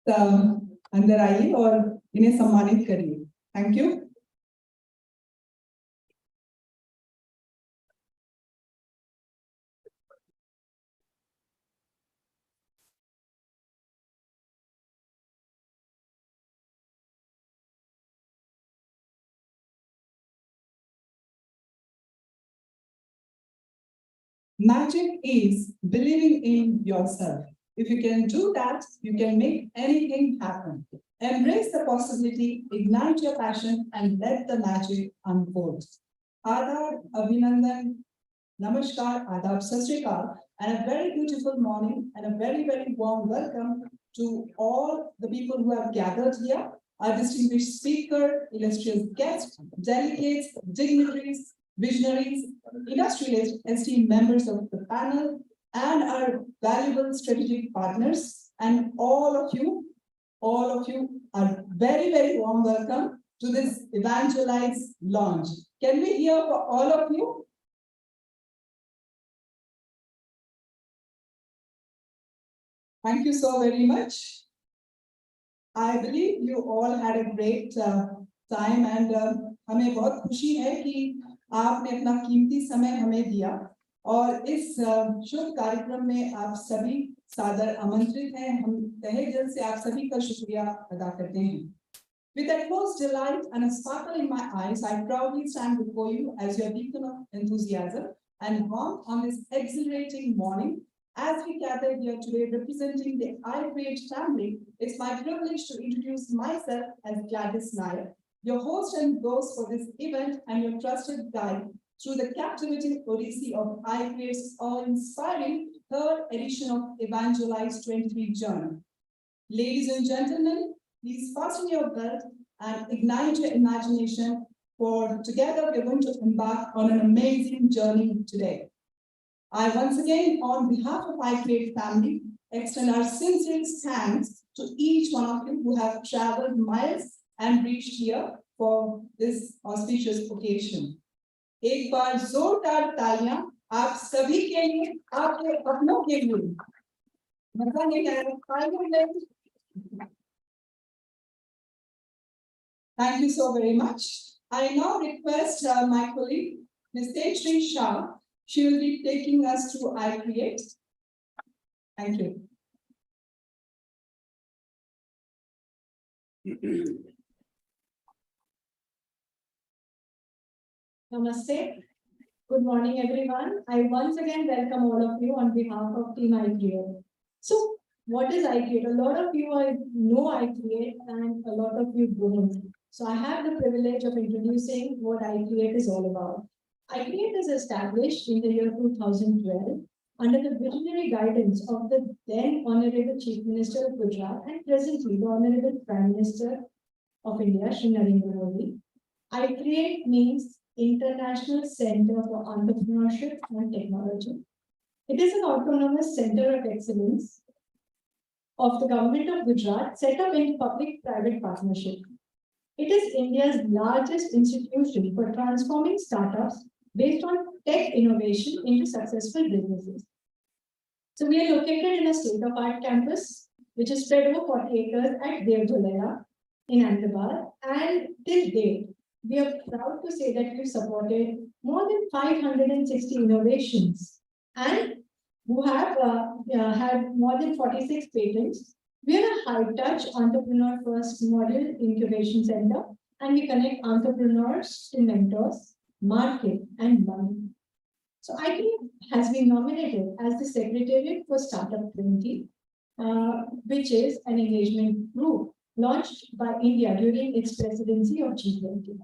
अंदर आइए और इन्हें सम्मानित करिए। Thank you. Magic is believing in yourself. If you can do that, you can make anything happen. Embrace the possibility, ignite your passion, and let the magic unfold. Adab, Abhinandan, Namaskar, Adab, Sat Sri Akal, and a very beautiful morning and a very, very warm welcome to all the people who have gathered here, our distinguished speaker, illustrious guests, delegates, dignitaries, visionaries, industrialists, esteemed members of the panel, and our valuable strategic partners, and all of you are very, very warm welcome to this EVangelise launch. Can we hear for all of you? Thank you so very much. I believe you all had a great time and हमें बहुत खुशी है कि आपने अपना कीमती समय हमें दिया और इस शुभ कार्यक्रम में आप सभी सादर आमंत्रित हैं। हम तहे दिल से आप सभी का शुक्रिया अदा करते हैं। With utmost delight and a sparkle in my eyes, I proudly stand before you as your beacon of enthusiasm and warmth on this exhilarating morning. As we gather here today representing the iCreate family, it's my privilege to introduce myself as Gladys Nair, your host and host for this event and your trusted guide through the captivating odyssey of iCreate's awe-inspiring third edition of EVangelise 23 journey. Ladies and gentlemen, please fasten your belt and ignite your imagination, for together we're going to embark on an amazing journey today. I once again, on behalf of iCreate family, extend our sincerest thanks to each one of you who have traveled miles and reached here for this auspicious occasion. एक बार जोरदार तालियां आप सभी के लिए, आपके अपनों के लिए। मजा नहीं आया? Thank you so very much. I now request my colleague, Ms. Tejshri Shah. She will be taking us through iCreate. Thank you. Namaste. Good morning, everyone. I once again welcome all of you on behalf of Team iCreate. So, what is iCreate? A lot of you know iCreate and a lot of you don't. So, I have the privilege of introducing what iCreate is all about. iCreate is established in the year 2012 under the visionary guidance of the then Honorable Chief Minister of Gujarat and presently the Honorable Prime Minister of India, Shri Narendra Modi. iCreate means International Center for Entrepreneurship and Technology. It is an autonomous center of excellence of the government of Gujarat set up in public-private partnership. It is India's largest institution for transforming startups based on tech innovation into successful businesses. So we are located in a state-of-art campus, which is spread over 40 acres at Devjalera in Ahmedabad. And till date, we are proud to say that we've supported more than 560 innovations and who have had more than 46 patents. We are a high-touch entrepreneur-first model incubation center, and we connect entrepreneurs to mentors, market, and money. So iCreate has been nominated as the Secretariat for Startup 20, which is an engagement group launched by India during its presidency of G20.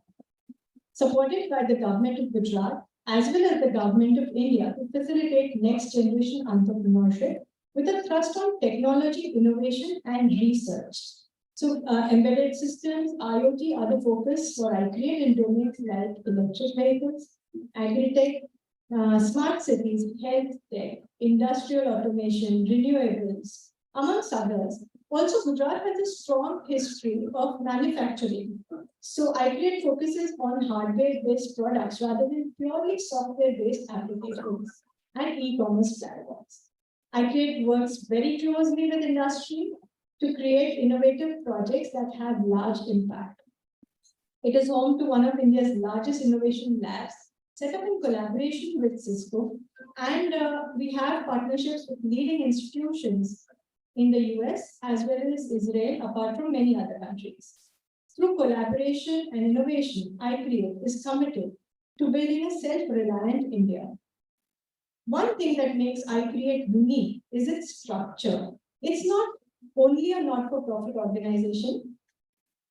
Supported by the government of Gujarat as well as the government of India to facilitate next generation entrepreneurship with a thrust on technology, innovation, and research. So embedded systems, IoT are the focus for iCreate in domains like electric vehicles, agri-tech, smart cities, health tech, industrial automation, renewables, amongst others. Also, Gujarat has a strong history of manufacturing. So iCreate focuses on hardware-based products rather than purely software-based applications and e-commerce platforms. iCreate works very closely with industry to create innovative projects that have large impact. It is home to one of India's largest innovation labs, set up in collaboration with Cisco, and we have partnerships with leading institutions in the US as well as Israel, apart from many other countries. Through collaboration and innovation, iCreate is committed to building a self-reliant India. One thing that makes iCreate unique is its structure. It's not only a not-for-profit organization,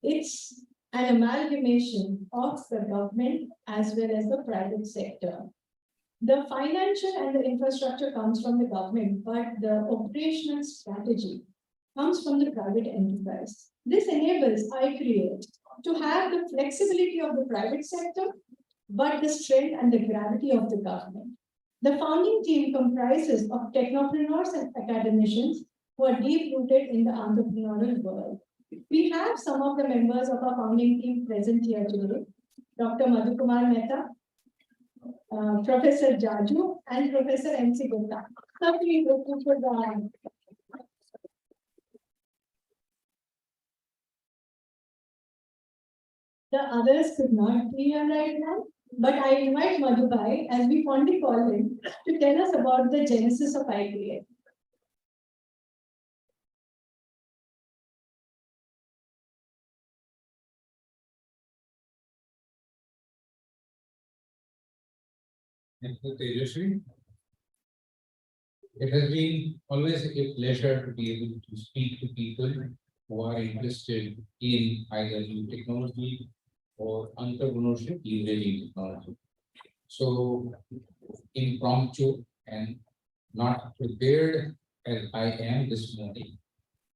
it's an amalgamation of the government as well as the private sector. The financial and the infrastructure comes from the government, but the operational strategy comes from the private enterprise. This enables iCreate to have the flexibility of the private sector, but the strength and the gravity of the government. The founding team comprises of technopreneurs and academicians who are deep-rooted in the entrepreneurial world. We have some of the members of our founding team present here today. Dr. Madhukumar Mehta, Professor Jaju, and Professor M.C. Gupta. The others could not be here right now, but I invite Madhubhai, as we fondly call him, to tell us about the genesis of iCreate. Thank you, Tejasvi. It has been always a pleasure to be able to speak to people who are interested in either new technology or entrepreneurship leveraging technology. So, impromptu and not prepared as I am this morning,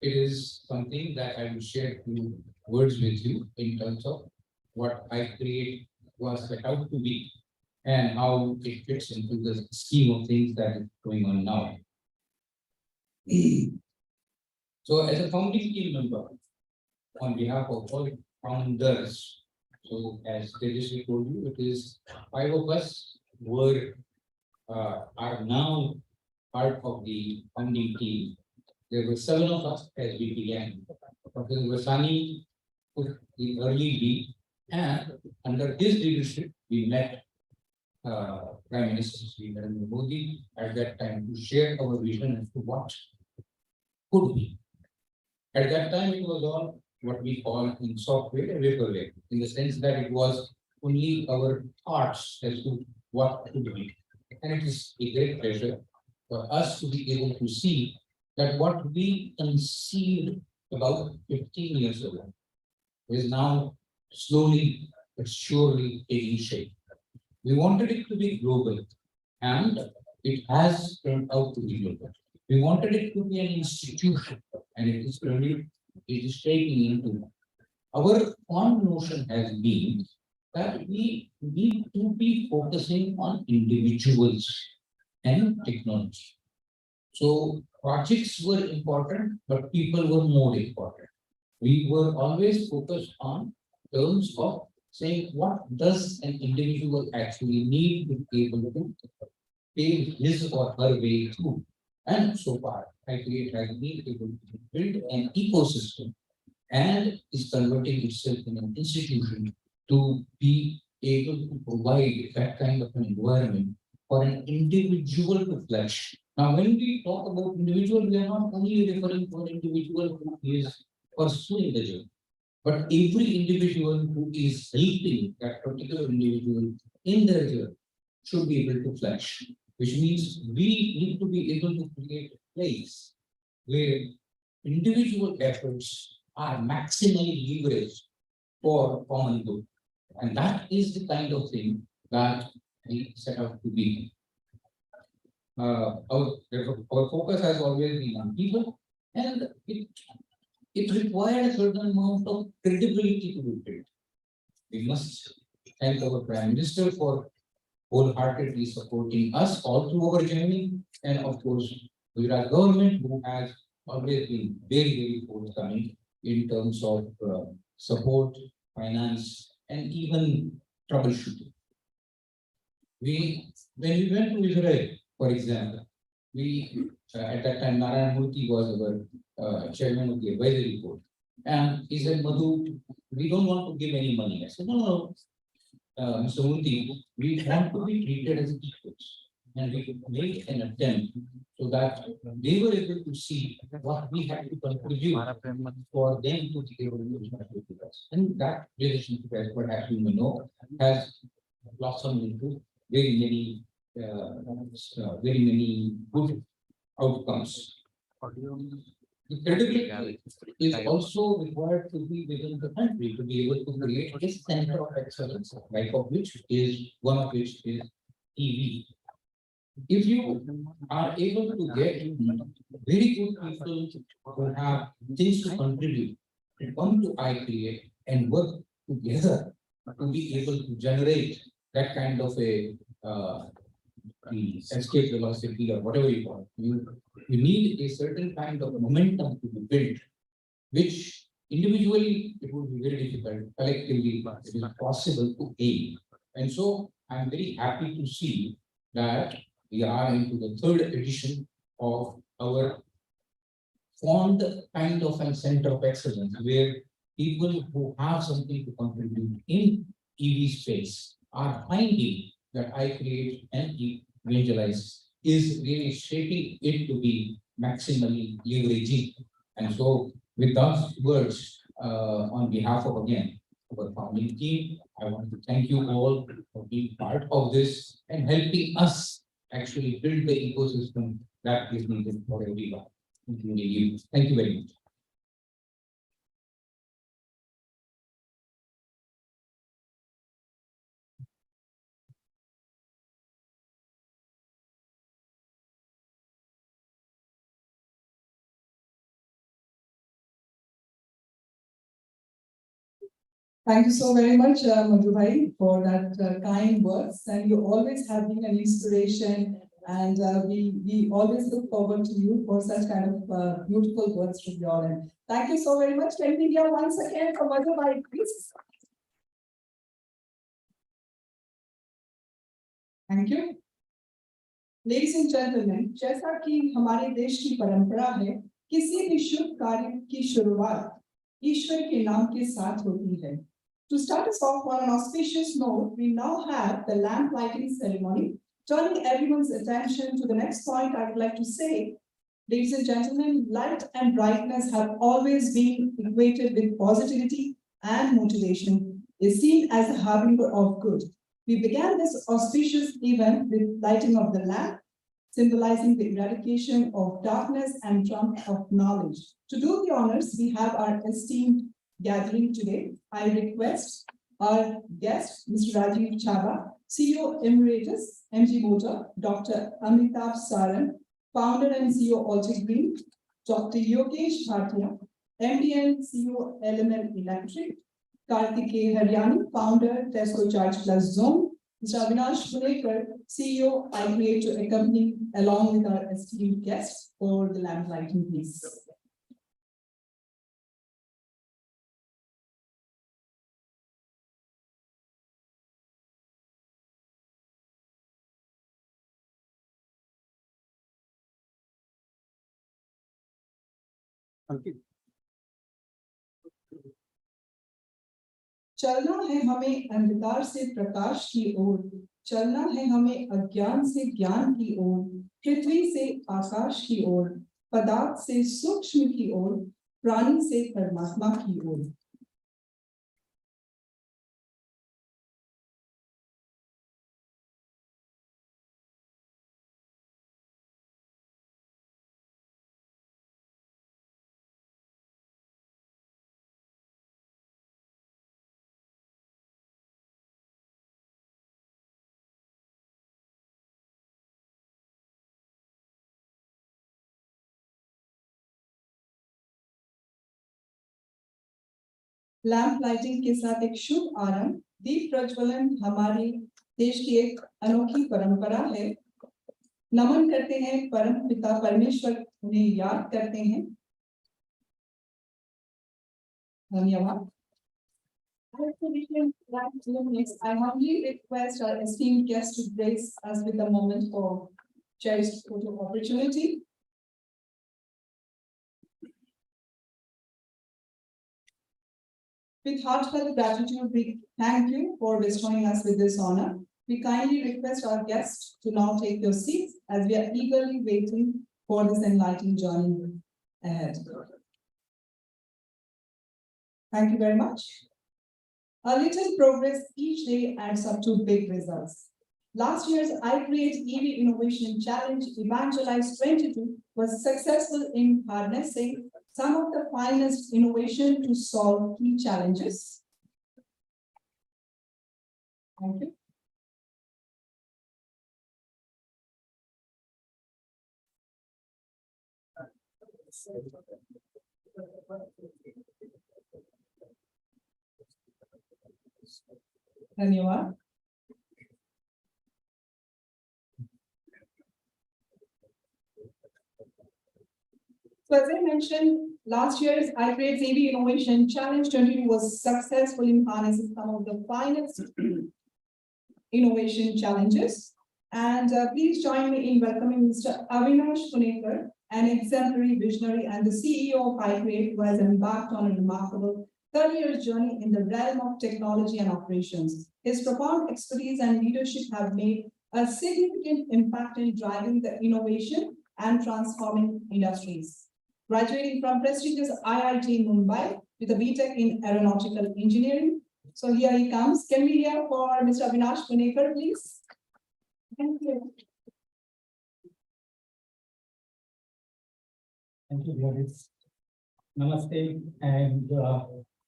it is something that I will share a few words with you in terms of what iCreate was set out to be and how it fits into the scheme of things that is going on now. So, as a founding team member, on behalf of all founders, so as Tejasvi told you, it is 5 of us were are now part of the founding team. There were 7 of us as we began. Professor Vasani took the early lead, and under his leadership, we met Prime Minister Sri Narendra Modi at that time to share our vision as to what could be. At that time, it was all what we call in software a vaporwave, in the sense that it was only our thoughts as to what could be. And it is a great pleasure for us to be able to see that what we conceived about 15 years ago is now slowly but surely taking shape. We wanted it to be global, and it has turned out to be global. We wanted it to be an institution, and it is taking into. Our fond notion has been that we need to be focusing on individuals and technology. So projects were important, but people were more important. We were always focused on terms of saying what does an individual actually need to be able to pave his or her way through. And so far, iCreate has been able to build an ecosystem and is converting itself in an institution to be able to provide that kind of an environment for an individual to flourish. Now, when we talk about individual, we are not only referring to an individual who is pursuing the journey, but every individual who is helping that particular individual in their journey should be able to flourish, which means we need to be able to create a place where individual efforts are maximally leveraged for common good. And that is the kind of thing that we set out to be. Our focus has always been on people, and it required a certain amount of credibility to be built. We must thank our Prime Minister for wholeheartedly supporting us all through our journey, and of course, Gujarat government, who has always been very, very forthcoming in terms of support, finance, and even troubleshooting. When we went to Israel, for example, we at that time Narayan Murthy was our chairman of the advisory board, and he said, Madhu, we don't want to give any money. I said, no, no, Mr. Murthy, we want to be treated as equals. And we made an attempt so that they were able to see what we had to contribute for them to be able to contribute with us. And that relationship, as perhaps you may know, has blossomed into very many good outcomes. The credibility is also required to be within the country to be able to create a center of excellence, like of which is one of which is EV. If you are able to get very good people who have things to contribute, to come to iCreate and work together to be able to generate that kind of a the escape velocity or whatever you want, you need a certain kind of momentum to be built, which individually it would be very difficult, collectively it is possible to aim. And so I'm very happy to see that we are into the third edition of our fond kind of a center of excellence, where people who have something to contribute in EV space are finding that iCreate and EVangelise is really shaping it to be maximally leveraging. And so with those words, on behalf of again our founding team, I want to thank you all for being part of this and helping us actually build the ecosystem that is needed for everyone, including you. Thank you very much. Thank you so very much, Madhu Bhai, for that kind words. And you always have been an inspiration. And we always look forward to you for such kind of beautiful words from your end. Thank you so very much. Can we hear once again from Madhu Bhai, please? Thank you. Ladies and gentlemen, जैसा कि हमारे देश की परंपरा है, किसी भी शुभ कार्य की शुरुआत ईश्वर के नाम के साथ होती है. To start us off on an auspicious note, we now have the lamp lighting ceremony. Turning everyone's attention to the next point, I would like to say, ladies and gentlemen, light and brightness have always been equated with positivity and motivation, is seen as a harbinger of good. We began this auspicious event with lighting of the lamp, symbolizing the eradication of darkness and trump of knowledge. To do the honors, we have our esteemed gathering today. I request our guest, Mr. Rajiv Chava, CEO Emeritus, MG Motor, Dr. Amitabh Saran, founder and CEO Altic Green, Dr. Yogesh Bhatia, MD and CEO LML Electric, Kartikeya Haryani, founder Tesco Charge Plus Zone, Mr. Avinash Punekar, CEO iCreate, to accompany along with our esteemed guests for the lamp lighting piece. चलना है हमें अंधकार से प्रकाश की ओर, चलना है हमें अज्ञान से ज्ञान की ओर, पृथ्वी से आकाश की ओर, पदार्थ से सूक्ष्म की ओर, प्राणी से परमात्मा की ओर. लैंप लाइटिंग के साथ एक शुभ आरंभ. दीप प्रज्वलन हमारे देश की एक अनोखी परंपरा है. नमन करते हैं परम पिता परमेश्वर, उन्हें याद करते हैं. धन्यवाद. I humbly request our esteemed guests to grace us with a moment of cherished photo opportunity. With heartfelt gratitude, we thank you for bestowing us with this honor. We kindly request our guests to now take your seats as we are eagerly waiting for this enlightening journey ahead. Thank you very much. A little progress each day adds up to big results. Last year's iCreate EV Innovation Challenge EVangelise 22 was successful in harnessing some of the finest innovation to solve key challenges. Thank you. Dhanyawad. So as I mentioned, last year's iCreate EV Innovation Challenge 22 was successful in harnessing some of the finest innovation challenges. And please join me in welcoming Mr. Avinash Punekar, an exemplary visionary and the CEO of iCreate, who has embarked on a remarkable 30-year journey in the realm of technology and operations. His profound expertise and leadership have made a significant impact in driving the innovation and transforming industries. Graduating from prestigious IIT in Mumbai with a BTech in aeronautical engineering. So here he comes. Can we hear for Mr. Avinash Punekar, please? Thank you. Thank you, Gladys. Namaste, and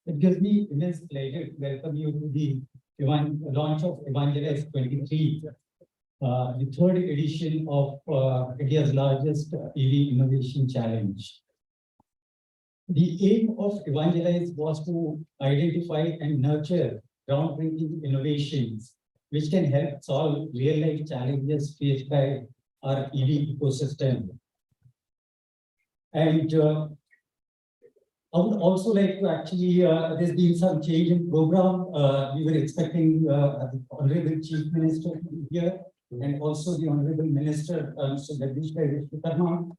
it gives me immense pleasure to welcome you to the launch of EVangelise 23, the third edition of India's largest EV Innovation Challenge. The aim of EVangelise was to identify and nurture groundbreaking innovations which can help solve real-life challenges faced by our EV ecosystem. And I would also like to actually, there's been some change in program. We were expecting the Honorable Chief Minister to be here, and also the Honorable Minister, Mr. Jagdish Vishwakarma.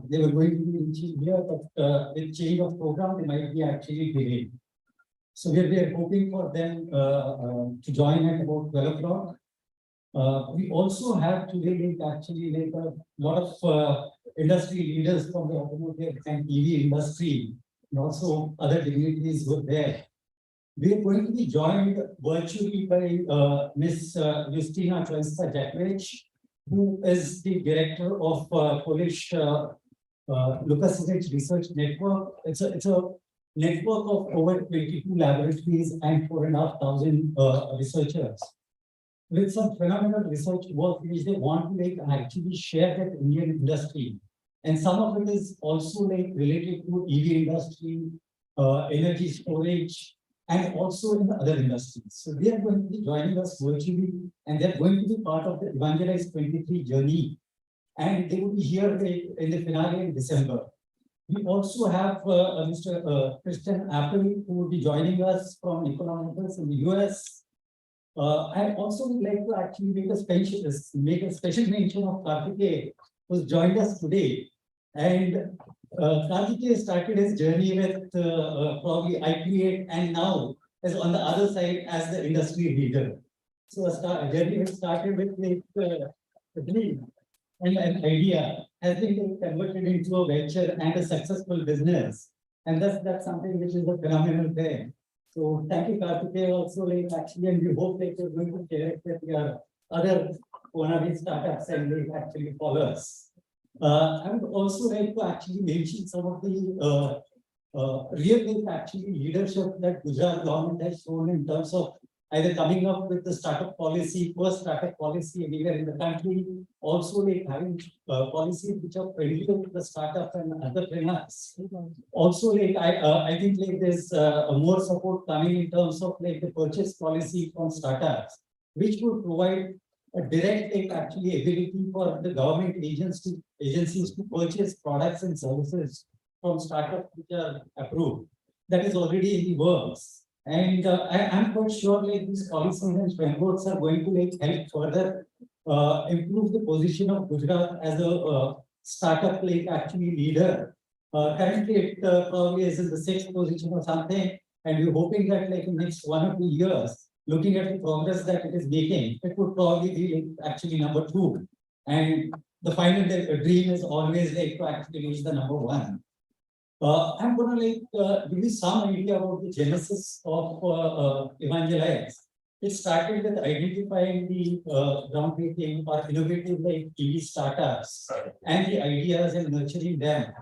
They were going to be here, but with change of program, they might be actually delayed. So we are hoping for them to join at about 12 o'clock. We also have today actually like a lot of industry leaders from the automotive and EV industry, and also other dignitaries were there. We are going to be joined virtually by Ms. Justina Joinska-Jakovic, who is the director of Polish Lukasiewicz Research Network. It's a network of over 22 laboratories and 4,500 researchers, with some phenomenal research work which they want to actually share that Indian industry. And some of it is also related to EV industry, energy storage, and also in the other industries. So they are going to be joining us virtually, and they're going to be part of the EVangelise 23 journey. And they will be here in the finale in December. We also have Mr. Christian Apple, who will be joining us from Economicals in the US. I also would like to actually make a special mention of Karthikeya, who's joined us today. And Karthikeya started his journey with probably iCreate, and now is on the other side as the industry leader. So a journey which started with a dream and an idea has been converted into a venture and a successful business. And that's something which is a phenomenal thing. So thank you, Karthikeya, also actually, and we hope that you're going to share it with your other wannabe startups and they actually follow us. I would also like to actually mention some of the real actually leadership that Gujarat government has shown in terms of either coming up with the startup policy, first startup policy anywhere in the country, also having policies which are critical to the startup and entrepreneurs. Also, I think there's more support coming in terms of the purchase policy from startups, which would provide a direct actually ability for the government agencies to purchase products and services from startups which are approved. That is already in the works. And I'm quite sure these policies and frameworks are going to help further improve the position of Gujarat as a startup like actually leader. Currently, it probably is in the 6th position or something, and we're hoping that like in next 1 or 2 years, looking at the progress that it is making, it would probably be actually number 2. And the final dream is always like to actually reach the number 1. I'm going to give you some idea about the genesis of EVangelise. It started with identifying the groundbreaking or innovative like EV startups and the ideas and nurturing them.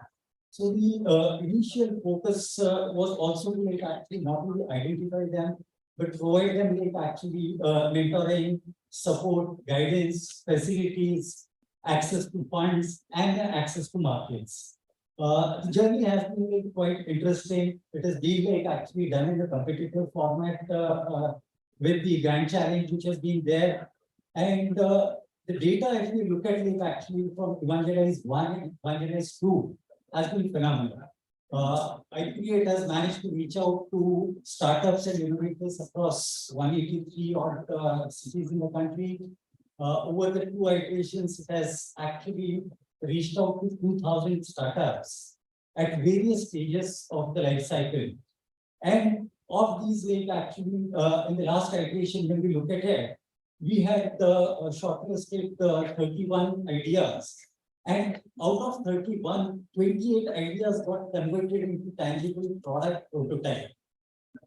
So the initial focus was also to like actually not only identify them, but provide them like actually mentoring, support, guidance, facilities, access to funds, and access to markets. The journey has been like quite interesting. It has been like actually done in a competitive format with the grand challenge which has been there. And the data, if you look at it actually from EVangelise 1 and EVangelise 2, has been phenomenal. iCreate has managed to reach out to startups and innovators across 183 odd cities in the country. Over the 2 iterations, it has actually reached out to 2,000 startups at various stages of the life cycle. And of these, like actually, in the last iteration, when we look at it, we had shortlisted 31 ideas. And out of 31, 28 ideas got converted into tangible product prototype.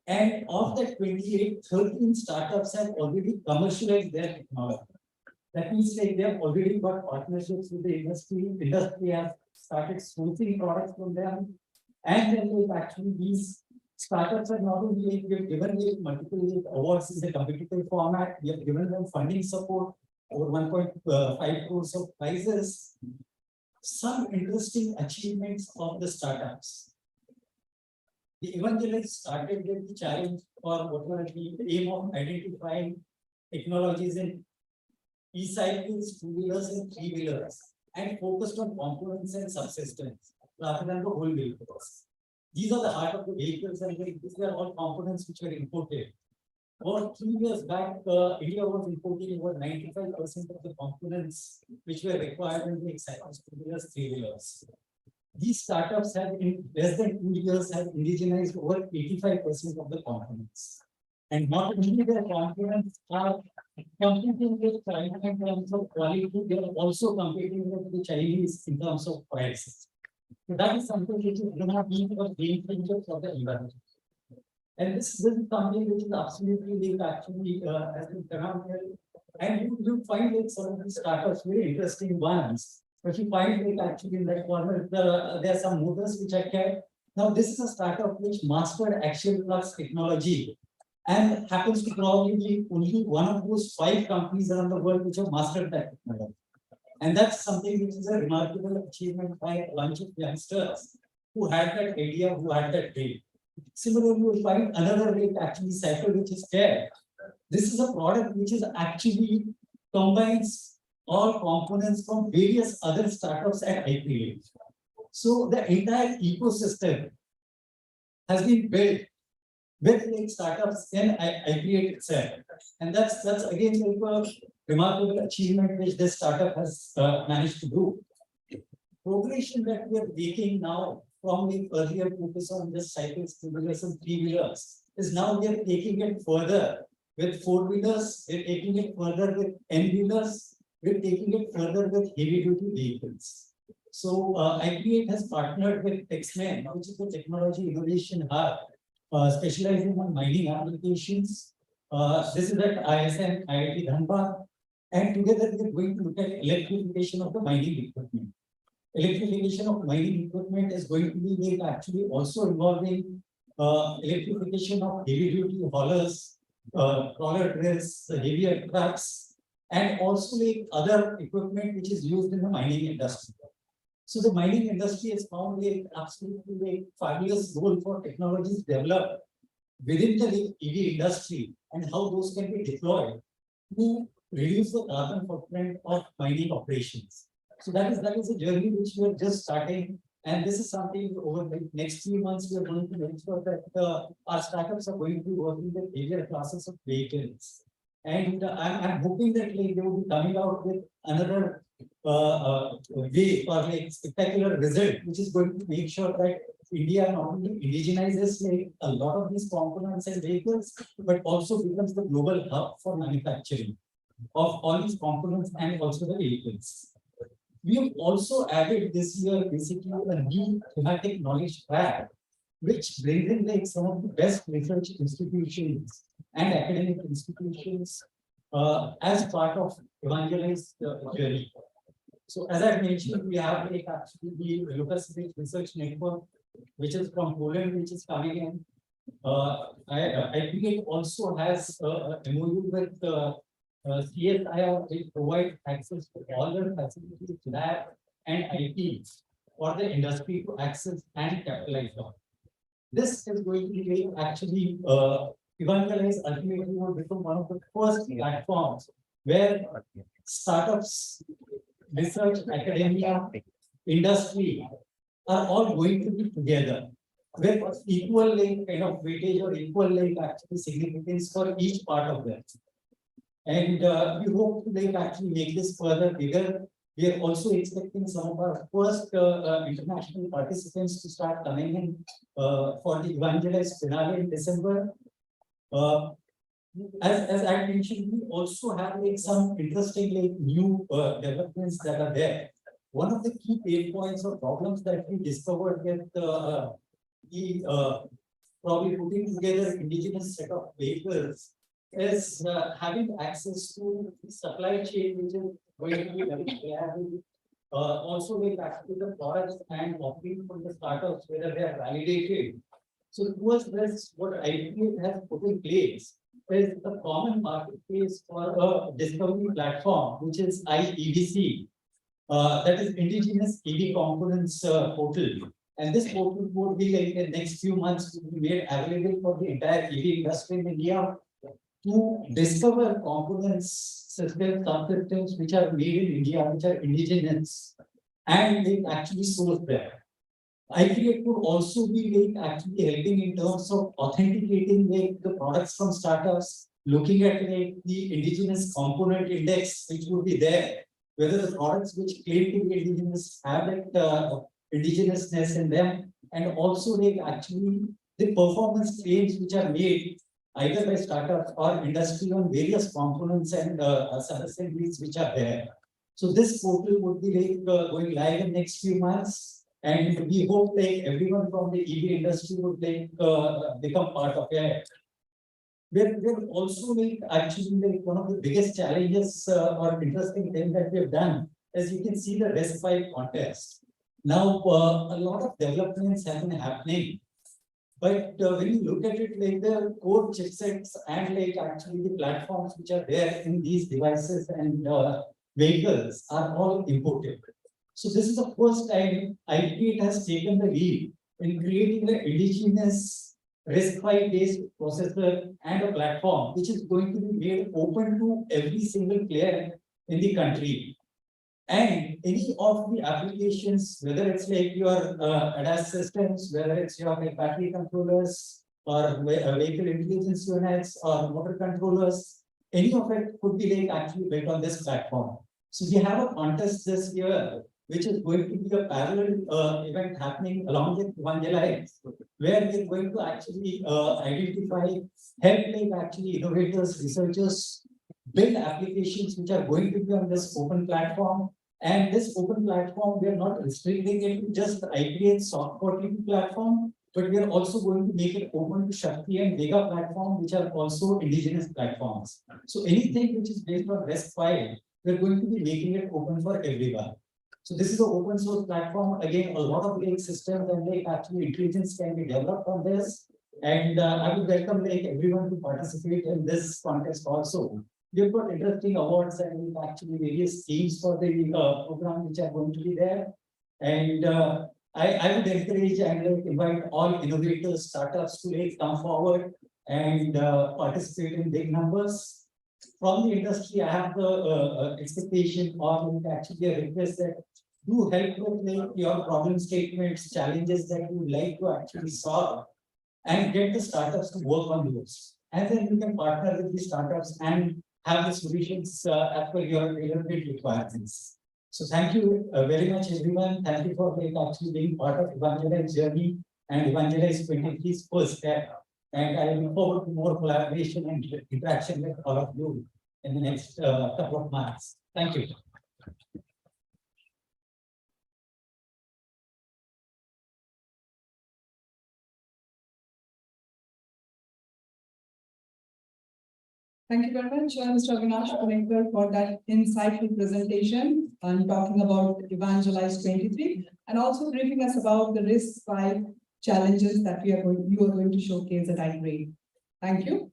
And of that 28, 13 startups have already commercialized their technology. That means like they have already got partnerships with the industry. Industry has started sourcing products from them. And then like actually these startups are not only like we have given them multiple awards in the competitive format, we have given them funding support over 1.5 crores of prizes. Some interesting achievements of the startups. The EVangelise started with the challenge or what was the aim of identifying technologies in e-cycles, 2-wheelers and 3-wheelers, and focused on components and subsystems rather than the whole vehicles. These are the heart of the vehicles, and these were all components which were imported. About 3 years back, India was importing over 95% of the components which were required in the cycles, 2-wheelers, 3-wheelers. These startups have in less than 2 years have indigenized over 85% of the components. And not only their components are competing with China in terms of quality, they are also competing with the Chinese in terms of prices. So that is something which is going to be a game changer for the environment. And this is something which is absolutely actually has been phenomenal. And you find like some of these startups very interesting ones. But you find like actually in that corner, there are some motors which are kept. Now, this is a startup which mastered axial flux technology and happens to probably be only one of those 5 companies around the world which have mastered that technology. And that's something which is a remarkable achievement by a bunch of youngsters who had that idea, who had that dream. Similarly, you will find another way actually cycle which is there. This is a product which is actually combines all components from various other startups at iCreate. So the entire ecosystem has been built with like startups in iCreate itself. And that's again like a remarkable achievement which this startup has managed to do. Progression that we are making now from the earlier focus on just cycles, 2-wheelers and 3-wheelers is now we are taking it further with 4-wheelers, we're taking it further with N-wheelers, we're taking it further with heavy-duty vehicles. So iCreate has partnered with Texmen, which is the technology innovation hub, specializing on mining applications. This is at ISM, IIT Dhanbad, and together we're going to look at electrification of the mining equipment. Electrification of mining equipment is going to be actually also involving electrification of heavy-duty haulers, crawler drills, the heavier trucks, and also like other equipment which is used in the mining industry. So the mining industry has found a absolutely fabulous role for technologies developed within the EV industry and how those can be deployed to reduce the carbon footprint of mining operations. So that is a journey which we are just starting, and this is something over the next few months we are going to make sure that our startups are going to be working with various classes of vehicles. And I'm hoping that like they will be coming out with another way or like spectacular result, which is going to make sure that India not only indigenizes like a lot of these components and vehicles, but also becomes the global hub for manufacturing of all these components and also the vehicles. We have also added this year basically a new thematic knowledge track, which brings in like some of the best research institutions and academic institutions as part of EVangelise journey. So as I mentioned, we have like actually the Lucas Research Network, which is from Poland, which is coming in. iCreate also has a MOU with CSIR, which provide access to all the facilities, lab and IT for the industry to access and capitalize on. This is going to be actually EVangelise ultimately will become one of the first platforms where startups, research, academia, industry are all going to be together with equal like kind of weightage or equal like actually significance for each part of that. And we hope to like actually make this further bigger. We are also expecting some of our first international participants to start coming in for the EVangelise finale in December. As I mentioned, we also have like some interesting like new developments that are there. One of the key pain points or problems that we discovered with probably putting together indigenous set of vehicles is having access to the supply chain, which is going to be very reliable. Also, like actually the products and offering from the startups, whether they are validated. So towards this, what iCreate has put in place is a common marketplace for a discovery platform, which is IEVC, that is Indigenous EV Components Portal. And this portal would be like in the next few months will be made available for the entire EV industry in India to discover components, systems, subsystems which are made in India, which are indigenous, and they actually source them. iCreate could also be like actually helping in terms of authenticating like the products from startups, looking at like the indigenous component index which would be there, whether the products which claim to be indigenous have that indigenousness in them, and also like actually the performance claims which are made either by startups or industry on various components and sub-assemblies which are there. So this portal would be like going live in next few months, and we hope like everyone from the EV industry would like become part of it. We're also like actually like one of the biggest challenges or interesting thing that we have done, as you can see the REST-5 contest. Now a lot of developments have been happening. But when you look at it, like the core chipsets and like actually the platforms which are there in these devices and vehicles are all imported. So this is the first time iCreate has taken the lead in creating the indigenous RISC-V based processor and a platform which is going to be made open to every single player in the country. And any of the applications, whether it's like your ADAS systems, whether it's your like battery controllers or vehicle intelligence units or motor controllers, any of it could be like actually built on this platform. So we have a contest this year, which is going to be a parallel event happening along with EVangelise, where we're going to actually identify, help like actually innovators, researchers build applications which are going to be on this open platform. And this open platform, we are not restricting it to just the iCreate software platform, but we are also going to make it open to Shakti and Vega platform, which are also indigenous platforms. So anything which is based on REST-V, we're going to be making it open for everyone. So this is an open source platform. Again, a lot of like systems and like actually intelligence can be developed on this. And I would welcome like everyone to participate in this contest also. We've got interesting awards and actually various themes for the program which are going to be there. And I would encourage and like invite all innovators, startups to like come forward and participate in big numbers. From the industry, I have the expectation or actually a request that do help with like your problem statements, challenges that you would like to actually solve, and get the startups to work on those. And then you can partner with the startups and have the solutions as per your relevant requirements. So thank you very much, everyone. Thank you for actually being part of EVangelise journey and EVangelise 23's first step. And I look forward to more collaboration and interaction with all of you in the next couple of months. Thank you. Thank you very much, Mr. EVangelise, for that insightful presentation and talking about EVangelise 23 and also briefing us about the risk 5 challenges that you are going to showcase at iCreate. Thank you.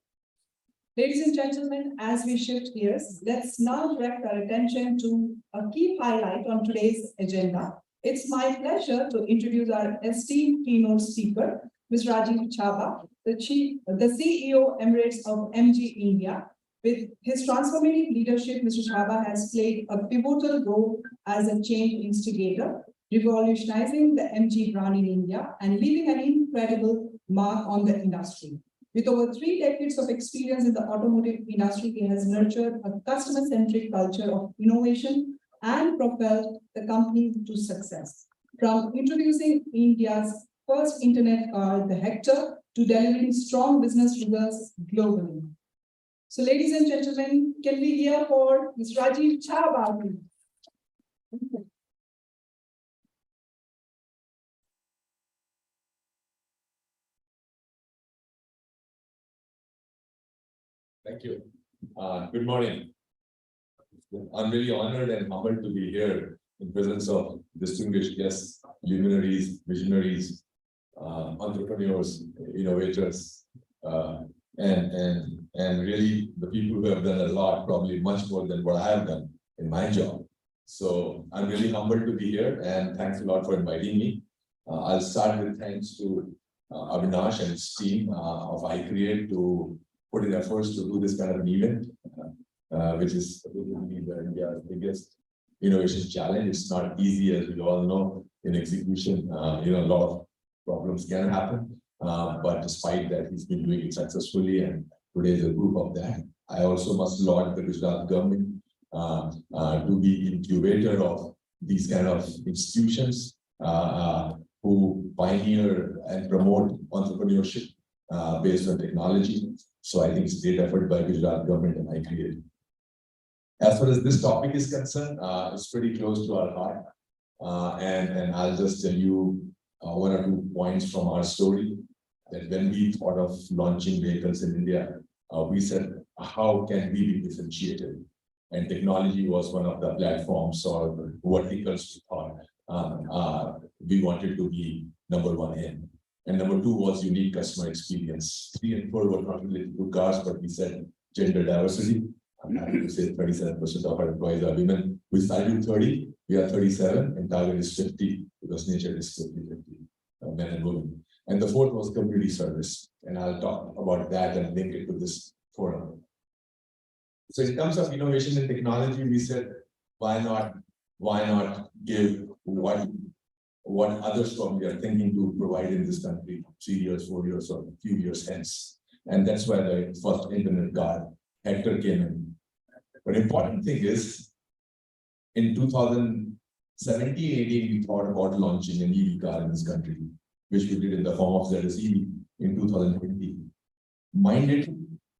Ladies and gentlemen, as we shift gears, let's now direct our attention to a key highlight on today's agenda. It's my pleasure to introduce our esteemed keynote speaker, Ms. Rajiv Chhabra, the CEO Emirates of MG India. With his transformative leadership, Mr. Chhabra has played a pivotal role as a change instigator, revolutionizing the MG brand in India and leaving an incredible mark on the industry. With over 3 decades of experience in the automotive industry, he has nurtured a customer-centric culture of innovation and propelled the company to success. From introducing India's first internet car, the Hector, to delivering strong business results globally. So, ladies and gentlemen, can we hear for Ms. Rajiv Chhabra? Thank you. Good morning. I'm really honored and humbled to be here in presence of distinguished guests, luminaries, visionaries, entrepreneurs, innovators, and really the people who have done a lot, probably much more than what I have done in my job. So I'm really humbled to be here, and thanks a lot for inviting me. I'll start with thanks to Avinash and his team of iCreate to put in efforts to do this kind of an event, which is India's biggest innovation challenge. It's not easy, as we all know, in execution. A lot of problems can happen, but despite that, he's been doing it successfully, and today is a proof of that. I also must laud the Gujarat government to be incubator of these kind of institutions who pioneer and promote entrepreneurship based on technology. So I think it's a great effort by Gujarat government and iCreate. As far as this topic is concerned, it's pretty close to our heart. And I'll just tell you 1 or 2 points from our story. That when we thought of launching vehicles in India, we said, how can we be differentiated? And technology was one of the platforms or verticals we thought we wanted to be #1 in. And #2 was unique customer experience. 3 and 4 were not related to cars, but we said gender diversity. I'm happy to say 37% of our employees are women. We started with 30, we are 37, and target is 50 because nature is 50-50, men and women. And the 4th was community service. And I'll talk about that and link it to this forum. So in terms of innovation and technology, we said, why not give what others probably are thinking to provide in this country 3 years, 4 years, or a few years hence. And that's why the first internet car, Hector, came in. But important thing is, in 2017-18, we thought about launching an EV car in this country, which we did in the form of ZSEV in 2020. Mind it,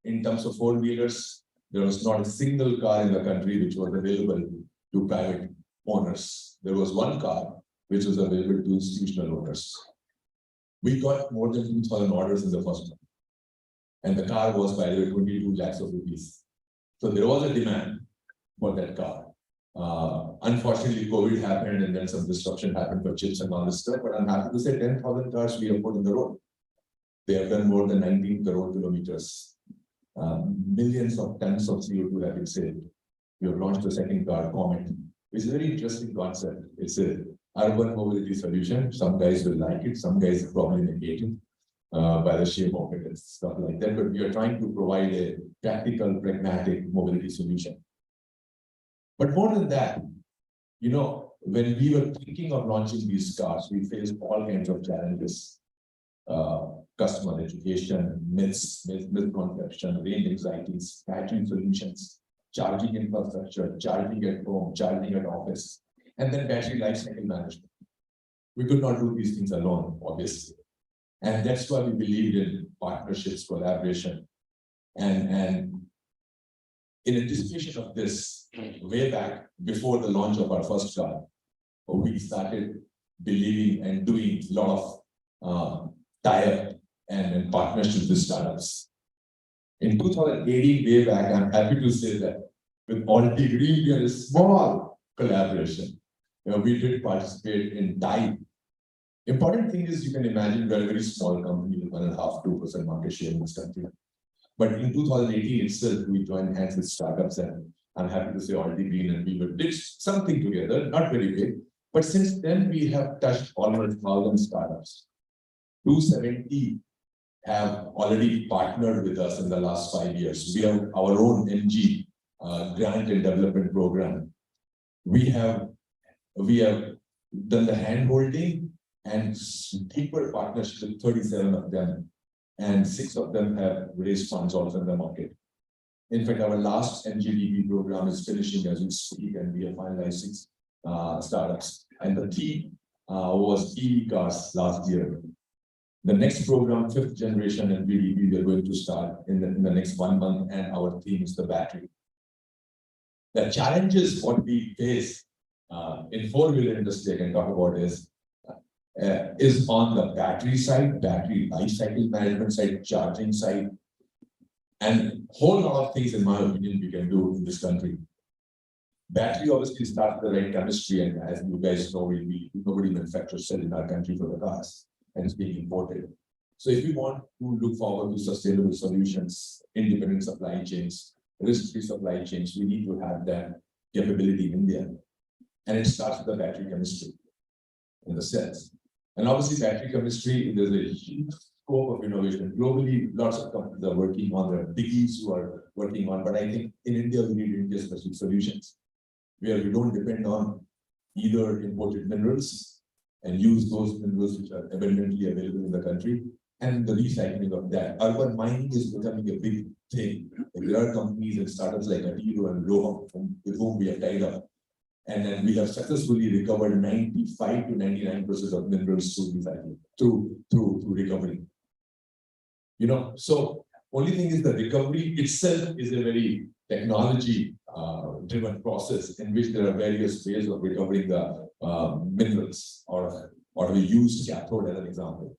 in terms of 4-wheelers, there was not a single car in the country which was available to private owners. There was 1 car which was available to institutional owners. We got more than 2,000 orders in the first month. And the car was, by the way, 22 lakhs of rupees. So there was a demand for that car. Unfortunately, COVID happened and then some disruption happened for chips and all this stuff. But I'm happy to say 10,000 cars we have put on the road. They have done more than 19 crore kilometers. Millions of tons of CO2 have been saved. We have launched the second car, Comet. It's a very interesting concept. It's a urban mobility solution. Some guys will like it, some guys probably negate it by the sheer of it and stuff like that. But we are trying to provide a practical, pragmatic mobility solution. But more than that, when we were thinking of launching these cars, we faced all kinds of challenges. Customer education, misconception, range anxieties, battery solutions. charging infrastructure, charging at home, charging at office, and then battery life cycle management. We could not do these things alone, obviously. And that's why we believed in partnerships, collaboration. And in anticipation of this, way back before the launch of our first car, we started believing and doing a lot of tie-up and partnerships with startups. In 2018, way back, I'm happy to say that with Alti Green, we had a small collaboration. We did participate in DIVE. Important thing is, you can imagine we're a very small company with 1.5–2% market share in this country. But in 2018 itself, we joined hands with startups, and I'm happy to say Alti Green and we did something together, not very big. But since then, we have touched almost 1,000 startups. 270 have already partnered with us in the last 5 years. We have our own MG grant and development program. We have done the hand-holding and deeper partnerships with 37 of them, and 6 of them have raised funds also in the market. In fact, our last MGDP program is finishing as we speak, and we have finalized 6 startups. And the team was EV cars last year. The next program, 5th generation MGDP, we are going to start in the next 1 month, and our theme is the battery. The challenges what we face in four-wheeler industry, I can talk about is on the battery side, battery life cycle management side, charging side, and whole lot of things, in my opinion, we can do in this country. Battery obviously starts with the right chemistry, and as you guys know, nobody manufactures cell in our country for the cars, and it's being imported. So if we want to look forward to sustainable solutions, independent supply chains, risk-free supply chains, we need to have that capability in India. And it starts with the battery chemistry in the cells. And obviously battery chemistry, there's a huge scope of innovation. Globally, lots of companies are working on, the biggies who are working on, but I think in India, we need India-specific solutions, where we don't depend on either imported minerals and use those minerals which are abundantly available in the country, and the recycling of that. Urban mining is becoming a big thing. There are companies and startups like Atiro and Loha with whom we have tied up. And then we have successfully recovered 95 to 99% of minerals through recycling, through recovery. So only thing is the recovery itself is a very technology driven process in which there are various ways of recovering the minerals or a used cathode as an example.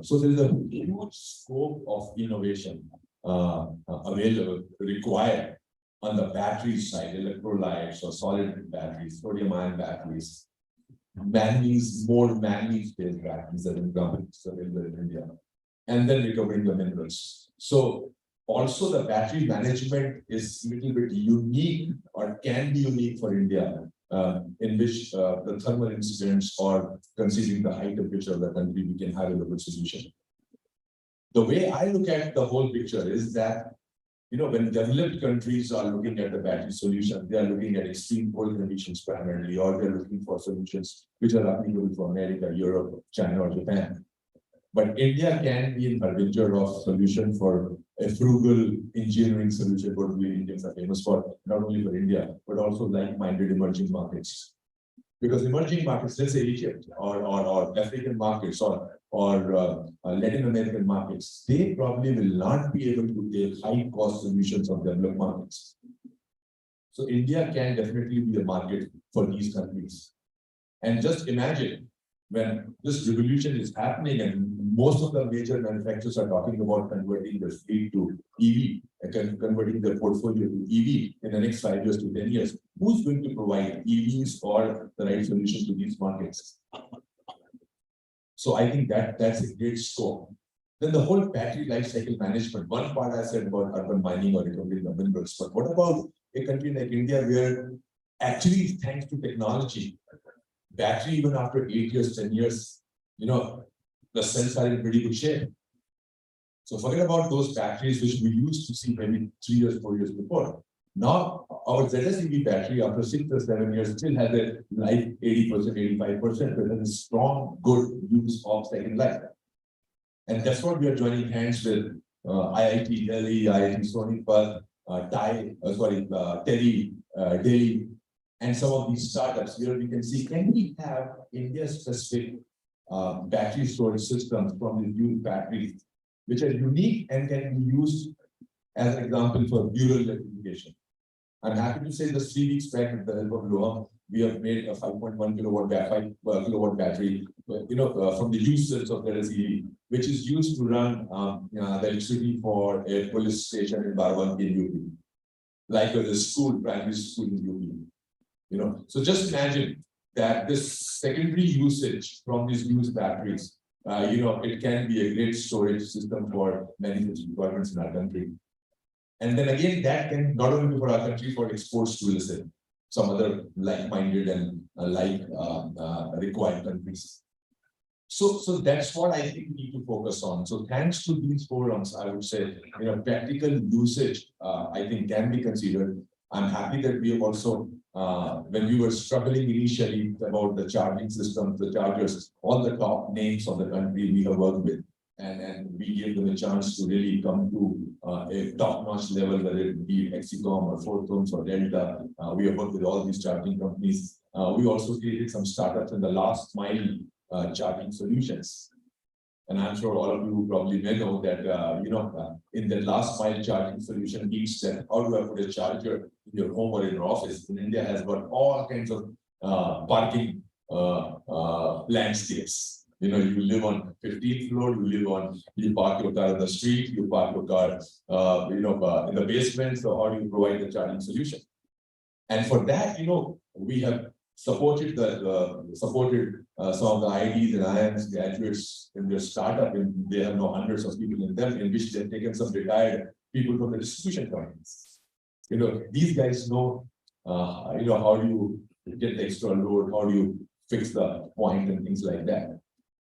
So there is a huge scope of innovation available, required on the battery side, electrolytes or solid batteries, sodium-ion batteries, more manganese-based batteries that are available in India, and then recovering the minerals. So also the battery management is a little bit unique, or can be unique for India, in which the thermal incidents or considering the high temperature of the country, we can have a local solution. The way I look at the whole picture is that, when developed countries are looking at the battery solution, they are looking at extreme cold conditions primarily, or they're looking for solutions which are applicable for America, Europe, China, or Japan. But India can be an harbinger of solution for a frugal engineering solution, what we Indians are famous for, not only for India, but also like-minded emerging markets. Because emerging markets, let's say Egypt or African markets or Latin American markets, they probably will not be able to take high-cost solutions of developed markets. So India can definitely be a market for these countries. And just imagine, when this revolution is happening and most of the major manufacturers are talking about converting their fleet to EV, converting their portfolio to EV in the next 5 years to 10 years, who's going to provide EVs or the right solutions to these markets? So I think that's a great scope. Then the whole battery life cycle management, one part I said about urban mining or recovering the minerals, but what about a country like India where actually, thanks to technology, battery, even after 8 years, 10 years, the cells are in pretty good shape. So forget about those batteries which we used to see maybe 3 years, 4 years before. Now our ZSEV battery after 6 or 7 years still has a life 80%, 85%, but has a strong, good use of second life. And that's what we are joining hands with IIT Delhi, IIT Sonipat, Delhi, and some of these startups here we can see, can we have India-specific battery storage systems from these used batteries, which are unique and can be used as an example for rural electrification. I'm happy to say that 3 weeks back with the help of Loha, we have made a 5.1 kilowatt battery, from the usage of the EV, which is used to run the electricity for a police station in Barabanki in UP, like a school, primary school in UP. So just imagine that this secondary usage from these used batteries, it can be a great storage system for many such requirements in our country. And then again, that can not only be for our country, for exports to, let's say, some other like-minded and required countries. So that's what I think we need to focus on. So thanks to these forums, I would say, practical usage, I think can be considered. I'm happy that we have also, when we were struggling initially about the charging systems, the chargers, all the top names of the country we have worked with. And we gave them a chance to really come to a top-notch level, whether it be Exicom or Fortums or Delta. We have worked with all these charging companies. We also created some startups in the last mile charging solutions. And I'm sure all of you probably may know that, in the last mile charging solution needs that, how do I put a charger in your home or in your office? In India has got all kinds of parking landscapes. You live on 15th floor, you park your car on the street, you park your car, in the basement. So how do you provide the charging solution? And for that, we have supported some of the IDs and IIMs graduates in their startup, and they have hundreds of people in them, in which they've taken some retired people from the distribution companies. These guys know, how do you get the extra load, how do you fix the point and things like that.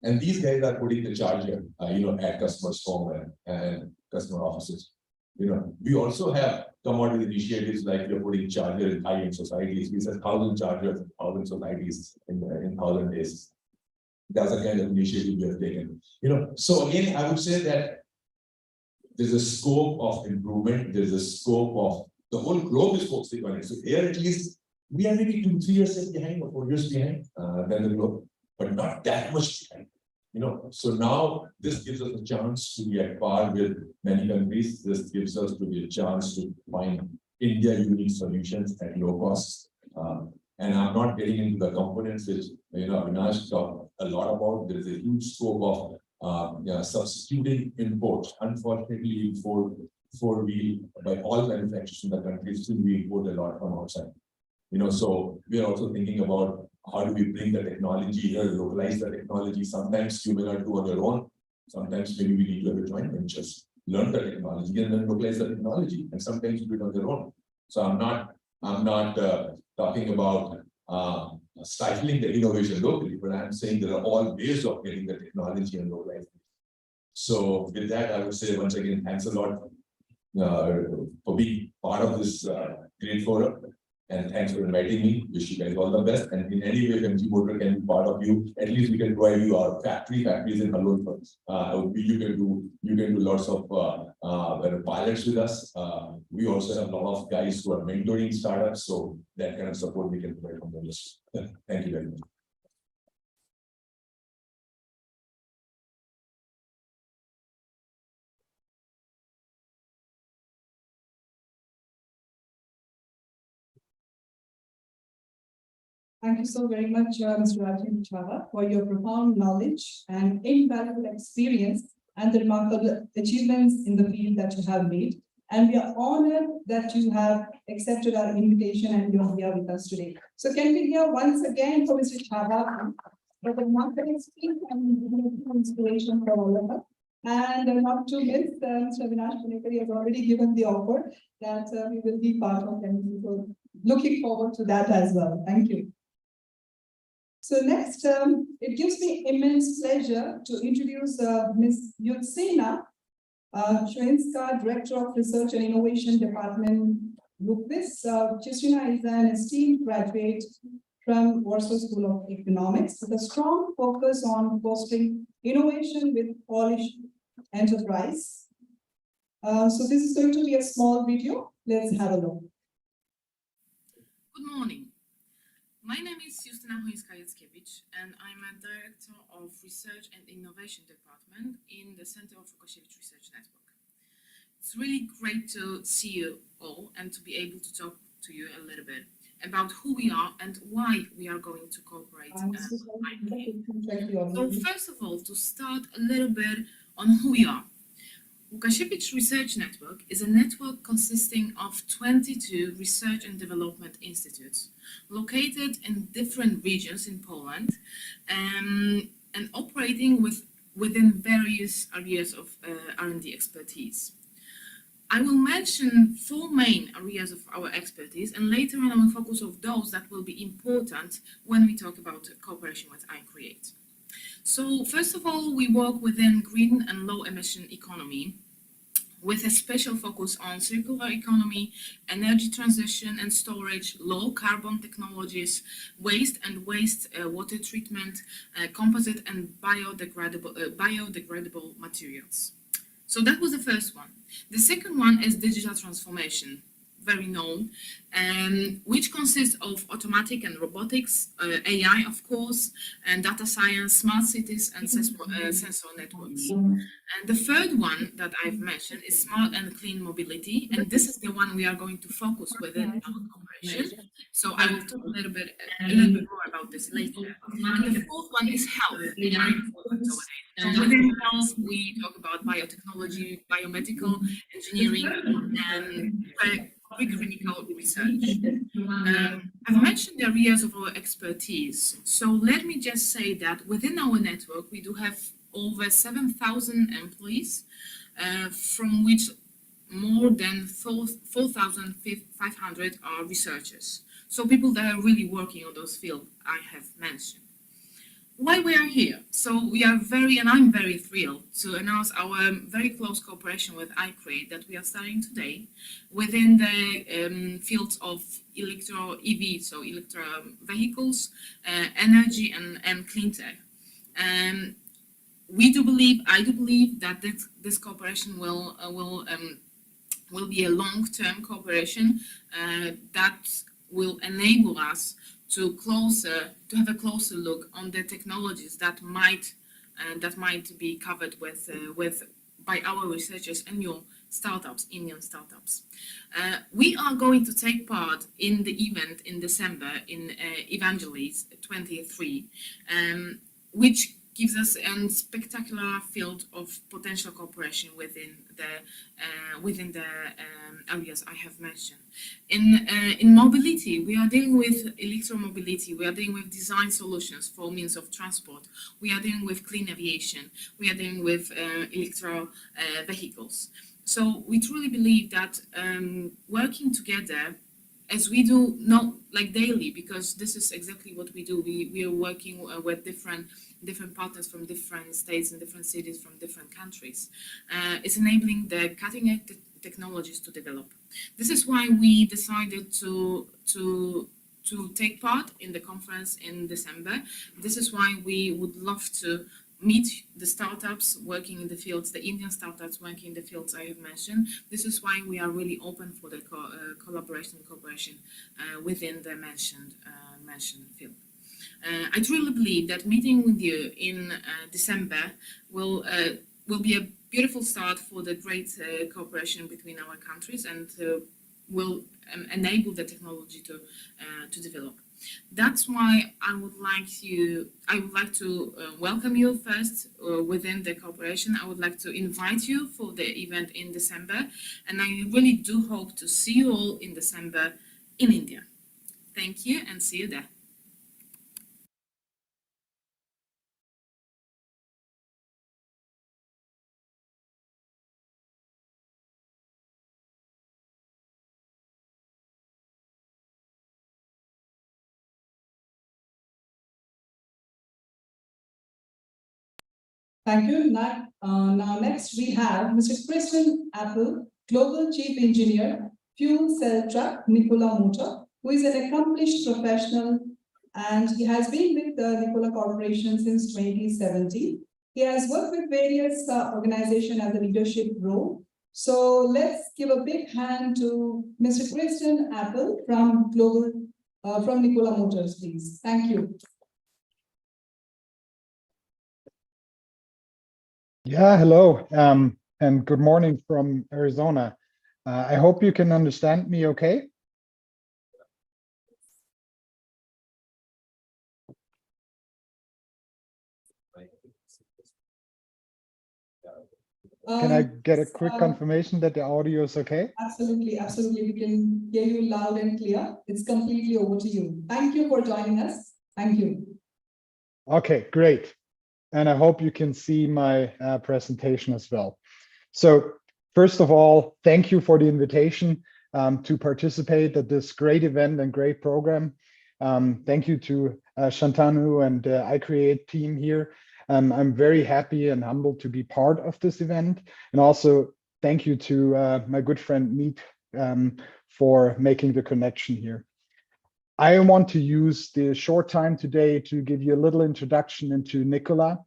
And these guys are putting the charger, at customers' home and customer offices. We also have come out with initiatives like we're putting charger in high-end societies. We said 1,000 chargers in 1,000 societies in 1,000 days. That's the kind of initiative we have taken. So again, I would say that there's a scope of improvement. There's a scope of the whole globe is focusing on it. So here, at least, we are maybe 2-3 years behind or 4 years behind than the globe, but not that much behind. So now this gives us a chance to be at par with many countries. This gives us to be a chance to find India unique solutions at low cost. And I'm not getting into the components which Avinash talked a lot about. There is a huge scope of substituting imports. Unfortunately, four-wheel by all manufacturers in the country, still we import a lot from outside. So we are also thinking about how do we bring the technology here, localize the technology. Sometimes you may not do on your own. Sometimes maybe we need to have a joint ventures, learn the technology and then localize the technology. And sometimes you do it on your own. So I'm not talking about stifling the innovation locally, but I'm saying there are all ways of getting the technology and localizing. So with that, I would say once again, thanks a lot for being part of this great forum. And thanks for inviting me. Wish you guys all the best. And in any way, if incubator can be part of you, at least we can provide you our factories in Halol first. You can do lots of pilots with us. We also have a lot of guys who are mentoring startups, so that kind of support we can provide from the list. Thank you very much. Thank you so very much, Mr. Rajiv Chava, for your profound knowledge and invaluable experience and the remarkable achievements in the field that you have made. And we are honored that you have accepted our invitation and you're here with us today. So can we hear once again for Mr. Chava for the remarkable speech and inspiration for all of us. And not to miss, Mr. Avinash Punekari has already given the offer that we will be part of them. So looking forward to that as well. Thank you. So next, it gives me immense pleasure to introduce Ms. Yutsina Chwenska, Director of Research and Innovation Department, Lupis. Yutsina is an esteemed graduate from Warsaw School of Economics with a strong focus on fostering innovation with Polish enterprise. So this is going to be a small video Let's have a look. Good morning. My name is Justyna Hońska-Jackiewicz, and I'm a Director of Research and Innovation Department in the Center of Łukasiewicz Research Network. It's really great to see you all and to be able to talk to you a little bit about who we are and why we are going to cooperate. So first of all, to start a little bit on who we are. Łukasiewicz Research Network is a network consisting of 22 research and development institutes located in different regions in Poland and operating within various areas of R&D expertise. I will mention 4 main areas of our expertise, and later on I will focus on those that will be important when we talk about cooperation with iCreate. So first of all, we work within green and low emission economy with a special focus on circular economy, energy transition and storage, low carbon technologies, waste and water treatment, composite and biodegradable materials. So that was the first one. The second one is digital transformation, very known, which consists of automatic and robotics, AI, of course, and data science, smart cities, and sensor networks. And the third one that I've mentioned is smart and clean mobility, and this is the one we are going to focus within our cooperation. So I will talk a little bit more about this later. And the fourth one is health. Very important nowadays. Within health, we talk about biotechnology, biomedical engineering, and preclinical research. I've mentioned the areas of our expertise. So let me just say that within our network, we do have over 7,000 employees, from which more than 4,500 are researchers. So people that are really working on those fields I have mentioned. Why we are here? So we are I'm very thrilled to announce our very close cooperation with iCreate that we are starting today within the fields of EV, so electro vehicles, energy and clean tech. I do believe that this cooperation will be a long-term cooperation that will enable us to have a closer look on the technologies that might be covered by our researchers and your startups, Indian startups. We are going to take part in the event in December in EVangelise 23, which gives us a spectacular field of potential cooperation within the areas I have mentioned. In mobility, we are dealing with electromobility, we are dealing with design solutions for means of transport, we are dealing with clean aviation, we are dealing with electro vehicles. So we truly believe that working together, as we do not like daily, because this is exactly what we do. We are working with different partners from different states and different cities from different countries. It's enabling the cutting edge technologies to develop. This is why we decided to take part in the conference in December. This is why we would love to meet the startups working in the fields, the Indian startups working in the fields I have mentioned. This is why we are really open for the collaboration and cooperation within the mentioned field. I truly believe that meeting with you in December will be a beautiful start for the great cooperation between our countries and will enable the technology to develop. That's why I would like to welcome you first within the cooperation. I would like to invite you for the event in December, and I really do hope to see you all in December in India. Thank you and see you there. Thank you. Now next we have Mr. Christian Apple, Global Chief Engineer, Fuel Cell Truck, Nikola Motor, who is an accomplished professional and he has been with the Nikola Corporation since 2017. He has worked with various organizations as a leadership role. So let's give a big hand to Mr. Christian Apple from from Nikola Motors, please. Thank you. Yeah, hello, and good morning from Arizona. I hope you can understand me okay. Can I get a quick confirmation that the audio is okay? Absolutely, absolutely. We can hear you loud and clear. It's completely over to you. Thank you for joining us. Thank you. Okay, great. And I hope you can see my presentation as well. So first of all, thank you for the invitation to participate at this great event and great program. Thank you to Shantanu and the iCreate team here. I'm very happy and humbled to be part of this event. And also thank you to my good friend Meet for making the connection here. I want to use the short time today to give you a little introduction into Nikola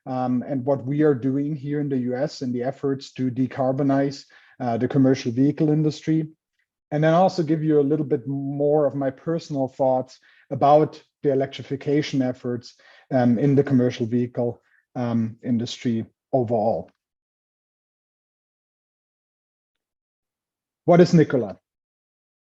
and what we are doing here in the US and the efforts to decarbonize the commercial vehicle industry. And then also give you a little bit more of my personal thoughts about the electrification efforts in the commercial vehicle industry overall. What is Nikola?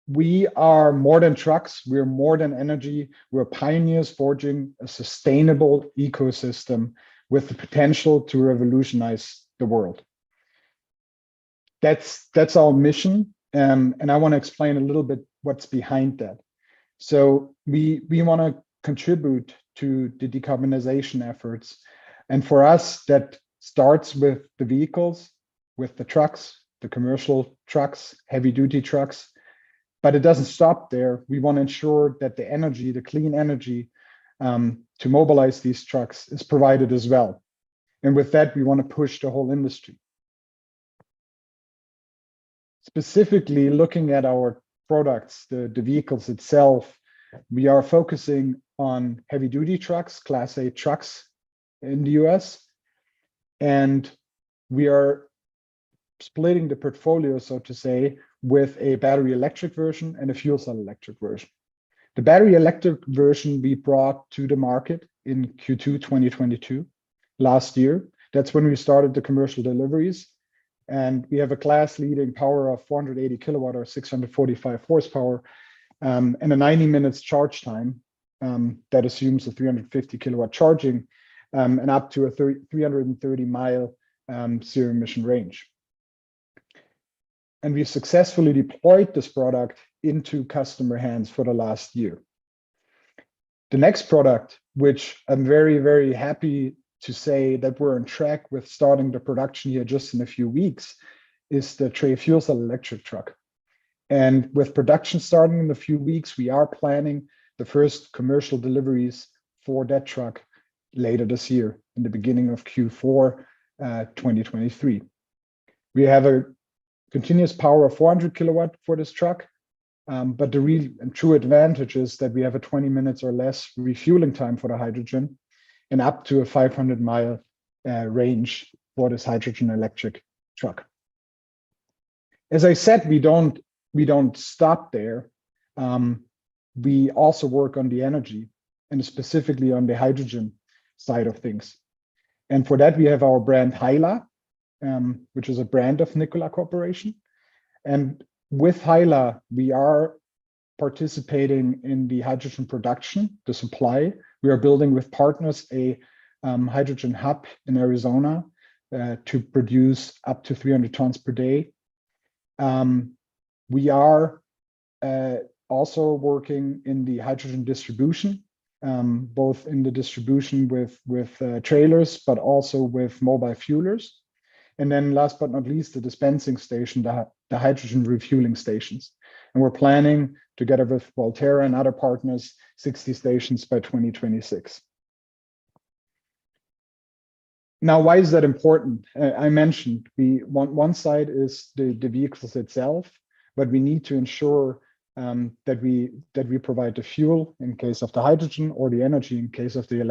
We are more than trucks, we're more than energy, we're pioneers forging a sustainable ecosystem with the potential to revolutionize the world. That's our mission, and I want to explain a little bit what's behind that. So we want to contribute to the decarbonization efforts, and for us that starts with the vehicles, with the trucks, the commercial trucks, heavy-duty trucks. But it doesn't stop there. We want to ensure that the energy, the clean energy to mobilize these trucks is provided as well. And with that, we want to push the whole industry. Specifically looking at our products, the vehicles itself, we are focusing on heavy duty trucks, Class 8 trucks in the US. And we are splitting the portfolio, so to say, with a battery electric version and a fuel cell electric version. The battery electric version we brought to the market in Q2 2022, last year. That's when we started the commercial deliveries. And we have a class leading power of 480 kilowatt or 645 horsepower and a 90 minutes charge time that assumes a 350 kilowatt charging and up to a 330 mile zero emission range. And we've successfully deployed this product into customer hands for the last year. The next product, which I'm very, very happy to say that we're on track with starting the production here just in a few weeks, is the Tre fuel cell electric truck. And with production starting in a few weeks, we are planning the first commercial deliveries for that truck later this year, in the beginning of Q4 2023. We have a continuous power of 400 kilowatt for this truck, but the real and true advantage is that we have a 20 minutes or less refueling time for the hydrogen and up to a 500 mile range for this hydrogen electric truck. As I said, we don't stop there. We also work on the energy and specifically on the hydrogen side of things. And for that, we have our brand Hyla, which is a brand of Nikola Corporation. And with Hyla, we are participating in the hydrogen production, the supply. We are building with partners a hydrogen hub in Arizona to produce up to 300 tons per day. We are also working in the hydrogen distribution, both in the distribution with trailers, but also with mobile fuelers. And then last but not least, the dispensing station, the hydrogen refueling stations. And we're planning, together with Volterra and other partners, 60 stations by 2026. Now, why is that important? I mentioned one side is the vehicles itself, but we need to ensure that we provide the fuel in case of the hydrogen or the energy in case of the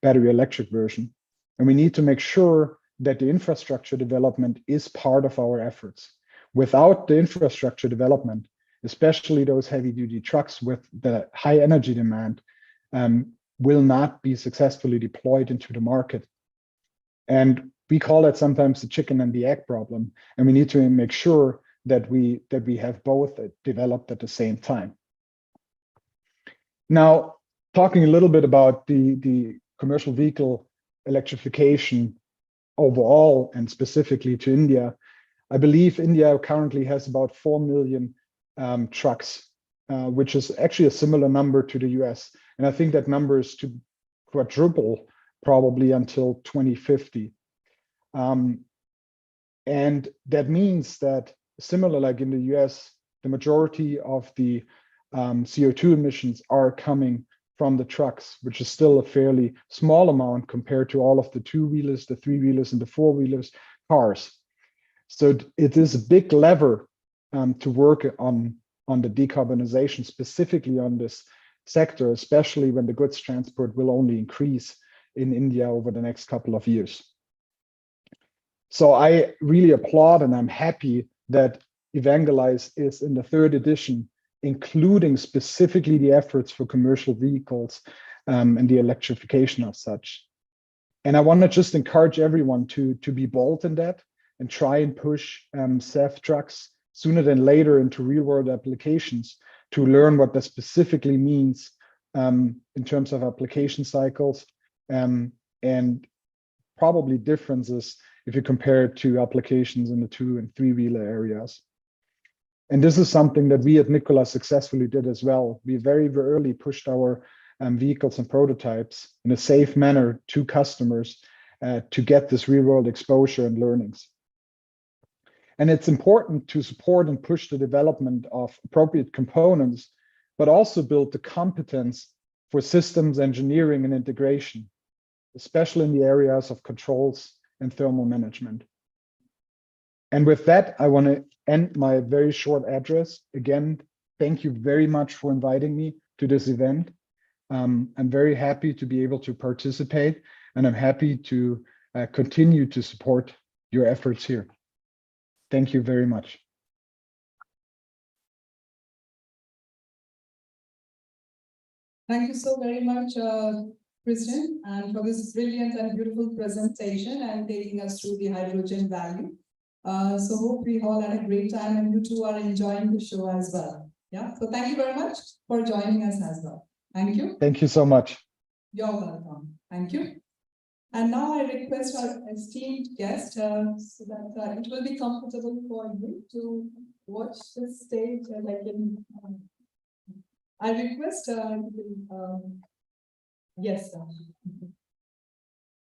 battery electric version. And we need to make sure that the infrastructure development is part of our efforts. Without the infrastructure development, especially those heavy-duty trucks with the high energy demand, will not be successfully deployed into the market. And we call it sometimes the chicken and the egg problem, and we need to make sure that we have both developed at the same time. Now, talking a little bit about the commercial vehicle electrification overall and specifically to India, I believe India currently has about 4 million trucks, which is actually a similar number to the US. And I think that number is to quadruple probably until 2050. And that means that similar like in the US, the majority of the CO2 emissions are coming from the trucks, which is still a fairly small amount compared to all of the two-wheelers, the three-wheelers, and the four-wheelers cars. So it is a big lever to work on the decarbonization, specifically on this sector, especially when the goods transport will only increase in India over the next couple of years. So I really applaud and I'm happy that EVangelise is in the 3rd edition, including specifically the efforts for commercial vehicles and the electrification of such. And I want to just encourage everyone to be bold in that and try and push CEF trucks sooner than later into real-world applications to learn what that specifically means in terms of application cycles and probably differences if you compare it to applications in the 2- and 3-wheeler areas. And this is something that we at Nikola successfully did as well. We very, very early pushed our vehicles and prototypes in a safe manner to customers to get this real-world exposure and learnings. And it's important to support and push the development of appropriate components, but also build the competence for systems engineering and integration, especially in the areas of controls and thermal management. And with that, I want to end my very short address. Again, thank you very much for inviting me to this event. I'm very happy to be able to participate, and I'm happy to continue to support your efforts here. Thank you very much. Thank you so very much, Christian, and for this brilliant and beautiful presentation and taking us through the hydrogen value. So hope we all had a great time and you too are enjoying the show as well. Yeah, so thank you very much for joining us as well. Thank you. Thank you so much. You're welcome. Thank you. And now I request our esteemed guest so that it will be comfortable for you to watch the stage I request yes, sir.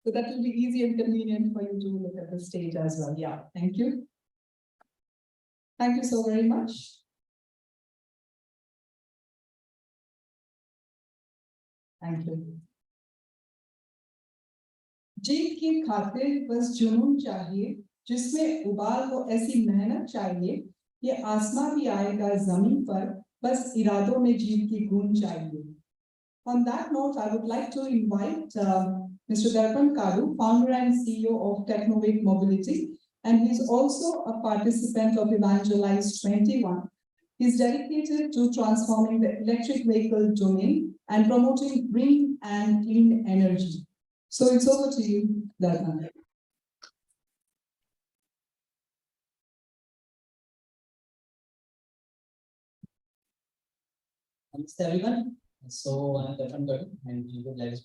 So that will be easy and convenient for you to look at the stage as well. Yeah, thank you. Thank you so very much. Thank you. जीत की खातिर बस जुनून चाहिए, जिसमें उबाल हो ऐसी मेहनत चाहिए, ये आसमां भी आएगा जमीन पर, बस इरादों में जीत की गूंज चाहिए. On that note, I would like to invite Mr. Darpan Kalu, founder and CEO of Technovate Mobility, and he's also a participant of EVangelise 21. He's dedicated to transforming the electric vehicle domain and promoting green and clean energy. So it's over to you, Darpan. Namaste everyone. So I'm Darpan Kalu and EVangelise.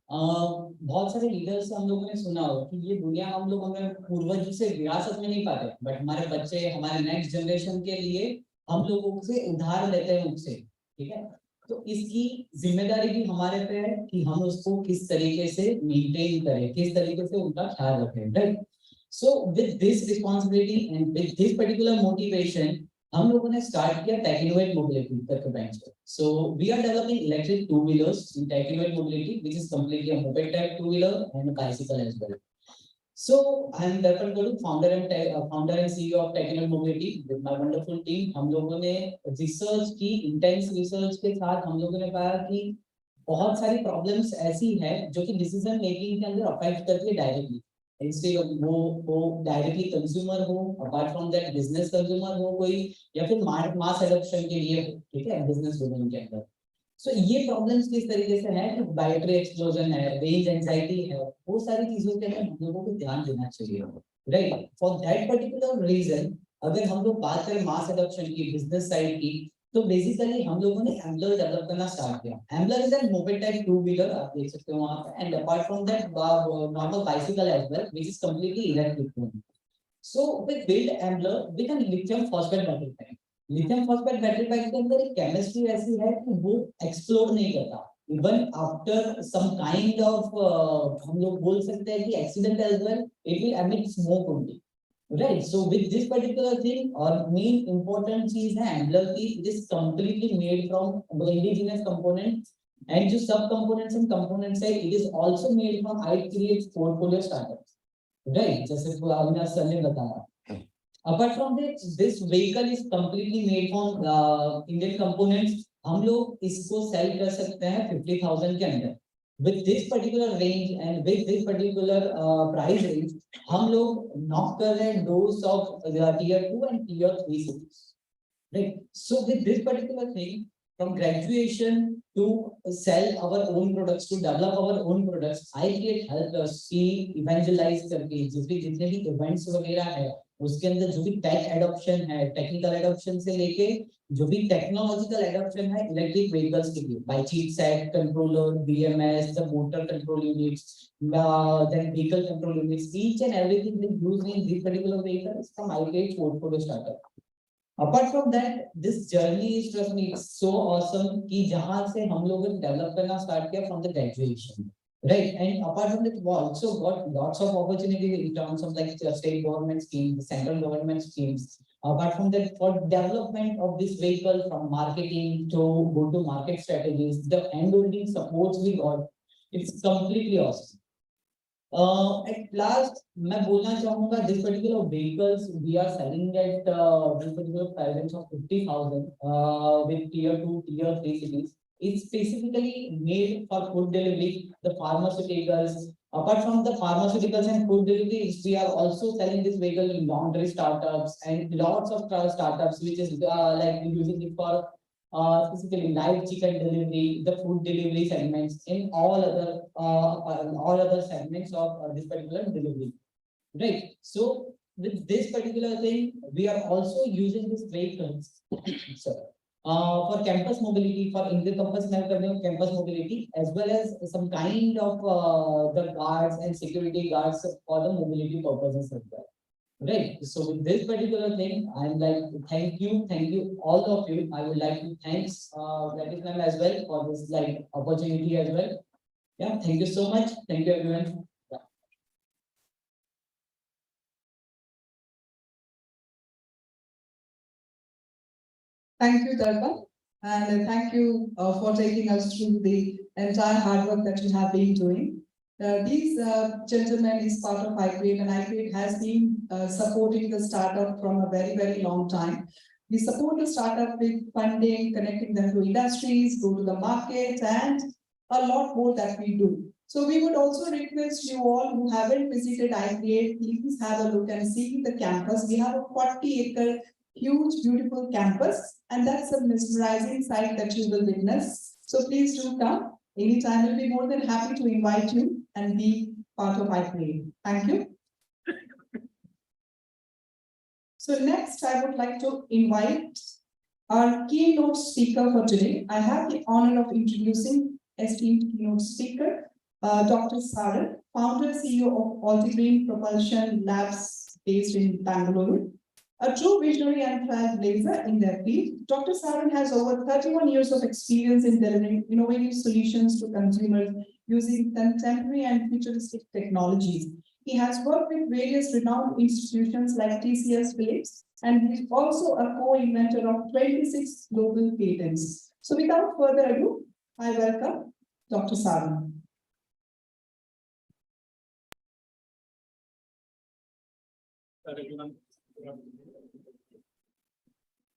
बहुत सारे leaders से हम लोगों ने सुना हो कि ये दुनिया हम लोग हमें पूर्वज से विरासत में नहीं पाते, बट हमारे बच्चे, हमारे नेक्स्ट जनरेशन के लिए हम लोगों से उधार लेते हैं उनसे, ठीक है? तो इसकी जिम्मेदारी भी हमारे पे है कि हम उसको किस तरीके से मेंटेन करें, किस तरीके से उनका ख्याल रखें, right? So with this responsibility and with this particular motivation, हम लोगों ने स्टार्ट किया Technovate Mobility करके ब्रांच को. So we are developing electric two-wheelers in Technovate Mobility, which is completely a moped type two-wheeler and a bicycle as well. So I'm Darpan Kalu, founder and CEO of Technovate Mobility with my wonderful team. हम लोगों ने research की, intense research के साथ हम लोगों ने पाया कि बहुत सारी प्रॉब्लम्स ऐसी है जो कि डिसीजन मेकिंग के अंदर अफेक्ट करती है डायरेक्टली. इंस्टेड ऑफ वो डायरेक्टली कंज्यूमर हो, apart from that business consumer हो कोई, या फिर मास एडॉप्शन के लिए हो, ठीक है, बिजनेस डोमेन के अंदर। सो ये प्रॉब्लम्स किस तरीके से है कि बैटरी एक्सप्लोजन है, रेंज एंजाइटी है, वो सारी चीजों के अंदर हम लोगों को ध्यान देना चाहिए, right. For that particular reason अगर हम लोग बात करें मास एडॉप्शन की, बिजनेस साइड की, तो बेसिकली हम लोगों ने एम्बलर डेवलप करना स्टार्ट किया। Ambler is an moped type two wheeler, आप देख सकते हो वहां पे, and apart from that normal bicycle as well which is completely electric. So we build Ambler with an lithium phosphate battery pack. Lithium phosphate battery pack के अंदर एक chemistry ऐसी है कि वो एक्सप्लोड नहीं करता, even after some kind of हम लोग बोल सकते हैं कि accident as well, it will emit smoke only, right? So with this particular thing, our main important चीज है एम्बलर की, it is completely made from indigenous components, and जो सब components and components है, it is also made from iCreate portfolio startups, right? जैसे Avinash sir ने बताया। Apart from this vehicle is completely made from Indian components। हम लोग इसको cell कर सकते हैं 50,000 के अंदर। With this particular range and with this particular price range, हम लोग नॉक कर रहे हैं doors of tier 2 and tier 3 cities, right? So with this particular thing, from graduation to sell our own products, to develop our own products, iCreate helped us see EVangelise करके जितने भी events वगैरह है, उसके अंदर जो भी टेक एडॉप्शन है, टेक्निकल एडॉप्शन से लेके जो भी टेक्नोलॉजिकल एडॉप्शन है इलेक्ट्रिक व्हीकल्स के लिए, by chip set controller, BMS, the motor control units, then vehicle control units, each and everything is used in this particular vehicle is from iCreate portfolio startup। Apart from that, this journey is, trust me, it's so awesome कि जहाँ से हम लोगों ने develop करना start किया from the graduation, right? And apart from that, we also got lots of opportunities in terms of like state government schemes, central government schemes. Apart from that, for development of this vehicle, from marketing to go to market strategies, the end-holding supports we got, it's completely awesome। At last, मैं बोलना चाहूँगा this particular vehicles we are selling at this particular price of 50,000 with tier 2, tier 3 cities. It's specifically made for food delivery, the pharmaceuticals. Apart from the pharmaceuticals and food delivery, we are also selling this vehicle in laundry startups and lots of startups which is like using it for specifically live chicken delivery, the food delivery segments, in all other segments of this particular delivery, right? So with this particular thing, we are also using these vehicles for campus mobility, for campus mobility, as well as some kind of the guards and security guards for the mobility purposes as well. Right. So with this particular thing, I'd like to thank you, all of you. I would like to thanks Ma'am as well for this like opportunity as well. Yeah, thank you so much. Thank you everyone. Thank you, Darpan, and thank you for taking us through the entire hard work that you have been doing. These gentlemen is part of iCreate, and iCreate has been supporting the startup from a very, very long time. We support the startup with funding, connecting them to industries, go to the market, and a lot more that we do. So we would also request you all who haven't visited iCreate, please have a look and see the campus. We have a 40-acre huge, beautiful campus, and that's a mesmerizing sight that you will witness. So please do come. Anytime, we'll be more than happy to invite you and be part of iCreate. Thank you. So next, I would like to invite our keynote speaker for today. I have the honor of introducing esteemed keynote speaker, Dr. Saran, founder CEO of Altigreen Propulsion Labs based in Bangalore. A true visionary and trailblazer in their field, Dr. Saran has over 31 years of experience in delivering innovative solutions to consumers using contemporary and futuristic technologies. He has worked with various renowned institutions like TCS Philips, and he's also a co-inventor of 26 global patents. So without further ado, I welcome Dr. Saran.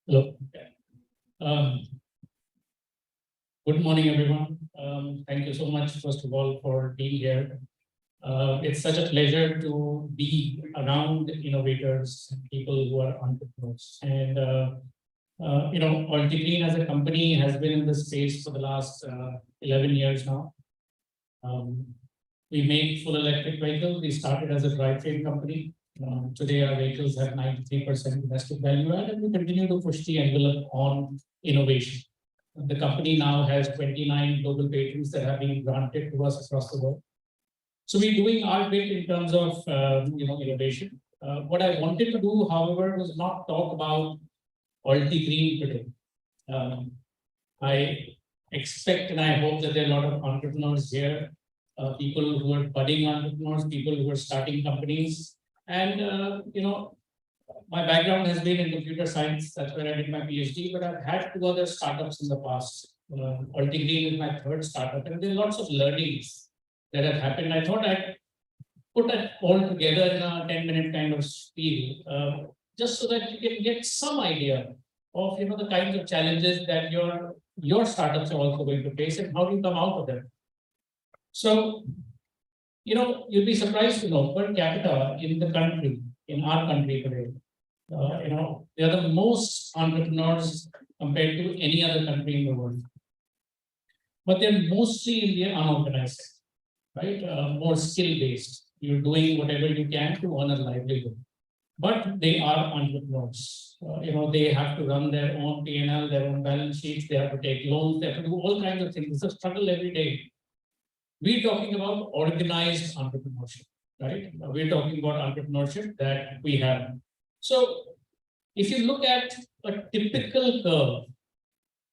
Hello. Good morning, everyone. Thank you so much, first of all, for being here. It's such a pleasure to be around innovators and people who are entrepreneurs. And Altigreen as a company has been in this space for the last 11 years now. We make full electric vehicles. We started as a drivetrain company. Today, our vehicles have 93% domestic value add, and we continue to push the envelope on innovation. The company now has 29 global patents that have been granted to us across the world. So we're doing our bit in terms of innovation. What I wanted to do, however, was not talk about Altigreen today. I expect and I hope that there are a lot of entrepreneurs here, people who are budding entrepreneurs, people who are starting companies. And my background has been in computer science. That's where I did my PhD, but I've had 2 other startups in the past. Altigreen is my 3rd startup, and there are lots of learnings that have happened. I thought I'd put it all together in a 10-minute kind of spiel, just so that you can get some idea of the kinds of challenges that your startups are also going to face and how do you come out of them. So, you'll be surprised to know per capita in the country, in our country today, they are the most entrepreneurs compared to any other country in the world. But they're mostly in the unorganized sector, right? More skill-based. You're doing whatever you can to earn a livelihood. But they are entrepreneurs. They have to run their own P&L, their own balance sheets. They have to take loans. They have to do all kinds of things. It's a struggle every day. We're talking about organized entrepreneurship, right? We're talking about entrepreneurship that we have. So if you look at a typical curve,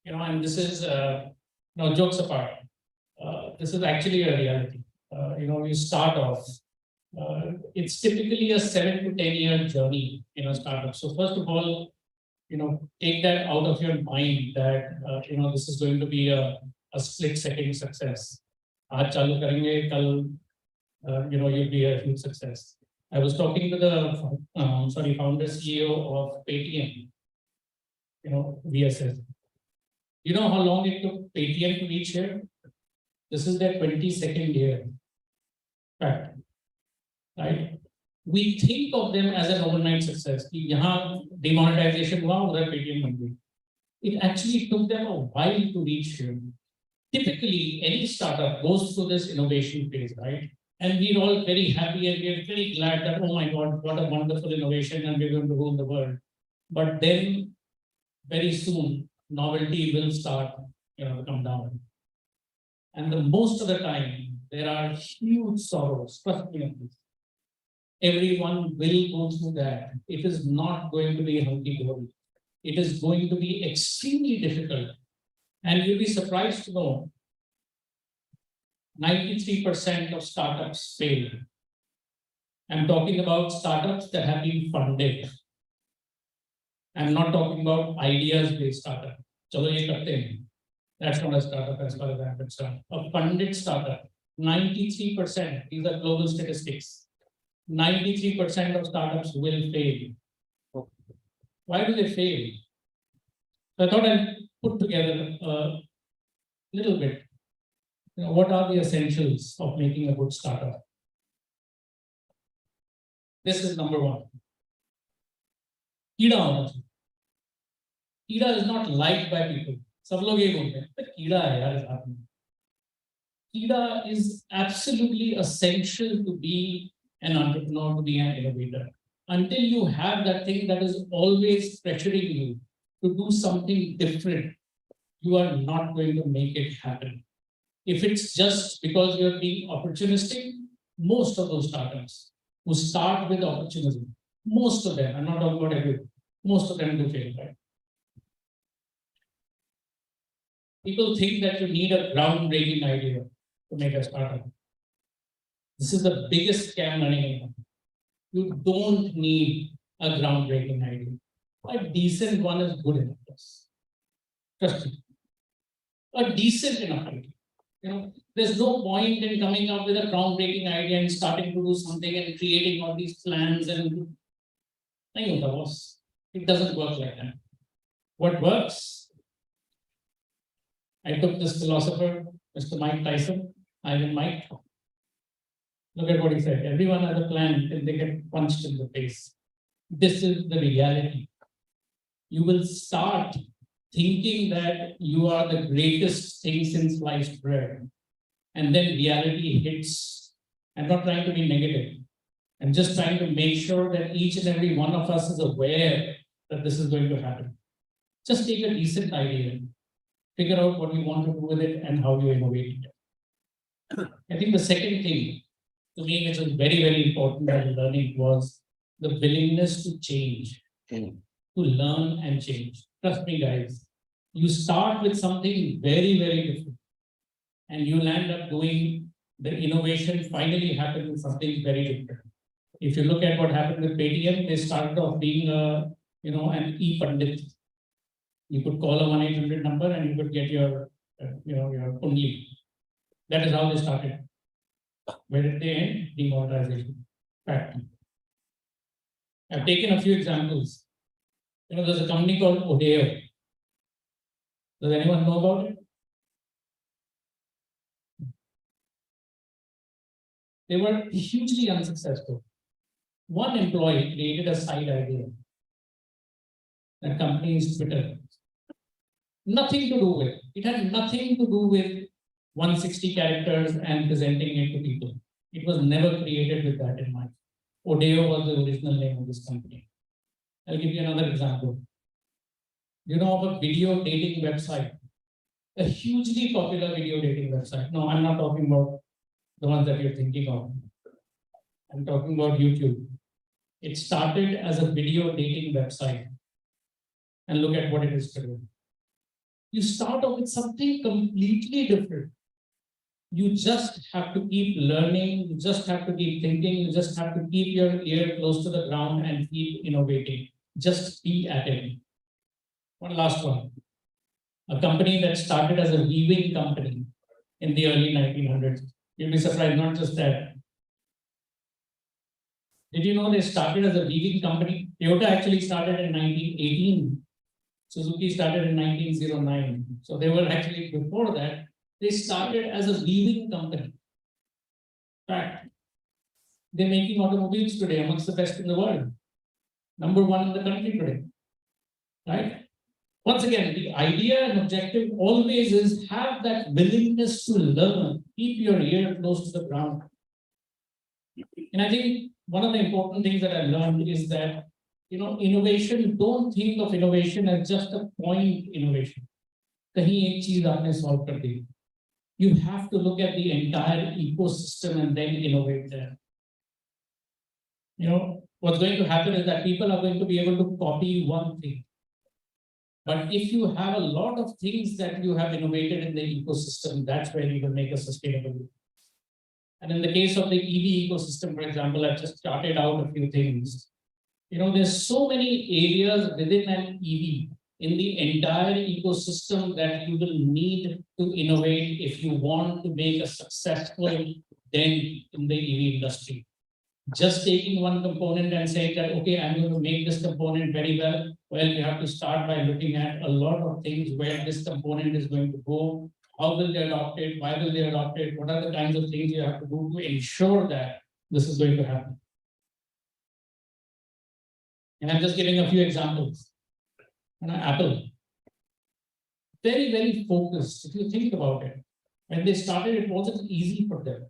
and this is, jokes apart, this is actually a reality. You start off, it's typically a 7 to 10 year journey in a startup. So first of all, take that out of your mind that, this is going to be a split second success. Aaj chalu karenge, kal, you'll be a huge success. I was talking to the founder CEO of Paytm, VSS. You know how long it took Paytm to reach here? This is their 22nd year. Fact. Right? We think of them as an overnight success. Yahan demonetization hua, udhar Paytm ban gayi. It actually took them a while to reach here. Typically, any startup goes through this innovation phase, right? And we're all very happy and we're very glad that, oh my God, what a wonderful innovation and we're going to rule the world. But then very soon, novelty will start to come down. And the most of the time, there are huge sorrows. Trust me on this. Everyone will go through that. It is not going to be hunky-dory. It is going to be extremely difficult. And you'll be surprised to know 93% of startups fail. I'm talking about startups that have been funded. I'm not talking about ideas-based startup. Chalo ye karte hain. That's not a startup as far as I'm concerned. A funded startup, 93%, these are global statistics. 93% of startups will fail. Why do they fail? So I thought I'd put together a little bit. What are the essentials of making a good startup? This is number one. Ida is not liked by people. सब लोग ये बोलते हैं, but कीड़ा है यार इस आदमी. Ida is absolutely essential to be an entrepreneur, to be an innovator. Until you have that thing that is always pressuring you to do something different, you are not going to make it happen. If it's just because you're being opportunistic, most of those startups who start with opportunism, most of them, I'm not talking about everyone, most of them do fail, right? People think that you need a groundbreaking idea to make a startup. This is the biggest scam running. You don't need a groundbreaking idea. A decent one is good enough. Trust me. A decent enough idea. There's no point in coming up with a groundbreaking idea and starting to do something and creating all these plans and it doesn't work like that. What works? I took this philosopher, Mr. Mike Tyson, Ivan Mike. Look at what he said. Everyone has a plan till they get punched in the face. This is the reality. You will start thinking that you are the greatest thing since sliced bread. And then reality hits. I'm not trying to be negative. I'm just trying to make sure that each and every one of us is aware that this is going to happen. Just take a decent idea, figure out what you want to do with it and how you innovate it. I think the second thing to me, which was very, very important as learning, was the willingness to change, to learn and change. Trust me, guys, you start with something very, very different, and you'll end up doing the innovation finally happen with something very different. If you look at what happened with Paytm, they started off being an e-pandit. You could call a 1-800 number and you could get your your kundli. That is how they started. Where did they end? Demonetization. Fact. I've taken a few examples. There's a company called Odeo. Does anyone know about it? They were hugely unsuccessful. One employee created a side idea. That company is Twitter. Nothing to do with it. It had nothing to do with 160 characters and presenting it to people. It was never created with that in mind. Odeo was the original name of this company. I'll give you another example. You know of a video dating website, a hugely popular video dating website. No, I'm not talking about the ones that you're thinking of. I'm talking about YouTube. It started as a video dating website. And look at what it is today. You start off with something completely different. You just have to keep learning, you just have to keep thinking, you just have to keep your ear close to the ground and keep innovating. Just be at it. One last one. A company that started as a weaving company in the early 1900s. You'll be surprised, not just that. Did you know they started as a weaving company? Toyota actually started in 1918. Suzuki started in 1909. So they were actually, before that, they started as a weaving company. In fact, they're making automobiles today amongst the best in the world. #1 in the country today. Right? Once again, the idea and objective always is have that willingness to learn, keep your ear close to the ground. And I think one of the important things that I learned is that, innovation, don't think of innovation as just a point innovation. Kahin ek cheez aapne solve kar di. You have to look at the entire ecosystem and then innovate there. What's going to happen is that people are going to be able to copy one thing. But if you have a lot of things that you have innovated in the ecosystem, that's where you will make a sustainable. And in the case of the EV ecosystem, for example, I've just started out a few things. There's so many areas within an EV in the entire ecosystem that you will need to innovate if you want to make a successful dent in the EV industry. Just taking one component and saying that, okay, I'm going to make this component very well. Well, you have to start by looking at a lot of things where this component is going to go, how will they adopt it, why will they adopt it, what are the kinds of things you have to do to ensure that this is going to happen. And I'm just giving a few examples. Apple, very, very focused. If you think about it, when they started, it wasn't easy for them.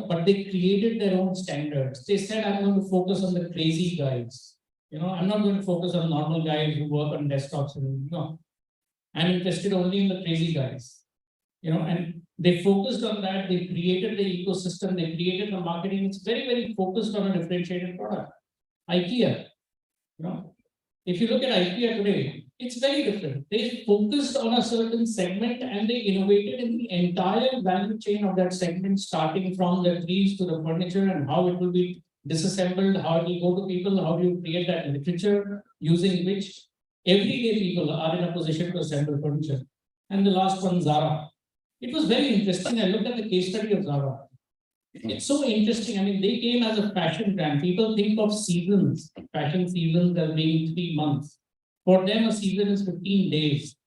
But they created their own standards. They said, I'm going to focus on the crazy guys. I'm not going to focus on normal guys who work on desktops. I'm interested only in the crazy guys. And they focused on that. They created the ecosystem. They created the marketing. It's very, very focused on a differentiated product. IKEA, if you look at IKEA today, it's very different. They focused on a certain segment and they innovated in the entire value chain of that segment, starting from the trees to the furniture and how it will be disassembled, how it will go to people, how do you create that literature using which everyday people are in a position to assemble furniture. And the last one, Zara. It was very interesting. I looked at the case study of Zara. It's so interesting. I mean, they came as a fashion brand. People think of seasons, fashion seasons as being 3 months. For them, a season is 15 days.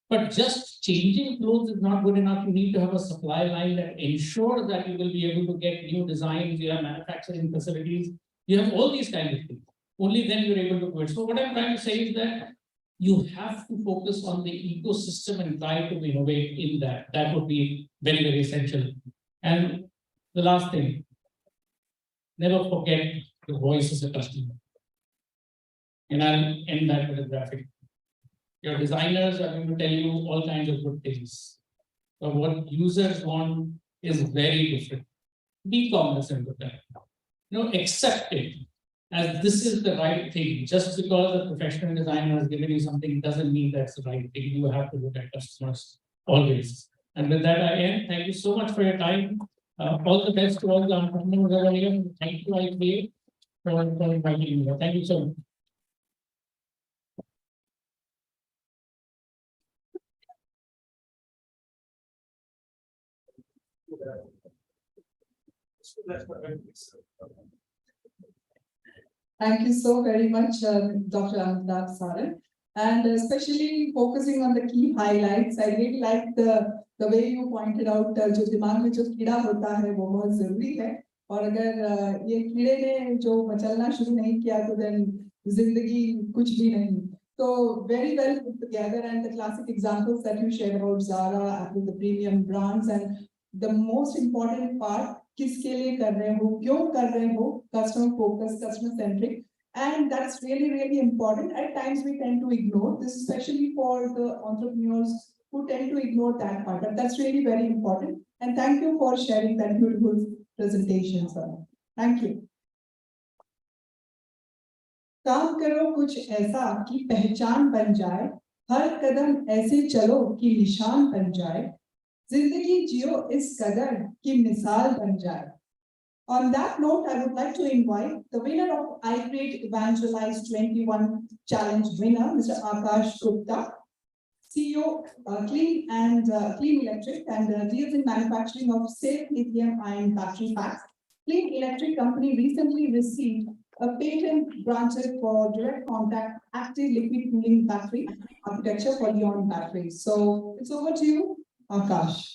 But just changing clothes is not good enough. You need to have a supply line that ensures that you will be able to get new designs, you have manufacturing facilities, you have all these kinds of things. Only then you're able to do it. So what I'm trying to say is that you have to focus on the ecosystem and try to innovate in that. That would be very, very essential. And the last thing, never forget the voice of the customer. And I'll end that with a graphic. Your designers are going to tell you all kinds of good things. But what users want is very different. Be cognizant of that. Accept it as this is the right thing. Just because a professional designer has given you something doesn't mean that's the right thing. You have to look at customers always. And with that, I end. Thank you so much for your time. All the best to all the entrepreneurs over here. Thank you, iCreate, for inviting me. Thank you so much. Thank you so very much, Dr. Amitabh Saran. And especially focusing on the key highlights, I really like the way you pointed out जो दिमाग में जो कीड़ा होता है वो बहुत जरूरी है और अगर ये कीड़े ने जो मचलना शुरू नहीं किया तो then जिंदगी कुछ भी नहीं. So very well put together, and the classic examples that you shared about Zara, Apple, the premium brands, and the most important part, किसके लिए कर रहे हो, क्यों कर रहे हो, customer focus, customer centric, and that's really, really important. At times we tend to ignore this, especially for the entrepreneurs who tend to ignore that part, but that's really very important. And thank you for sharing that beautiful presentation, sir. Thank you. काम करो कुछ ऐसा कि पहचान बन जाए, हर कदम ऐसे चलो कि निशान बन जाए, जिंदगी जियो इस कदर कि मिसाल बन जाए. On that note, I would like to invite the winner of iCreate EVangelise 21 Challenge winner, Mr. Akash Gupta, CEO, Clean Electric, and deals in manufacturing of safe lithium-ion battery packs. Clean Electric company recently received a patent granted for direct contact active liquid cooling battery architecture for ion batteries. So it's over to you, Akash.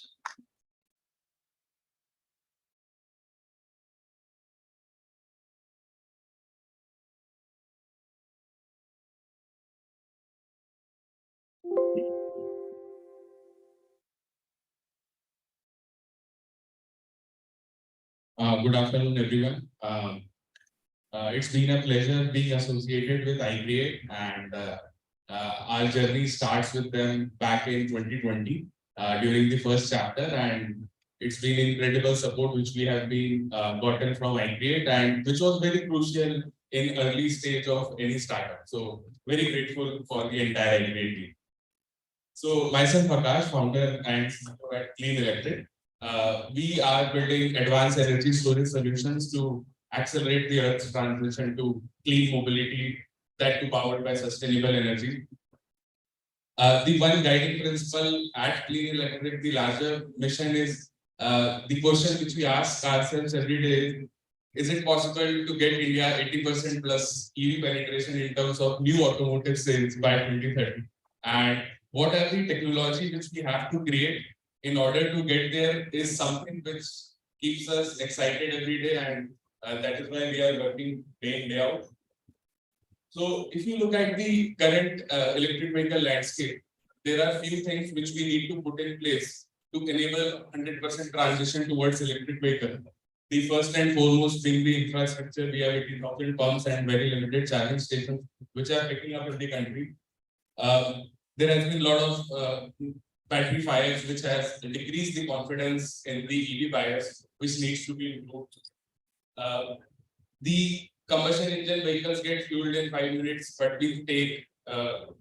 Good afternoon, everyone. It's been a pleasure being associated with iCreate, and our journey starts with them back in 2020 during the first chapter, and it's been incredible support which we have been gotten from iCreate, and which was very crucial in early stage of any startup. So very grateful for the entire iCreate team. So myself, Akash, founder and CEO at Clean Electric. We are building advanced energy storage solutions to accelerate the Earth's transition to clean mobility that to powered by sustainable energy. The one guiding principle at Clean Electric, the larger mission is the question which we ask ourselves every day is it possible to get India 80% plus EV penetration in terms of new automotive sales by 2030? And what are the technology which we have to create in order to get there is something which keeps us excited every day, and that is why we are working day in, day out. So if you look at the current electric vehicle landscape, there are few things which we need to put in place to enable 100% transition towards electric vehicle. The first and foremost being the infrastructure. We have 18,000 pumps and very limited charging stations which are picking up in the country. There has been a lot of battery fires which has decreased the confidence in the EV buyers, which needs to be improved. The combustion engine vehicles get fueled in 5 minutes, but we take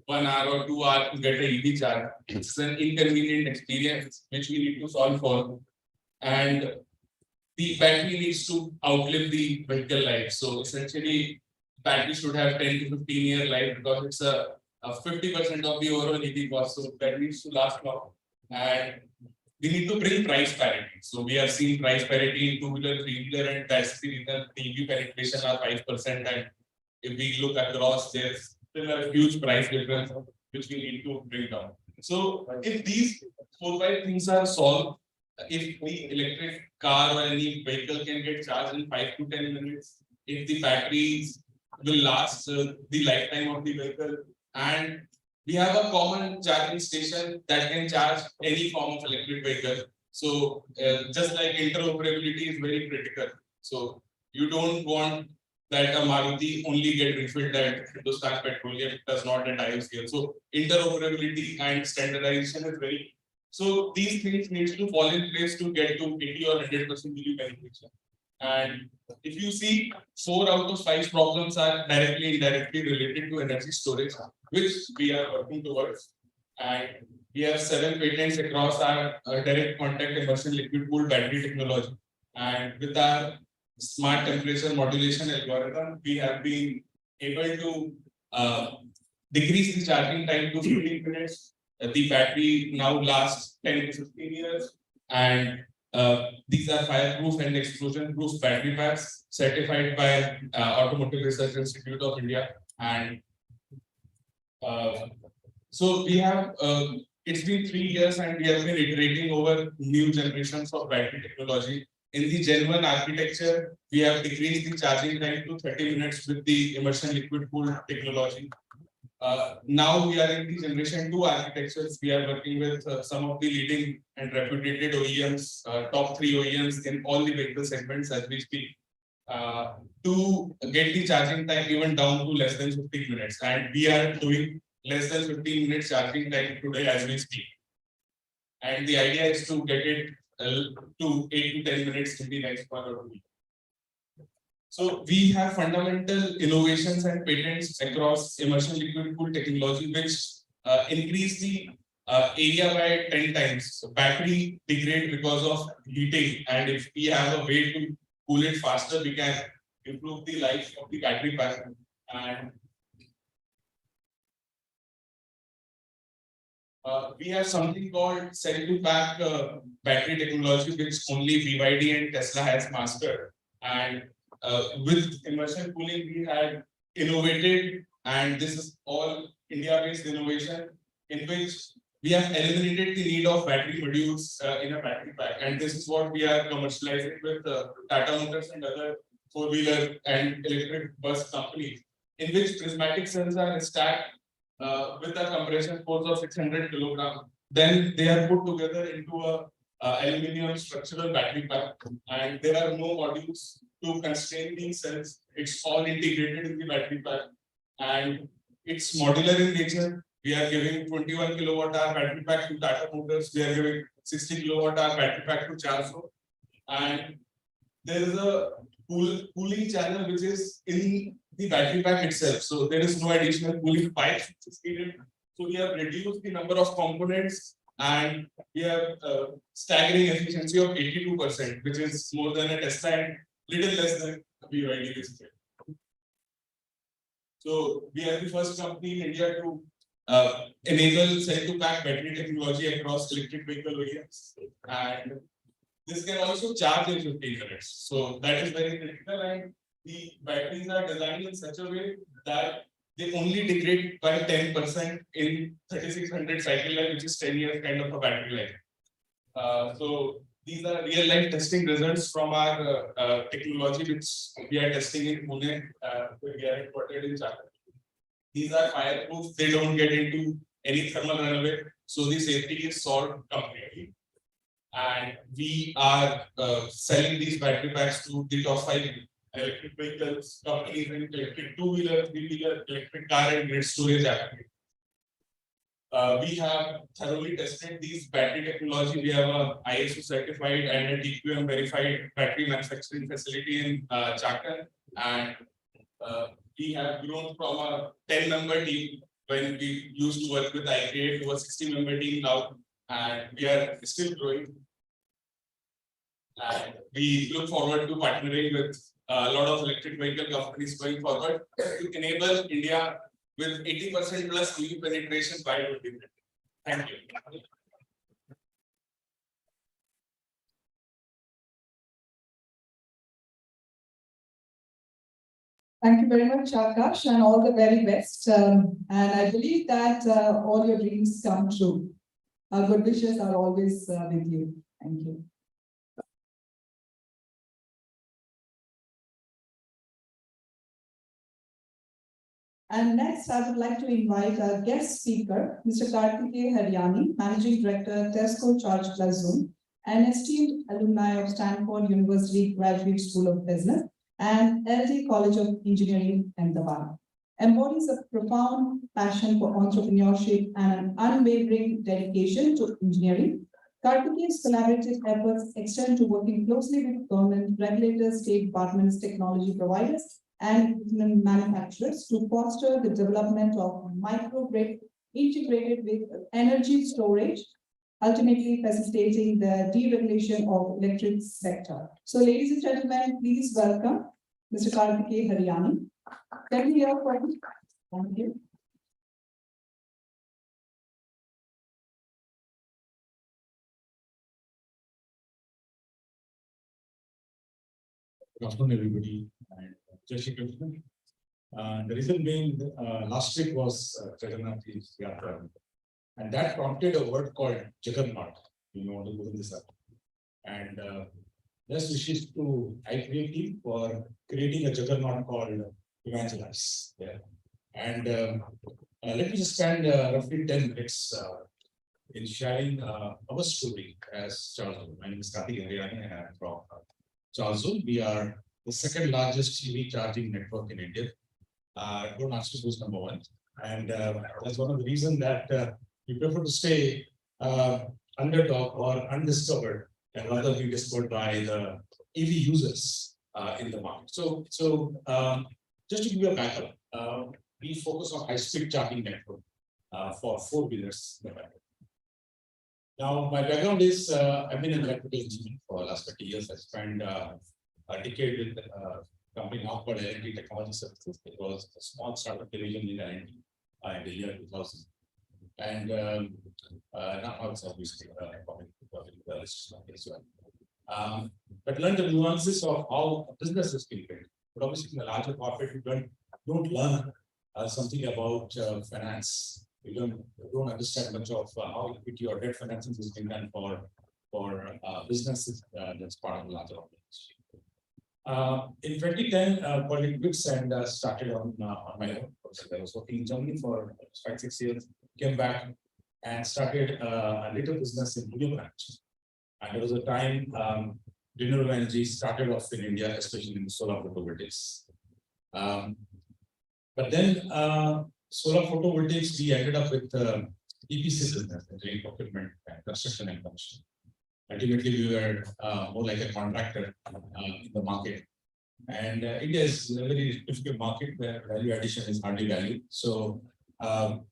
1 hour or 2 hours to get an EV charge. It's an inconvenient experience which we need to solve for. And the battery needs to outlive the vehicle life. So essentially, battery should have 10 to 15-year life because it's a 50% of the overall EV cost. So that needs to last long. And we need to bring price parity. So we have seen price parity in two-wheeler, three-wheeler, and that's the reason the EV penetration are 5%. And if we look across, there's still a huge price difference which we need to bring down. So if these 4-5 things are solved, if the electric car or any vehicle can get charged in 5 to 10 minutes, if the batteries will last the lifetime of the vehicle, and we have a common charging station that can charge any form of electric vehicle. So just like interoperability is very critical. So you don't want that a Maruti only get refilled at Hindustan Petroleum, it does not at IOCL. So interoperability and standardization is very. So these things need to fall in place to get to 80 or 100% EV penetration. And if you see, 4 out of 5 problems are directly indirectly related to energy storage, which we are working towards. And we have 7 patents across our direct contact immersion liquid cooled battery technology. And with our smart temperature modulation algorithm, we have been able to decrease the charging time to 15 minutes. The battery now lasts 10 to 15 years. And these are fireproof and explosion-proof battery packs certified by Automotive Research Institute of India. And so we have, it's been 3 years and we have been iterating over new generations of battery technology. In the Gen 1 architecture, we have decreased the charging time to 30 minutes with the immersion liquid cooled technology. Now we are in the Generation 2 architectures. We are working with some of the leading and reputed OEMs, top 3 OEMs in all the vehicle segments as we speak, to get the charging time even down to less than 15 minutes. And we are doing less than 15 minutes charging time today as we speak. And the idea is to get it to 8 to 10 minutes in the next 1 or 2 weeks. So we have fundamental innovations and patents across immersion liquid cooled technology, which increase the area by 10 times. So battery degrade because of heating, and if we have a way to cool it faster, we can improve the life of the battery pack. And we have something called cell-to-pack battery technology, which only BYD and Tesla has mastered. And with immersion cooling, we had innovated, and this is all India-based innovation, in which we have eliminated the need of battery modules in a battery pack. And this is what we are commercializing with Tata Motors and other 4-wheeler and electric bus companies, in which prismatic cells are stacked with a compression force of 600 kilograms. Then they are put together into a aluminum structural battery pack, and there are no modules to constrain these cells. It's all integrated in the battery pack, and it's modular in nature. We are giving 21 kilowatt-hour battery pack to Tata Motors. We are giving 60 kilowatt-hour battery pack to Charso, and there is a cooling channel which is in the battery pack itself. So there is no additional cooling pipes which is needed. So we have reduced the number of components, and we have staggering efficiency of 82%, which is more than a Tesla and little less than BYD this year. So we are the first company in India to enable cell-to-pack battery technology across electric vehicle OEMs, and this can also charge in 15 minutes. So that is very critical, and the batteries are designed in such a way that they only degrade by 10% in 3600 cycle life, which is 10 years kind of a battery life. So these are real life testing results from our technology, which we are testing in Pune, where we are headquartered in China. These are fireproof, they don't get into any thermal runaway, so the safety is solved completely. And we are selling these battery packs to the top 5 electric vehicles companies in electric 2-wheeler, 3-wheeler, electric car and grid storage applications. We have thoroughly tested these battery technology. We have a ISO certified and a TQM verified battery manufacturing facility in Chakan, and we have grown from a 10-member team when we used to work with iCreate to a 60-member team now, and we are still growing. And we look forward to partnering with a lot of electric vehicle companies going forward to enable India with 80% plus EV penetration by 2030. Thank you. Thank you very much, Akash, and all the very best. And I believe that all your dreams come true. Our good wishes are always with you. Thank you. And next, I would like to invite our guest speaker, Mr. Kartikeya Haryani, Managing Director, Tesco Charge Plus Zone, an esteemed alumni of Stanford University Graduate School of Business and LT College of Engineering, Ahmedabad. Embodies a profound passion for entrepreneurship and an unwavering dedication to engineering. Kartikeya's collaborative efforts extend to working closely with government, regulators, state departments, technology providers, and manufacturers to foster the development of microgrid integrated with energy storage, ultimately facilitating the deregulation of electric sector. So, ladies and gentlemen, please welcome Mr. Kartikeya Haryani. Can we hear from you? Thank you. Good afternoon, everybody. And Jai Shri Krishna. The reason being, last week was Jagannath Yatra, and that prompted a word called Jagannath. You want to Google this up. And best wishes to iCreate team for creating a Jagannath called EVangelise. Yeah. And let me just spend roughly 10 minutes in sharing our story as Charles. My name is Kartikeya Haryani, and I'm from Charles. We are the second largest EV charging network in India. Don't ask me who's number one. And that's one of the reasons that we prefer to stay underdog or undiscovered and rather be discovered by the EV users in the market. So just to give you a backup, we focus on high-speed charging network for four-wheelers. Now, my background is I've been in electrical engineering for the last 30 years. I spent a decade with a company now called L&T Technology Services. It was a small startup division in L&T in the year 2000. And now it's obviously as well. But learn the nuances of how a business is being built. But obviously, in the larger corporate, you don't learn something about finance. You don't understand much of how equity or debt financing is being done for businesses that's part of the larger organization. In 2010, Project Wix and started on my own. I was working in Germany for 5-6 years, came back and started a little business in New branch. And there was a time renewable energy started off in India, especially in the solar photovoltaics. But then solar photovoltaics, we ended up with EPC business, doing procurement and construction and commission. Ultimately, we were more like a contractor in the market. And India is a very difficult market where value addition is hardly valued. So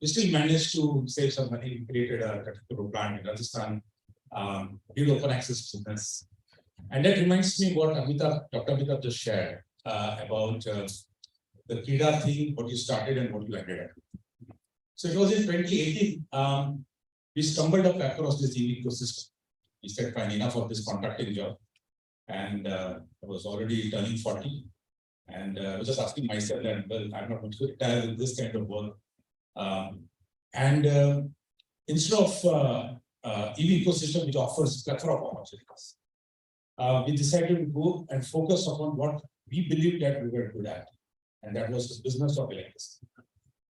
we still managed to save some money. We created a particular plant in Rajasthan, did open access business. And that reminds me what Dr. Amitabh just shared about the KIDA thing, what you started and what you ended up. So it was in 2018, we stumbled up across this EV ecosystem. We said, fine, enough of this contracting job. And I was already turning 40. And I was just asking myself that, well, I'm not going to retire with this kind of work. Instead of EV ecosystem, which offers plethora of opportunities, we decided to go and focus upon what we believed that we were good at. And that was the business of electricity.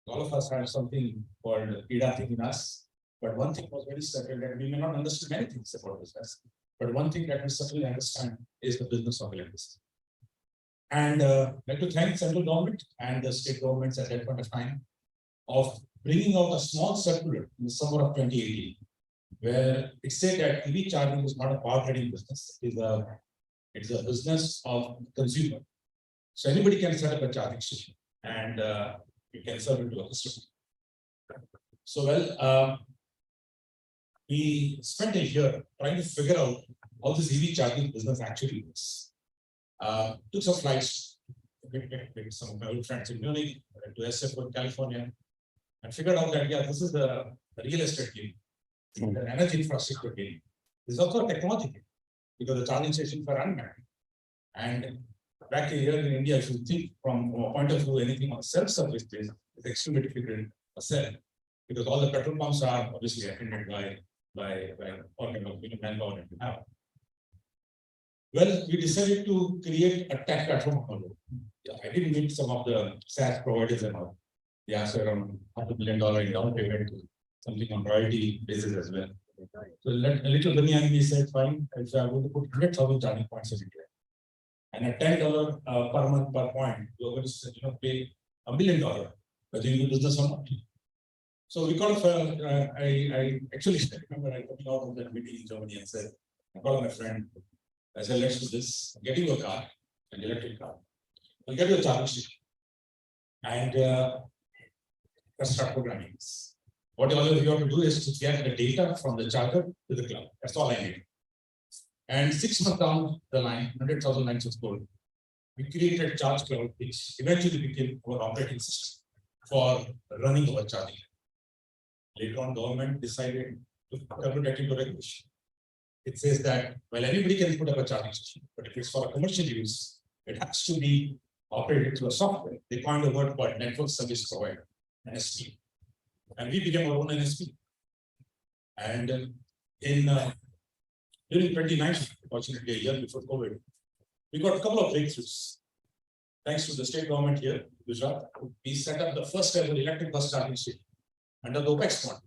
All of us have something called PIDA thing in us. But one thing was very certain that we may not understand many things about business. But one thing that we certainly understand is the business of electricity. And I'd like to thank central government and the state governments at that point of time of bringing out a small circular in the summer of 2018, where it said that EV charging is not a power trading business. It is a business of consumer. So anybody can set up a charging station and you can serve it to a customer. So well, we spent a year trying to figure out how this EV charging business actually works. Took some flights, with some of my old friends in Munich, to SF in California, and figured out that, yeah, this is the real estate game, the energy infrastructure game. This is also a technology game, because the charging stations are unmanned. And back here in India, if you think from a point of view, anything on self-service base, it's extremely difficult to sell. Because all the petrol pumps are obviously attended by manpower that we have. Well, we decided to create a tech platform. I did meet some of the SaaS providers and all. They asked around $500 million in down payment, something on royalty basis as well. So a little money, and we said, fine, if I'm going to put 100,000 charging points in India, and at $10 per month per point, you're going to pay $1 million, whether you do business or not. So we called. I actually remember I coming out of that meeting in Germany and said, I called my friend. I said, let's do this. Get you a car, an electric car. I'll get you a charging station, and let's start programming this. What all you have to do is to get the data from the charger to the cloud. That's all I need. And 6 months down the line, 100,000 lines of code, we created Charge Cloud, which eventually became our operating system for running our charging. Later on, government decided to convert that into regulation. It says that, well, anybody can put up a charging station, but if it's for a commercial use, it has to be operated through a software. They coined a word called network service provider, NSP. And we became our own NSP. And during 2019, fortunately a year before COVID, we got a couple of breakthroughs. Thanks to the state government here, Gujarat, we set up the first ever electric bus charging station under the OPEX fund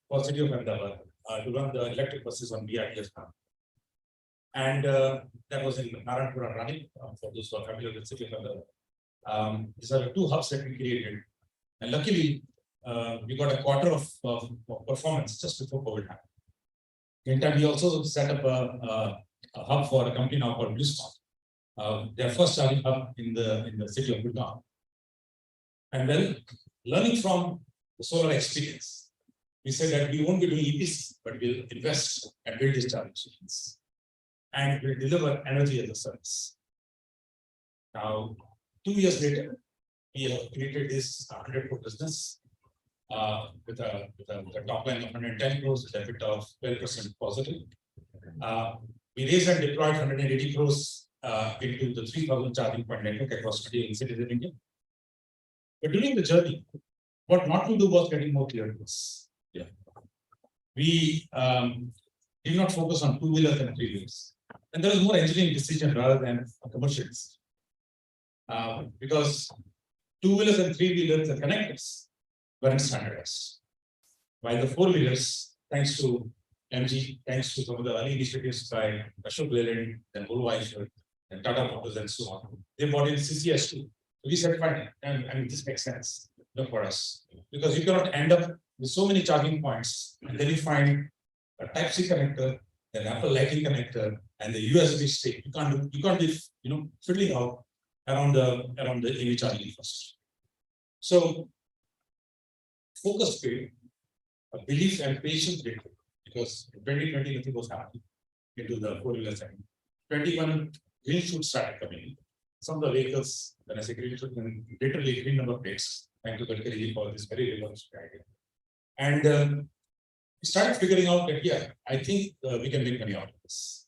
for City of Ahmedabad to run the electric buses on BRTS now. And that was in Narayanpura running, for those who are familiar with City of Ahmedabad. These are the 2 hubs that we created. And luckily, we got a quarter of performance just before COVID happened. In time, we also set up a hub for a company now called BlueSmart. Their first charging hub in the city of Gurgaon. And then, learning from the solar experience, we said that we won't be doing EPC, but we'll invest and build these charging stations. And we'll deliver energy as a service. Now, 2 years later, we have created this 100 crore business with a top line of 110 crores, with a EBITDA of 12% positive. We raised and deployed 180 crores into the 3,000 charging point network across 20 cities in India. But during the journey, what not to do was getting more clear to us. Yeah. We did not focus on 2-wheelers and 3-wheelers. And there was more engineering decision rather than a commercial decision. Because 2-wheelers and 3-wheelers, the connectors, weren't standardized. While the 4-wheelers, thanks to MG, thanks to some of the early initiatives by Ashok Leyland, then Volvo, and Tata Motors, and so on, they brought in CCS2. We said, fine, and this makes sense for us. Because you cannot end up with so many charging points, and then you find a Type-C connector, an Apple Lightning connector, and the USB stick. You can't be fiddling out around the EV charging infrastructure. So focus paid, a belief and patience did, because in 2020 nothing was happening into the 4-wheeler segment. 21 green shoots started coming in. Some of the vehicles, when I say green shoots, literally green number plates, thank you Gadkari for this very revolutionary idea. And we started figuring out that, yeah, I think we can make money out of this.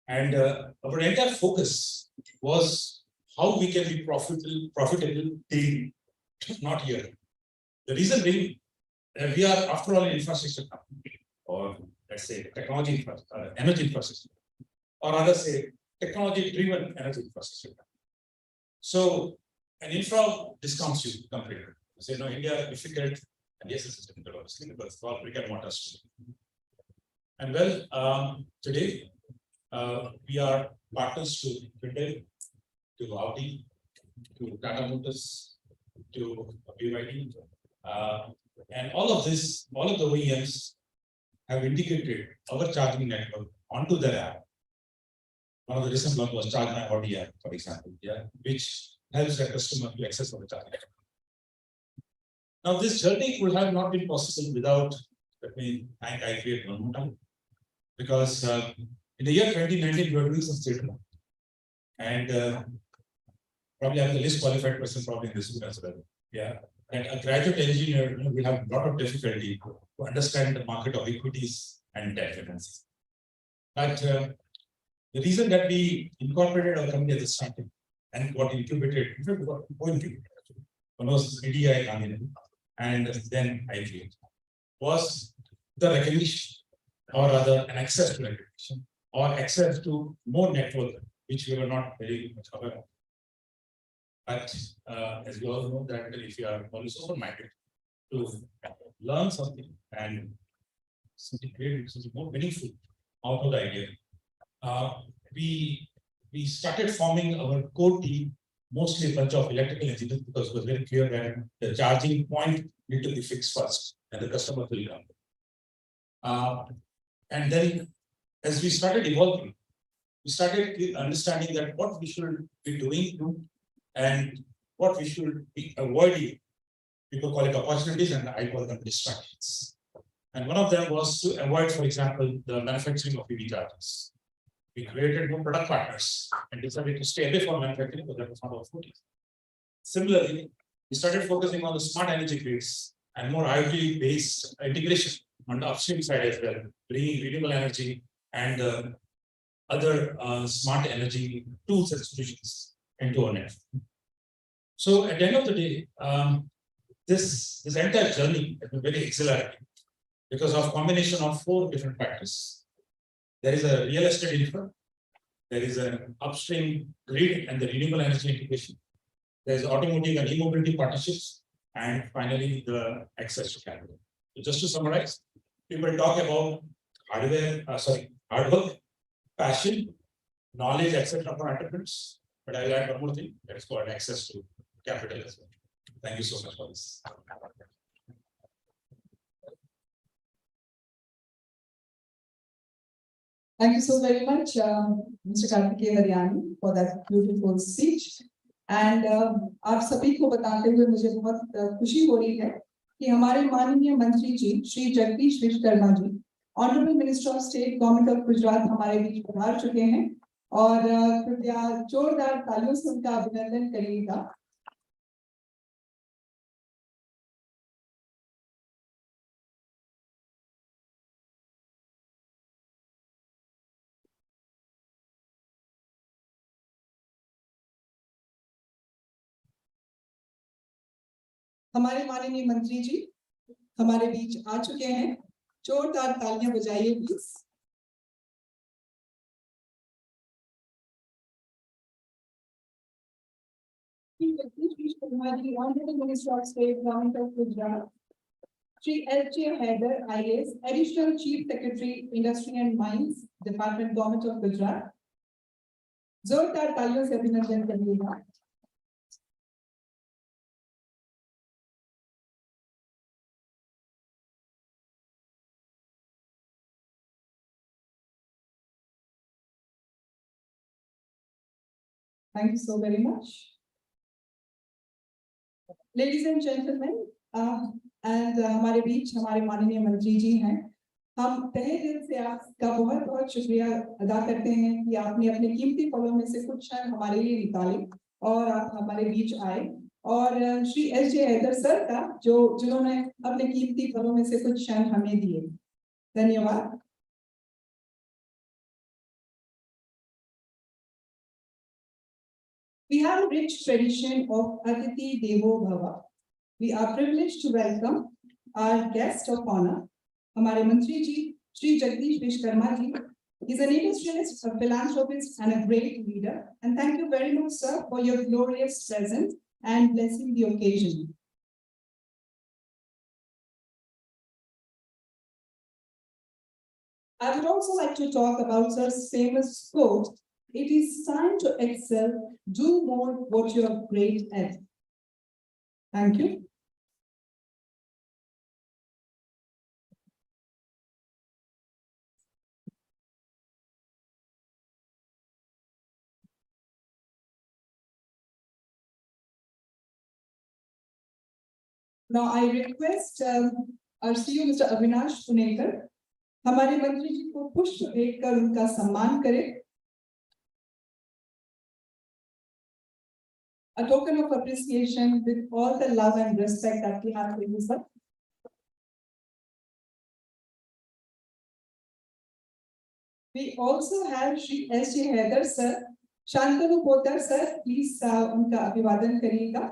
And our entire focus was how we can be profitable daily, not here. The reason being, we are, after all, an infrastructure company, or let's say technology energy infrastructure, or rather say technology-driven energy infrastructure. So an infra discounts you completely. You say, no, India is difficult, and yes, it's difficult, obviously, but it's all we can want us to do. And well, today, we are partners to Hyundai, to Audi, to Tata Motors, to BYD, and all of this, all of the OEMs have integrated our charging network onto their app. One of the recent ones was Charge My Audi app, for example, which helps the customer to access our charging network. Now, this journey would have not been possible without, let me thank iCreate one more time, because in the year 2019, we were doing some state law. And probably I'm the least qualified person probably in this room as well. Yeah. And a graduate engineer will have a lot of difficulty to understand the market of equities and debt financing. But the reason that we incorporated our company at the starting and got incubated. In fact, got incubated. One was EDI and then iCreate. Was the recognition, or rather an access to recognition, or access to more network, which we were not very much aware of. But as we all know that if you are always open-minded to learn something and create something more meaningful out of the idea, we started forming our core team, mostly a bunch of electrical engineers, because it was very clear that the charging point need to be fixed first, and the customer will come. And then, as we started evolving, we started understanding that what we should be doing and what we should be avoiding. People call it opportunities, and I call them distractions. And one of them was to avoid, for example, the manufacturing of EV chargers. We created more product partners and decided to stay away from manufacturing because that was not our forte. Similarly, we started focusing on the smart energy grids and more IoT-based integration on the upstream side as well, bringing renewable energy and other smart energy tools and solutions into our network. So at the end of the day, this entire journey has been very exhilarating because of combination of 4 different factors. There is a real estate infra, there is an upstream grid and the renewable energy integration, there is automotive and e-mobility partnerships, and finally the access to capital. So just to summarize, people talk about hard work, passion, knowledge, etc. for entrepreneurs, but I'll add one more thing, that is called access to capital as well. Thank you so much for this. Thank you so very much, Mr. Karthikeyan Haryani, for that beautiful speech. And आप सभी को बताते हुए मुझे बहुत खुशी हो रही है कि हमारे माननीय मंत्री जी Shri Jagdish Vishwakarma ji, honourable minister of state government of Gujarat हमारे बीच पधार चुके हैं और कृपया जोरदार तालियों से उनका अभिनंदन करिएगा। हमारे माननीय मंत्री जी हमारे बीच आ चुके हैं, जोरदार तालियां बजाइए please. Honorable Minister of State Government of Gujarat, Shri L.J. Haider, IAS, Additional Chief Secretary, Industry and Mines, Department Government of Gujarat, जोरदार तालियों से अभिनंदन करिएगा। Thank you so very much. Ladies and gentlemen, and हमारे बीच हमारे माननीय मंत्री जी हैं। हम तहे दिल से आपका बहुत बहुत शुक्रिया अदा करते हैं कि आपने अपने कीमती पलों में से कुछ क्षण हमारे लिए निकाले और आप हमारे बीच आए। और श्री एस.जे. हैदर सर का जिन्होंने अपने कीमती पलों में से कुछ क्षण हमें दिए, धन्यवाद। We have a rich tradition of Atiti Devo Bhava. We are privileged to welcome our guest of honor, हमारे मंत्री जी श्री जगदीश विश्वकर्मा जी. He's an industrialist, a philanthropist, and a great leader. And thank you very much, sir, for your glorious presence and blessing the occasion. I would also like to talk about sir's famous quote, "It is time to excel, do more what you are great at." Thank you. Now I request our CEO, Mr. Avinash Punekar, हमारे मंत्री जी को पुष्प भेंट कर उनका सम्मान करें. A token of appreciation with all the love and respect that we have for you, sir. We also have Shri S.J. Haider, sir, Shantanu Potar sir, please उनका अभिवादन करिएगा।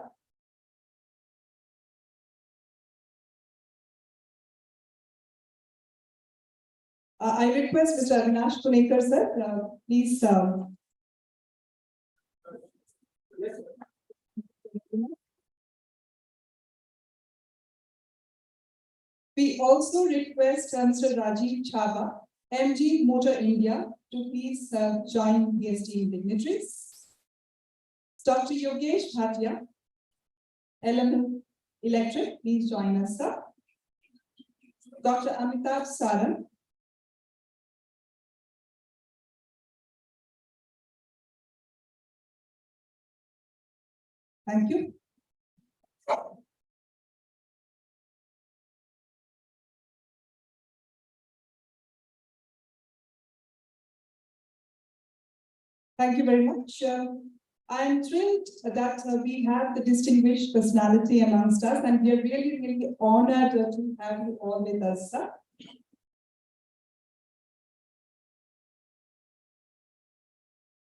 I request Mr. Avinash Punekar sir, please. We also request Mr. Rajiv Chhabra, MG Motor India, to please join BST dignitaries. Dr. Yogesh Bhatia, Element Electric, please join us, sir. Dr. Amitabh Saran. Thank you. Thank you very much. I am thrilled that we have the distinguished personality amongst us, and we are really, really honored to have you all with us, sir.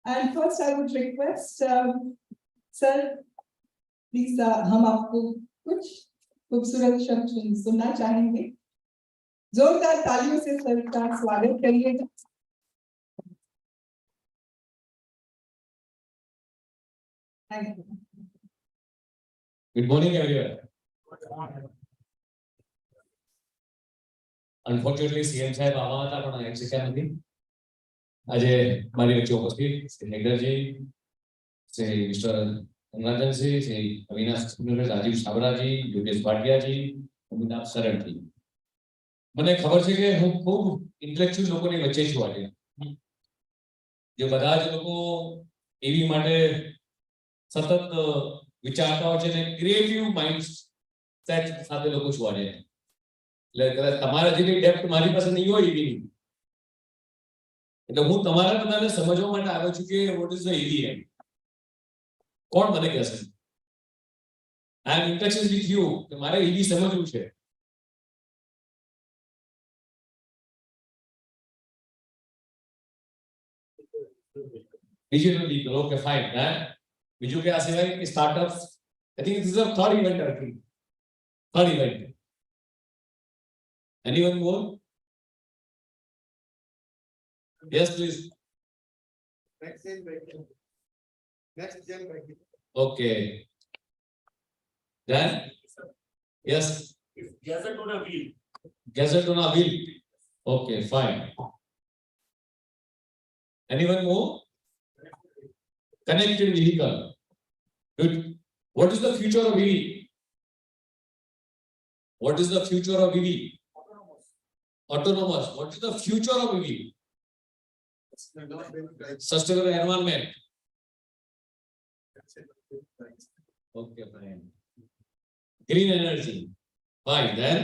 And first, I would request, sir, please, हम आपको कुछ खूबसूरत शब्द सुनना चाहेंगे। जोरदार तालियों से सर का स्वागत करिएगा। Thank you. Good morning, everyone. Unfortunately, CM साहब आवा था पण એમ શક્યા નથી. આજે મારી વચ્ચે ઉપસ્થિત શ્રી હેગડરજી, શ્રી મિસ્ટર રંગનાથનજી, શ્રી અવિનાશ પુનેકર, રાજીવ છાબરાજી, યોગેશ ભાટિયાજી, અમિતાભ સરણજી. મને ખબર છે કે હું ખૂબ ઇન્ટેલેક્ચ્યુઅલ લોકોની વચ્ચે છું આજે. જે બધા જ લોકો એવી માટે સતત વિચારતા હોય છે ને ક્રિએટિવ માઇન્ડ સેટ સાથે લોકો છું આજે. એટલે કદાચ તમારા જેવી ડેપ્થ મારી પાસે નહીં હોય એવી નહીં. એટલે હું તમારા બધાને સમજવા માટે આવ્યો છું કે વોટ ઇઝ ધ EVM. કોણ મને કહેશે? આઈ એમ ઇન્ટરેસ્ટેડ વિથ યુ કે મારે EV સમજવું છે. Digital vehicle, okay, fine. બીજું કે આ સિવાય કે startups, I think this is a third event actually. Third event. Anyone more? Yes, please. Next gen vehicle. Okay. Then? Yes. Gadget on a wheel. Gadget on a wheel. Okay, fine. Anyone more? Connected vehicle. Good. What is the future of EV? What is the future of EV? Autonomous. What is the future of EV? Sustainable environment. Okay, fine. Green energy. Fine. Then?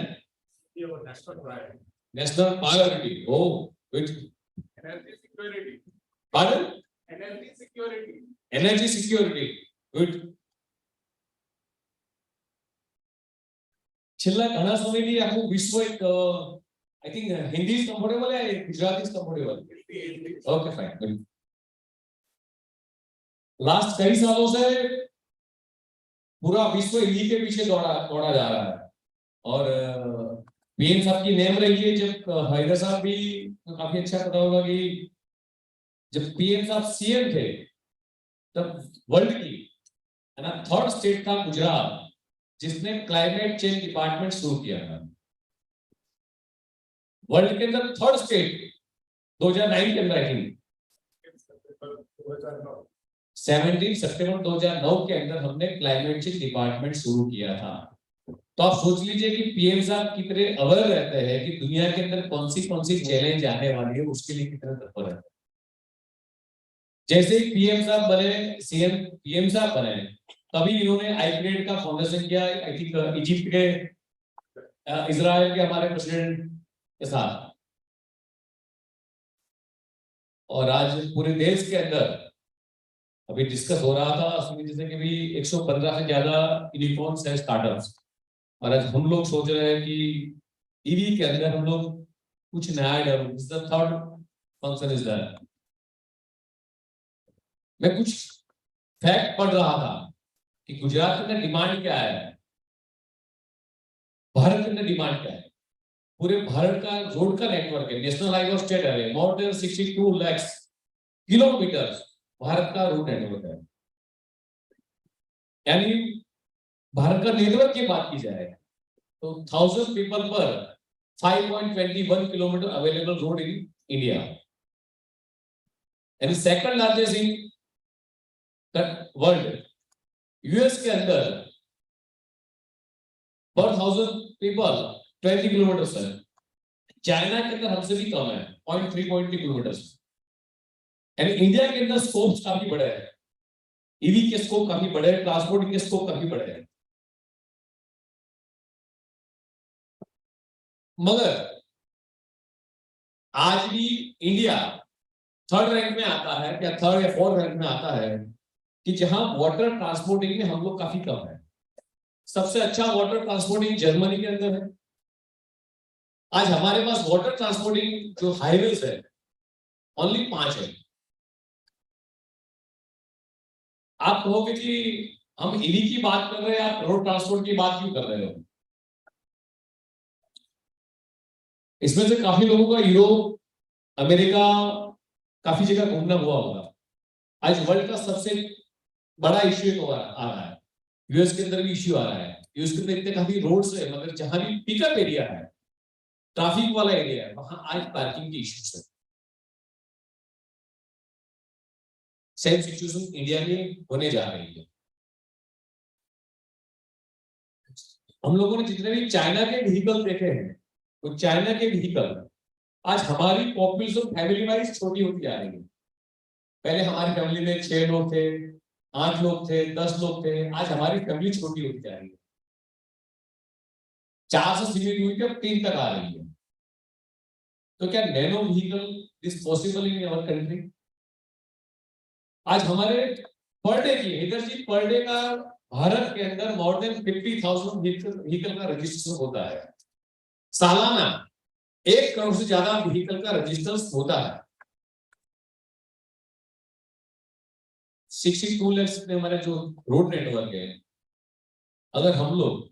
National priority. Oh, good. Energy security. Pardon? Energy security. Energy security. Good. છેલ્લા ઘણા સમયથી આખું વિશ્વ એક I think Hindi is comfortable या Gujarati is comfortable. Okay, fine. Good. Last कई सालों से पूरा विश्व EV के पीछे दौड़ा जा रहा है और पीएम साहब की नेम रही है। जब हैदर साहब भी काफी अच्छा पता होगा कि जब पीएम साहब सीएम थे तब वर्ल्ड की थर्ड स्टेट था गुजरात जिसने क्लाइमेट चेंज डिपार्टमेंट शुरू किया था। वर्ल्ड के अंदर थर्ड स्टेट 2009 के अंदर 17 सितंबर 2009 के अंदर हमने क्लाइमेट चेंज डिपार्टमेंट शुरू किया था। तो आप सोच लीजिए कि पीएम साहब कितने अवेयर रहते हैं कि दुनिया के अंदर कौन सी चैलेंज आने वाली है, उसके लिए कितना तत्पर है। जैसे ही पीएम साहब बने, सीएम पीएम साहब बने, तभी इन्होंने iCreate का फाउंडेशन किया। आई थिंक इजिप्ट के, इजराइल के हमारे प्रेसिडेंट के साथ, और आज पूरे देश के अंदर अभी डिस्कस हो रहा था उसमें जैसे कि भी 115 से ज्यादा यूनिकॉर्न्स है, स्टार्टअप्स। और आज हम लोग सोच रहे हैं कि ईवी के अंदर हम लोग कुछ नया develop, this the third function is that मैं कुछ फैक्ट पढ़ रहा था कि गुजरात के अंदर डिमांड क्या है, भारत के अंदर डिमांड क्या है। पूरे भारत का रोड का नेटवर्क है, नेशनल हाईवे ऑफ स्टेट है, more than 62 lakh kilometre Bharat का रोड नेटवर्क है। यानी भारत का नेटवर्क की बात की जाए तो 1000 पीपल पर 5.21 kilometre available road in India, यानी second largest in world. US के अंदर पर 1000 पीपल 20 किलोमीटर है, चाइना के अंदर हमसे भी कम है 0.3 किलोमीटर। यानी इंडिया के अंदर स्कोप काफी बड़े हैं, ईवी के स्कोप काफी बड़े हैं, ट्रांसपोर्ट के स्कोप काफी बड़े हैं। मगर आज भी इंडिया थर्ड रैंक में आता है, या थर्ड या फोर्थ रैंक में आता है कि जहां वाटर ट्रांसपोर्टिंग में हम लोग काफी कम है। सबसे अच्छा वाटर ट्रांसपोर्टिंग जर्मनी के अंदर है। आज हमारे पास वाटर ट्रांसपोर्टिंग जो हाईवेज है ओनली 5 है। आप कहोगे कि हम ईवी की बात कर रहे हैं, आप रोड ट्रांसपोर्ट की बात क्यों कर रहे हो? इसमें से काफी लोगों का यूरोप, अमेरिका, काफी जगह घूमना हुआ होगा। आज वर्ल्ड का सबसे बड़ा इश्यू आ रहा है, यूएस के अंदर भी इश्यू आ रहा है। यूएस के अंदर इतने काफी रोड्स है, मगर जहां भी पिकअप एरिया है, ट्रैफिक वाला एरिया है, वहां आज पार्किंग की इश्यूज है। सेम सिचुएशन इंडिया में होने जा रही है। हम लोगों ने जितने भी चाइना के व्हीकल देखे हैं, तो चाइना के व्हीकल आज हमारी पॉपुलेशन फैमिली वाइज छोटी होती जा रही है। पहले हमारी फैमिली में 6 लोग थे, 8 लोग थे, 10 लोग थे, आज हमारी फैमिली छोटी होती जा रही है। 4 से सीमित हुई अब 3 तक आ रही है। तो क्या nano vehicle is possible in our country? आज हमारे पर डे की इधर जी पर डे का भारत के अंदर मोर देन 50,000 व्हीकल का रजिस्ट्रेशन होता है। सालाना 1 करोड़ से ज्यादा व्हीकल का रजिस्ट्रेशन होता है। 62 लाख में हमारे जो रोड नेटवर्क है, अगर हम लोग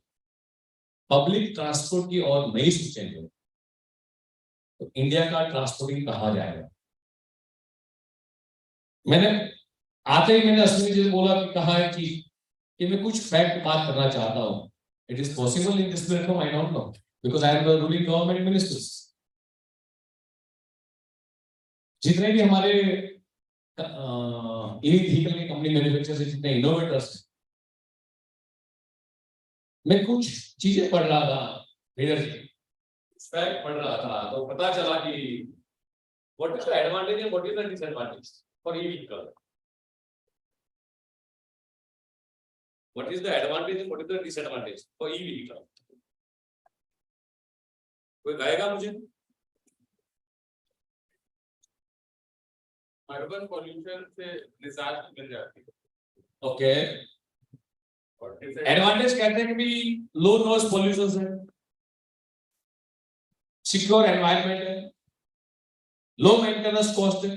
पब्लिक ट्रांसपोर्ट की ओर नहीं सोचेंगे तो इंडिया का ट्रांसपोर्टिंग कहा जाएगा। मैंने आते ही मैंने अश्विनी जी से बोला कि कहा है कि मैं कुछ फैक्ट बात करना चाहता हूं। It is possible in this platform, I don't know, because I am the ruling government ministers. जितने भी हमारे ईवी व्हीकल की कंपनी मैन्युफैक्चरर्स है, जितने इनोवेटर्स हैं, मैं कुछ चीजें पढ़ रहा था, फैक्ट पढ़ रहा था, तो पता चला कि what is the advantage and what is the disadvantage for EV vehicle. What is the advantage and what is the disadvantage for EV vehicle? कोई गाएगा मुझे? अर्बन पॉल्यूशन से निजात मिल जाती है। ओके, एडवांटेज कहते हैं कि भी लो नॉइज पॉल्यूशन है, सिक्योर एनवायरनमेंट है, लो मेंटेनेंस कॉस्ट है,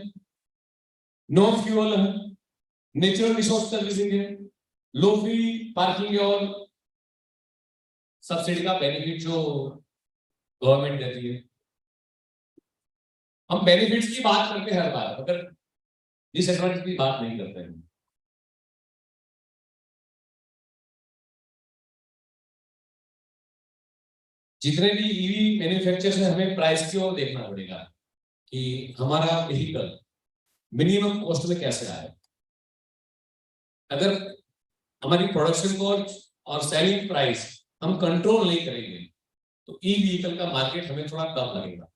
नो फ्यूल है, नेचुरल रिसोर्स सर्विसिंग है, लो फी पार्किंग और सब्सिडी का बेनिफिट जो गवर्नमेंट देती है। हम बेनिफिट्स की बात करते हैं हर बार, मगर डिसएडवांटेज की बात नहीं करते हैं। जितने भी ईवी मैन्युफैक्चरर्स हैं, हमें प्राइस की ओर देखना पड़ेगा कि हमारा व्हीकल मिनिमम कॉस्ट में कैसे आए। अगर हमारी प्रोडक्शन कॉस्ट और सेलिंग प्राइस हम कंट्रोल नहीं करेंगे तो ई व्हीकल का मार्केट हमें थोड़ा कम लगेगा।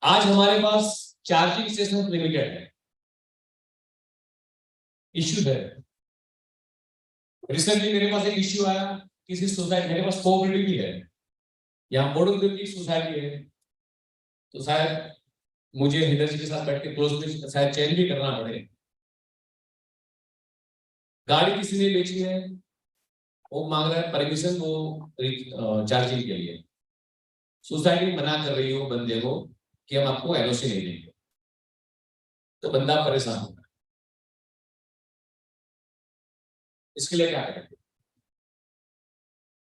आज हमारे पास चार्जिंग स्टेशन लिमिटेड है, इश्यू है। रिसेंटली मेरे पास एक इश्यू आया, किसी सोसाइटी, मेरे पास कोऑपरेटिव भी है, यहाँ मॉडल की सोसाइटी है, तो शायद मुझे हिदर जी के साथ बैठ के क्लोज में शायद चेंज भी करना पड़े। गाड़ी किसी ने बेची है, वो मांग रहा है परमिशन वो चार्जिंग के लिए। सोसाइटी मना कर रही हो बंदे को कि हम आपको एनओसी नहीं देंगे। तो बंदा परेशान होगा। इसके लिए क्या करेंगे?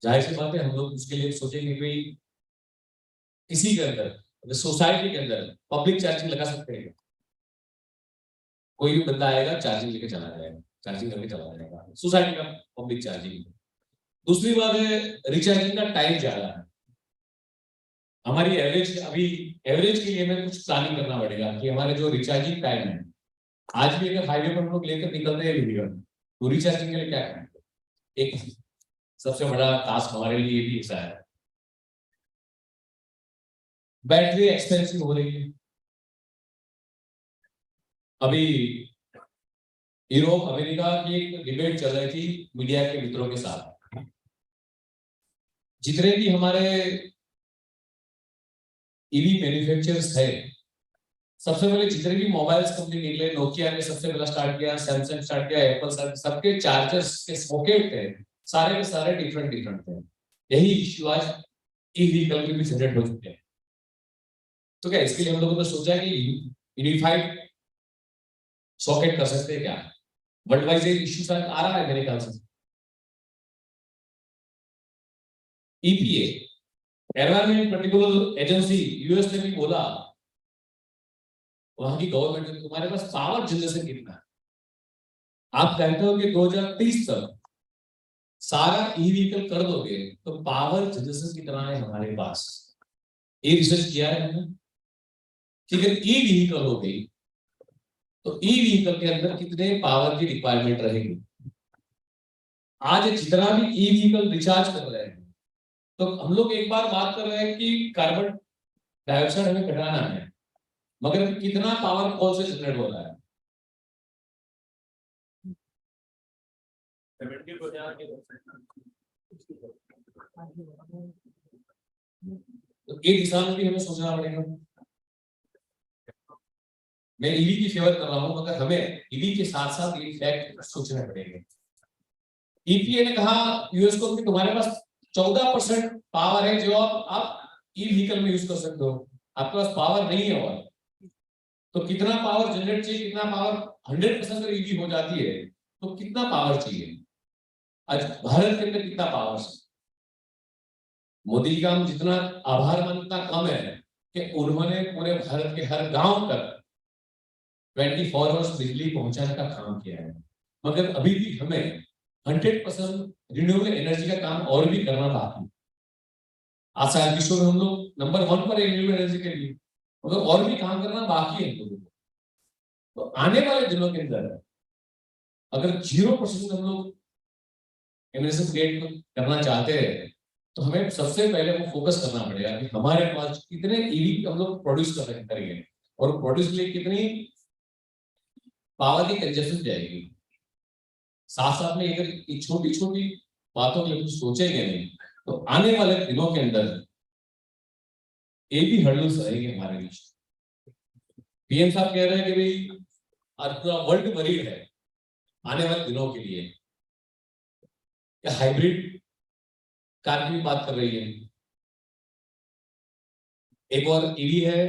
जाहिर सी बात है, हम लोग उसके लिए सोचेंगे कि किसी के अंदर, सोसाइटी के अंदर पब्लिक चार्जिंग लगा सकते हैं। कोई भी बंदा आएगा, चार्जिंग लेके चला जाएगा, चार्जिंग करके चला जाएगा, सोसाइटी का पब्लिक चार्जिंग। दूसरी बात है, रिचार्जिंग का टाइम ज्यादा है। हमारी एवरेज, अभी एवरेज के लिए हमें कुछ प्लानिंग करना पड़ेगा कि हमारे जो रिचार्जिंग टाइम है, आज भी अगर हाईवे पर हम लोग लेकर निकलते हैं व्हीकल, तो रिचार्जिंग के लिए क्या करेंगे? एक सबसे बड़ा टास्क हमारे लिए भी ऐसा है। बैटरी एक्सपेंसिव हो रही है। अभी यूरोप, अमेरिका की एक डिबेट चल रही थी मीडिया के मित्रों के साथ। जितने भी हमारे ईवी मैन्युफैक्चरर्स है, सबसे पहले जितने भी मोबाइल्स कंपनी निकले, नोकिया ने सबसे पहला स्टार्ट किया, सैमसंग स्टार्ट किया, एप्पल, सबके चार्जर्स के सॉकेट थे, सारे के सारे डिफरेंट डिफरेंट थे। यही इश्यू आज ई व्हीकल में भी जनरेट हो चुके हैं। तो क्या इसके लिए हम लोगों ने सोचा कि यूनिफाइड सॉकेट कर सकते हैं क्या? वर्ल्ड वाइड ये इश्यू शायद आ रहा है मेरे ख्याल से। EPA, environment particular agency, US ने भी बोला, वहां की गवर्नमेंट ने, तुम्हारे पास पावर जनरेशन कितना है? आप कहते हो कि 2030 तक सारा ई व्हीकल कर दोगे, तो पावर जनरेशन कितना है हमारे पास? ये रिसर्च किया है हमने कि अगर ई व्हीकल हो गई तो ई व्हीकल के अंदर कितने पावर की रिक्वायरमेंट रहेगी। आज जितना भी ई व्हीकल रिचार्ज कर रहे हैं, तो हम लोग एक बार बात कर रहे हैं कि कार्बन डाइऑक्साइड हमें घटाना है, मगर कितना पावर कौन से जनरेट हो रहा है? 70%। तो एक दिशा में भी हमें सोचना पड़ेगा। मैं ईवी की फेवर कर रहा हूं, मगर हमें ईवी के साथ साथ ये फैक्ट सोचना पड़ेगा। EPA ने कहा यूएस को कि तुम्हारे पास 14% पावर है जो आप ई व्हीकल में यूज कर सकते हो, आपके पास पावर नहीं है। और तो कितना पावर जनरेट चाहिए, कितना पावर 100% अगर ईवी हो जाती है तो कितना पावर चाहिए? आज भारत के अंदर कितना पावर है? मोदी जी का हम जितना आभार मानना कम है कि उन्होंने पूरे भारत के हर गांव तक 24 आवर्स बिजली पहुंचाने का काम किया है। मगर अभी भी हमें 100% रिन्यूएबल एनर्जी का काम और भी करना बाकी। आज साल विश्व में हम लोग नंबर 1 पर रिन्यूएबल एनर्जी के लिए, मगर और भी काम करना बाकी है हम लोगों को। तो आने वाले दिनों के अंदर अगर 0% हम लोग एनर्जी क्रिएट करना चाहते हैं, तो हमें सबसे पहले वो फोकस करना पड़ेगा कि हमारे पास कितने ईवी हम लोग प्रोड्यूस करेंगे और प्रोड्यूस के लिए कितनी पावर की कंजप्शन जाएगी। साथ साथ में अगर छोटी छोटी बातों के लिए कुछ सोचेंगे नहीं, तो आने वाले दिनों के अंदर ये भी हर्डल्स रहेंगे हमारे बीच। पीएम साहब कह रहे हैं कि भाई आज पूरा वर्ल्ड वरीड है आने वाले दिनों के लिए। क्या हाइब्रिड कार की भी बात कर रही है, एक और ईवी है,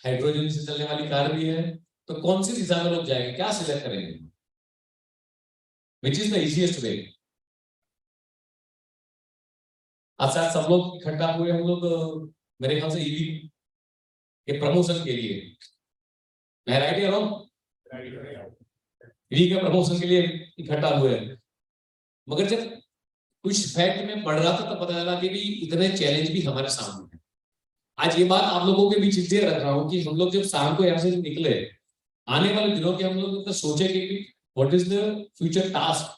हाइड्रोजन से चलने वाली कार भी है। तो कौन सी दिशा में लोग जाएंगे, क्या सिलेक्ट करेंगे? Which is the easiest way? आज शायद सब लोग इकट्ठा हुए हम लोग मेरे ख्याल से ईवी के प्रमोशन के लिए। मैं राइट या रॉन्ग? ईवी के प्रमोशन के लिए इकट्ठा हुए, मगर जब कुछ फैक्ट में पढ़ रहा था तो पता चला कि भी इतने चैलेंज भी हमारे सामने हैं। आज ये बात आप लोगों के बीच इसलिए रख रहा हूं कि हम लोग जब शाम को यहाँ से निकले, आने वाले दिनों के हम लोग तो सोचेंगे कि what is the future task.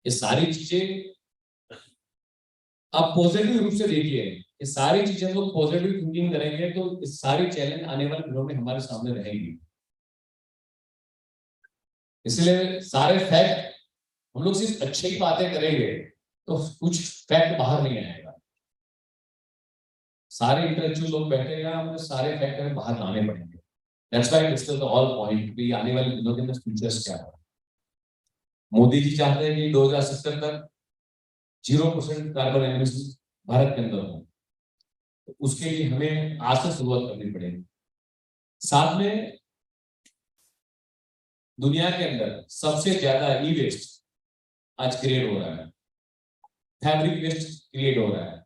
ये सारी चीजें आप पॉजिटिव रूप से देखिए, ये सारी चीजें हम लोग पॉजिटिव थिंकिंग करेंगे तो इस सारी चैलेंज आने वाले दिनों में हमारे सामने रहेंगी। इसलिए सारे फैक्ट हम लोग सिर्फ अच्छी ही बातें करेंगे तो कुछ फैक्ट बाहर नहीं आएगा। सारे इंटेलेक्चुअल लोग बैठेगा, हमें सारे फैक्ट हमें बाहर लाने पड़ेंगे। That's why discuss the all point भी आने वाले दिनों के अंदर फ्यूचर्स क्या है। मोदी जी चाहते हैं कि 2070 तक 0% कार्बन एमिशन भारत के अंदर हो, तो उसके लिए हमें आज से शुरुआत करनी पड़ेगी। साथ में दुनिया के अंदर सबसे ज्यादा ई वेस्ट आज क्रिएट हो रहा है, फैब्रिक वेस्ट क्रिएट हो रहा है,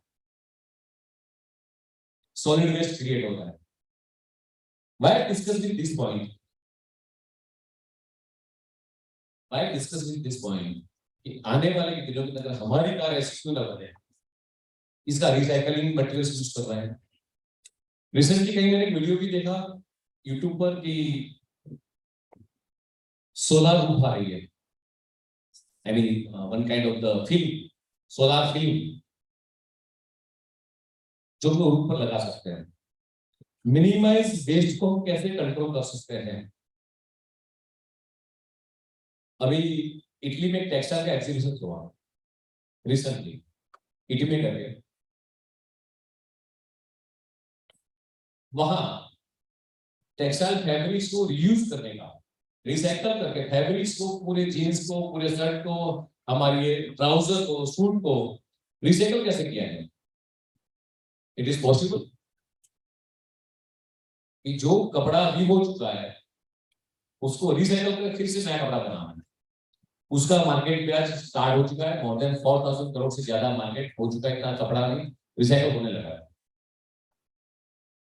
सॉलिड वेस्ट क्रिएट हो रहा है। Why discuss with this point? Why discuss with this point कि आने वाले के दिनों के अंदर हमारी कार ऐसी क्यों ना बने, इसका रिसाइकलिंग मटेरियल्स यूज कर रहे हैं। रिसेंटली कहीं मैंने एक वीडियो भी देखा यूट्यूब पर कि सोलर रूफ आ रही है, I mean one kind of the film, solar film जो हम रूफ पर लगा सकते हैं। मिनिमाइज वेस्ट को हम कैसे कंट्रोल कर सकते हैं? अभी इटली में टेक्सटाइल का एग्जीबिशन हुआ रिसेंटली, इटली में करके वहां टेक्सटाइल फैब्रिक्स को रीयूज करने का, रिसाइकल करके फैब्रिक्स को, पूरे जीन्स को, पूरे शर्ट को, हमारी ये ट्राउजर को, सूट को रिसाइकल कैसे किया है? इट इज पॉसिबल कि जो कपड़ा अभी हो चुका है उसको रिसाइकल करके फिर से नया कपड़ा बनाना है। उसका मार्केट भी आज स्टार्ट हो चुका है, मोर देन 4000 करोड़ से ज्यादा मार्केट हो चुका है, इतना कपड़ा भी रिसाइकल होने लगा है।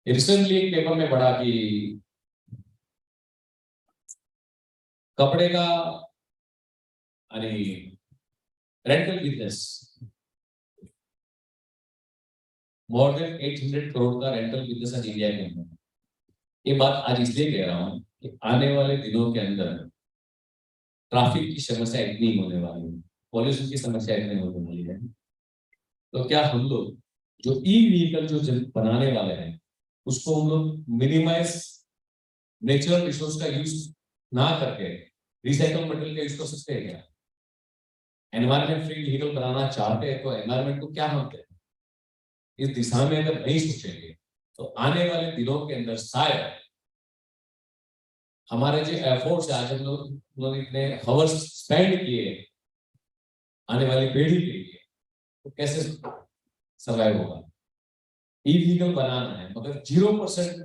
रिसेंटली एक पेपर में पढ़ा कि कपड़े का rental business more than 800 crore का रेंटल बिजनेस आज इंडिया के अंदर। ये बात आज इसलिए कह रहा हूं कि आने वाले दिनों के अंदर ट्रैफिक की समस्या इतनी होने वाली है, पॉल्यूशन की समस्या इतनी होने वाली है, तो क्या हम लोग जो ई व्हीकल जो बनाने वाले हैं उसको हम लोग मिनिमाइज नेचुरल रिसोर्स का यूज ना करके रिसाइकल मटेरियल का यूज कर सकते हैं क्या? एनवायरमेंट फ्री व्हीकल बनाना चाहते हैं तो एनवायरमेंट को क्या हम करें? इस दिशा में अगर नहीं सोचेंगे तो आने वाले दिनों के अंदर शायद हमारे जो एफर्ट्स आज हम लोग इतने हावर्स स्पेंड किए आने वाली पीढ़ी के लिए, तो कैसे सर्वाइव होगा? ई व्हीकल बनाना है मगर 0%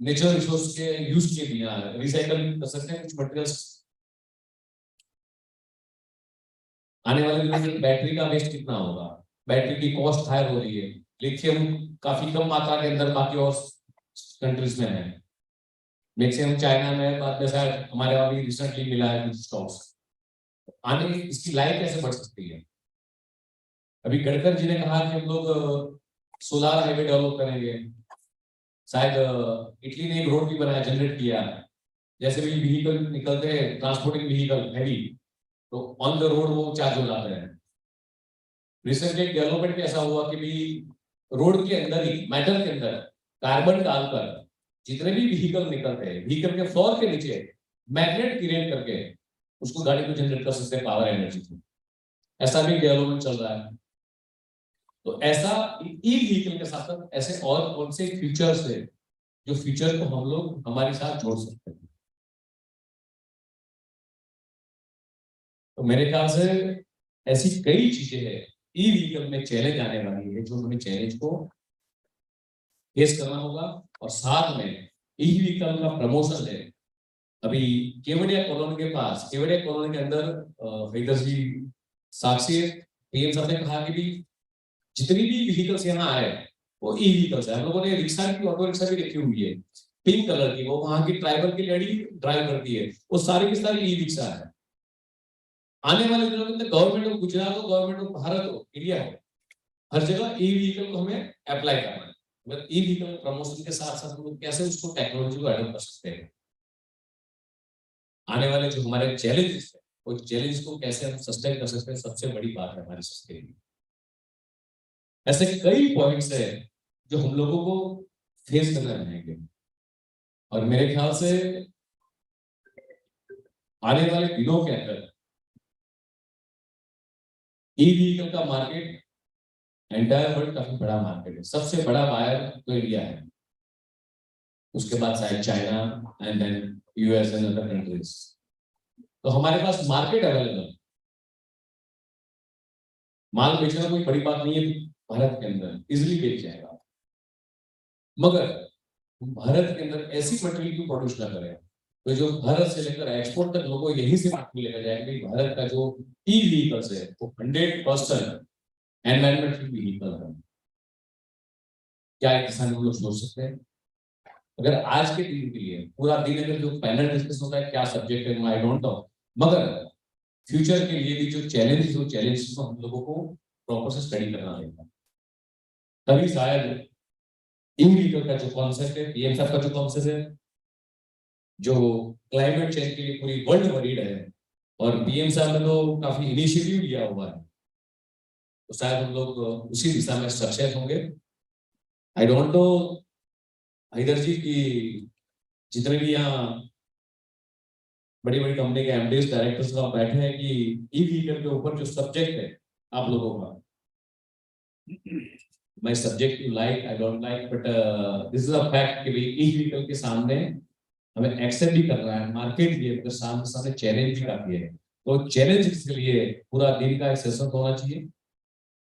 नेचुरल रिसोर्स के यूज के बिना रिसाइकल कर सकते हैं कुछ मटेरियल्स। आने वाले दिनों में बैटरी का वेस्ट कितना होगा? बैटरी की कॉस्ट हाई हो रही है, लिथियम काफी कम मात्रा के अंदर बाकी और कंट्रीज में है, मैक्सिमम चाइना में, बाद में शायद हमारे वहां भी रिसेंटली मिला है कुछ स्टॉक्स। आने इसकी लाइफ कैसे बढ़ सकती है? अभी गडकरी जी ने कहा कि हम लोग सोलर हाईवे डेवलप करेंगे, शायद इटली ने एक रोड भी बनाया, जनरेट किया, जैसे भी व्हीकल निकलते हैं ट्रांसपोर्टिंग व्हीकल हैवी तो ऑन द रोड वो चार्ज हो जाते हैं। रिसेंटली एक डेवलपमेंट भी ऐसा हुआ कि भी रोड के अंदर ही, मेटल के अंदर कार्बन डालकर जितने भी व्हीकल निकलते हैं, व्हीकल के फ्लोर के नीचे मैग्नेट क्रिएट करके उसको गाड़ी को जनरेट कर सकते हैं पावर एनर्जी से। ऐसा भी डेवलपमेंट चल रहा है। तो ऐसा ई व्हीकल के साथ साथ ऐसे और कौन से फीचर्स है जो फीचर को हम लोग हमारे साथ जोड़ सकते हैं? तो मेरे ख्याल से ऐसी कई चीजें हैं ई व्हीकल में चैलेंज आने वाली है, जो हमें चैलेंज को फेस करना होगा। और साथ में ई व्हीकल का प्रमोशन है। अभी केवड़िया कॉलोनी के पास, केवड़िया कॉलोनी के अंदर हैदर जी साक्षी पीएम साहब ने कहा कि भी जितनी भी व्हीकल्स यहाँ आए वो ई व्हीकल्स है। हम लोगों ने रिक्शा की, ऑटो रिक्शा भी रखी हुई है पिंक कलर की, वो वहां की ट्राइबल की लेडी ड्राइव करती है, वो सारी की सारी ई रिक्शा है। आने वाले दिनों में गवर्नमेंट ऑफ गुजरात हो, गवर्नमेंट ऑफ भारत हो, इंडिया हो, हर जगह ई व्हीकल को हमें अप्लाई करना है। मगर ई व्हीकल प्रमोशन के साथ साथ हम लोग कैसे उसको टेक्नोलॉजी को एडॉप्ट कर सकते हैं? आने वाले जो हमारे चैलेंजेस है वो चैलेंज को कैसे हम सस्टेन कर सकते हैं, सबसे बड़ी बात है हमारी सबके लिए। ऐसे कई पॉइंट्स है जो हम लोगों को फेस करना रहेंगे और मेरे ख्याल से आने वाले दिनों के अंदर ई व्हीकल का मार्केट एंटायर वर्ल्ड काफी बड़ा मार्केट है। सबसे बड़ा बायर तो इंडिया है, उसके बाद शायद China and then US and other countries. तो हमारे पास मार्केट अवेलेबल, माल बेचना कोई बड़ी बात नहीं है, भारत के अंदर इजिली बेच जाएगा। मगर भारत के अंदर ऐसी मटेरियल क्यों प्रोड्यूस ना करें तो जो भारत से लेकर एक्सपोर्ट तक लोगों यही से मार्केट लेकर जाएंगे कि भारत का जो ई व्हीकल्स है वो 100% एनवायरमेंट फ्रेंडली व्हीकल है। क्या एक किसान हम लोग सोच सकते हैं? अगर आज के दिन के लिए पूरा दिन अगर जो पैनल डिस्कस होता है क्या सब्जेक्ट है आई डोंट नो, मगर फ्यूचर के लिए भी जो चैलेंजेस को हम लोगों को प्रॉपर से स्टडी करना रहेगा, तभी शायद ई व्हीकल का जो कॉन्सेप्ट है, पीएम साहब का जो कॉन्सेप्ट है, जो क्लाइमेट चेंज के लिए पूरी वर्ल्ड वरीड है और पीएम साहब ने तो काफी इनिशिएटिव लिया हुआ है, तो शायद हम लोग उसी दिशा में सक्सेस होंगे। आई डोंट नो हैदर जी की जितने भी यहाँ बड़ी बड़ी कंपनी के एमडीज डायरेक्टर्स वहां बैठे हैं कि ई व्हीकल के ऊपर जो सब्जेक्ट है आप लोगों का, मैं subject you like I don't like but this is a fact कि ई व्हीकल के सामने हमें एक्सेप्ट भी करना है, मार्केट भी है, सामने चैलेंज भी काफी है, तो चैलेंज के लिए पूरा दिन का एक सेशन होना चाहिए।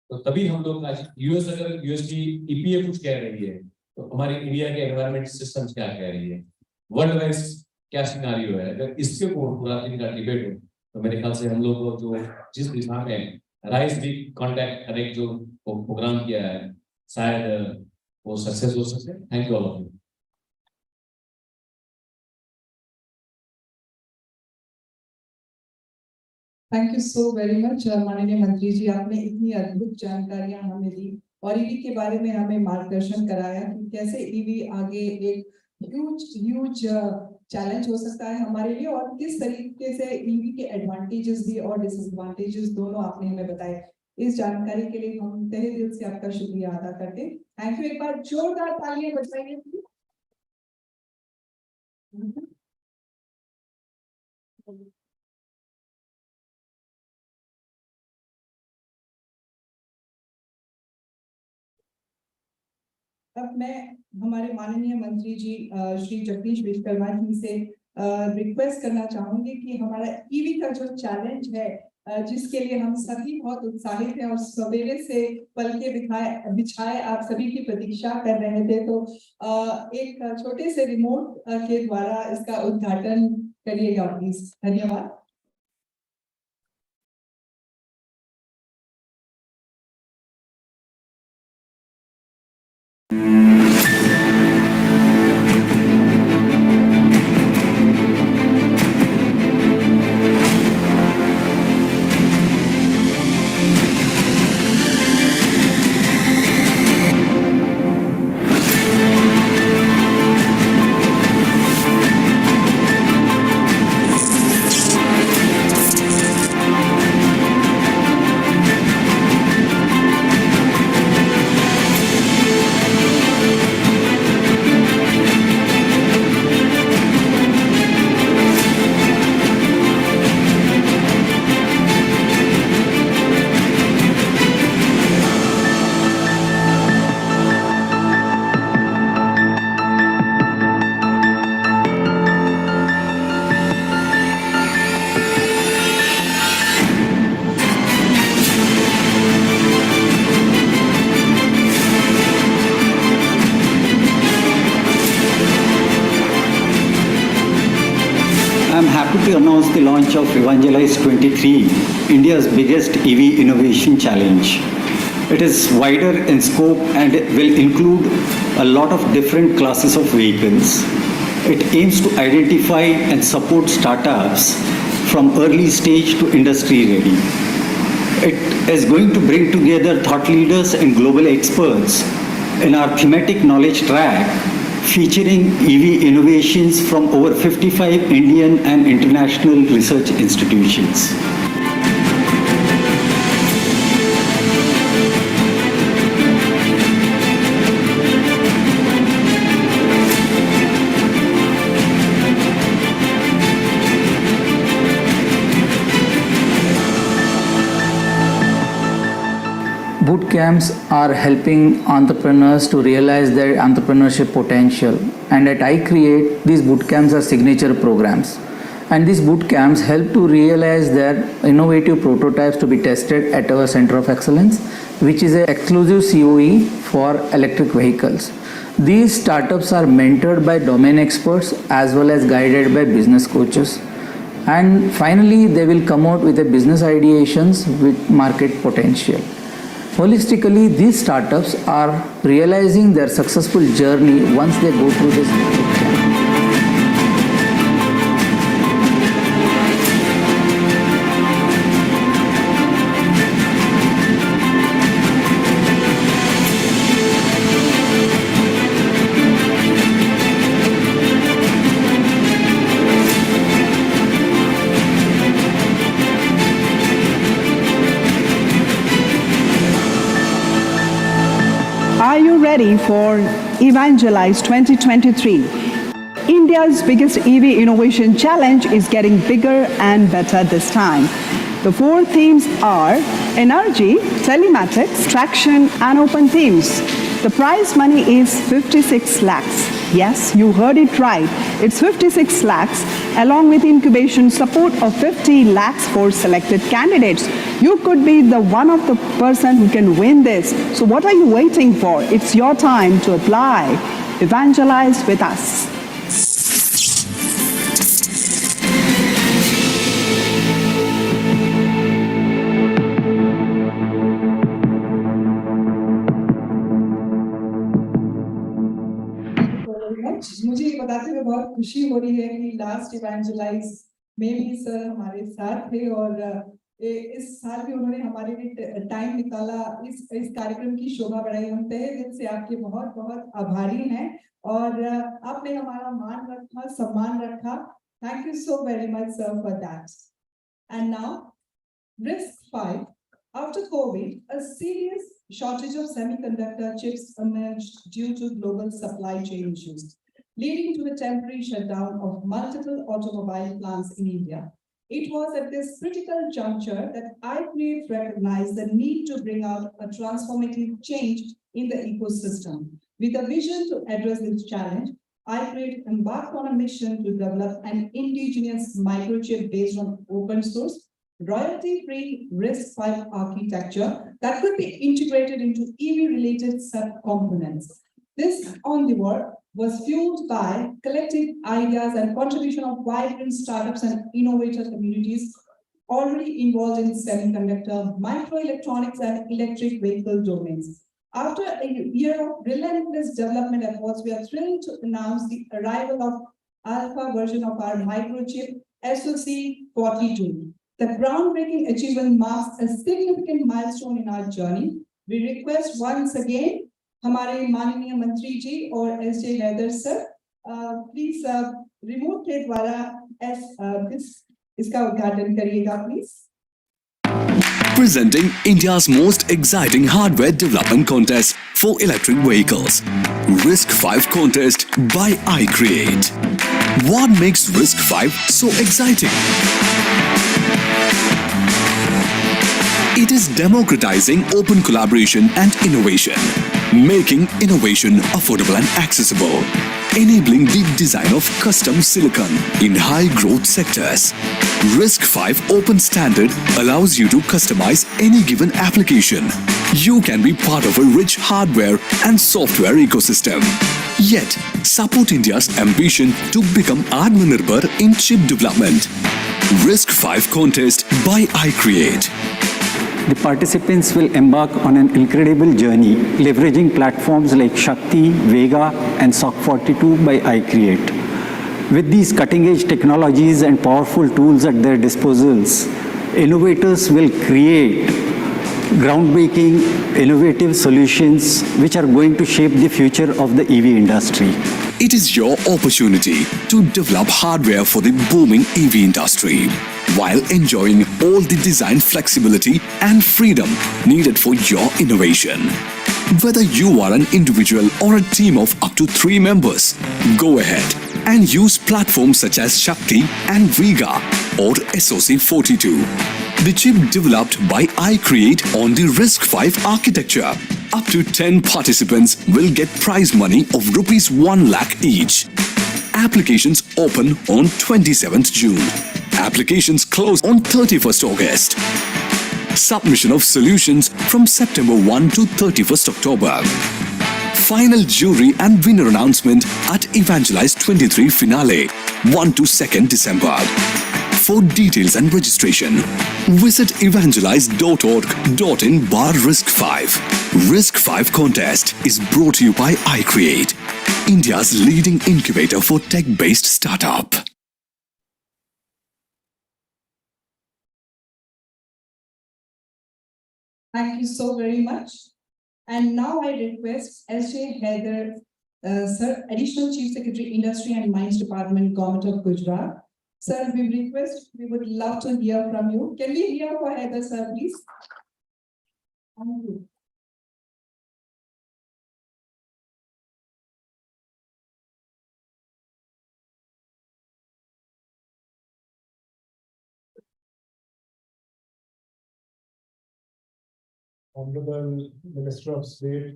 तो तभी हम लोग आज अगर यूएस की ईपीए कुछ कह रही है तो हमारी इंडिया के एनवायरमेंट सिस्टम क्या कह रही है, वर्ल्ड वाइज क्या सिनारियो है, अगर इसके ऊपर पूरा दिन का डिबेट हो तो मेरे ख्याल से हम लोग जो जिस दिशा में राइस वीक कॉन्टैक्ट करेक्ट जो प्रोग्राम किया है शायद वो सक्सेस हो सकते हैं। Thank you all of you. Thank you so very much माननीय मंत्री जी, आपने इतनी अद्भुत जानकारियां हमें दी और ईवी के बारे में हमें मार्गदर्शन कराया कि कैसे ईवी आगे एक ह्यूज चैलेंज हो सकता है हमारे लिए और किस तरीके से ईवी के एडवांटेजेस भी और डिसएडवांटेजेस दोनों आपने हमें बताए। इस जानकारी के लिए हम तहे दिल से आपका शुक्रिया अदा करते हैं। थैंक यू, एक बार जोरदार तालियां बजाइए। अब मैं हमारे माननीय मंत्री जी श्री जगदीश विश्वकर्मा जी से रिक्वेस्ट करना चाहूंगी कि हमारा ईवी का जो चैलेंज है जिसके लिए हम सभी बहुत उत्साहित हैं और सवेरे से पल के बिछाए आप सभी की प्रतीक्षा कर रहे थे, तो एक छोटे से रिमोट के द्वारा इसका उद्घाटन करिएगा प्लीज। धन्यवाद। I'm happy to announce the launch of EVangelise 23, India's biggest EV innovation challenge. It is wider in scope and will include a lot of different classes of vehicles. It aims to identify and support startups from early stage to industry ready. It is going to bring together thought leaders and global experts in our thematic knowledge track, featuring EV innovations from over 55 Indian and international research institutions. Boot camps are helping entrepreneurs to realize their entrepreneurship potential, and at iCreate, these boot camps are signature programs. And these boot camps help to realize their innovative prototypes to be tested at our Center of Excellence, which is an exclusive COE for electric vehicles. These startups are mentored by domain experts as well as guided by business coaches. And finally, they will come out with a business ideations with market potential. Holistically, these startups are realizing their successful journey once they go through this boot camp. Are you ready for EVangelise 2023? India's biggest EV innovation challenge is getting bigger and better this time. The 4 themes are energy, telematics, traction, and open themes. The prize money is 56 lakhs. Yes, you heard it right. It's 56 lakhs along with incubation support of 50 lakhs for selected candidates. You could be the one of the person who can win this. So what are you waiting for? It's your time to apply. Evangelize with us. मुझे ये बताते हुए बहुत खुशी हो रही है कि लास्ट इवेंजलाइज में भी सर हमारे साथ थे और इस साल भी उन्होंने हमारे लिए टाइम निकाला, इस कार्यक्रम की शोभा बढ़ाई। हम तहे दिल से आपके बहुत बहुत आभारी हैं और आपने हमारा मान रखा, सम्मान रखा। Thank you so very much sir for that. And now risk 5. After COVID, a serious shortage of semiconductor chips emerged due to global supply chain issues, leading to a temporary shutdown of multiple automobile plants in India. It was at this critical juncture that iCreate recognized the need to bring out a transformative change in the ecosystem. With a vision to address this challenge, iCreate embarked on a mission to develop an indigenous microchip based on open source, royalty-free RISC-V architecture that could be integrated into EV-related sub-components. This endeavor was fueled by collective ideas and contribution of vibrant startups and innovator communities already involved in semiconductor, microelectronics, and electric vehicle domains. After a year of relentless development efforts, we are thrilled to announce the arrival of alpha version of our microchip SoC42. The groundbreaking achievement marks a significant milestone in our journey. We request once again, हमारे माननीय मंत्री जी और SJ Haider sir, please remote के द्वारा इसका उद्घाटन करिएगा please. Presenting India's most exciting hardware development contest for electric vehicles, RISC-V contest by iCreate. What makes RISC-V so exciting? It is democratizing open collaboration and innovation, making innovation affordable and accessible, enabling the design of custom silicon in high-growth sectors. RISC-V Open Standard allows you to customize any given application. You can be part of a rich hardware and software ecosystem. Yet, support India's ambition to become Atmanirbhar in chip development. RISC-V contest by iCreate. The participants will embark on an incredible journey, leveraging platforms like Shakti, Vega, and SOC42 by iCreate. With these cutting-edge technologies and powerful tools at their disposals, innovators will create groundbreaking, innovative solutions which are going to shape the future of the EV industry. It is your opportunity to develop hardware for the booming EV industry, while enjoying all the design flexibility and freedom needed for your innovation. Whether you are an individual or a team of up to 3 members, go ahead and use platforms such as Shakti and Vega or SoC42. The chip developed by iCreate on the RISC-V architecture. Up to 10 participants will get prize money of ₹1 lakh each. Applications open on 27th June. Applications close on 31st August. Submission of solutions from September 1 to 31st October. Final jury and winner announcement at EVangelise 23 finale, 1 to 2nd December. For details and registration, visit evangelise.org.in/risk5. Risk 5 contest is brought to you by iCreate, India's leading incubator for tech-based startup. Thank you so very much. And now I request S.J. Heather, Sir, Additional Chief Secretary, Industry and Mines Department, Government of Gujarat. Sir, we would love to hear from you. Can we hear for Heather, sir, please? Thank you. Honorable Minister of State,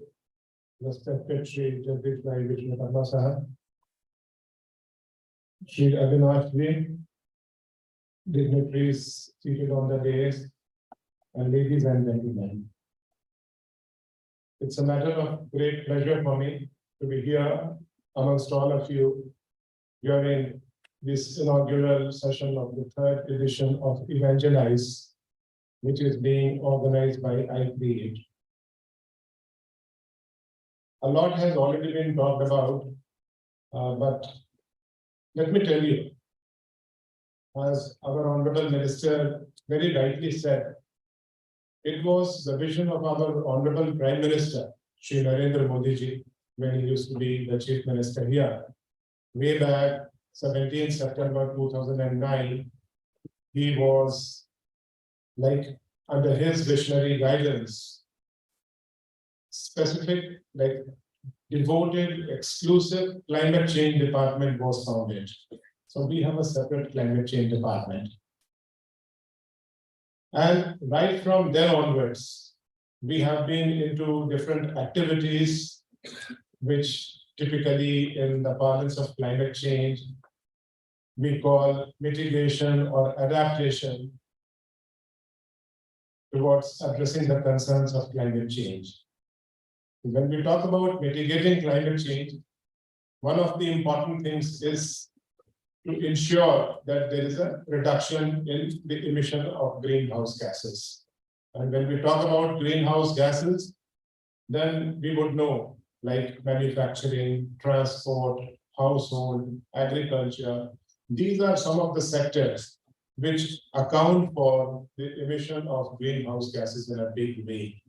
respected Shri Jagdish Bhai Vishnu Parma Sahab, Shri Avinash Ji, dignitaries seated on the dais, and ladies and gentlemen. It's a matter of great pleasure for me to be here amongst all of you during this inaugural session of the 3rd edition of EVangelise, which is being organized by iCreate. A lot has already been talked about, but let me tell you, as our Honorable Minister very rightly said, it was the vision of our Honorable Prime Minister, Shri Narendra Modi ji, when he used to be the Chief Minister here. Way back 17th September 2009, he was like under his visionary guidance, specific, like devoted, exclusive climate change department was founded. So we have a separate climate change department. And right from then onwards, we have been into different activities, which typically in the parlance of climate change, we call mitigation or adaptation towards addressing the concerns of climate change. When we talk about mitigating climate change, one of the important things is to ensure that there is a reduction in the emission of greenhouse gases. And when we talk about greenhouse gases, then we would know, like manufacturing, transport, household, agriculture. These are some of the sectors which account for the emission of greenhouse gases in a big way.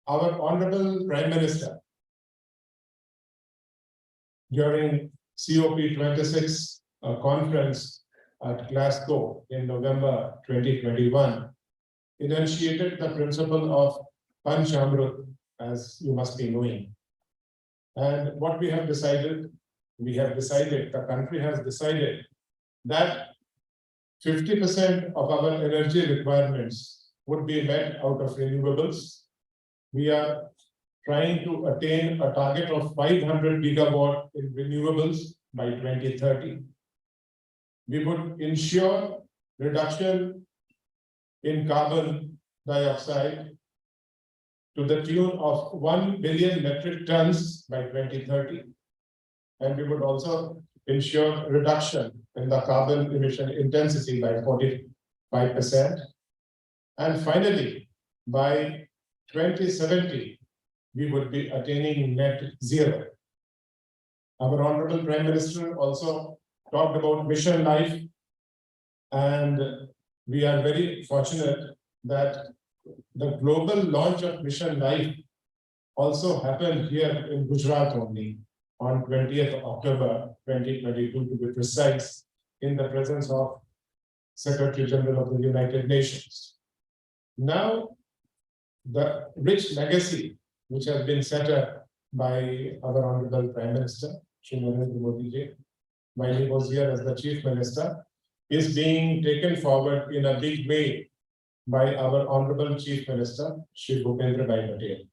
Our Honorable Prime Minister, during COP26 conference at Glasgow in November 2021, initiated the principle of Panchamrut, as you must be knowing. And what we have decided, the country has decided that 50% of our energy requirements would be met out of renewables. We are trying to attain a target of 500 gigawatt in renewables by 2030. We would ensure reduction in carbon dioxide to the tune of 1 billion metric tons by 2030. And we would also ensure reduction in the carbon emission intensity by 45%. And finally, by 2070, we would be attaining net zero. Our Honorable Prime Minister also talked about Mission Life, and we are very fortunate that the global launch of Mission Life also happened here in Gujarat only on 20th October 2022 to be precise, in the presence of Secretary General of the United Nations. Now, the rich legacy which has been set up by our Honorable Prime Minister, Shri Narendra Modi ji, while he was here as the Chief Minister, is being taken forward in a big way by our Honorable Chief Minister, Shri Bhupendra Bhai Patel.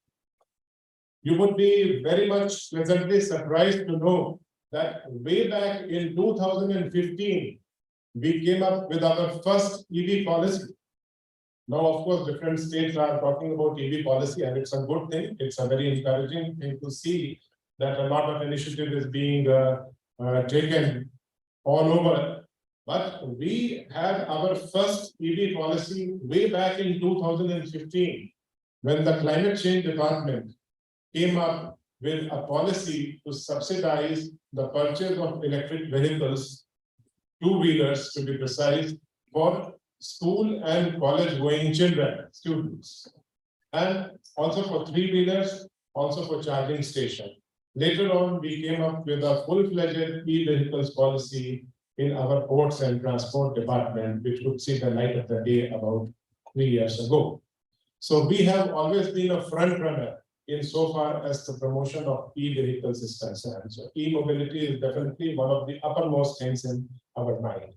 You would be very much pleasantly surprised to know that way back in 2015, we came up with our first EV policy. Now, of course, different states are talking about EV policy, and it's a good thing. It's a very encouraging thing to see that a lot of initiative is being taken all over. But we had our first EV policy way back in 2015, when the Climate Change Department came up with a policy to subsidize the purchase of electric vehicles, two-wheelers to be precise, for school and college going children, students, and also for three-wheelers, also for charging station. Later on, we came up with a full-fledged e-vehicles policy in our ports and transport department, which would see the light of the day about 3 years ago. So we have always been a front runner insofar as the promotion of e-vehicles is concerned. So e-mobility is definitely one of the uppermost things in our mind.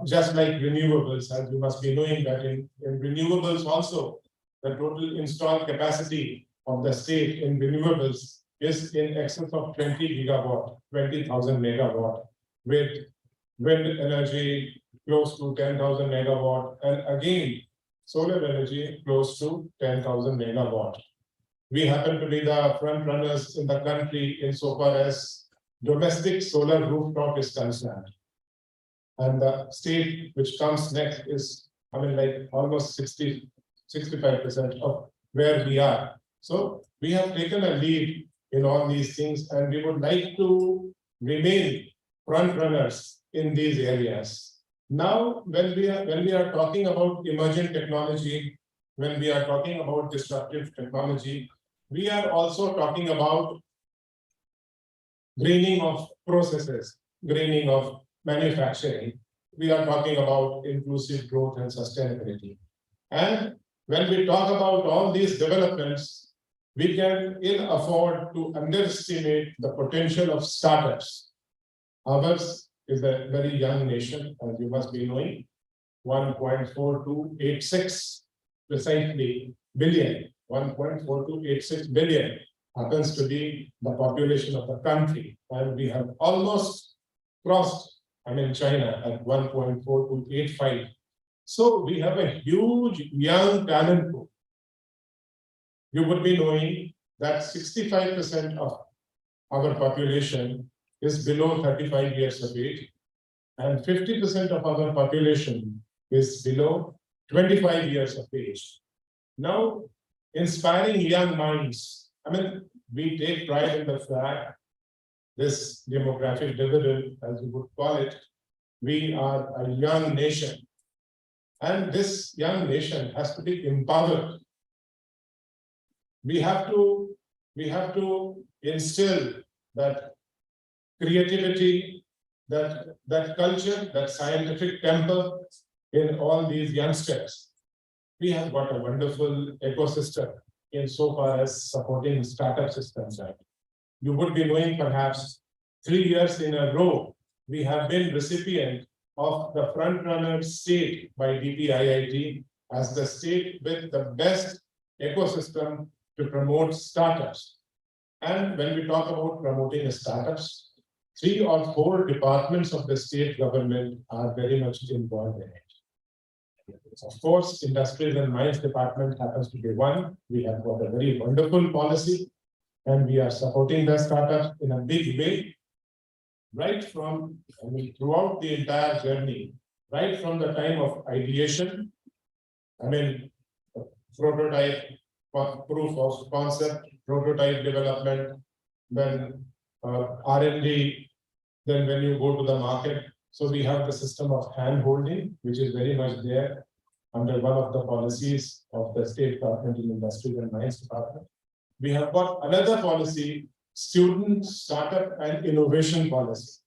Just like renewables, as you must be knowing that in renewables also, the total installed capacity of the state in renewables is in excess of 20 gigawatt, 20,000 megawatt, with wind energy close to 10,000 megawatt, and again, solar energy close to 10,000 megawatt. We happen to be the front runners in the country insofar as domestic solar rooftop is concerned. And the state which comes next is, like almost 65% of where we are. So we have taken a lead in all these things, and we would like to remain front runners in these areas. Now, when we are talking about emerging technology, when we are talking about disruptive technology, we are also talking about greening of processes, greening of manufacturing. We are talking about inclusive growth and sustainability. And when we talk about all these developments, we can ill afford to underestimate the potential of startups. Ours is a very young nation, as you must be knowing, 1.4286 precisely billion, 1.4286 billion happens to be the population of the country. And we have almost crossed, China at 1.4285. So we have a huge young talent pool. You would be knowing that 65% of our population is below 35 years of age, and 50% of our population is below 25 years of age. Now, inspiring young minds, we take pride in the fact, this demographic dividend, as you would call it, we are a young nation. And this young nation has to be empowered. We have to instill that creativity, that culture, that scientific temper in all these youngsters. We have got a wonderful ecosystem insofar as supporting startups is concerned. You would be knowing perhaps 3 years in a row, we have been recipient of the front-runner state by DPIIT as the state with the best ecosystem to promote startups. And when we talk about promoting startups, 3 or 4 departments of the state government are very much involved in it. Of course, Industries and Mines Department happens to be one. We have got a very wonderful policy, and we are supporting the startups in a big way, right from, throughout the entire journey, right from the time of ideation, prototype, proof of concept, prototype development, then R&D, then when you go to the market. So we have the system of hand-holding, which is very much there under one of the policies of the State Government in Industries and Mines Department. We have got another policy, student, startup, and innovation policy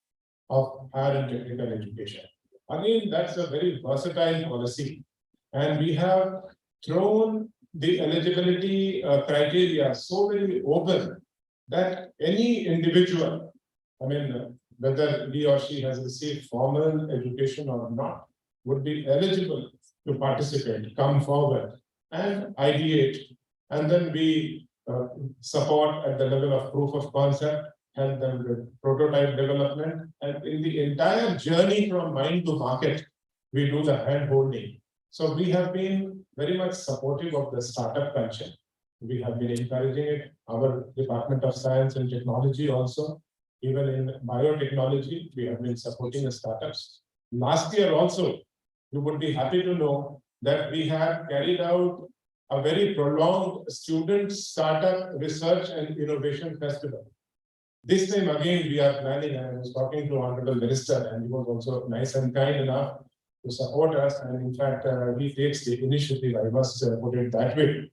of higher and technical education. Again, that's a very versatile policy. And we have thrown the eligibility criteria so very open that any individual, whether he or she has received formal education or not, would be eligible to participate, come forward and ideate. And then we support at the level of proof of concept help them with prototype development, and in the entire journey from mind to market, we do the hand holding. So we have been very much supportive of the startup culture. We have been encouraging it. Our Department of Science and Technology also, even in biotechnology, we have been supporting the startups. Last year also, you would be happy to know that we have carried out a very prolonged student startup research and innovation festival. This time again, we are planning, and I was talking to Honorable Minister, and he was also nice and kind enough to support us. And in fact, he takes the initiative, I must put it that way.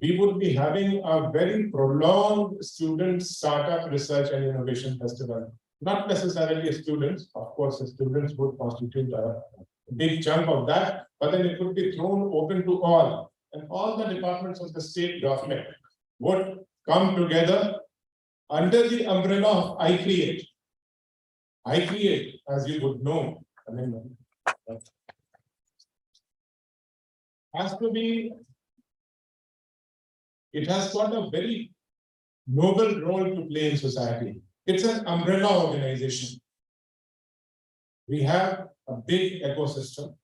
We would be having a very prolonged student startup research and innovation festival. Not necessarily students, of course, the students would constitute a big chunk of that, but then it could be thrown open to all. And all the departments of the state government would come together under the umbrella of iCreate. iCreate, as you would know, has to be, it has got a very noble role to play in society. It's an umbrella organization. We have a big ecosystem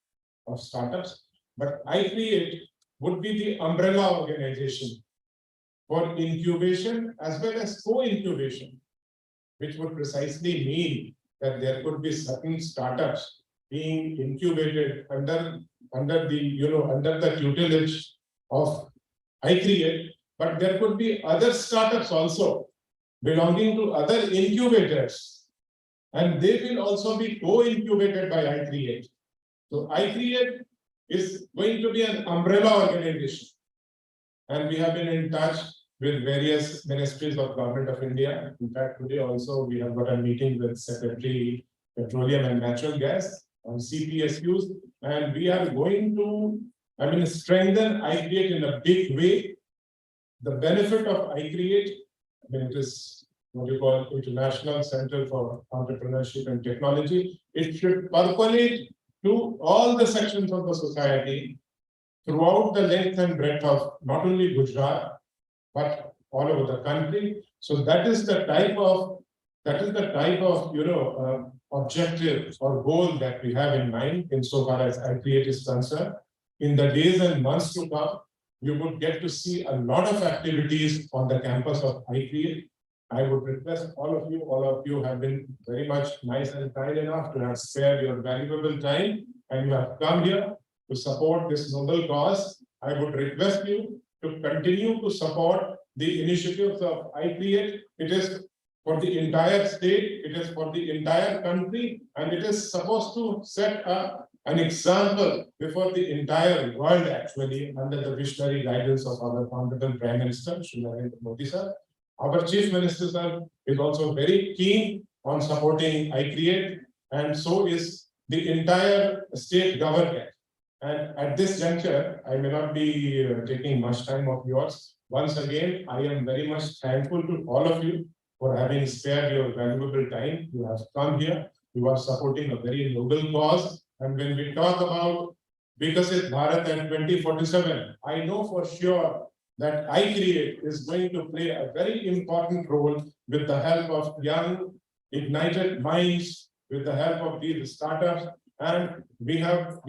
of startups, but iCreate would be the umbrella organization for incubation as well as co-incubation, which would precisely mean that there could be certain startups being incubated under the tutelage of iCreate, but there could be other startups also belonging to other incubators, and they will also be co-incubated by iCreate. So iCreate is going to be an umbrella organization, and we have been in touch with various ministries of Government of India. In fact, today also we have got a meeting with Secretary Petroleum and Natural Gas on CPSUs, and we are going to, strengthen iCreate in a big way. The benefit of iCreate, it is what you call International Center for Entrepreneurship and Technology. It should percolate to all the sections of the society throughout the length and breadth of not only Gujarat, but all over the country. So that is the type of objective or goal that we have in mind insofar as iCreate is concerned. In the days and months to come, you would get to see a lot of activities on the campus of iCreate. I would request all of you have been very much nice and kind enough to have spared your valuable time, and you have come here to support this noble cause. I would request you to continue to support the initiatives of iCreate. It is for the entire state, it is for the entire country, and it is supposed to set an example before the entire world, actually, under the visionary guidance of our Honorable Prime Minister, Shri Narendra Modi sir. Our Chief Minister sir is also very keen on supporting iCreate, and so is the entire state government. And at this juncture, I may not be taking much time of yours. Once again, I am very much thankful to all of you for having spared your valuable time. You have come here, you are supporting a very noble cause. And when we talk about Vikasit Bharat and 2047, I know for sure that iCreate is going to play a very important role with the help of young, ignited minds, with the help of these startups. And we are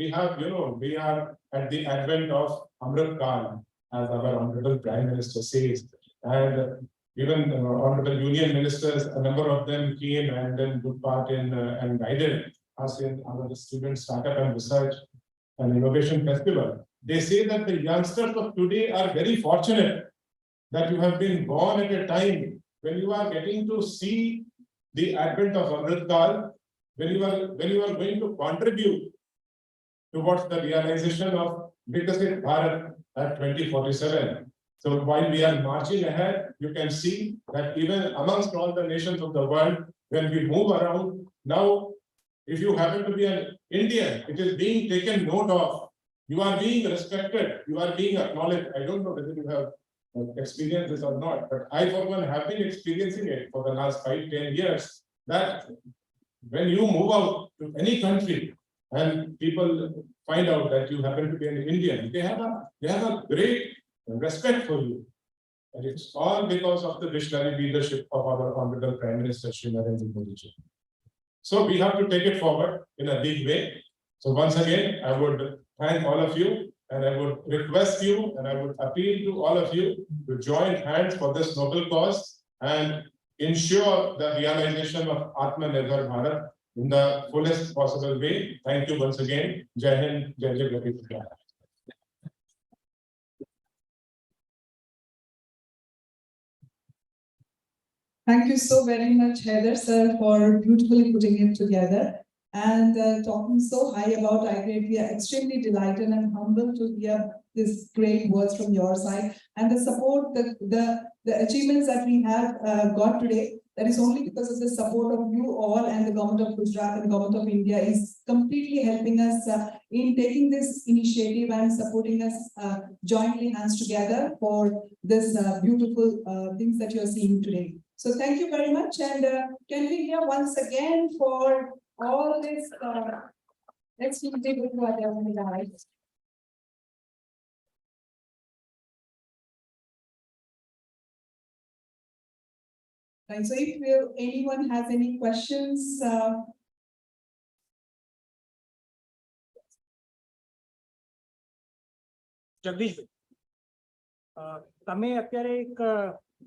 at the advent of Amrit Kal, as our Honorable Prime Minister says. And even Honorable Union Ministers, a number of them came and then took part in and guided us in our Student Startup and Research and Innovation Festival. They say that the youngsters of today are very fortunate that you have been born at a time when you are getting to see the advent of Amrit Kal, when you are going to contribute towards the realization of Vikasit Bharat at 2047. So while we are marching ahead, you can see that even amongst all the nations of the world, when we move around, now, if you happen to be an Indian, it is being taken note of. You are being respected, you are being acknowledged. I don't know whether you have experienced this or not, but I, for one, have been experiencing it for the last 5-10 years, that when you move out to any country and people find out that you happen to be an Indian, they have a great respect for you. And it's all because of the visionary leadership of our Honorable Prime Minister Shri Narendra Modi ji. So we have to take it forward in a big way. So once again, I would thank all of you, and I would request you, and I would appeal to all of you to join hands for this noble cause and ensure the realization of Atmanirbhar Bharat in the fullest possible way. Thank you once again. Jai Hind, Jai Jai Gopinath. Thank you so very much, Heather, sir, for beautifully putting it together and talking so high about iCreate. We are extremely delighted and humbled to hear these great words from your side and the support, the achievements that we have got today. That is only because of the support of you all, and the government of Gujarat and government of India is completely helping us in taking this initiative and supporting us jointly hands together for this beautiful things that you are seeing today. So thank you very much, and can we hear once again for all this? Let's keep it with whatever guys. Right. So if anyone has any questions, Jagdish તમે અત્યારે એક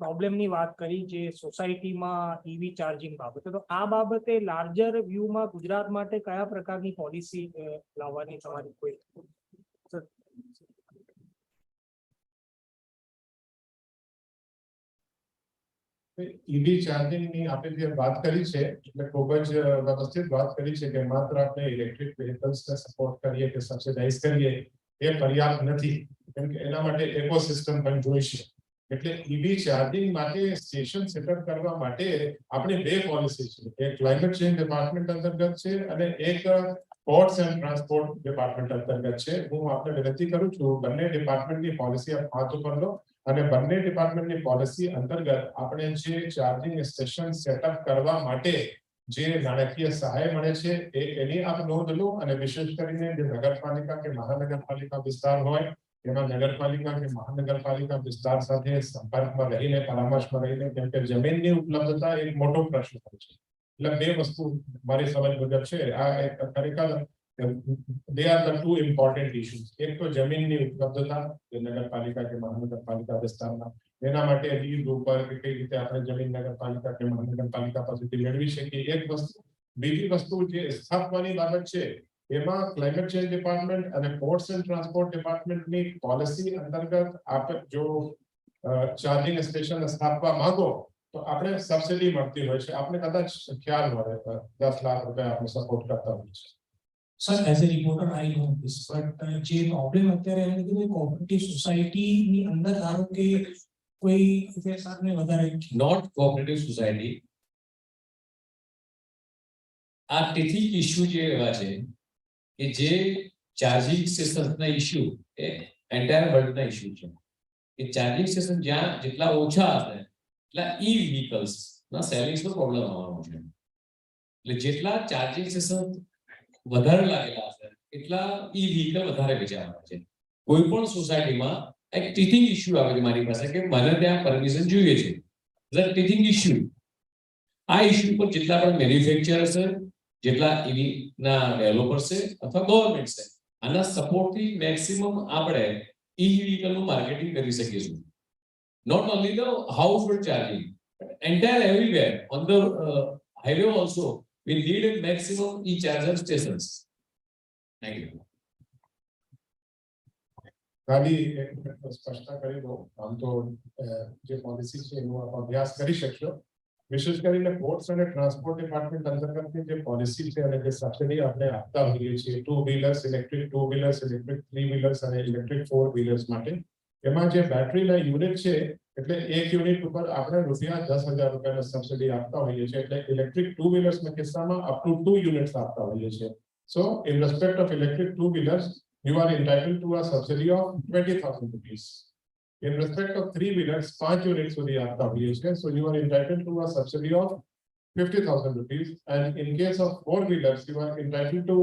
પ્રોબ્લેમની વાત કરી જે સોસાયટીમાં EV charging બાબતે, તો આ બાબતે લાર્જર વ્યૂમાં ગુજરાત માટે કયા પ્રકારની પોલિસી લાવવાની તમારી કોઈ? ઈવી ચાર્જિંગની આપણે જે વાત કરી છે એટલે ખૂબ જ વ્યવસ્થિત વાત કરી છે કે માત્ર આપણે ઇલેક્ટ્રિક વ્હીકલ્સને સપોર્ટ કરીએ કે સબસિડાઇઝ કરીએ એ પર્યાપ્ત નથી, કેમ કે એના માટે ઇકોસિસ્ટમ પણ જોઈશે. એટલે ઈવી ચાર્જિંગ માટે સ્ટેશન સેટઅપ કરવા માટે આપણી બે પોલિસી છે, એક ક્લાઇમેટ ચેન્જ ડિપાર્ટમેન્ટ અંતર્ગત છે અને એક પોર્ટ્સ એન્ડ ટ્રાન્સપોર્ટ ડિપાર્ટમેન્ટ અંતર્ગત છે. હું આપને વિનંતી કરું છું બંને ડિપાર્ટમેન્ટની પોલિસી આપ હાથ ઉપર લો અને બંને ડિપાર્ટમેન્ટની પોલિસી અંતર્ગત આપણે જે ચાર્જિંગ સ્ટેશન સેટઅપ કરવા માટે જે નાણાકીય સહાય મળે છે એની આપ નોંધ લો, અને વિશેષ કરીને જે નગરપાલિકા કે મહાનગરપાલિકા વિસ્તાર હોય એમાં નગરપાલિકા કે મહાનગરપાલિકા વિસ્તાર સાથે સંપર્કમાં રહીને પરામર્શમાં રહીને, કેમ કે જમીનની ઉપલબ્ધતા એક મોટો પ્રશ્ન હોય છે. એટલે બે વસ્તુ મારી સમજ મુજબ છે, આ એક ખરેખર they are the two important issues. એક તો જમીનની ઉપલબ્ધતા જે નગરપાલિકા કે મહાનગરપાલિકા વિસ્તારમાં એના માટે લીઝ ઉપર કે કઈ રીતે આપણે જમીન નગરપાલિકા કે મહાનગરપાલિકા પાસેથી મેળવી શકીએ, એક વસ્તુ. બીજી વસ્તુ જે સ્થાપવાની બાબત છે એમાં ક્લાઇમેટ ચેન્જ ડિપાર્ટમેન્ટ અને પોર્ટ્સ એન્ડ ટ્રાન્સપોર્ટ ડિપાર્ટમેન્ટની પોલિસી અંતર્ગત આપ જો ચાર્જિંગ સ્ટેશન સ્થાપવા માંગો તો આપણે સબસિડી મળતી હોય છે. આપણે કદાચ ખ્યાલ હોય 10 લાખ રૂપિયા આપણે સપોર્ટ કરતા હોઈએ છીએ. Sir as a reporter I know this, but જે પ્રોબ્લેમ અત્યારે એને કીધું કોઓપરેટિવ સોસાયટીની અંદર ધારો કે કોઈ ફેરફારને વધારે નોટ કોઓપરેટિવ સોસાયટી આ ટેથિક ઇશ્યુ જે એવા છે કે જે ચાર્જિંગ સ્ટેશનના ઇશ્યુ એ એન્ટાયર વર્લ્ડના ઇશ્યુ છે કે ચાર્જિંગ સ્ટેશન જ્યાં જેટલા ઓછા હશે એટલા ઈ વ્હીકલ્સના સેલિંગ્સનો પ્રોબ્લેમ આવવાનો છે. એટલે જેટલા ચાર્જિંગ સ્ટેશન વધારે લાગેલા હશે એટલા ઈ વ્હીકલ વધારે વેચાવાના છે. કોઈ પણ સોસાયટીમાં એક ટીથિંગ ઇશ્યુ આવે છે મારી પાસે કે મને ત્યાં પરમિશન જોઈએ છે. ટીથિંગ ઇશ્યુ આ ઇશ્યુ પર જેટલા પણ મેન્યુફેક્ચરર્સ છે, જેટલા ઈવીના ડેવલપર્સ છે અથવા ગવર્નમેન્ટ છે, આના સપોર્ટથી મેક્સિમમ આપણે ઈ વ્હીકલનું માર્કેટિંગ કરી શકીશું. Not only the household charging, entire everywhere on the highway also we need a maximum e-charger stations. Thank you. ખાલી એક સ્પષ્ટતા કરી દો, આમ તો જે પોલિસી છે એનો આપ અભ્યાસ કરી શકશો. વિશેષ કરીને પોર્ટ્સ અને ટ્રાન્સપોર્ટ ડિપાર્ટમેન્ટ અંતર્ગતની જે પોલિસી છે અને જે સબસિડી આપણે આપતા હોઈએ છીએ two wheelers, electric two wheelers, electric three wheelers અને ઇલેક્ટ્રિક ફોર વ્હીલર્સ માટે, એમાં જે બેટરીના યુનિટ છે એટલે એક યુનિટ ઉપર આપણે રૂપિયા 10,000 રૂપિયાનો સબસિડી આપતા હોઈએ છીએ. એટલે ઇલેક્ટ્રિક ટુ વ્હીલર્સના કિસ્સામાં અપ ટુ 2 યુનિટ્સ આપતા હોઈએ છીએ. So in respect of electric two wheelers you are entitled to a subsidy of 20,000 rupees. In respect of three wheelers, 5 units સુધી આપતા હોઈએ છીએ, so you are entitled to a subsidy of 50,000 rupees, and in case of four wheelers you are entitled to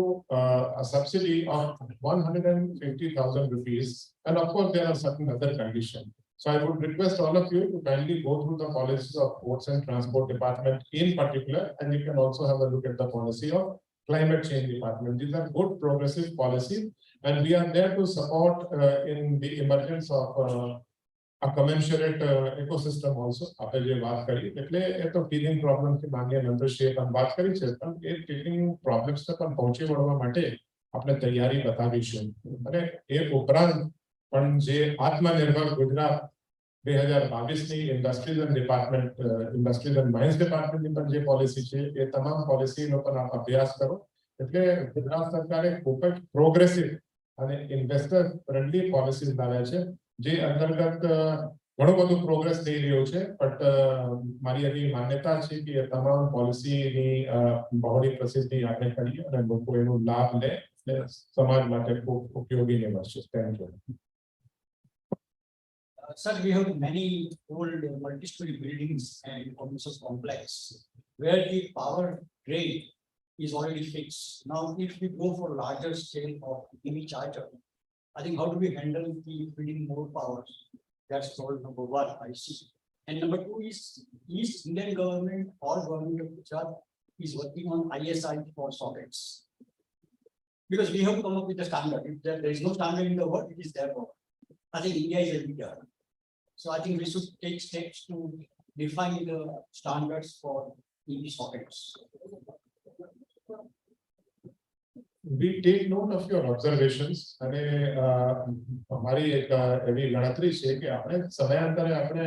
a subsidy of 150,000 rupees, and of course there are certain other conditions. So I would request all of you to kindly go through the policies of Ports and Transport Department in particular, and you can also have a look at the policy of Climate Change Department. These are good progressive policies, and we are there to support in the emergence of a commensurate ecosystem also. આપણે જે વાત કરી એટલે એ તો teething problem થી માનનીય મંત્રીશ્રીએ પણ વાત કરી છે, પણ એ teething problems ને પણ પહોંચી વળવા માટે આપણે તૈયારી બતાવીશું. અને એ ઉપરાંત પણ જે આત્મનિર્ભર ગુજરાત 2022 ની industries and department industries and mines ડિપાર્ટમેન્ટની પણ જે પોલિસી છે એ તમામ પોલિસીનો પણ આપ અભ્યાસ કરો. એટલે ગુજરાત સરકારે ખૂબ જ પ્રોગ્રેસિવ અને ઇન્વેસ્ટર ફ્રેન્ડલી પોલિસીઝ લાવ્યા છે, જે અંતર્ગત ઘણું બધું પ્રોગ્રેસ થઈ રહ્યો છે. બટ મારી એવી માન્યતા છે કે એ તમામ પોલિસીની બહોળી પ્રસિદ્ધિ આપણે કરીએ અને લોકો એનો લાભ લે અને સમાજ માટે ખૂબ ઉપયોગી નીવડશે. Thank you. Sir, we have many old multi-story buildings and commercial complex where the power grid is already fixed. Now, if we go for larger scale of EV charger, I think how do we handle the building more power? That's problem number one, I see. And number two is Indian government or government of Gujarat is working on ISI for sockets. Because we have to come up with a standard. If there is no standard in the world, it is there for. I think India is a leader. So I think we should take steps to define the standards for EV sockets. We take note of your observations અને અમારી એક એવી ગણતરી છે કે આપણે સમયાંતરે આપણે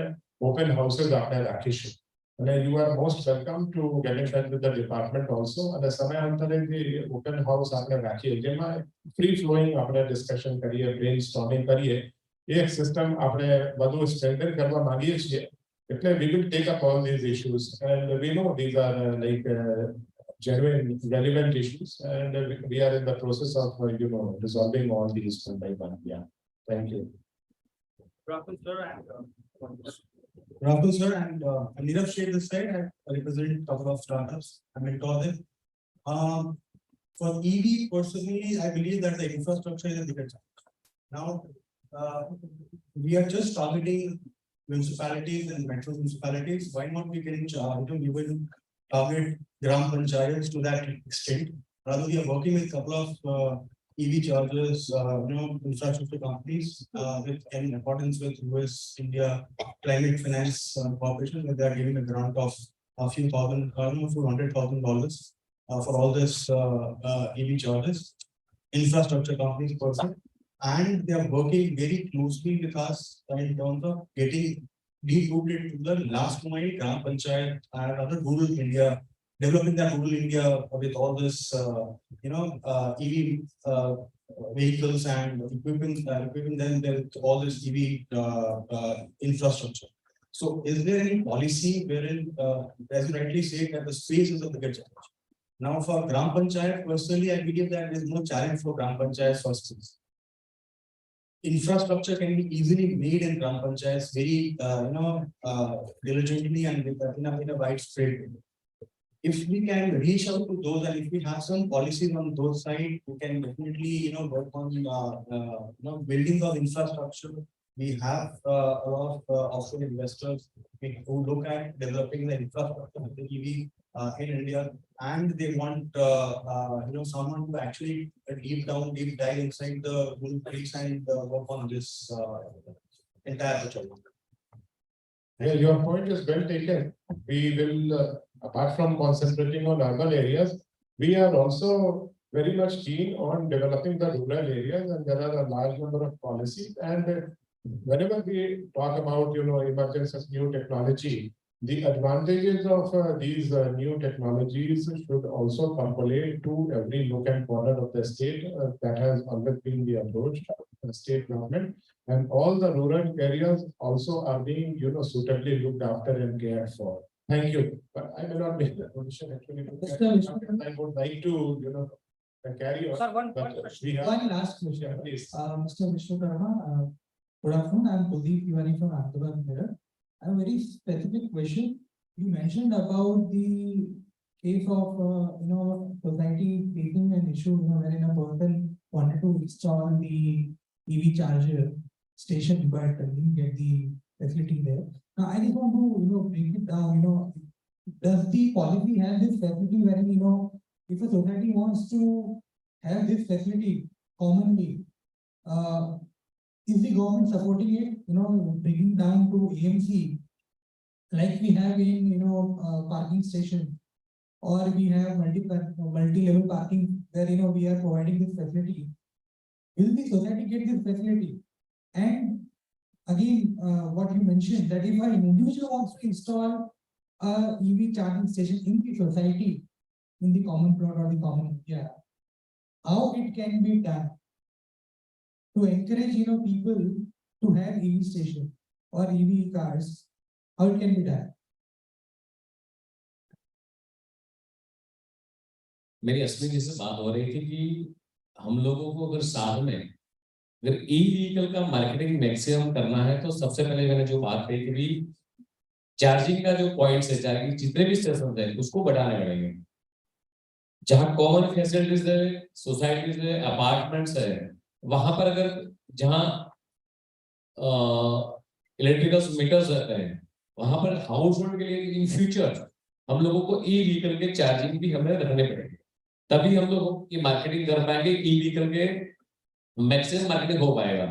ઓપન હાઉસીસ આપણે રાખીશું અને you are most welcome to get in touch with the department also. અને સમયાંતરે જે ઓપન હાઉસ આપણે રાખીએ જેમાં ફ્રી ફ્લોઈંગ આપણે ડિસ્કશન કરીએ, બ્રેઇનસ્ટોર્મિંગ કરીએ, એ એક સિસ્ટમ આપણે વધુ સ્ટ્રેન્થન કરવા માંગીએ છીએ. એટલે we will take up all these issues and we know these are like genuine relevant issues, and we are in the process of resolving all these one by one. Yeah, thank you. Rahul sir and Nirav Sheth this side. I represent a couple of startups. I mentor them. For EV personally, I believe that the infrastructure is a bigger challenge. Now, we are just targeting municipalities and metro municipalities. Why not we can even target Gram Panchayats to that extent? Rather, we are working with a couple of EV chargers, infrastructure companies in accordance with US India Climate Finance Corporation, where they are giving a grant of a few $100,000 for all this EV chargers, infrastructure companies person, and they are working very closely with us in terms of getting deep rooted to the last mile Gram Panchayat and other rural India, developing that rural India with all this EV vehicles and equipping them with all this EV infrastructure. So is there any policy wherein, as you rightly say, that the space is a bigger challenge? Now for Gram Panchayat, personally, I believe that there is no challenge for Gram Panchayat for space. Infrastructure can be easily made in Gram Panchayats very diligently and in a widespread way. If we can reach out to those and if we have some policies on those sides, we can definitely work on building of infrastructure. We have a lot of offshore investors who look at developing the infrastructure of the EV in India, and they want someone to actually deep dive inside the rural place and work on this entire project. Yeah, your point is well taken. We will, apart from concentrating on urban areas, we are also very much keen on developing the rural areas, and there are a large number of policies. And whenever we talk about emergence of new technology, the advantages of these new technologies should also percolate to every nook and corner of the state. That has always been the approach of the state government, and all the rural areas also are being suitably looked after and cared for. Thank you. But I may not make the position actually. I would like to carry on. Sir, one question. One last question, please. Mr. Vishwakarma. Good afternoon. I'm Kuldeep Ivani from Ahmedabad Mirror. I have a very specific question. You mentioned about the case of society facing an issue wherein a person wanted to install the EV charger station but didn't get the facility there. Now, I just want to, break it down, does the policy have this facility wherein, if a society wants to have this facility commonly, is the government supporting it, bringing down to AMC, like we have in, parking station, or we have multi-level parking where, we are providing this facility. Will the society get this facility? And again, what you mentioned, that if an individual wants to install a EV charging station in the society, in the common plot or the common area, how it can be done to encourage, people to have EV station or EV cars, how it can be done? मेरी असली जैसे बात हो रही थी कि हम लोगों को अगर साथ में अगर ई व्हीकल का मार्केटिंग मैक्सिमम करना है तो सबसे पहले मैंने जो बात कही थी चार्जिंग का जो पॉइंट्स है, चार्जिंग जितने भी स्टेशन है उसको बढ़ाने पड़ेंगे। जहां कॉमन फैसिलिटीज है, सोसाइटीज है, अपार्टमेंट्स है, वहां पर अगर जहां इलेक्ट्रिकल मीटर्स रहते हैं वहां पर हाउस होल्ड के लिए इन फ्यूचर हम लोगों को ई व्हीकल के चार्जिंग भी हमें रखने पड़ेंगे, तभी हम लोग की मार्केटिंग कर पाएंगे। ई व्हीकल के मैक्सिमम मार्केटिंग हो पाएगा।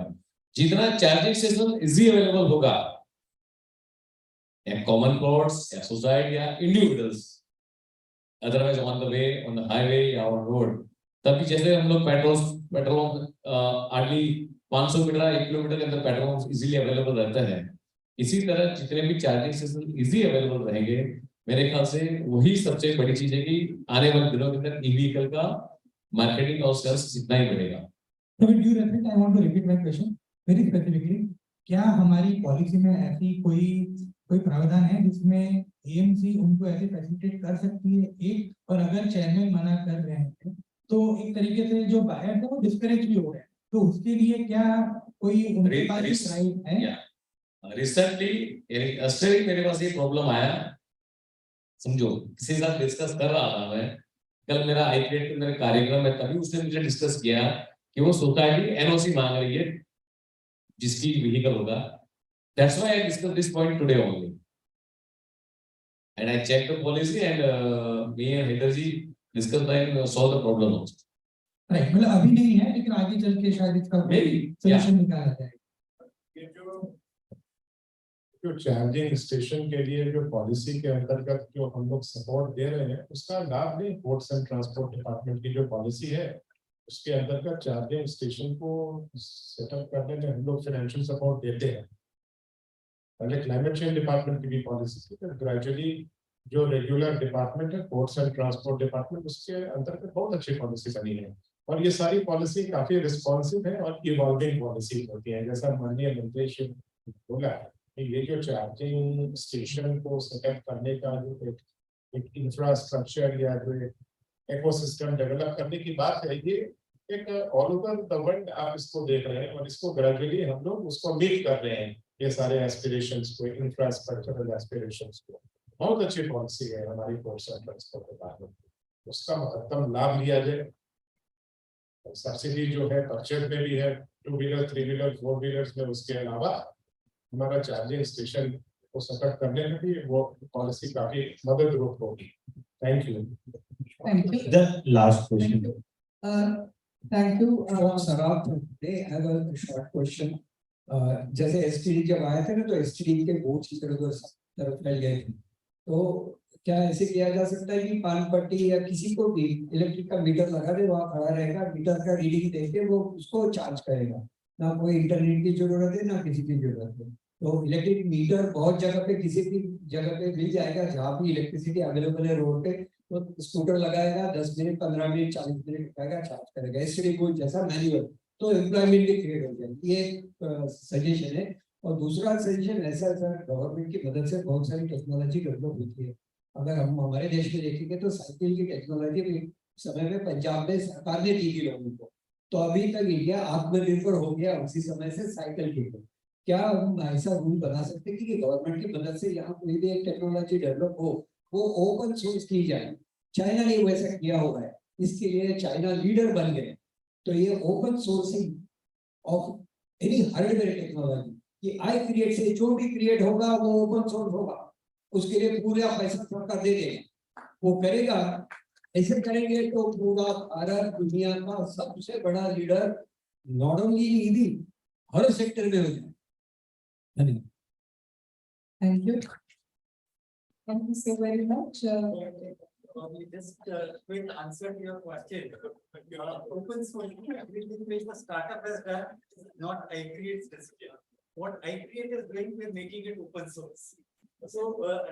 जितना चार्जिंग स्टेशन इजी अवेलेबल होगा या कॉमन प्लॉट्स या सोसाइटी या individuals, otherwise on the way, on the highway या ऑन रोड, तभी जैसे हम लोग पेट्रोल हार्डली 500 मीटर 1 किलोमीटर के अंदर पेट्रोल इजीली अवेलेबल रहते हैं, इसी तरह जितने भी चार्जिंग स्टेशन इजी अवेलेबल रहेंगे, मेरे ख्याल से वही सबसे बड़ी चीज है कि आने वाले दिनों के अंदर ई व्हीकल का मार्केटिंग और सेल्स जितना ही बढ़ेगा। So with due respect, I want to repeat my question very specifically. क्या हमारी पॉलिसी में ऐसी कोई प्रावधान है जिसमें AMC उनको ऐसे फैसिलिटेट कर सकती है एक, और अगर चेयरमैन मना कर रहे हैं तो एक तरीके से जो बायर है वो डिस्करेज भी हो रहे हैं, तो उसके लिए क्या कोई उनके पास राइट है? रिसेंटली मेरे पास ये प्रॉब्लम आया, समझो किसी के साथ डिस्कस कर रहा था मैं, कल मेरा iCreate के मेरे कार्यक्रम में, तभी उसने मुझे डिस्कस किया कि वो सोसाइटी NOC मांग रही है जिसकी व्हीकल होगा। That's why I discussed this point today only, and I checked the policy and me and Hiderji discussed and solved the problem also. Right, मतलब अभी नहीं है लेकिन आगे चल के शायद इसका सॉल्यूशन निकाला जाए। जो चार्जिंग स्टेशन के लिए जो पॉलिसी के अंतर्गत जो हम लोग सपोर्ट दे रहे हैं उसका लाभ नहीं, पोर्ट्स एंड ट्रांसपोर्ट डिपार्टमेंट की जो पॉलिसी है उसके अंतर्गत चार्जिंग स्टेशन को सेटअप करने में हम लोग फाइनेंशियल सपोर्ट देते हैं। पहले क्लाइमेट चेंज डिपार्टमेंट की भी पॉलिसी थी, फिर ग्रेजुअली जो रेगुलर डिपार्टमेंट है पोर्ट्स एंड ट्रांसपोर्ट डिपार्टमेंट, उसके अंतर्गत बहुत अच्छी पॉलिसी बनी है और ये सारी पॉलिसी काफी रिस्पॉन्सिव है और इवॉल्विंग पॉलिसी होती है। जैसा माननीय मंत्री श्री बोला, ये जो चार्जिंग स्टेशन को सेटअप करने का जो एक इंफ्रास्ट्रक्चर या जो इकोसिस्टम डेवलप करने की बात है, ये एक ऑल ओवर द वर्ल्ड आप इसको देख रहे हैं और इसको ग्रेजुअली हम लोग उसको मीट कर रहे हैं, ये सारे एस्पिरेशंस को, इंफ्रास्ट्रक्चरल एस्पिरेशंस को। बहुत अच्छी पॉलिसी है हमारी पोर्ट्स एंड ट्रांसपोर्ट डिपार्टमेंट, उसका महत्तम लाभ लिया जाए। सब्सिडी जो है परचेज में भी है, 2 व्हीलर 3 व्हीलर 4 व्हीलर्स में, उसके अलावा हमारा चार्जिंग स्टेशन को सेटअप करने में भी वो पॉलिसी काफी मदद रूप होगी। Thank you. The last question. Thank you, Sarab. Today I have a short question. जैसे STD जब आया था ना तो STD के बोझ की तरफ फैल गए थे, तो क्या ऐसे किया जा सकता है कि पान पट्टी या किसी को भी इलेक्ट्रिक का मीटर लगा दे, वहाँ खड़ा रहेगा, मीटर का रीडिंग देके वो उसको चार्ज करेगा, ना कोई इंटरनेट की जरूरत है ना किसी की जरूरत है। तो इलेक्ट्रिक मीटर बहुत जगह पे किसी भी जगह पे मिल जाएगा जहाँ भी इलेक्ट्रिसिटी अवेलेबल है रोड पे, तो स्कूटर लगाएगा 10 मिनट 15 मिनट 40 मिनट लगाएगा, चार्ज करेगा। एसटीडी कोड जैसा मैनुअल, तो एम्प्लॉयमेंट भी क्रिएट हो जाएगी। ये सजेशन है। और दूसरा सजेशन ऐसा है सर, गवर्नमेंट की मदद से बहुत सारी टेक्नोलॉजी डेवलप होती है। अगर हम हमारे देश में देखेंगे तो साइकिल की टेक्नोलॉजी भी समय में पंजाब में सरकार ने दी थी लोगों को, तो अभी तक इंडिया आत्मनिर्भर हो गया उसी समय से साइकिल के ऊपर। क्या हम ऐसा रूल बना सकते हैं कि गवर्नमेंट की मदद से यहाँ कोई भी एक टेक्नोलॉजी डेवलप हो, वो ओपन सोर्स की जाए? चाइना ने वैसा किया हुआ है, इसके लिए चाइना लीडर बन गए। तो ये open sourcing of any hardware technology कि iCreate से जो भी क्रिएट होगा वो ओपन सोर्स होगा, उसके लिए पूरा पैसा सरकार दे देगा, वो करेगा। ऐसे करेंगे तो पूरा भारत दुनिया का सबसे बड़ा leader not only EV her sector में हो जाए। धन्यवाद। Thank you. Thank you so very much. Just quick answer to your question. Open source, everything which the startup has done, not iCreate decision. What iCreate is doing, we're making it open source. So,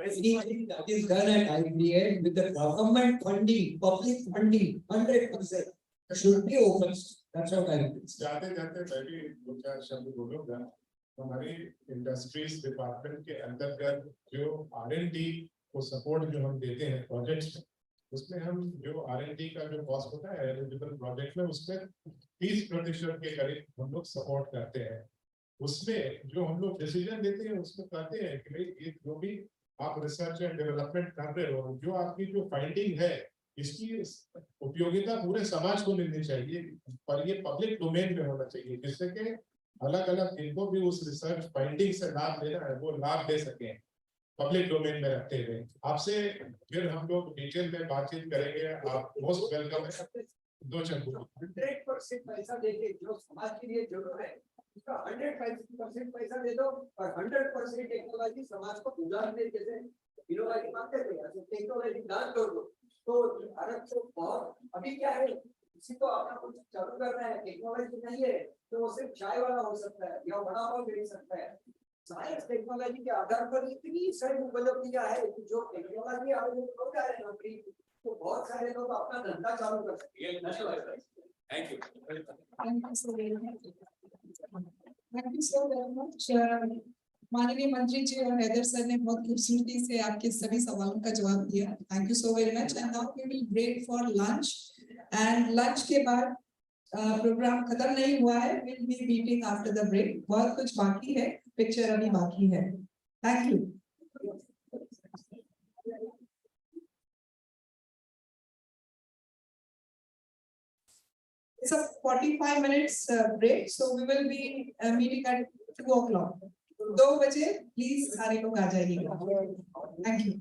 anything that is done at iCreate with the government funding, public funding, 100% should be open source. That's what I think. जाते जाते मैं भी दो चार शब्द बोलूंगा। हमारी industries department के अंतर्गत जो R&D को सपोर्ट जो हम देते हैं प्रोजेक्ट्स में, उसमें हम जो R&D का जो कॉस्ट होता है एलिजिबल प्रोजेक्ट में, उसमें 30% के करीब हम लोग सपोर्ट करते हैं। उसमें जो हम लोग डिसीजन लेते हैं उसमें कहते हैं कि भाई ये जो भी आप रिसर्च एंड डेवलपमेंट कर रहे हो, जो आपकी जो फाइंडिंग है इसकी उपयोगिता पूरे समाज को मिलनी चाहिए, पर ये पब्लिक डोमेन में होना चाहिए, जिससे कि अलग अलग जिनको भी उस रिसर्च फाइंडिंग से लाभ लेना है वो लाभ ले सकें पब्लिक डोमेन में रखते हुए। आपसे फिर हम लोग डिटेल में बातचीत करेंगे, आप मोस्ट वेलकम है। 2 शब्द 100% पैसा देके जो समाज के लिए जरूरत है उसका 100% पैसा दे दो और 100% टेक्नोलॉजी समाज को गुजार दे, जैसे इनोवेटिव मांगते थे ऐसे टेक्नोलॉजी दान कर दो। तो भारत को बहुत अभी क्या है, किसी को अपना कुछ चालू करना है, टेक्नोलॉजी नहीं है तो वो सिर्फ चाय वाला हो सकता है या बड़ा हो भी सकता है। साइंस टेक्नोलॉजी के आधार पर इतनी सारी उपलब्धियां है कि जो टेक्नोलॉजी हो जा रहे हैं नौकरी, तो बहुत सारे लोग अपना धंधा चालू कर सकते हैं। thank you. Thank you so very much. Thank you so very much. माननीय मंत्री जी और हैदर सर ने बहुत खूबसूरती से आपके सभी सवालों का जवाब दिया। Thank you so very much. And now we will break for lunch. And lunch के बाद प्रोग्राम खत्म नहीं हुआ है, we'll be meeting after the break. बहुत कुछ बाकी है, पिक्चर अभी बाकी है। Thank you. It's a 45 minutes break, so we will be meeting at 2 o'clock. 2 बजे प्लीज सारे लोग आ जाइएगा। Thank you.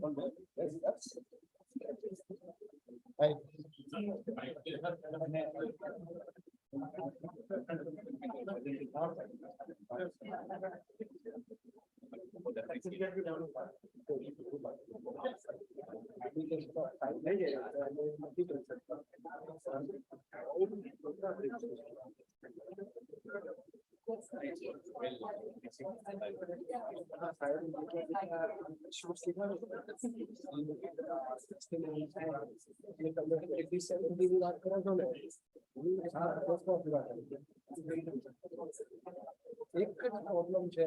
एक प्रॉब्लम है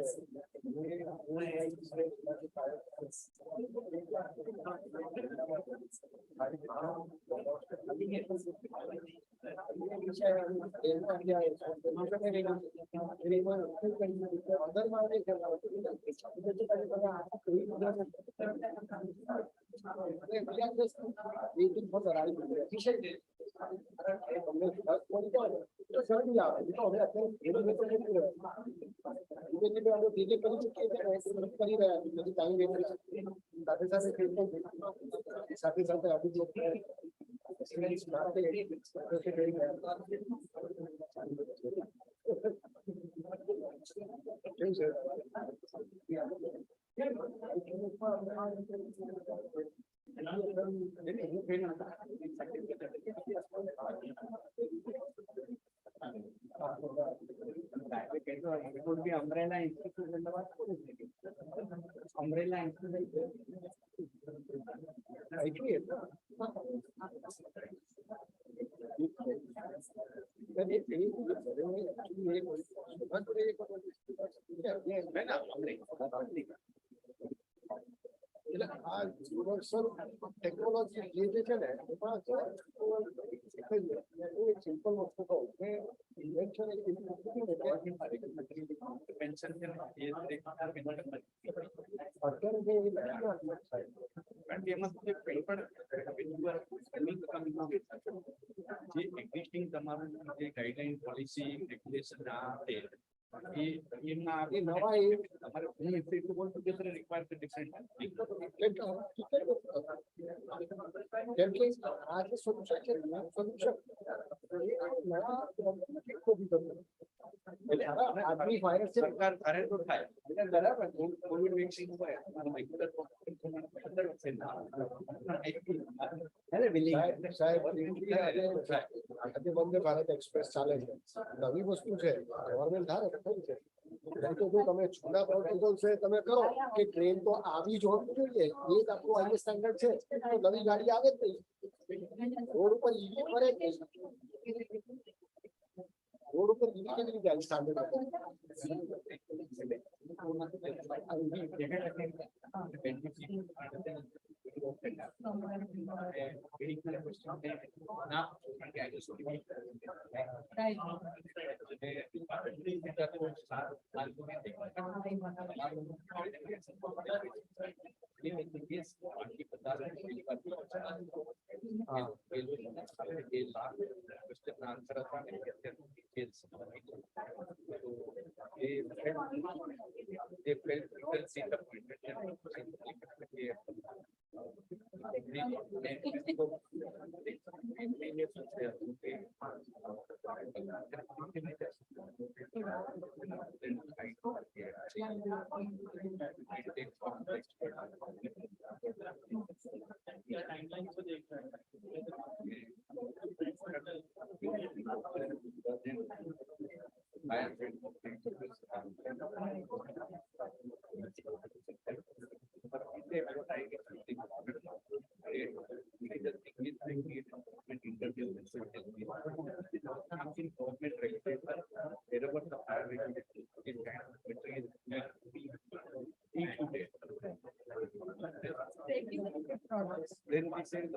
umbrella institute umbrella institute universal technology related है एक सिंपल वस्तु का invention existing guideline policy regulation આ આદમી વાયરસ છે સરકાર કરે તો થાય બરાબર કોવિડ વેક્સિન હોય વંદે ભારત એક્સપ્રેસ ચાલે છે નવી વસ્તુ છે ગવર્મેન્ટ ધારે થઈ છે તો જો તમે જૂના પ્રોટોકોલ છે તમે કરો કે ટ્રેન તો આવી જ હોવી જોઈએ એ જ આપણું આઈ સ્ટાન્ડર્ડ છે તો નવી ગાડી આવે જ નહીં રોડ ઉપર ઈવી ફરે જ નહીં રોડ ઉપર ઈવી કેવી રીતે આવી standard Then we say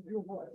Continue.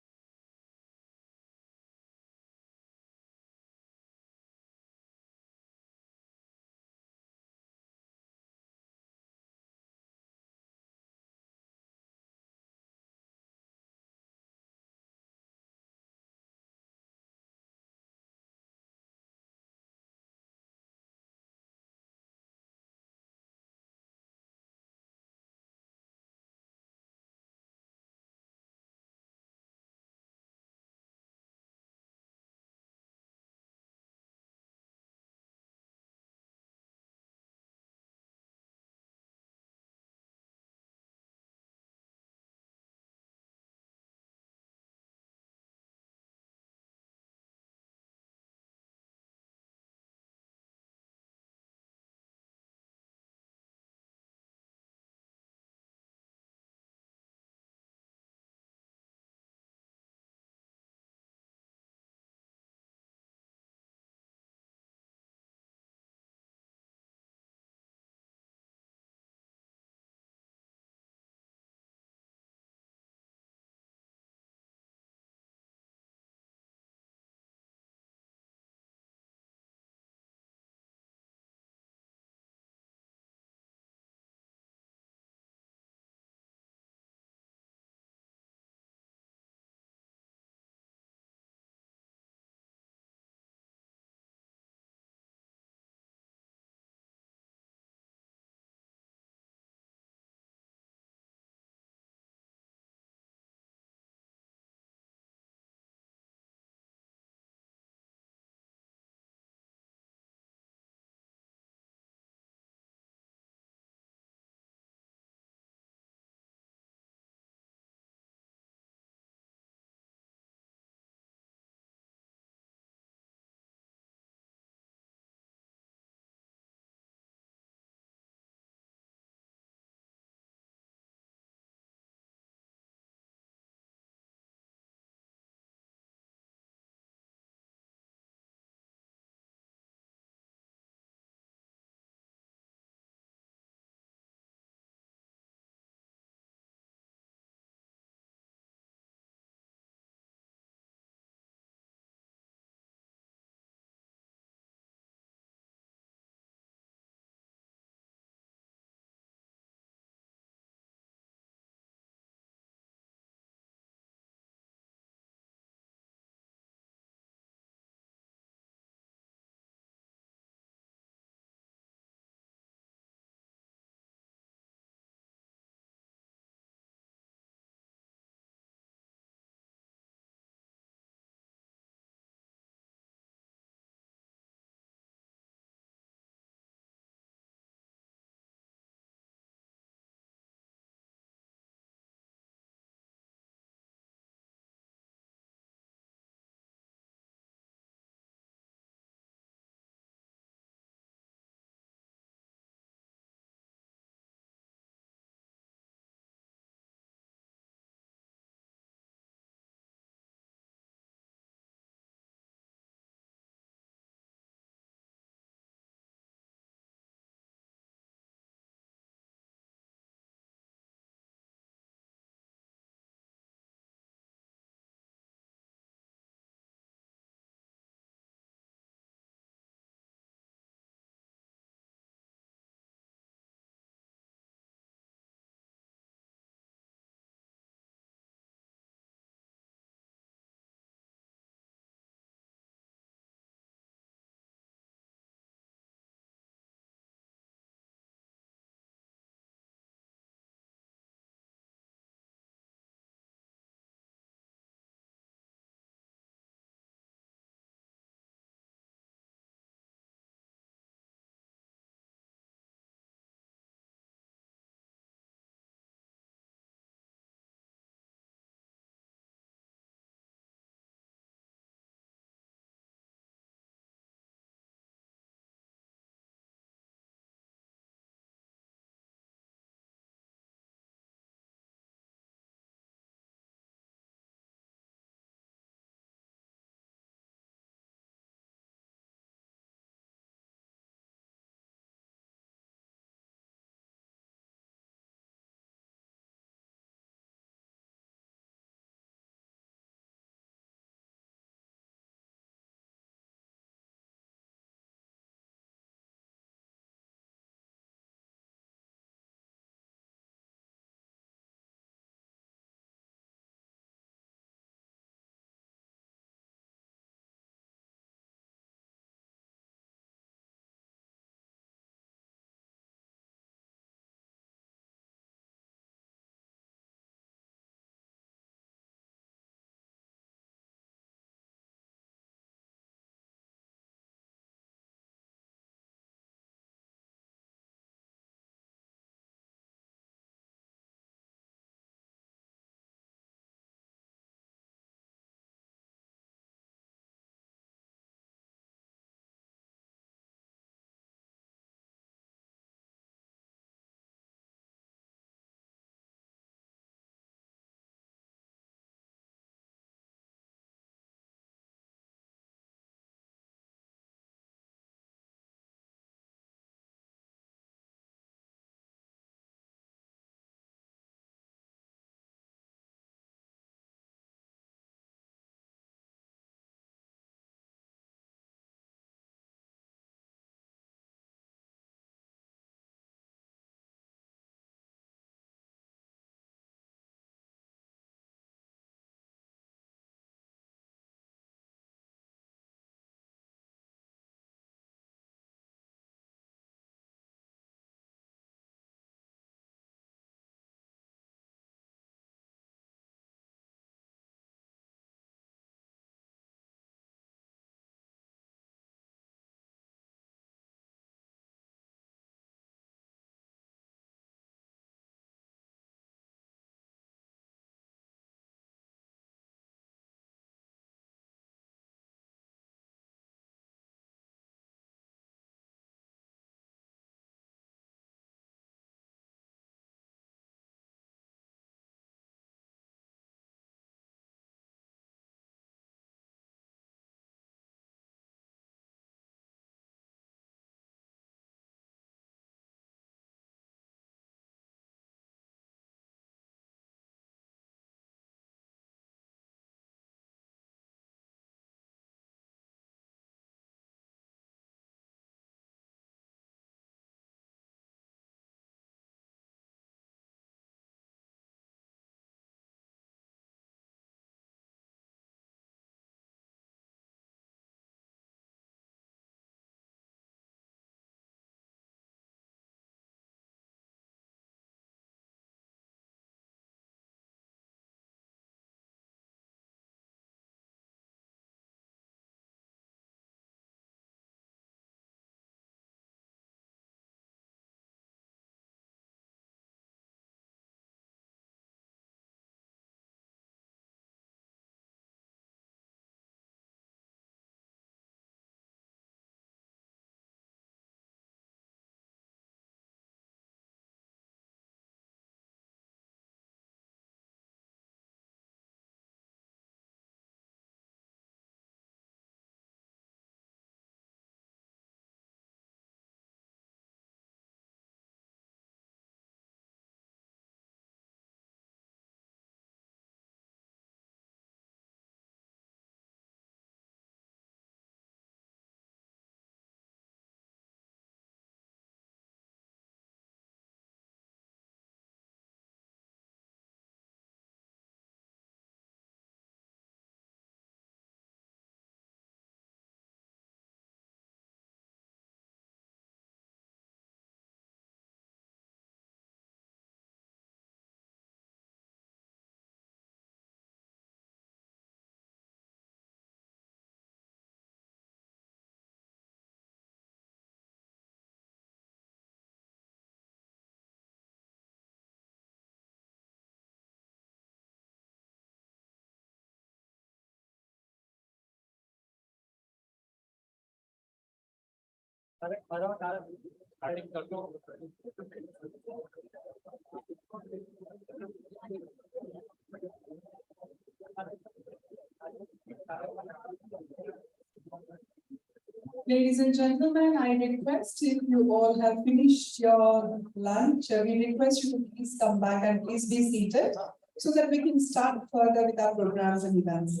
Ladies and gentlemen, I request if you all have finished your lunch, we request you to please come back and please be seated so that we can start further with our programs and events.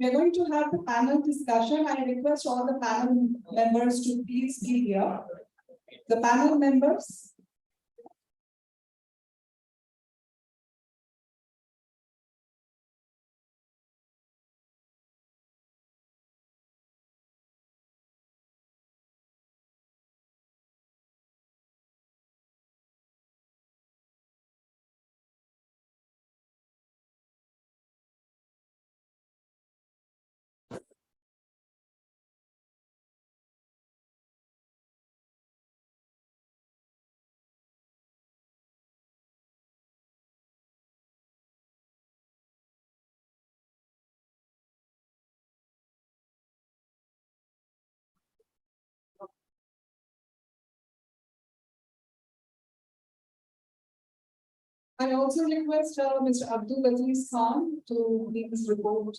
We are going to have the panel discussion. I request all the panel members to please be here. The panel members. I also request Mr. Abdul Aziz Khan to please report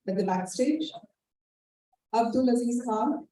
at the backstage. Abdul Aziz Khan.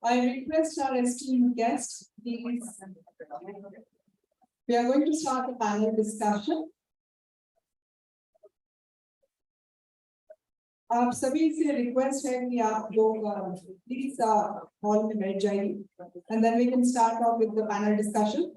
I request our esteemed guests, please. We are going to start a panel discussion. आप सभी से request है कि आप लोग please hall में बैठ जाइए and then we can start off with the panel discussion.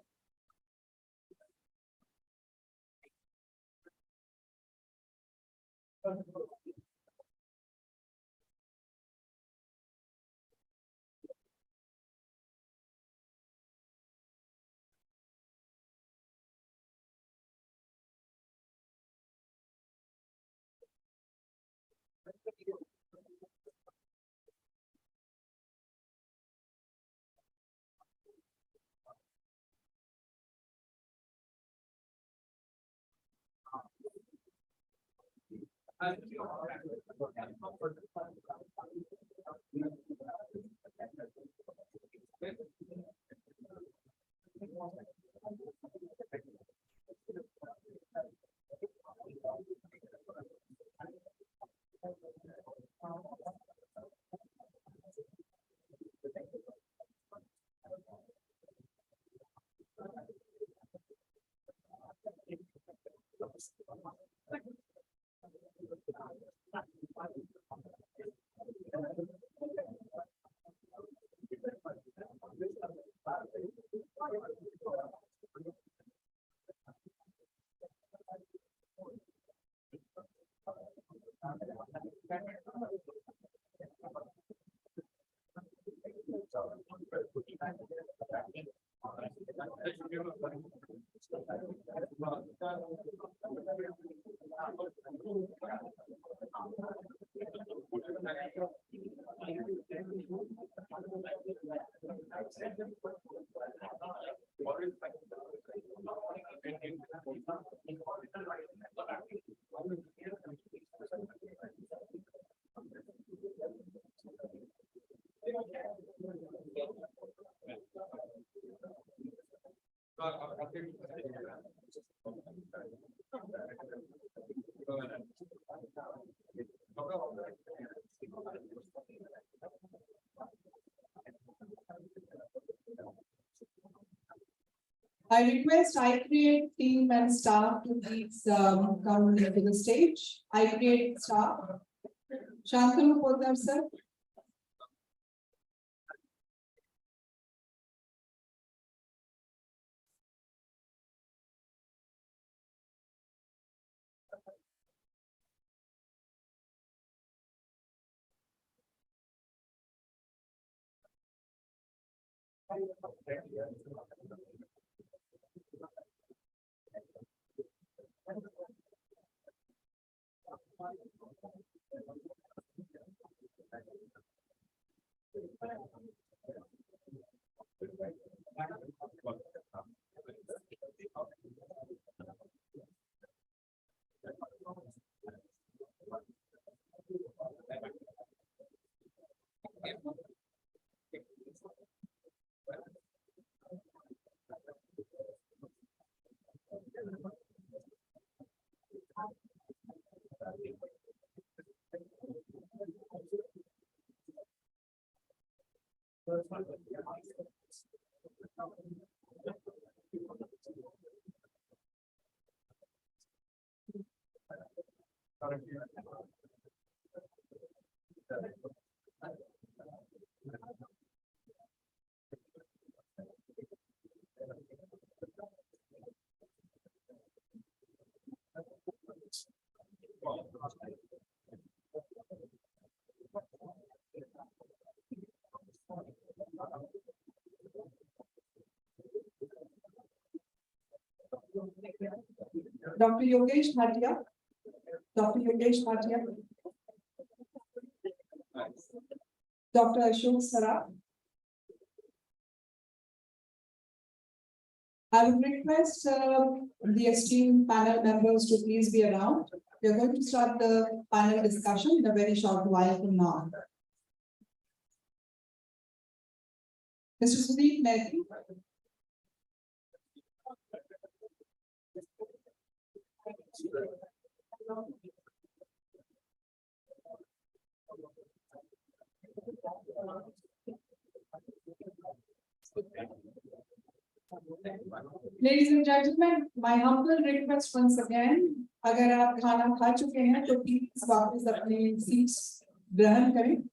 I request iCreate team and staff to please come to the stage. iCreate staff. Shantanu Poddar sir. Dr. Yogesh Bhatia. Dr. Yogesh Bhatia. Dr. Ashok Saraf. I would request the esteemed panel members to please be around. We are going to start the panel discussion in a very short while from now. Mr. Sudeep Mehti. Ladies and gentlemen, my humble request once again, अगर आप खाना खा चुके हैं तो please वापस अपने seats ग्रहण करें.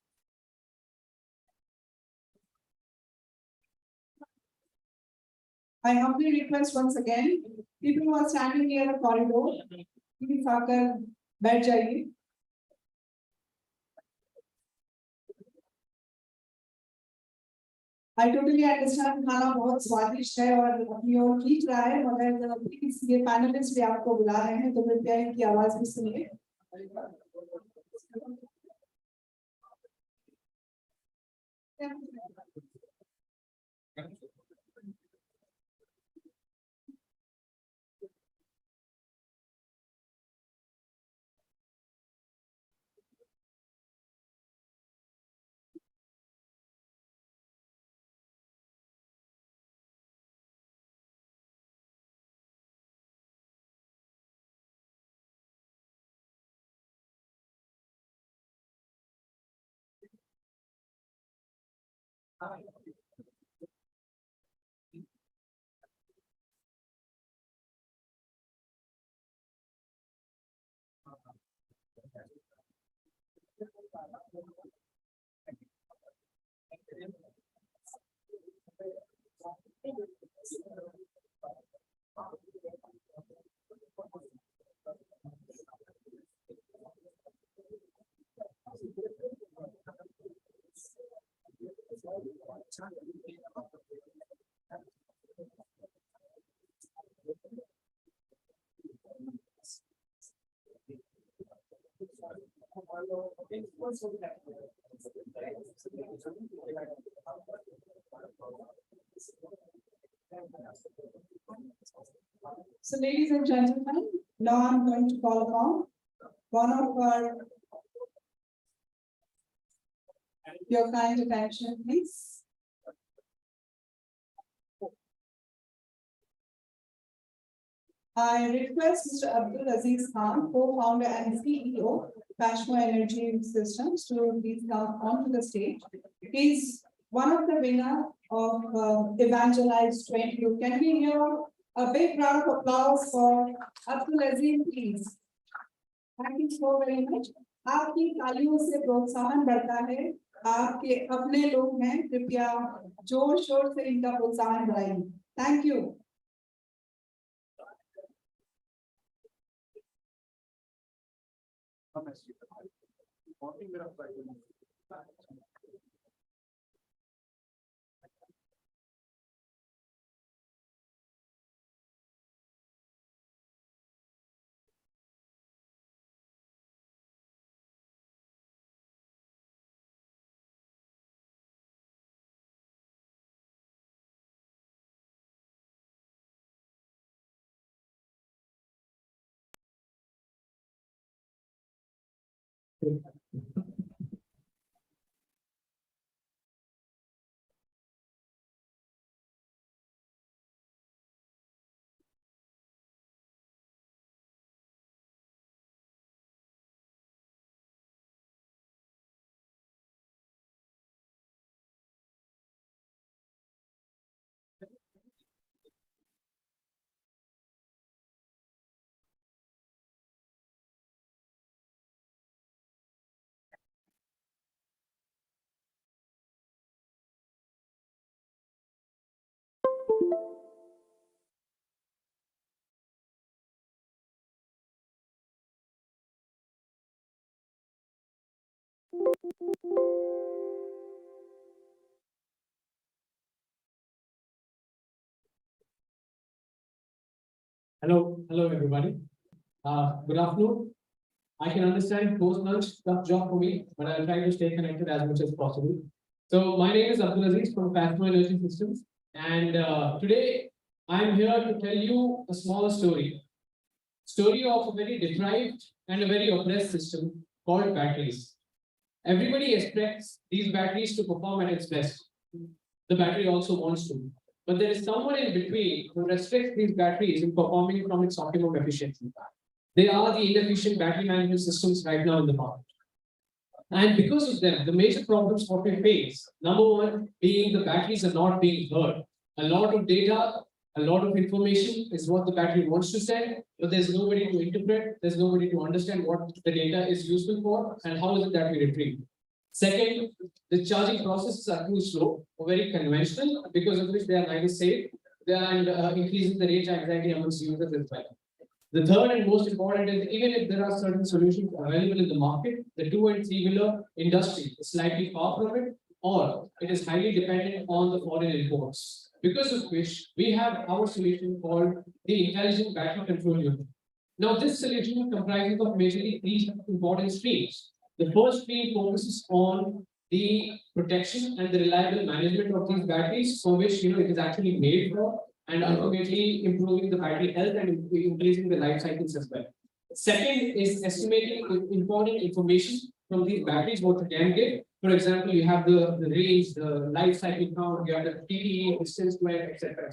I humbly request once again, people who are standing near the corridor, please आकर बैठ जाइए. I totally understand खाना बहुत स्वादिष्ट है और अपनी ओर खींच रहा है, मगर प्लीज ये पैनलिस्ट भी आपको बुला रहे हैं तो कृपया इनकी आवाज भी सुनिए. So ladies and gentlemen, now I'm going to call upon one of our, your kind attention, please. I request Mr. Abdul Aziz Khan, co-founder and CEO, Kashmir Energy Systems, to please come onto the stage. He's one of the winners of EVangelise 20. Can we hear a big round of applause for Abdul Aziz, please? Thank you so very much. आपकी तालियों से प्रोत्साहन बढ़ता है, आपके अपने लोग हैं, कृपया जोर शोर से इनका प्रोत्साहन बढ़ाइए. Thank you. Hello everybody. Good afternoon. I can understand post-lunch, tough job for me, but I'll try to stay connected as much as possible. So my name is Abdul Aziz from Kashmir Energy Systems, and today I'm here to tell you a small story of a very deprived and a very oppressed system called batteries. Everybody expects these batteries to perform at its best. The battery also wants to. But there is someone in between who restricts these batteries in performing from its optimum efficiency. They are the inefficient battery management systems right now in the market. And because of them, the major problems what we face, number one being the batteries are not being heard. A lot of data, a lot of information is what the battery wants to send, but there's nobody to interpret, there's nobody to understand what the data is useful for and how is it that we retrieve. Second, the charging processes are too slow or very conventional, because of which they are neither safe and increasing the range anxiety amongst users as well. The third and most important is, even if there are certain solutions available in the market, the 2- and 3-wheeler industry is slightly far from it, or it is highly dependent on the foreign imports. Because of which we have our solution called the Intelligent Battery Control Unit. Now, this solution comprises of majorly 3 important streams. The first stream focuses on the protection and the reliable management of these batteries, for which it is actually made for, and ultimately improving the battery health and increasing the life cycles as well. Second is estimating important information from these batteries, what you can get. For example, you have the range, the life cycle count, you have the TTE, distance square, etc.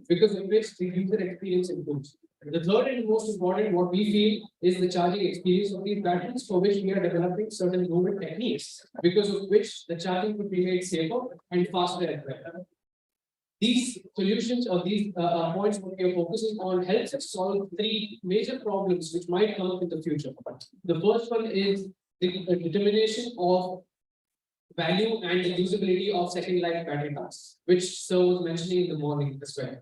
Because of which the user experience improves. The third and most important, what we feel, is the charging experience of these batteries, for which we are developing certain novel techniques, because of which the charging could be made safer and faster as well. These solutions or these points what we are focusing on helps us solve 3 major problems which might come up in the future. The first one is the determination of value and the usability of second life battery packs, which Sir was mentioning in the morning as well.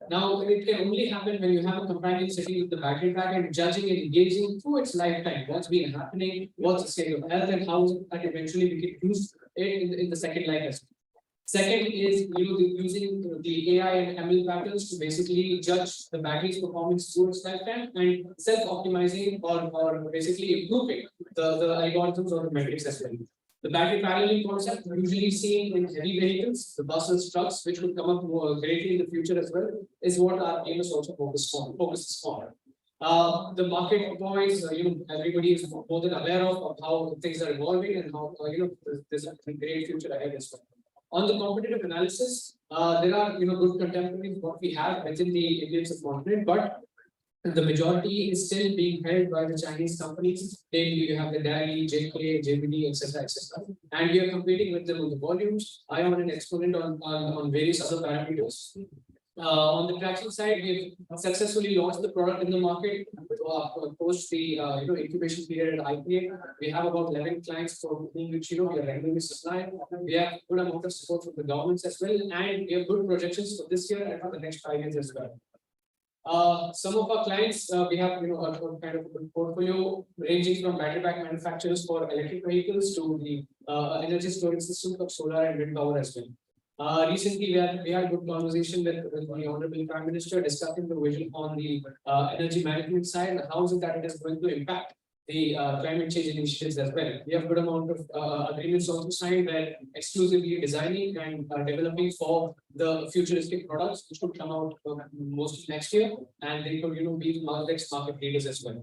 Now, it can only happen when you have a companion sitting with the battery pack and judging and engaging through its lifetime, what's been happening, what's the state of health, and how is it that eventually we can use it in the second life as well. Second is using the AI and ML patterns to basically judge the battery's performance through its lifetime and self-optimizing or basically improving the algorithms or the metrics as well. The battery paralleling concept usually seen in heavy vehicles, the buses, trucks, which will come up more greatly in the future as well, is what our aim is also focuses on. The market boys, everybody is more than aware of how things are evolving and how there's a great future ahead as well. On the competitive analysis, there are good contemporaries what we have within the Indian subcontinent, but the majority is still being held by the Chinese companies. Namely, you have the Dairy, JK, JBD, etc., etc. And we are competing with them on the volumes. I am an exponent on various other parameters. On the traction side, we've successfully launched the product in the market post the incubation period at iCreate. We have about 11 clients for which we are regularly supplying. We have good amount of support from the governments as well, and we have good projections for this year and for the next 5 years as well. Some of our clients, we have a kind of a portfolio ranging from battery pack manufacturers for electric vehicles to the energy storage systems of solar and wind power as well. Recently, we had a good conversation with the Honorable Prime Minister discussing the vision on the energy management side and how is it that it is going to impact the climate change initiatives as well. We have a good amount of agreements also signed where exclusively designing and developing for the futuristic products which could come out most next year, and they could be next market leaders as well.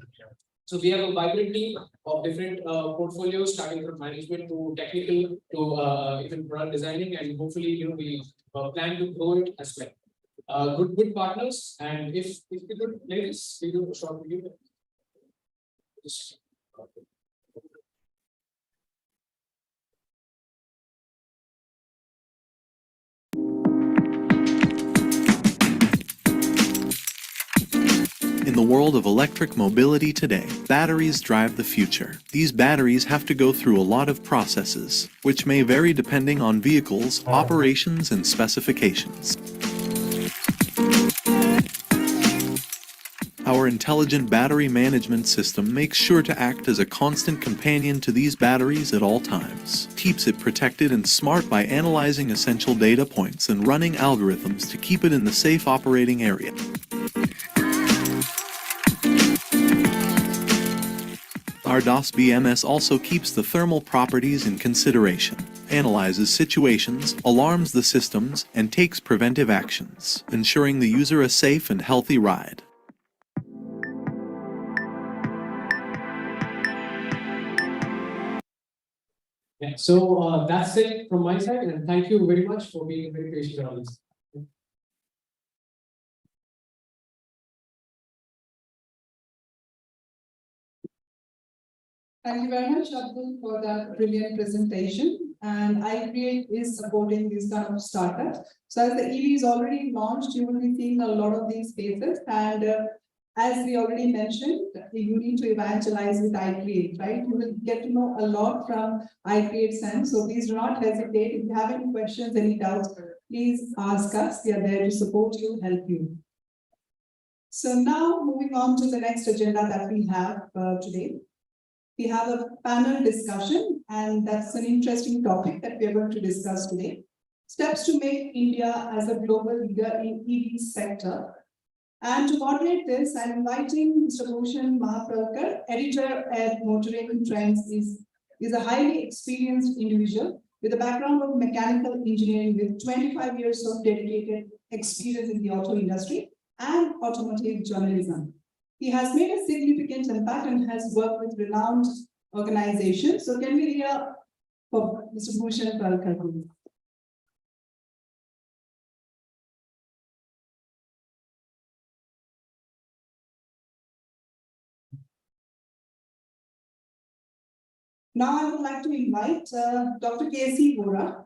So we have a vibrant team of different portfolios, starting from management to technical to even product designing, and hopefully we plan to grow it as well. Good partners, and if we could, ladies, we do a short review. In the world of electric mobility today, batteries drive the future. These batteries have to go through a lot of processes, which may vary depending on vehicles, operations, and specifications. Our intelligent battery management system makes sure to act as a constant companion to these batteries at all times, keeps it protected and smart by analyzing essential data points and running algorithms to keep it in the safe operating area. Our DOS BMS also keeps the thermal properties in consideration, analyzes situations, alarms the systems, and takes preventive actions, ensuring the user a safe and healthy ride. Yeah, so that's it from my side, and thank you very much for being very patient on this. Thank you very much, Abdul, for that brilliant presentation. And iCreate is supporting this kind of startups. So as the EV is already launched, you will be seeing a lot of these spaces. And as we already mentioned, you need to evangelize with iCreate, right? You will get to know a lot from iCreate Sense. So please do not hesitate. If you have any questions, any doubts, please ask us. We are there to support you, help you. So now moving on to the next agenda that we have today. We have a panel discussion, and that's an interesting topic that we are going to discuss today. Steps to make India as a global leader in EV sector. And to moderate this, I'm inviting Mr. Bhushan Mahapralkar, editor at Motoring Trends, is a highly experienced individual with a background of mechanical engineering with 25 years of dedicated experience in the auto industry and automotive journalism. He has made a significant impact and has worked with renowned organizations. So can we hear from Mr. Bhushan Mahapralkar? Now I would like to invite Dr. K.C. Vora,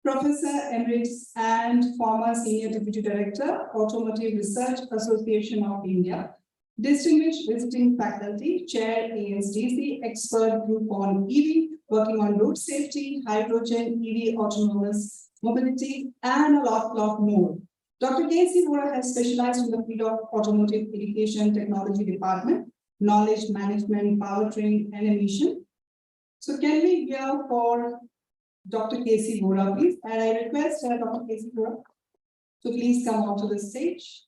Professor Emeritus and former Senior Deputy Director, Automotive Research Association of India, Distinguished Visiting Faculty, Chair ASDC, Expert Group on EV, working on road safety, hydrogen, EV, autonomous mobility, and a lot more. Dr. K.C. Vora has specialized in the field of automotive education technology department, knowledge management, powertrain, and emission. So can we hear for Dr. Casey Vora, please. And I request Dr. Casey Vora to please come onto the stage.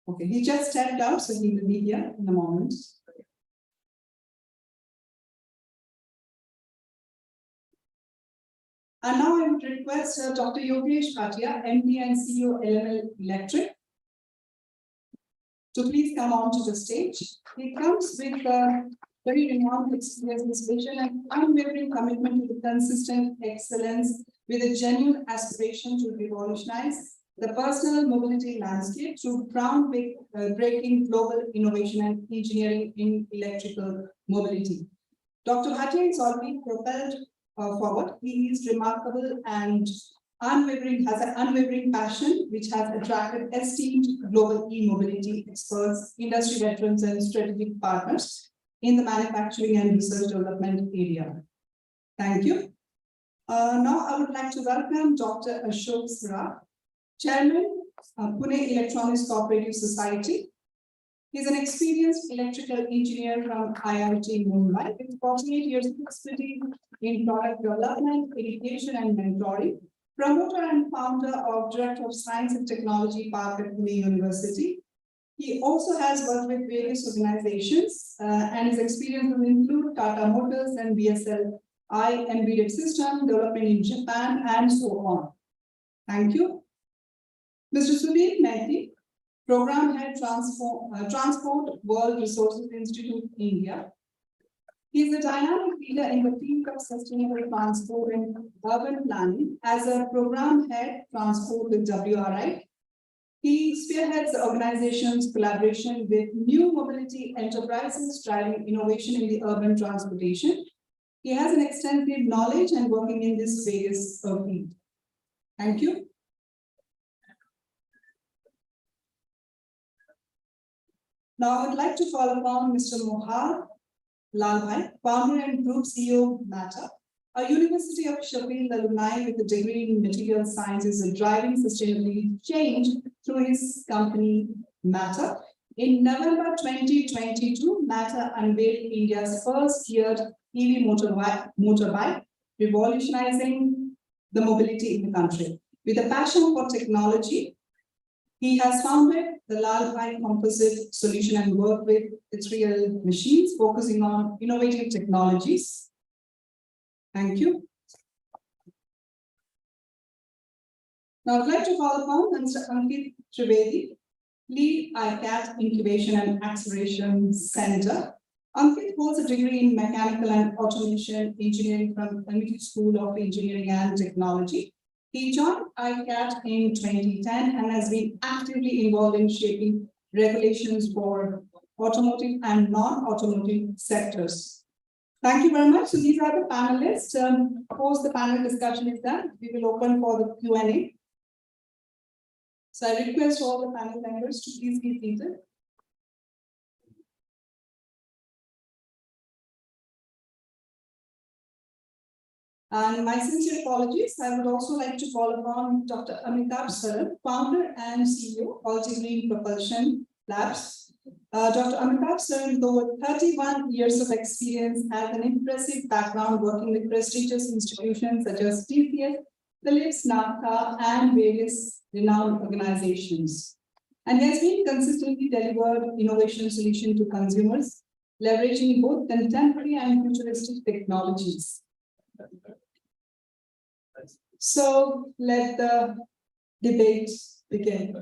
Okay, he just stepped out, so he will be here in a moment. And now I would request Dr. Yogesh Bhatia, MD and CEO LML Electric, to please come onto the stage. He comes with very renowned experience, vision, and unwavering commitment to the consistent excellence with a genuine aspiration to revolutionize the personal mobility landscape through groundbreaking global innovation and engineering in electrical mobility. Dr. Bhatia is already propelled forward. He is remarkable and has an unwavering passion, which has attracted esteemed global e-mobility experts, industry veterans, and strategic partners in the manufacturing and research development area. Thank you. Now I would like to welcome Dr. Ashok Saraf, Chairman, Pune Electronics Cooperative Society. He's an experienced electrical engineer from IIT Mumbai with 48 years of expertise in product development, education, and mentoring. Promoter and founder of Director of Science and Technology Park at Pune University. He also has worked with various organizations and his experience will include Tata Motors and BSL-I embedded system development in Japan and so on. Thank you. Mr. Sudhir Mehti, Program Head Transport World Resources Institute, India. He is a dynamic leader in the field of sustainable transport and urban planning as a program head transport with WRI. He spearheads the organization's collaboration with new mobility enterprises driving innovation in the urban transportation. He has an extensive knowledge and working in this various field. Thank you. Now I would like to call upon Mr. Mohar Lalbhai, founder and group CEO of Matter, a University of Sheffield alumni with a degree in material sciences and driving sustainability change through his company Matter. In November 2022, Matter unveiled India's first geared EV motorbike, revolutionizing the mobility in the country. With a passion for technology, he has founded the Lalbhai Composite Solution and worked with ethereal machines, focusing on innovative technologies. Thank you. Now I'd like to call upon Mr. Ankit Trivedi, Lead iCat Incubation and Acceleration Center. Ankit holds a degree in Mechanical and Automation Engineering from Amity School of Engineering and Technology. He joined iCat in 2010 and has been actively involved in shaping regulations for automotive and non-automotive sectors. Thank you very much. So these are the panelists. Post the panel discussion is done, we will open for the Q&A. So I request all the panel members to please be seated. And my sincere apologies. I would also like to call upon Dr. Amitabh Saran, founder and CEO, Green Propulsion Labs. Dr. Amitabh Saran, with over 31 years of experience, has an impressive background working with prestigious institutions such as TCS, Philips, NAFTA, and various renowned organizations. And has been consistently delivered innovation solutions to consumers, leveraging both contemporary and futuristic technologies. So let the debate begin.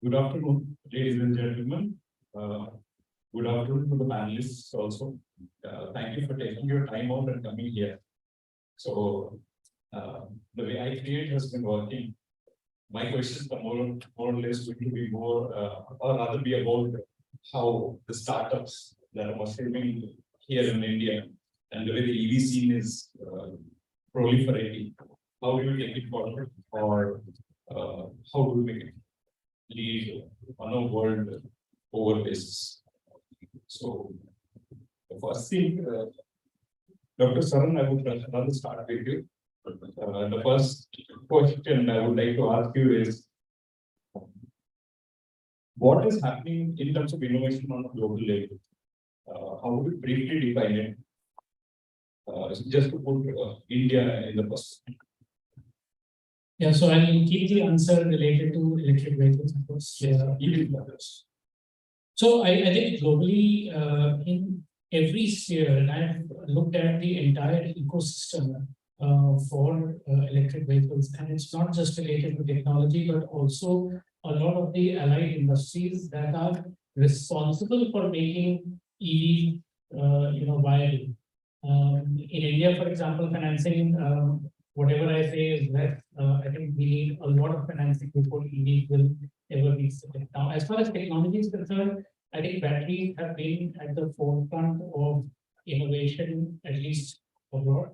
Good afternoon, ladies and gentlemen. Good afternoon to the panelists also. Thank you for taking your time out and coming here. So, the way iCreate has been working, my questions are more or less going to be more, or rather be about how the startups that are mushrooming here in India and the way the EV scene is proliferating, how do you take it forward, or how do we make it? lead on a world over basis. So the first thing, Dr. Saran, I would rather start with you. The first question I would like to ask you is, what is happening in terms of innovation on a global level? How would you briefly define it? Just to put India in the perspective. Yeah, so I'll keep the answer related to electric vehicles, of course. So I think globally, in every sphere, and I've looked at the entire ecosystem for electric vehicles, and it's not just related to technology, but also a lot of the allied industries that are responsible for making EV, viable. In India, for example, financing, whatever I say is that I think we need a lot of financing before EV will ever reach the tech. Now, as far as technology is concerned, I think batteries have been at the forefront of innovation, at least abroad.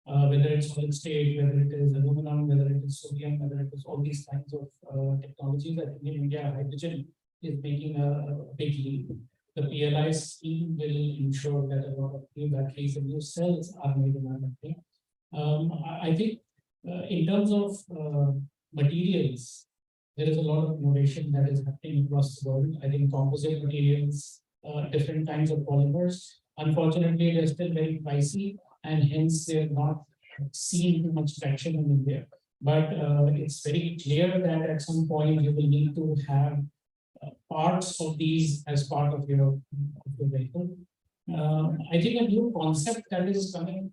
Whether it's solid state, whether it is aluminum, whether it is sodium, whether it is all these kinds of technologies. I think in India, hydrogen is making a big leap. The PLI scheme will ensure that a lot of new batteries and new cells are made in our country. I think in terms of materials, there is a lot of innovation that is happening across the world. I think composite materials, different kinds of polymers, unfortunately, they're still very pricey, and hence they're not seen too much traction in India. But it's very clear that at some point you will need to have parts of these as part of your vehicle. I think a new concept that is coming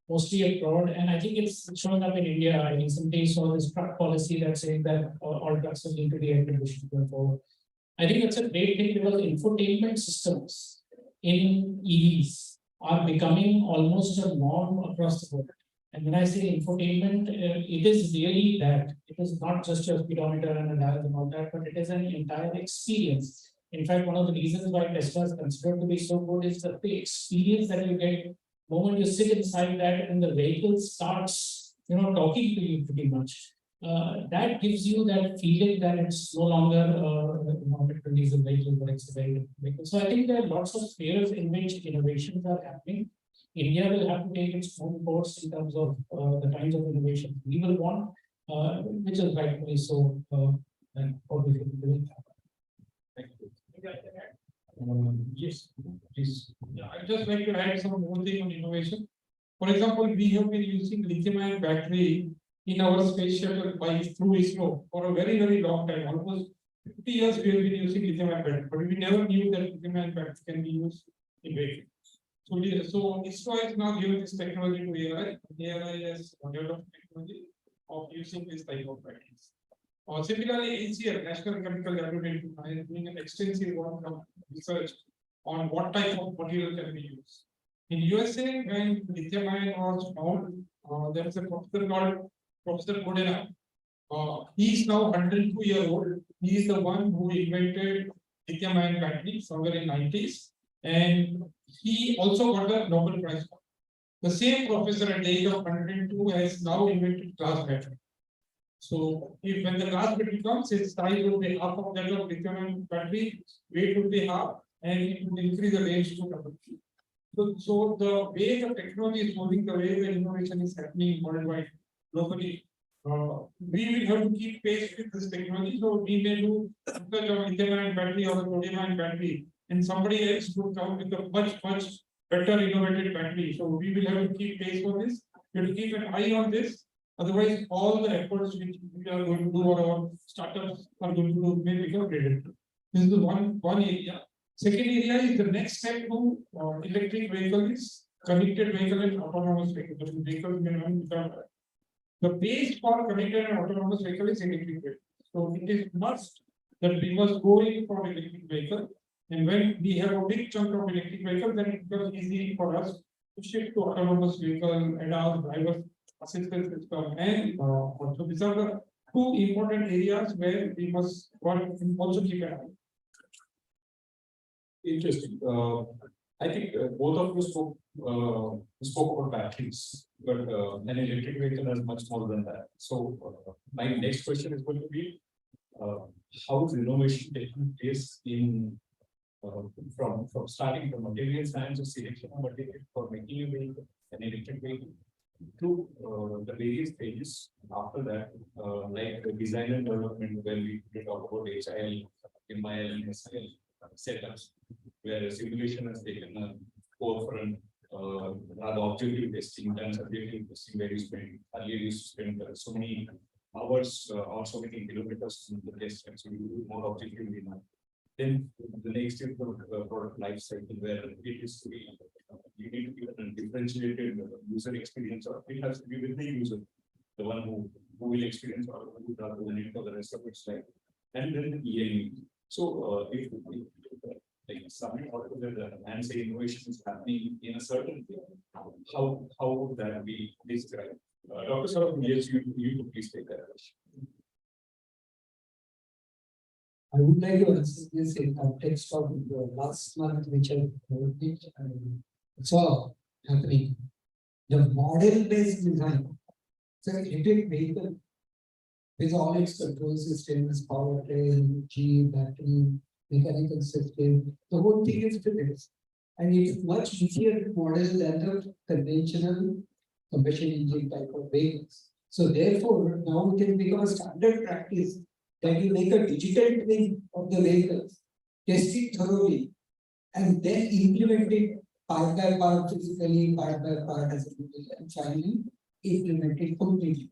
mostly abroad, and I think it's showing up in India. I recently saw this truck policy that says that all trucks will need to be air conditioned going forward. I think it's a great thing because infotainment systems in EVs are becoming almost a norm across the board. And when I say infotainment, it is really that. It is not just your speedometer and a dial and all that, but it is an entire experience. In fact, one of the reasons why Tesla is considered to be so good is that the experience that you get the moment you sit inside that and the vehicle starts, talking to you pretty much. That gives you that feeling that it's no longer a diesel vehicle, but it's a very vehicle. So I think there are lots of spheres in which innovations are happening. India will have to take its own course in terms of the kinds of innovation we will want, which is rightfully so. And obviously, Thank you. Yes, please. Yeah, I'd just like to add some more thing on innovation. For example, we have been using lithium-ion battery in our space shuttle through ISRO for a very, very long time. Almost 50 years we have been using lithium-ion battery, but we never knew that lithium-ion battery can be used in vehicles. So ISRO has now given this technology to AI. AI has developed technology of using this type of batteries. Similarly, ACL, National Chemical Laboratory, is doing an extensive work of research on what type of material can be used. In USA, when lithium-ion was found, there is a professor called Professor Kodena. He is now 102-year-old. He is the one who invented lithium-ion battery somewhere in 90s, and he also got the Nobel Prize. The same professor at the age of 102 has now invented glass battery. So if when the glass battery comes, its size will be half of that of lithium-ion battery, weight will be half, and it will increase the range to double. So the way the technology is moving, the way the innovation is happening worldwide, locally, we will have to keep pace with this technology. So we may do research on lithium-ion battery or sodium-ion battery, and somebody else would come with a much better innovative battery. So we will have to keep pace on this. We have to keep an eye on this. Otherwise, all the efforts which we are going to do or our startups are going to do may become redundant. This is one area. Second area is the next step to electric vehicle is connected vehicle and autonomous vehicle. The base for connected and autonomous vehicle is electric vehicle. So it is must that we must go in for electric vehicle. And when we have a big chunk of electric vehicle, then it becomes easy for us to shift to autonomous vehicle and our driver assistance system. And so these are the two important areas where we must work and also keep an eye. Interesting. I think both of you spoke about batteries, but an electric vehicle has much more than that. So my next question is going to be, how is innovation taking place in from starting from material science or selection of material for making a vehicle, an electric vehicle, to the various stages after that, like the design and development, where we talk about HIL, MIL, SIL setups, where simulation has taken a forefront, rather objective testing than subjective testing, where you spend earlier you spend so many hours or so many kilometers in the test, and so you do more objectively now. Then the next is the product life cycle, where it is to be you need to give a differentiated user experience, or it has to be with the user, the one who will experience or who does the need for the rest of its life, and then the EIE. So if like something out of the and say innovation is happening in a certain way, how would that be described? Dr. Saurabh, yes, you could please take that question. I would like to answer this in context of the last month, which I saw happening. The model-based design, so electric vehicle with all its control systems, powertrain, G, battery, mechanical system, the whole thing is fixed. And it is much easier to model than the conventional combustion engine type of vehicles. So therefore, now it can become a standard practice that you make a digital twin of the vehicles, test it thoroughly, and then implement it part by part physically, part by part as a vehicle, and finally implement it completely.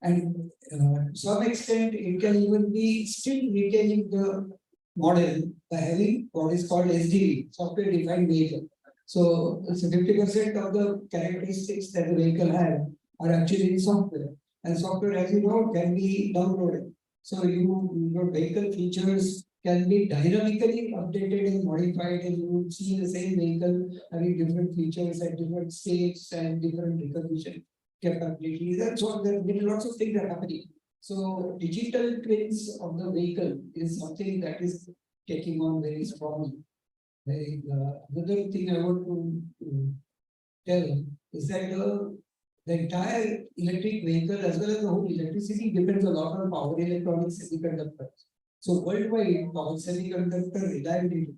And to some extent, it can even be still retaining the model by having what is called SDV, software defined vehicle. So 50% of the characteristics that the vehicle has are actually in software, and software, as you know, can be downloaded. So your vehicle features can be dynamically updated and modified, and you will see the same vehicle having different features at different states and different recognition capabilities. And so there are lots of things that are happening. So digital twins of the vehicle is something that is taking on very strongly. Another thing I want to tell is that the entire electric vehicle as well as the whole electricity depends a lot on power electronics semiconductors. So worldwide, power semiconductor reliability,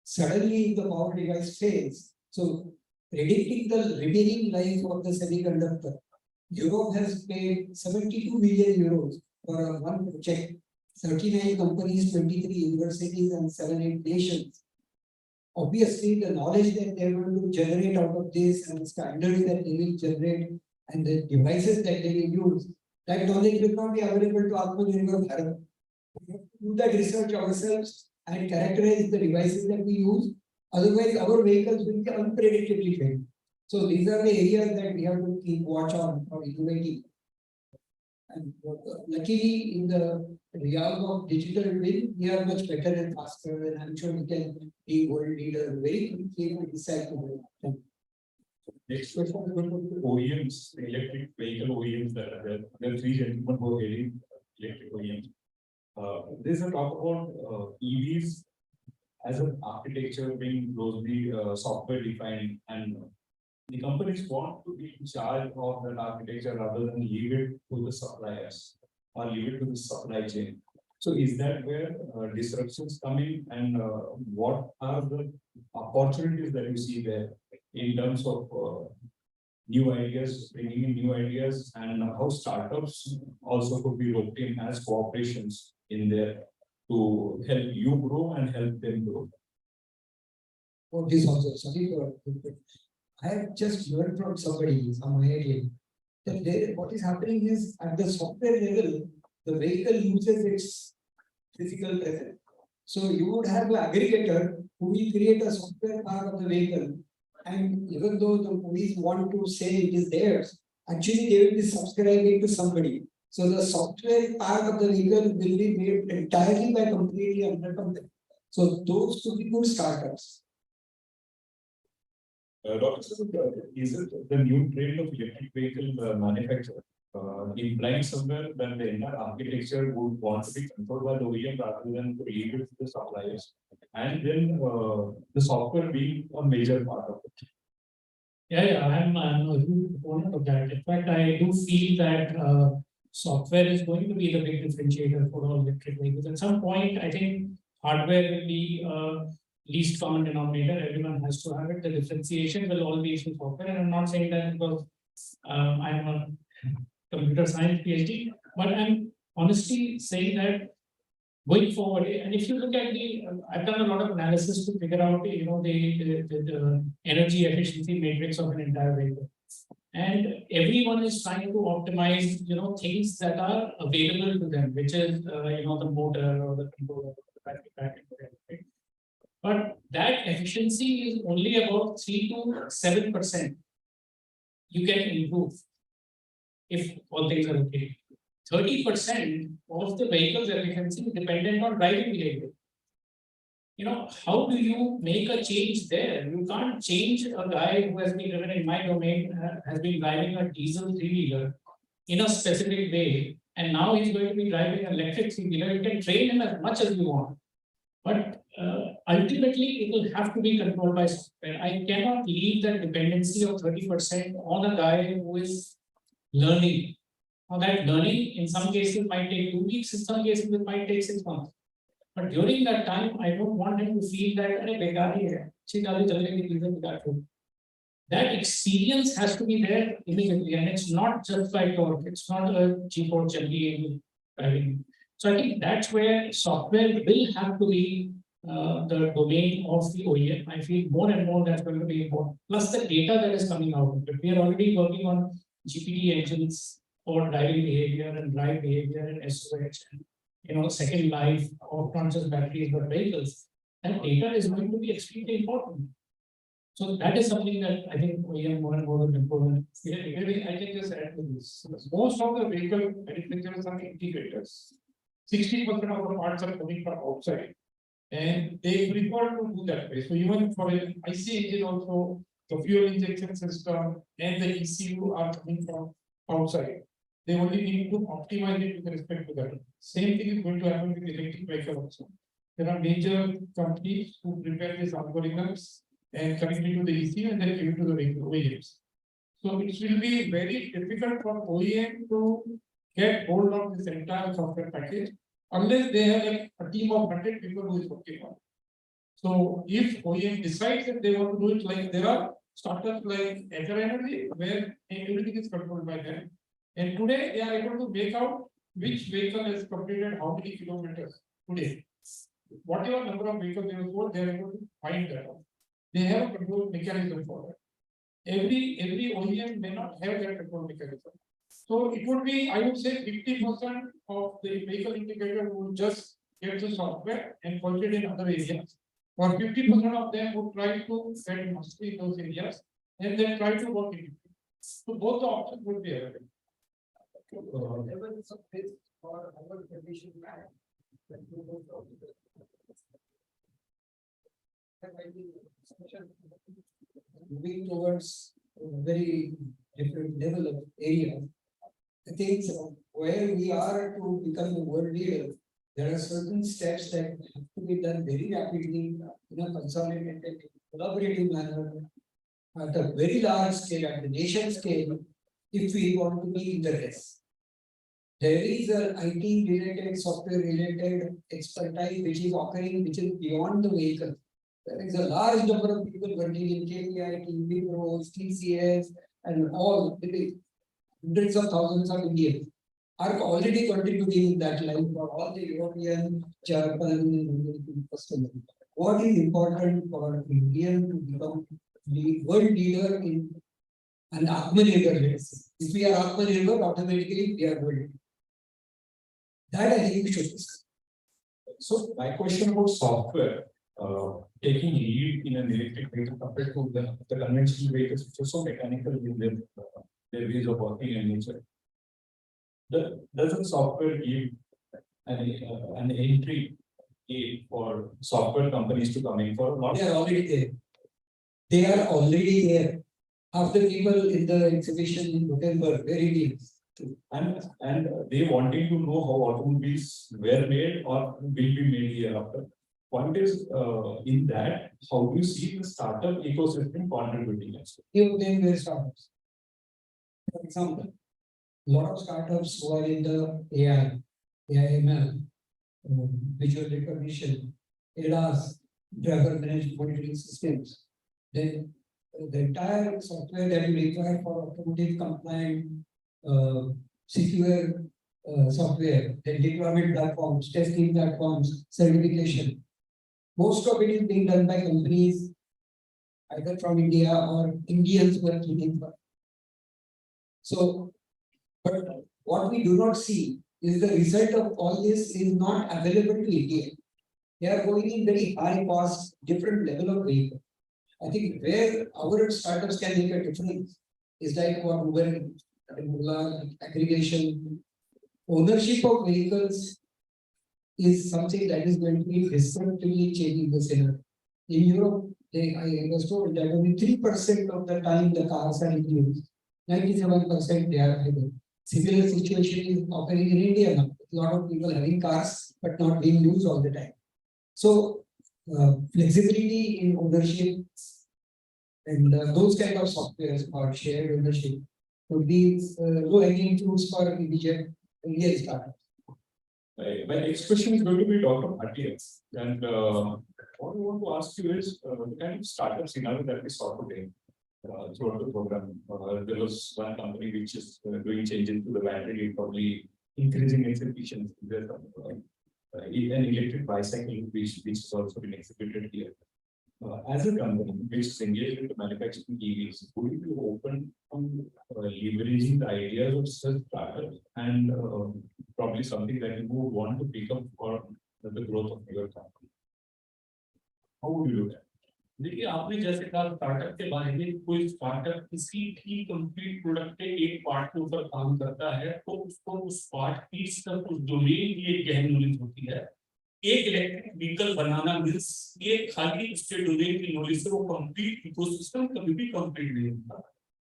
suddenly the power device fails. So predicting the remaining life of the semiconductor, Europe has paid 72 billion euros for one project, 39 companies, 23 universities, and 7-8 nations. Obviously, the knowledge that they are going to generate out of this and the standards that they will generate and the devices that they will use, that knowledge will not be available to Atmanirbhar Bharat. We have to do that research ourselves and characterize the devices that we use. Otherwise, our vehicles will be unpredictably fail. So these are the areas that we have to keep watch on for innovating. And luckily, in the realm of digital twin, we are much better and faster, and I'm sure we can be world leader very quickly if we decide to do. Next question is going to OEMs, electric vehicle OEMs that are there. There are three gentlemen who are heading electric OEMs. There's a talk about EVs as an architecture being closely software defined, and the companies want to be in charge of that architecture rather than leave it to the suppliers or leave it to the supply chain. So is that where disruptions come in, and what are the opportunities that you see there in terms of new ideas, bringing in new ideas, and how startups also could be roped in as cooperations in there to help you grow and help them grow? Oh, this also, sorry, I have just heard from somebody, some IIT, that what is happening is at the software level, the vehicle uses its physical presence. So you would have an aggregator who will create a software part of the vehicle, and even though the police want to say it is theirs, actually they will be subscribing to somebody. So the software part of the vehicle will be made entirely by completely another company. So those could be good startups. Dr. Is it the new trend of electric vehicle manufacturer implying somewhere that the entire architecture would want to be controlled by the OEM rather than to leave it to the suppliers, and then the software being a major part of it? Yeah, I'm a huge proponent of that. In fact, I do feel that software is going to be the big differentiator for all electric vehicles. At some point, I think hardware will be least common denominator. Everyone has to have it. The differentiation will all be through software. And I'm not saying that because I'm a computer science PhD, but I'm honestly saying that going forward, and if you look at I've done a lot of analysis to figure out, the energy efficiency matrix of an entire vehicle. And everyone is trying to optimize, things that are available to them, which is, the motor or the controller, the battery pack, right? But that efficiency is only about 3 to 7%. You can improve if all things are okay. 30% of the vehicle's efficiency is dependent on driving behavior. How do you make a change there? You can't change a guy who has been driven in my domain, has been driving a diesel three-wheeler in a specific way, and now he's going to be driving an electric three-wheeler. You can train him as much as you want, but ultimately it will have to be controlled by software. I cannot leave that dependency of 30% on a guy who is learning. Now that learning in some cases might take 2 weeks, in some cases it might take 6 months. But during that time, I don't want him to feel that that experience has to be there immediately, and it's not just by torque. It's not a cheap or driving. So I think that's where software will have to be the domain of the OEM. I feel more and more that's going to be important. Plus the data that is coming out. But we are already working on GPT engines for driving behavior and drive behavior and SOH and second life of not just batteries but vehicles. That data is going to be extremely important. So that is something that I think OEM more and more will improve. I can just add to this. Most of the vehicle manufacturers are integrators. 60% of the parts are coming from outside, and they prefer to do that way. So even for an IC engine also, the fuel injection system and the ECU are coming from outside. They only need to optimize it with respect to that. Same thing is going to happen with electric vehicle also. There are major companies who prepare these algorithms and connect it to the ECU and then give it to the vehicle OEMs. So it will be very difficult for OEM to get hold of this entire software package unless they have like a team of 100 people who is working on it. So if OEM decides that they want to do it, like there are startups like Ether Energy where everything is controlled by them. And today they are able to make out which vehicle has completed how many kilometers today. Whatever number of vehicles they have sold, they are able to find that out. They have a control mechanism for that. Every OEM may not have that control mechanism. So it would be, I would say, 50% of the vehicle integrator would just get the software and put it in other areas. Or 50% of them would try to get mastery in those areas and then try to work in it. So both the options would be available. Moving towards a very different level of area. I think where we are to become a world leader, there are certain steps that have to be done very rapidly in a consolidated, collaborative manner at a very large scale, at the nation scale, if we want to be in the race. There is an IT related, software related expertise which is occurring, which is beyond the vehicle. There is a large number of people working in KPI, EVangelise, TCS, and all hundreds of thousands of Indians are already contributing in that line for all the European, Japan, and American customers. What is important for Indian to become the world leader in an Atmanirbhar race? If we are Atmanirbhar, automatically we are world. That I think we should discuss. So my question about software, taking lead in an electric vehicle compared to the conventional vehicles, which are so mechanical in their ways of working and nature. Does the software give an entry gate for software companies to come in for a lot? They are already there. They are already there. Half the people in the exhibition in November, very neat. And they wanting to know how automobiles were made or will be made hereafter. Point is, in that, how do you see the startup ecosystem contributing? Few of them were startups. For example, lot of startups who are in the AI, AIML, visual recognition, ADAS, driver managed monitoring systems. Then the entire software that you require for automotive compliant, secure software, the deployment platforms, testing platforms, certification. Most of it is being done by companies either from India or Indians working in. So, but what we do not see is the result of all this is not available to India. They are going in very high cost, different level of vehicle. I think where our startups can make a difference is like what Uber and Ola, aggregation, ownership of vehicles is something that is going to be disruptively changing the scenario. In Europe, I was told that only 3% of the time the cars are in use, 97% they are idle. Similar situation is occurring in India now. A lot of people having cars but not being used all the time. So flexibility in ownership and those kind of softwares or shared ownership would be low-hanging fruits for Indian startups. My next question is going to be Dr. Bhatia. And what I want to ask you is the kind of startup scenario that we saw today throughout the program. There was one company which is doing changes to the battery, probably increasing its efficiency. There's an electric bicycle which has also been exhibited here. As a company which is engaged in manufacturing EVs, would you be open on leveraging the ideas of such startups and probably something that you would want to pick up for the growth of your company? How would you do that? देखिए आपने जैसे कहा startup के बारे में, कोई startup किसी भी कंप्लीट प्रोडक्ट के एक पार्ट के ऊपर काम करता है तो उसको उस पार्ट की सिर्फ उस डोमेन की एक गहन नॉलेज होती है। एक इलेक्ट्रिक व्हीकल बनाना मींस ये खाली उसके डोमेन की नॉलेज से वो कंप्लीट इकोसिस्टम कभी भी कंप्लीट नहीं होता।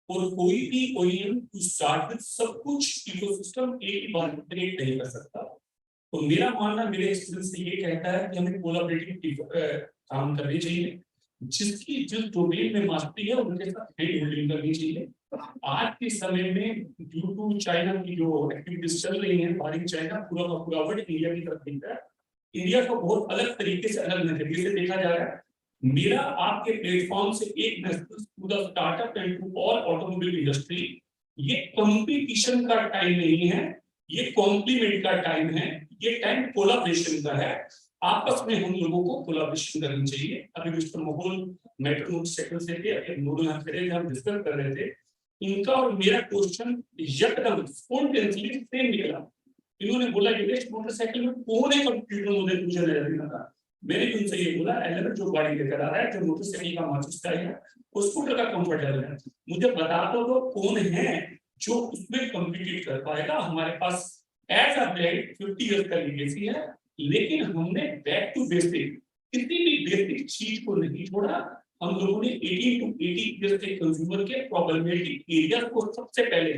और कोई भी ओईएम टू स्टार्ट विद सब कुछ इकोसिस्टम एक ही बार क्रिएट नहीं कर सकता। तो मेरा मानना मेरे एक्सपीरियंस से ये कहता है कि हमें कोलैबोरेटिव काम करनी चाहिए। जिसकी जिस डोमेन में मास्टरी है उनके साथ हैंड होल्डिंग करनी चाहिए। आज के समय में ड्यू टू चाइना की जो एक्टिविटीज चल रही हैं, बाहरी चाइना पूरा का पूरा वर्ल्ड इंडिया की तरफ दिख रहा है। इंडिया को बहुत अलग तरीके से, अलग नजरिए से देखा जा रहा है। मेरा आपके प्लेटफॉर्म से एक message to the startup and to all automobile industry, ये कंपटीशन का टाइम नहीं है, ये कॉम्प्लीमेंट का टाइम है, ये टाइम कोलैबोरेशन का है। आपस में हम लोगों को कोलैबोरेशन करनी चाहिए। अभी मिस्टर मोहन मेट्रो मोटरसाइकिल से थे, अभी दोनों यहाँ खड़े हम डिस्कस कर रहे थे। इनका और मेरा क्वेश्चन एकदम स्पॉन्टेनियसली सेम निकला। इन्होंने बोला कि मोटरसाइकिल में कौन है कंप्यूटर मुझे पूछा जा रहा था। मैंने भी उनसे ये बोला एलिमेंट जो गाड़ी लेकर आ रहा है, जो मोटरसाइकिल का माचिस का है, वो स्कूटर का कंफर्टेबल है, मुझे बता दो कौन है जो उसमें कम्पीट कर पाएगा। हमारे पास एज अ ब्रांड 50 ईयर्स का लीगेसी है, लेकिन हमने बैक टू बेसिक किसी भी बेसिक चीज को नहीं छोड़ा। हम लोगों ने 18 to 80 ईयर्स के कंज्यूमर के प्रॉब्लमेटिक एरिया को सबसे पहले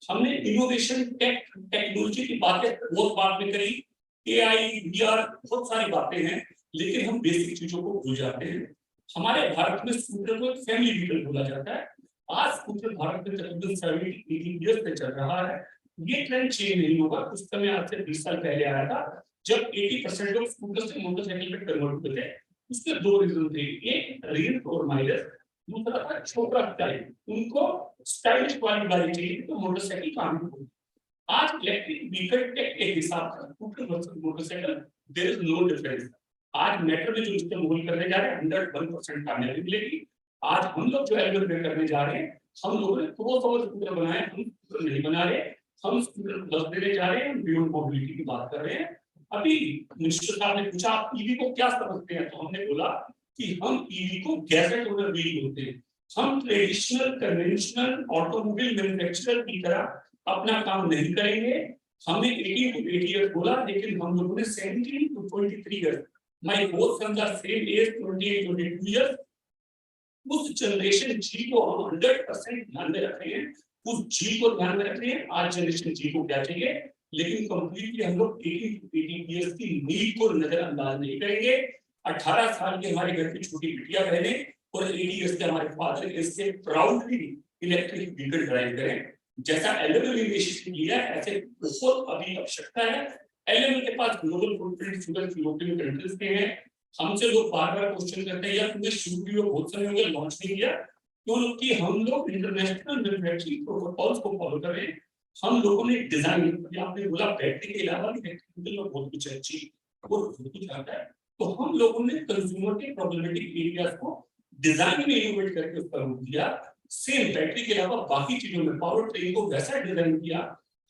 हमने इनोवेशन टेक्नोलॉजी की बातें बहुत बाद में करी, एआई वीआर बहुत सारी बातें हैं, लेकिन हम बेसिक चीजों को भूल जाते हैं। हमारे भारत में स्कूटर को एक फैमिली व्हीकल बोला जाता है। आज स्कूटर भारत में तकरीबन 70-80 ईयर्स से चल रहा है। ये ट्रेंड चेंज नहीं होगा। उस समय आज से 20 साल पहले आया था जब 80% लोग स्कूटर से मोटरसाइकिल पे कन्वर्ट हुए थे। उसके दो रीजन थे, एक रेंज और माइलेज, दूसरा था छोटा स्टाइल। उनको स्टाइलिश वाली गाड़ी चाहिए तो मोटरसाइकिल काम होगी। आज इलेक्ट्रिक व्हीकल टेक के हिसाब से scooter versus motorcycle there is no difference. आज मेट्रो में जो इस्तेमाल करने जा रहे हैं 101% कामयाबी मिलेगी। आज हम लोग जो एलिमेंट करने जा रहे हैं, हम लोगों ने क्रॉसओवर स्कूटर बनाए, हम स्कूटर नहीं बना रहे, हम स्कूटर प्लस देने जा रहे हैं, बियॉन्ड मोबिलिटी की बात कर रहे हैं। अभी मिनिस्टर साहब ने पूछा आप ईवी को क्या समझते हैं, तो हमने बोला कि हम ईवी को गैजेट ओनर व्हीकल होते हैं। हम ट्रेडिशनल कन्वेंशनल ऑटोमोबाइल मैन्युफैक्चरर की तरह अपना काम नहीं करेंगे। हमने 18 to 80 ईयर्स बोला, लेकिन हम लोगों ने 17 to 23 years, my both sons are same age 28-22 years. उस जनरेशन जी को हम 100% ध्यान में रख रहे हैं, उस जी को ध्यान में रख रहे हैं। आज जनरेशन जी को क्या चाहिए, लेकिन कंप्लीटली हम लोग 80 ईयर्स की नीड को नजरअंदाज नहीं करेंगे। 18 साल की हमारे घर की छोटी बिटिया बहनें और 80 ईयर्स के हमारे फादर इससे प्राउडली इलेक्ट्रिक व्हीकल ड्राइव करें। जैसा एलएमएल इनिशिएटिव लिया है ऐसे बहुत अभी आवश्यकता है। एलएमएल के पास global footprint student European countries के हैं। हमसे लोग बार-बार क्वेश्चन करते हैं यार तुमने शुरू भी बहुत सारे लोग लॉन्च नहीं किया क्योंकि हम लोग इंटरनेशनल मैन्युफैक्चरिंग प्रोटोकॉल्स को फॉलो कर रहे हैं। हम लोगों ने डिजाइन आपने बोला बैटरी के अलावा भी टेक्निकल में बहुत कुछ अच्छी और बहुत कुछ आता है। तो हम लोगों ने कंज्यूमर के प्रॉब्लमेटिक एरियाज को डिजाइन में इनोवेट करके उस पर दिया। सेम बैटरी के अलावा बाकी चीजों में पावर ट्रेन को वैसा डिजाइन किया।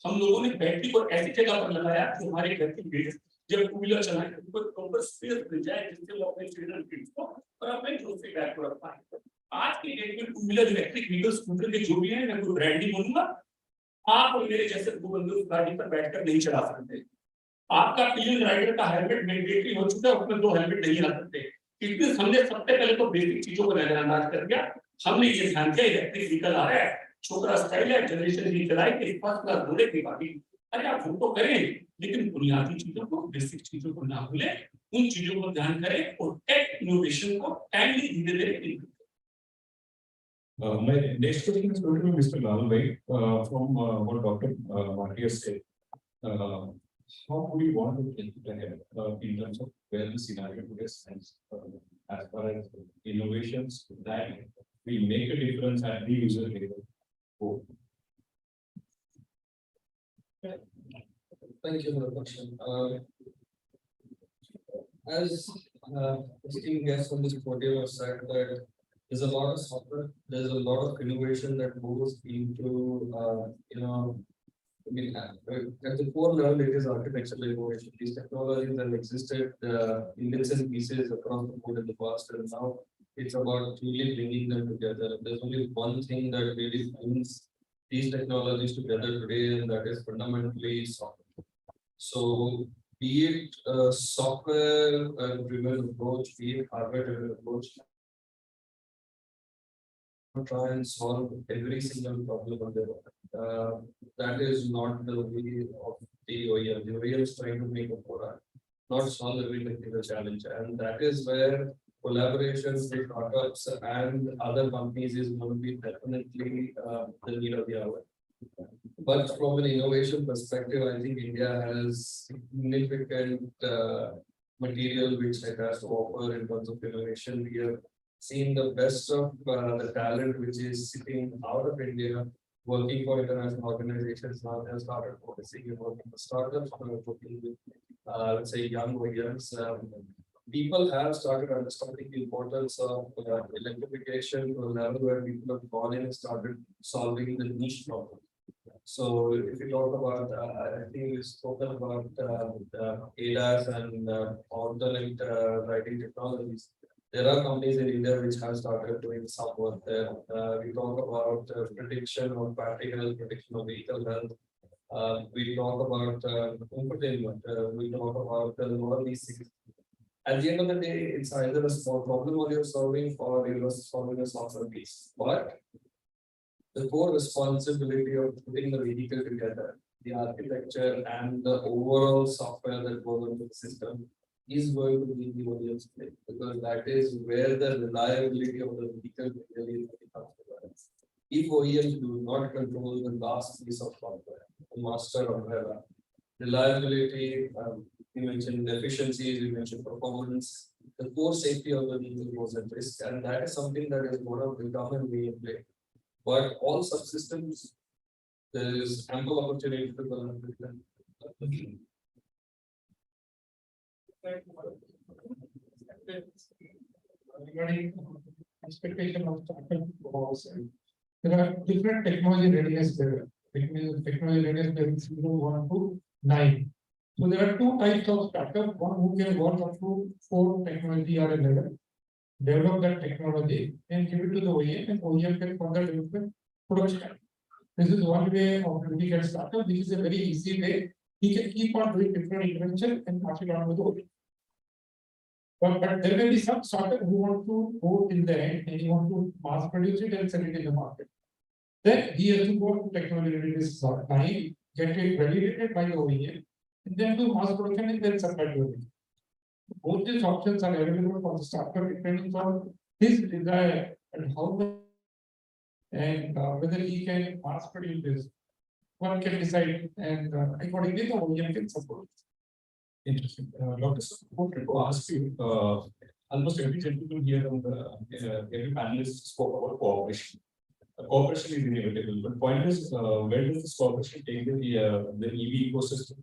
हम लोगों ने बैटरी को ऐसी जगह पर लगाया कि हमारे घर की ग्रिड जब टू व्हीलर चलाएं तो प्रॉपर स्पेस मिल जाए जिससे वो अपने चिल्ड्रन किड्स को और अपने ग्रोसरी बैग को रख पाए। आज की डेट में two wheeler electric vehicle scooter के जो भी है मैं कोई ब्रांड नहीं बोलूंगा, आप और मेरे जैसे दो बंदे उस गाड़ी पर बैठकर नहीं चला सकते। आपका पिलियन राइडर का हेलमेट मैंडेटरी हो चुका है, उसमें 2 हेलमेट नहीं ला सकते। इसलिए हमने सबसे पहले तो बेसिक चीजों को नजरअंदाज कर दिया। हमने ये ध्यान किया इलेक्ट्रिक व्हीकल आ रहा है, छोटा स्टाइल है, जनरेशन जी चलाएंगे, फर्स्ट क्लास बोले की बाकी। अरे आप वो तो करें लेकिन बुनियादी चीजों को बेसिक चीजों को ना भूलें, उन चीजों को ध्यान करें और टेक इनोवेशन को टाइमली धीरे-धीरे My next question is going to be Mr. Lal Bhai, from what Dr. Bhatia said. How would you want to take it ahead in terms of where the scenario today stands as far as innovations that will make a difference at the user level? Thank you for the question. As esteemed guests on this podium have said that there's a lot of software, there's a lot of innovation that goes into, I mean, at the core level, it is architectural innovation. These technologies have existed in bits and pieces across the board in the past, and now it's about truly bringing them together. There's only one thing that really brings these technologies together today, and that is fundamentally software. So, be it a software-driven approach, be it hardware-driven approach, try and solve every single problem on their own. That is not the way of the OEM. The OEM is trying to make a product, not solve every technical challenge. And that is where collaborations with startups and other companies is going to be definitely the need of the hour. But from an innovation perspective, I think India has significant material which it has to offer in terms of innovation. We have seen the best of the talent which is sitting out of India, working for international organizations. Now they have started focusing on working with startups, working with, let's say, young OEMs. People have started understanding the importance of electrification to a level where people have gone in and started solving the niche problem. So if you talk about, I think we've spoken about ADAS and alternate writing technologies. There are companies in India which have started doing some work there. We talk about prediction of battery health, prediction of vehicle health. We talk about infotainment. We talk about a lot of these things. At the end of the day, it's either a small problem or you're solving or you're solving a software piece. But the core responsibility of putting the vehicle together, the architecture and the overall software that goes into the system is going to be the OEM's play, because that is where the reliability of the vehicle really comes to us. If OEMs do not control the last piece of software, the master umbrella, reliability, you mentioned efficiencies, you mentioned performance, the core safety of the vehicle goes at risk, and that is something that is going to become and be in play. But all subsystems, there is ample opportunity to learn with them. Regarding expectation of startup goals, there are different technology readiness there. Technology readiness there is 0, 1 to 9. So there are 2 types of startup. One who can work up to 4 technology or a level, develop that technology and give it to the OEM, and OEM can further develop production. This is one way of looking at startup. This is a very easy way. He can keep on doing different invention and pass it on to the OEM. But there may be some startup who want to go in the end and he want to mass produce it and sell it in the market. Then he has to go to technology readiness time, get it validated by the OEM, and then do mass production and then supply to it. Both these options are available for the startup depending on his desire and how and whether he can mass produce this, one can decide, and accordingly the OEM can support. Interesting. Dr. Sir, I wanted to ask you, almost every gentleman here on the, every panelist spoke about cooperation. Cooperation is inevitable, but point is, where does this cooperation take the EV ecosystem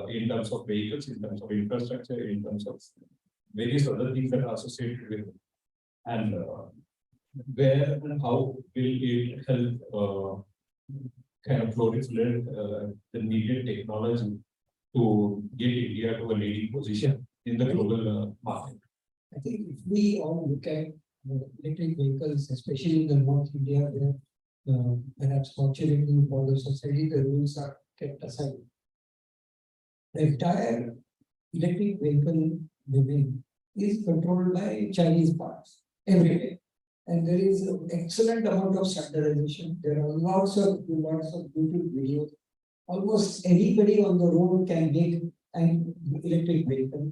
in terms of vehicles, in terms of infrastructure, in terms of various other things that are associated with it, and where and how will it help kind of proliferate the needed technology to get India to a leading position in the global market? I think if we all look at electric vehicles, especially in the North India, where perhaps fortunately for the society, the rules are kept aside. The entire electric vehicle domain is controlled by Chinese parts everywhere. And there is an excellent amount of standardization. There are lots of YouTube videos. Almost anybody on the road can make an electric vehicle.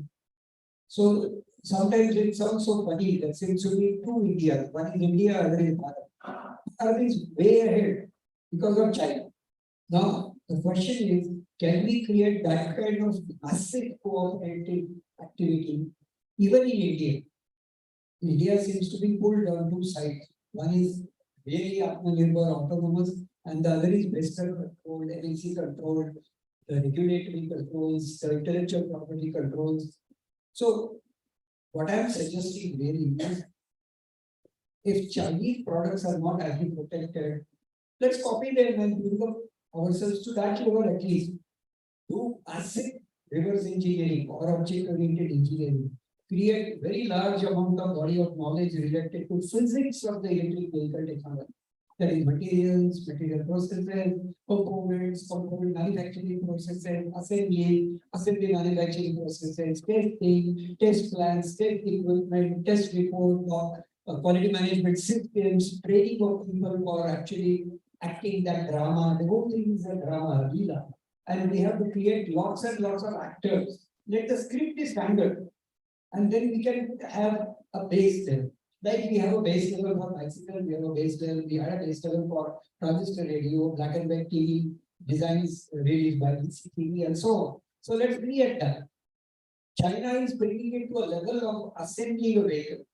So sometimes it sounds so funny that seems to be two Indias. One is India, other is Bharat. Bharat is way ahead because of China. Now the question is, can we create that kind of massive cooperative activity even in India? India seems to be pulled on two sides. One is really Atmanirbhar, autonomous, and the other is Western controlled, NEC controlled, the regulatory controls, the intellectual property controls. So what I'm suggesting really is, if Chinese products are not IP protected, let's copy them and bring up ourselves to that level at least. Do massive reverse engineering or object-oriented engineering. Create very large amount of body of knowledge related to physics of the electric vehicle technology. That is materials, material processes, components, component manufacturing processes, assembly manufacturing processes, testing, test plans, test equipment, test report, quality management systems, training of people for actually acting that drama. The whole thing is a drama, Leela. And we have to create lots and lots of actors. Let the script be standard. And then we can have a base level. Like we have a base level for bicycle, we have a base level, we had a base level for transistor radio, black and white TV, designs released by ECTV and so on. So let's create that. China is bringing it to a level of assembling a vehicle.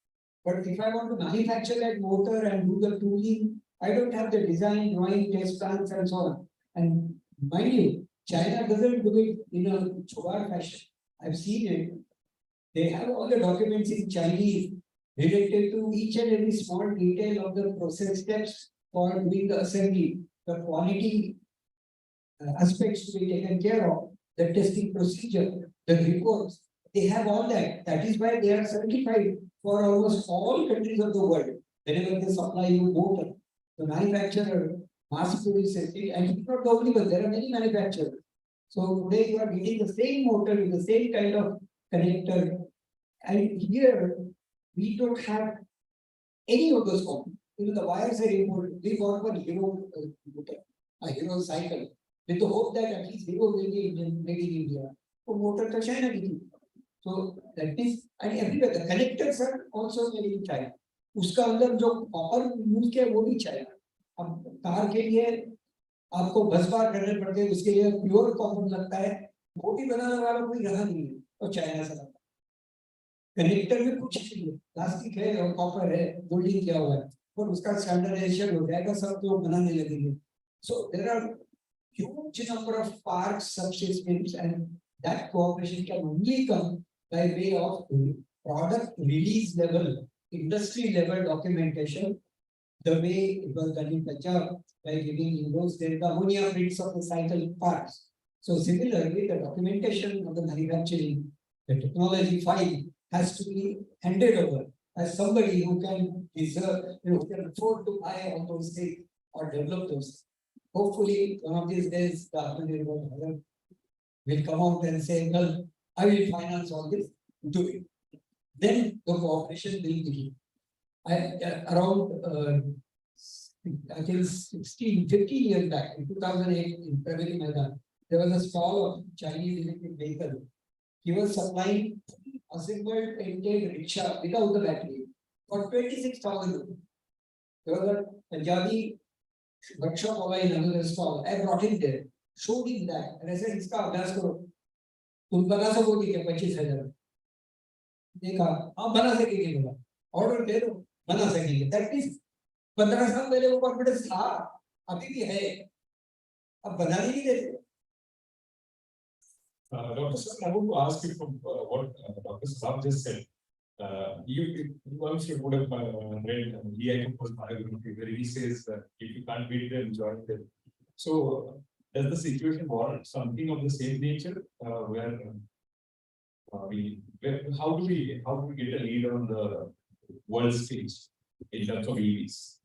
But if I want to manufacture that motor and do the tooling, I don't have the design, drawing, test plans and so on. And mind you, China doesn't do it in a Chogar fashion. I've seen it. They have all the documents in Chinese related to each and every small detail of the process steps for doing the assembly, the quality aspects to be taken care of, the testing procedure, the reports. They have all that. That is why they are certified for almost all countries of the world. Whenever they supply you motor, the manufacturer mass produces it, and it's not the only one. There are many manufacturers. So today you are getting the same motor with the same kind of connector. And here we don't have any of those components. Even the wires are imported. We bought one Hero motor, a Hero cycle, with the hope that at least Hero will be made in India. So motor to China. So that is, and everywhere the connectors are also made in China. उसका अंदर जो copper use किया वो भी China. अब car के लिए आपको बस बार करने पड़ते हैं, उसके लिए प्योर कॉपर लगता है, वो भी बनाने वाला कोई रहा नहीं है, तो चाइना से लगता है। कनेक्टर में कुछ नहीं है, प्लास्टिक है और कॉपर है, गोल्डिंग किया हुआ है, और उसका स्टैंडर्डाइजेशन हो जाएगा, सब तो बनाने लगेंगे। So there are huge number of parts, subsystems, and that cooperation can only come by way of product release level, industry level documentation, the way it was done in Punjab by giving in those days the ammonia prints of the cycle parts. So similarly, the documentation of the manufacturing, the technology file has to be handed over as somebody who can deserve, who can afford to buy all those things or develop those. Hopefully, one of these days, the Atmanirbhar will come out and say, well, I will finance all this, do it. Then the cooperation will begin. Around, I think 15 years back, in 2008, in Praveri Maidan, there was a stall of Chinese electric vehicle. He was supplying assembled painted rickshaw without the battery for 26,000 rupees. There was a Punjabi workshop over in another stall. I brought him there, showed him that, and I said, "Iska abhyas karo. तुम बना सकोगे क्या 25,000? देखा आप बना सकेंगे बोला order दे दो बना सकेंगे दैट मींस 15 साल पहले वो कॉन्फिडेंस था अभी भी है अब बना नहीं देते Dr. Sir, I want to ask you from what Dr. Saab just said. You also would have read EVangelise biography where he says that if you can't beat them, join them. So does the situation warrant something of the same nature where how do we get a lead on the world stage in terms of EVs?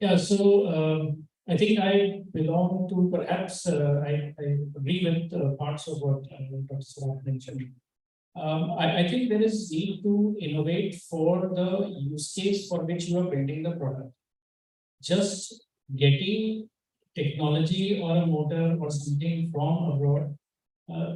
Yeah, so I think I belong to perhaps I agree with parts of what Dr. Sarat mentioned. I think there is need to innovate for the use case for which you are building the product. Just getting technology or a motor or something from abroad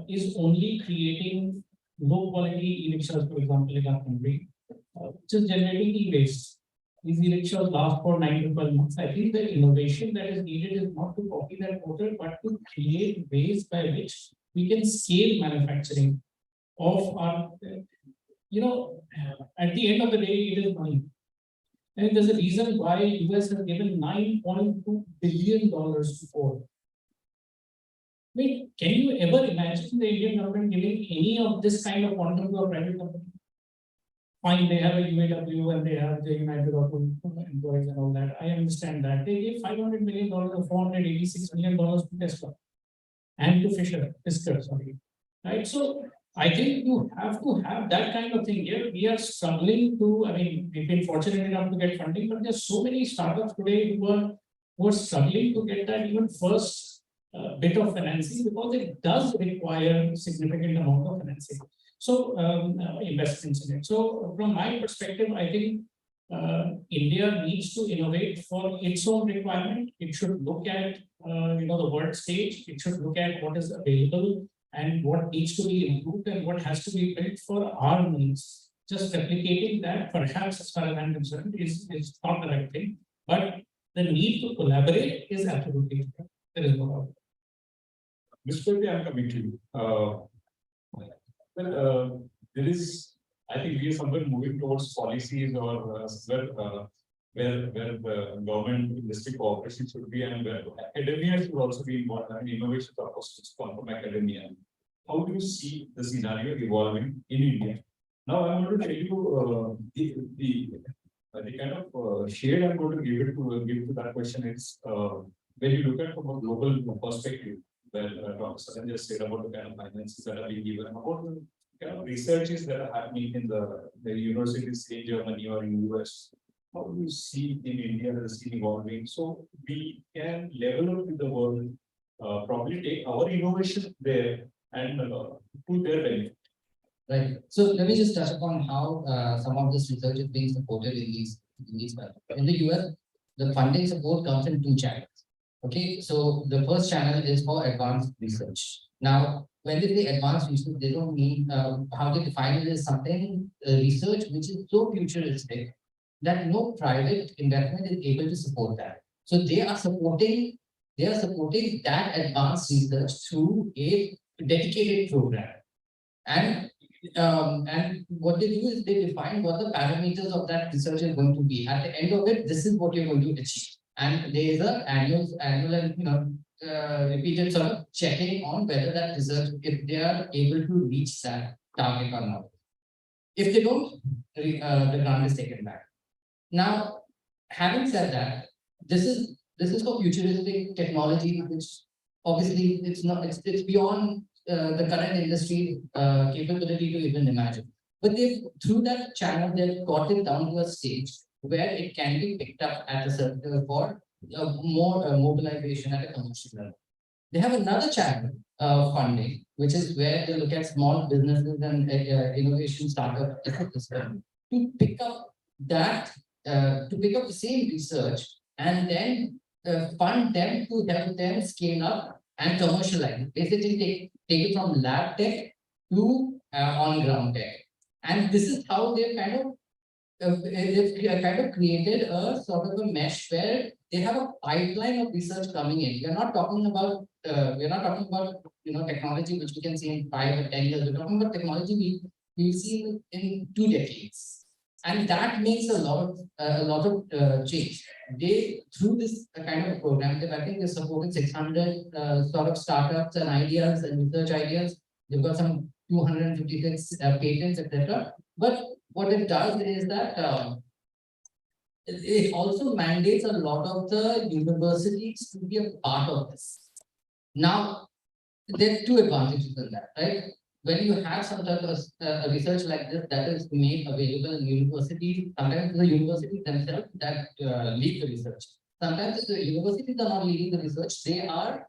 is only creating low quality e-rickshaws, for example, in our country, which is generating e-waste. These e-rickshaws last for 9 to 12 months. I think the innovation that is needed is not to copy that motor, but to create ways by which we can scale manufacturing of our, at the end of the day, it is money. And there's a reason why US has given $9.2 billion to Ford. I mean, can you ever imagine the Indian government giving any of this kind of quantum to a private company? Fine, they have a UAW and they have the United Auto employees and all that. I understand that. They gave $500 million or $486 million to Tesla and to Fisker, sorry. Right? So I think you have to have that kind of thing here. We are struggling to, I mean, we've been fortunate enough to get funding, but there's so many startups today who are struggling to get that even first bit of financing because it does require significant amount of financing. So investments in it. So from my perspective, I think India needs to innovate for its own requirement. It should look at the world stage. It should look at what is available and what needs to be improved and what has to be built for our needs. Just replicating that, perhaps as far as I'm concerned, is not the right thing. But the need to collaborate is absolutely there. There is no doubt. Mr. Pepe, I'm coming to you. There is, I think we are somewhere moving towards policies or where the government industry cooperation should be and where academia should also be involved. I mean, innovation of course is come from academia. How do you see the scenario evolving in India? Now I'm going to tell you the kind of shade I'm going to give to that question is when you look at from a global perspective, where Dr. Saran just said about the kind of finances that are being given, about the kind of researches that are happening in the universities in Germany or in US. How do you see in India the scene evolving? So we can level up with the world, probably take our innovation there and to their benefit. Right. So let me just touch upon how some of this research is being supported in these countries. In the US, the funding support comes in 2 channels. Okay, so the first channel is for advanced research. Now, when they say advanced research, they don't mean how they define it as something research which is so futuristic that no private investment is able to support that. So they are supporting that advanced research through a dedicated program. And what they do is they define what the parameters of that research is going to be. At the end of it, this is what you're going to achieve. And there is an annual repeated sort of checking on whether that research, if they are able to reach that target or not. If they don't, the grant is taken back. Now, having said that, this is for futuristic technology, which obviously it's beyond the current industry capability to even imagine. But through that channel, they've got it down to a stage where it can be picked up at a certain for more mobilization at a commercial level. They have another channel of funding, which is where they look at small businesses and innovation startup ecosystem to pick up the same research and then fund them to help them scale up and commercialize. Basically, take it from lab tech to on-ground tech. And this is how they're kind of they've kind of created a sort of a mesh where they have a pipeline of research coming in. We're not talking about technology which we can see in 5 or 10 years. We're talking about technology we'll see in 2 decades, and that makes a lot of change. They through this kind of a program, I think they supported 600 sort of startups and ideas and research ideas. They've got some 256 patents, etc. But what it does is that it also mandates a lot of the universities to be a part of this. Now, there are 2 advantages in that, right? When you have some type of research like this that is made available in universities, sometimes the universities themselves that lead the research. Sometimes the universities are not leading the research; they are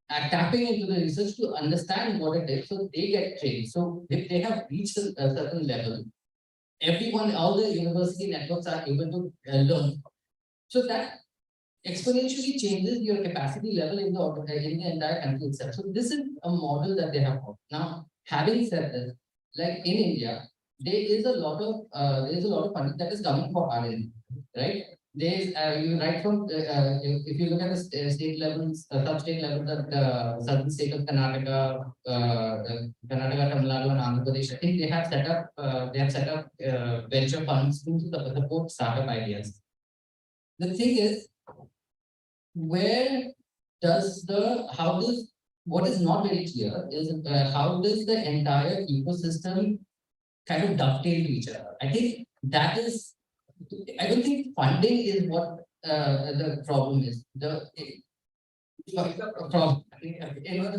tapping into the research to understand what it is, so they get trained. So if they have reached a certain level, everyone, all the university networks are able to learn. So that exponentially changes your capacity level in the entire country itself. So this is a model that they have. Now, having said this, like in India, there is a lot of funding that is coming for R&D, right? There's you right from if you look at the state levels, sub-state levels, the southern state of Karnataka, Tamil Nadu, and Andhra Pradesh, I think they have set up venture funds to support startup ideas. The thing is, what is not very clear is how does the entire ecosystem kind of dovetail to each other? I don't think funding is what the problem is. The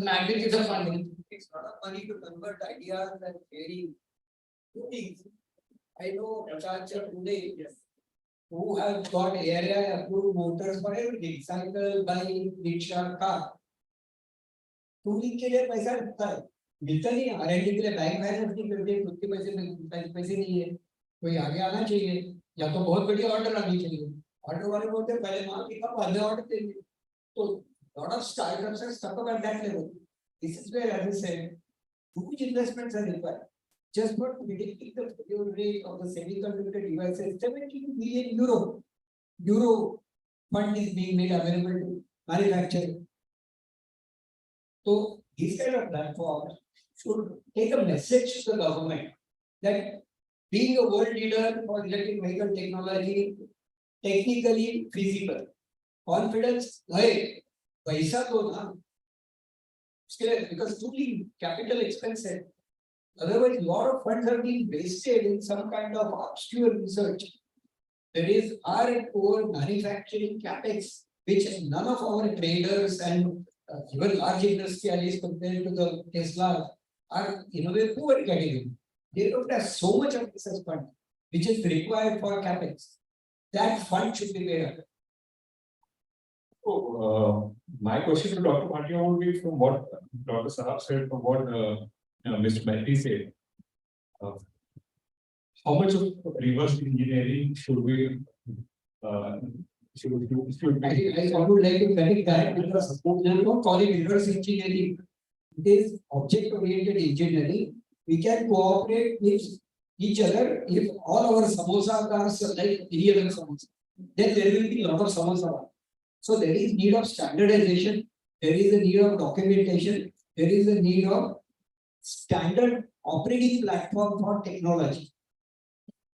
magnitude of funding. It's not a money to convert ideas and very things. I know today who have got area approved voters for everything, cycle, bike, rickshaw, car. Tooling के लिए पैसा मिलता नहीं, R&D के लिए bank finance नहीं करते, खुद के पैसे नहीं है, कोई आगे आना चाहिए, या तो बहुत बड़ी ऑर्डर आनी चाहिए, ऑर्डर वाले बोलते हैं पहले माल कितना बाद में ऑर्डर देंगे, तो lot of startups are stuck at that level. This is where, as I said, huge investments are required. Just for predicting the failure rate of the semiconductor devices, 17 billion euro fund is being made available to manufacturers. So these kind of platforms should take a message to the government that being a world leader for electric vehicle technology, technically feasible. Confidence, hey, paisa to na. Because truly capital expensive. Otherwise, a lot of funds are being wasted in some kind of obscure research. There is R&D manufacturing capex, which none of our traders and even large industrialists compared to the Tesla are poor category. They don't have so much of research fund, which is required for capex. That fund should be there. So, my question to Dr. Bhatia would be from what Dr. Saraf said, from what Mr. Mehdi said. How much of reverse engineering should we should be? I would like to correct that because we don't call it reverse engineering. It is object-oriented engineering. We can cooperate with each other if all our samosa cars are like any other samosa. Then there will be a lot of samosa. So there is need of standardization. There is a need of documentation. There is a need of standard operating platform for technology,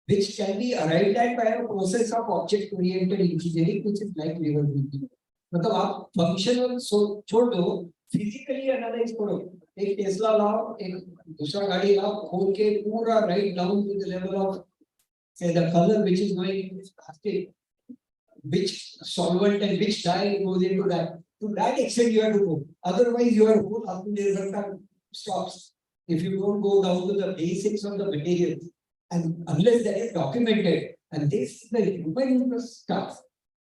which can be arrived at by a process of object-oriented engineering, which is like reverse engineering. मतलब आप functional so छोड़ दो, physically analyze करो. एक Tesla लाओ, एक दूसरा गाड़ी लाओ, खोल के पूरा right down to the level of say the color which is going in this plastic, which solvent and which dye goes into that. To that extent you have to go. Otherwise your whole Atmanirbharta stops. If you don't go down to the basics of the materials, and unless that is documented, and this is the human stuff.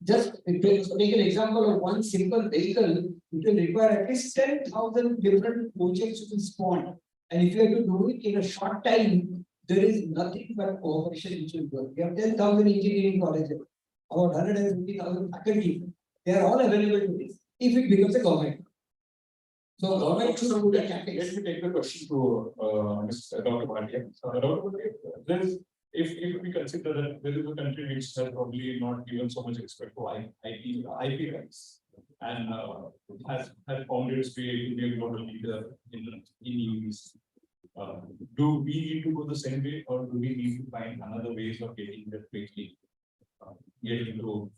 Just to take an example of one simple vehicle, it will require at least 10,000 different projects to be spawned. And if you have to do it in a short time, there is nothing but cooperation which will work. We have 10,000 engineering colleges, about 150,000 faculty. They are all available to this if it becomes a government. So government should do the campaign. Let me take the question to Dr. Bhatia. Dr. Bhatia, there's if we consider that there is a country which has probably not given so much respect to IP rights and has found its way to be a global leader in EVs. Do we need to go the same way, or do we need to find another ways of getting that quickly, getting to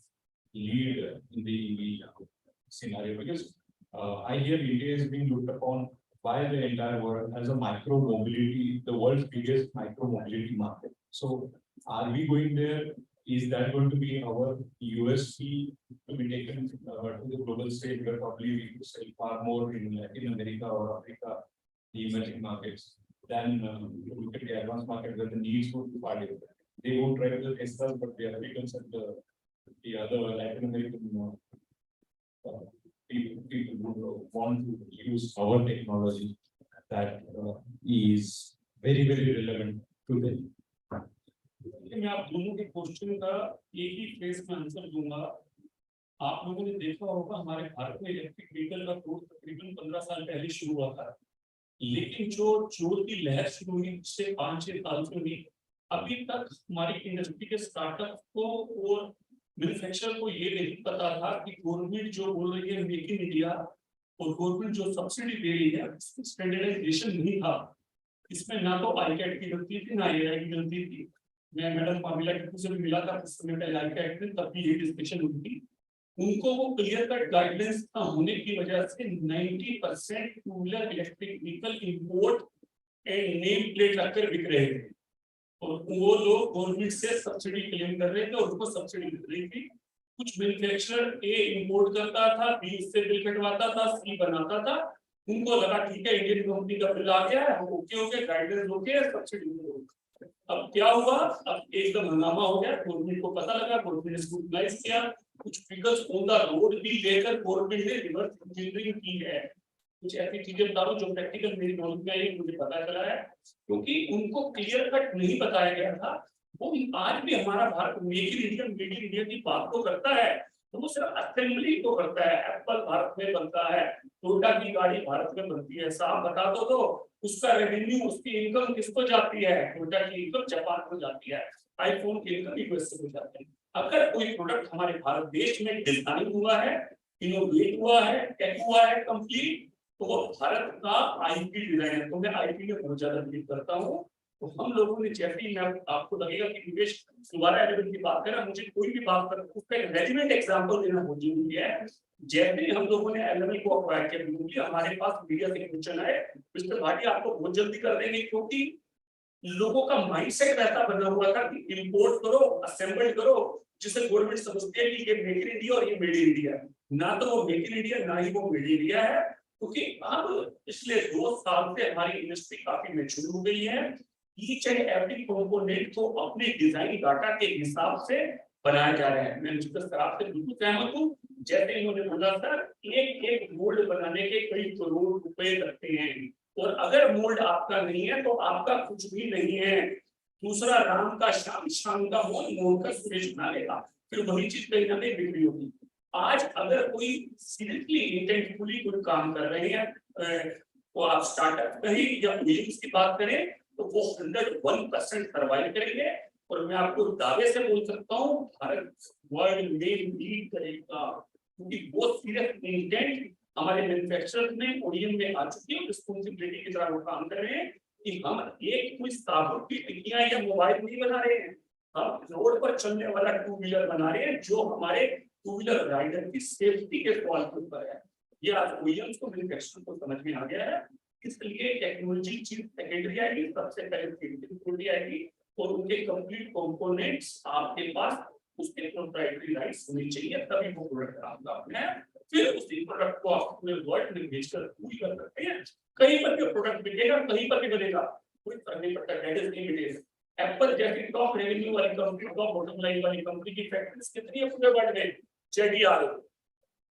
lead in the EV scenario? Because I hear India is being looked upon by the entire world as a micro mobility, the world's biggest micro mobility market. So are we going there? Is that going to be our USP to be taken to the global stage, where probably we could sell far more in Latin America or Africa, the emerging markets, than look at the advanced market where the needs would be far different? They won't drive the Teslas, but the Americans and the other Latin American people who want to use our technology that is very, very relevant to them. मैं आप दोनों के question का एक ही face में answer दूंगा। आप लोगों ने देखा होगा हमारे भारत में इलेक्ट्रिक व्हीकल का कोर्स तकरीबन 15 साल पहले शुरू हुआ था, लेकिन जो जोर की लहर शुरू हुई पिछले 5-6 साल से हुई, अभी तक हमारी इंडस्ट्री के स्टार्टअप को और मैन्युफैक्चरर को ये नहीं पता था कि गवर्नमेंट जो बोल रही है मेक इन इंडिया और गवर्नमेंट जो सब्सिडी दे रही है स्टैंडर्डाइजेशन नहीं था। इसमें ना तो iCreate की गलती थी ना AI की गलती थी। मैं मैडम पामिला टिप्पू से भी मिला था उस समय पहले iCreate में, तब भी ये डिस्कशन हुई थी। उनको वो क्लियर कट गाइडलाइंस ना होने की वजह से 90% two wheeler electric vehicle import and name plate रखकर बिक रहे थे और वो लोग गवर्नमेंट से सब्सिडी क्लेम कर रहे थे और उनको सब्सिडी मिल रही थी। कुछ मैन्युफैक्चरर ए इंपोर्ट करता था, बी उससे बिल कटवाता था, सी बनाता था। उनको लगा ठीक है इंडियन कंपनी का बिल आ गया है, हम ओके हो गए, गाइडलाइंस ओके है, सब्सिडी। अब क्या हुआ, अब एकदम हंगामा हो गया, गवर्नमेंट को पता लगा, गवर्नमेंट ने स्क्रूटनाइज किया, कुछ फिगर्स ऑन द रोड भी लेकर गवर्नमेंट ने रिवर्स इंजीनियरिंग की है। कुछ ऐसी चीजें बता रहा हूं जो प्रैक्टिकल मेरी नॉलेज में आई, मुझे पता चला है, क्योंकि उनको क्लियर कट नहीं बताया गया था। वो आज भी हमारा भारत मेक इन इंडिया की बात तो करता है, तो वो सिर्फ असेंबली को करता है। एप्पल भारत में बनता है, टोयोटा की गाड़ी भारत में बनती है, साहब बता दो तो उसका रेवेन्यू, उसकी इनकम किसको जाती है? टोयोटा की इनकम जापान को जाती है, आईफोन की इनकम यूएस को जाती है। अगर कोई प्रोडक्ट हमारे भारत देश में डिजाइन हुआ है, इनोवेट हुआ है, टेक हुआ है कंप्लीट, तो वो भारत का आईपी डिजाइन है। तो मैं आईपी में बहुत ज्यादा बिलीव करता हूँ। तो हम लोगों ने जैसे ही आपको लगेगा कि निवेश दोबारा एलिमेंट की बात करें, मुझे कोई भी बात करें उसका एक रेजिमेंट एग्जांपल देना बहुत जरूरी है। जैसे ही हम लोगों ने एलिमेंट को अक्वायर किया, हमारे पास मीडिया से क्वेश्चन आए, मिस्टर भाटी आपको बहुत जल्दी कर देंगे, क्योंकि लोगों का माइंडसेट ऐसा बना हुआ था कि इंपोर्ट करो, असेंबल करो, जिसे गवर्नमेंट समझती है कि ये मेक इन इंडिया और ये मेड इन इंडिया। ना तो वो मेक इन इंडिया, ना ही वो मेड इन इंडिया है, क्योंकि अब पिछले 2 साल से हमारी इंडस्ट्री काफी मैच्योर हो गई है। ईच एंड एवरी कंपोनेंट को अपने डिजाइन डाटा के हिसाब से बनाया जा रहा है। मैं मिस्टर सराफ से बिल्कुल सहमत हूँ। जैसे इन्होंने बोला सर, एक मोल्ड बनाने के कई करोड़ रुपए लगते हैं, और अगर मोल्ड आपका नहीं है तो आपका कुछ भी नहीं है। दूसरा राम का श्याम, श्याम का मोल का सुरेश बना लेगा, फिर वही चीज कहीं ना कहीं बिक्री होगी। आज अगर कोई सीरियसली इंटेंटफुली कोई काम कर रहे हैं, तो आप स्टार्टअप कहीं या बिजनेस की बात करें, तो वो 101% सर्वाइव करेंगे। और मैं आपको दावे से बोल सकता हूँ, भारत वर्ल्ड में लीड करेगा, क्योंकि वो सीरियस इंटेंट हमारे मैन्युफैक्चरर्स में, ओडीएम में आ चुकी है। रिस्पांसिबिलिटी की तरह वो काम कर रहे हैं कि हम एक कोई साबुन की टिक्कियां या मोबाइल नहीं बना रहे हैं, हम रोड पर चलने वाला 2 व्हीलर बना रहे हैं, जो हमारे 2 व्हीलर राइडर की सेफ्टी के सवाल के ऊपर है। ये आज ओडीएम्स को, मैन्युफैक्चरर्स को समझ में आ गया है। इसलिए टेक्नोलॉजी चीज सेकेंडरी आएगी, सबसे पहले सिक्योरिटी आएगी, और उनके कंप्लीट कंपोनेंट्स आपके पास उसके प्रोप्राइटरी राइट्स होनी चाहिए, तभी वो प्रोडक्ट काम करते हैं। फिर उसी प्रोडक्ट को आप अपने वर्ल्ड में बेचकर पूरी कर सकते हैं। कहीं पर भी प्रोडक्ट बिकेगा, कहीं पर भी बनेगा, कोई फर्क नहीं पड़ता। That is limited. एप्पल जैसी टॉप रेवेन्यू वाली कंपनी, टॉप बॉटम लाइन वाली कंपनी की फैक्ट्रीज कितनी है पूरे वर्ल्ड में? जेडीआर,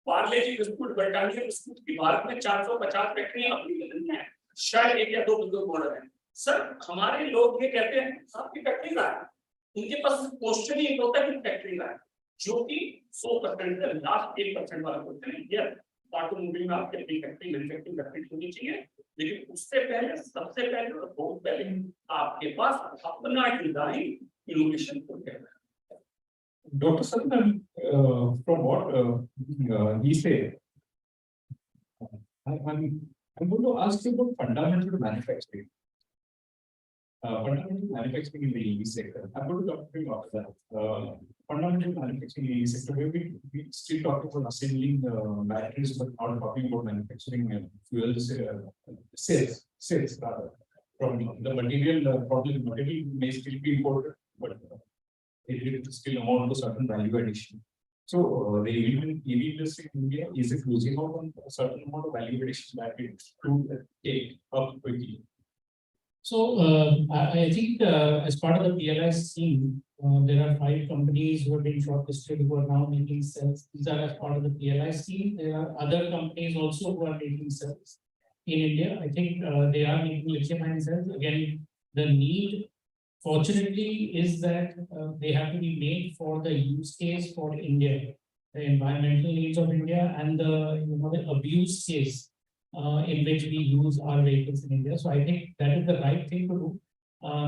पार्ले जी बिस्कुट, ब्रिटानिया बिस्कुट की भारत में 450 फैक्ट्रियां अपनी नहीं है, शायद 1 या 2 बिजनेस मॉडल है। सर हमारे लोग ये कहते हैं आपकी फैक्ट्री का है, उनके पास क्वेश्चन ही होता है कि फैक्ट्री का है, जो कि 100% है, लास्ट 1% वाला क्वेश्चन है। ऑटोमोबाइल में आपके अपनी फैक्ट्री, मैन्युफैक्चरिंग फैक्ट्री होनी चाहिए, लेकिन उससे पहले सबसे पहले और बहुत पहले आपके पास अपना डिजाइन इनोवेशन को कहना है। Dr. Satnam, from what he said, I'm going to ask you about fundamental manufacturing. Fundamental manufacturing in the EV sector. I'm going to talk to you about that. Fundamental manufacturing in the EV sector, where we still talk about assembling batteries, but not talking about manufacturing fuel cells rather. From the material, probably material may still be imported, but it is still amount to certain value addition. So the EV industry in India, is it losing out on a certain amount of value addition that it to take up quickly? So I think as part of the PLI scheme, there are 5 companies who have been shortlisted who are now making cells. These are as part of the PLI scheme. There are other companies also who are making cells in India. I think they are making lithium-ion cells. Again, the need, fortunately, is that they have to be made for the use case for India, the environmental needs of India, and the the abuse case in which we use our vehicles in India. So I think that is the right thing to do.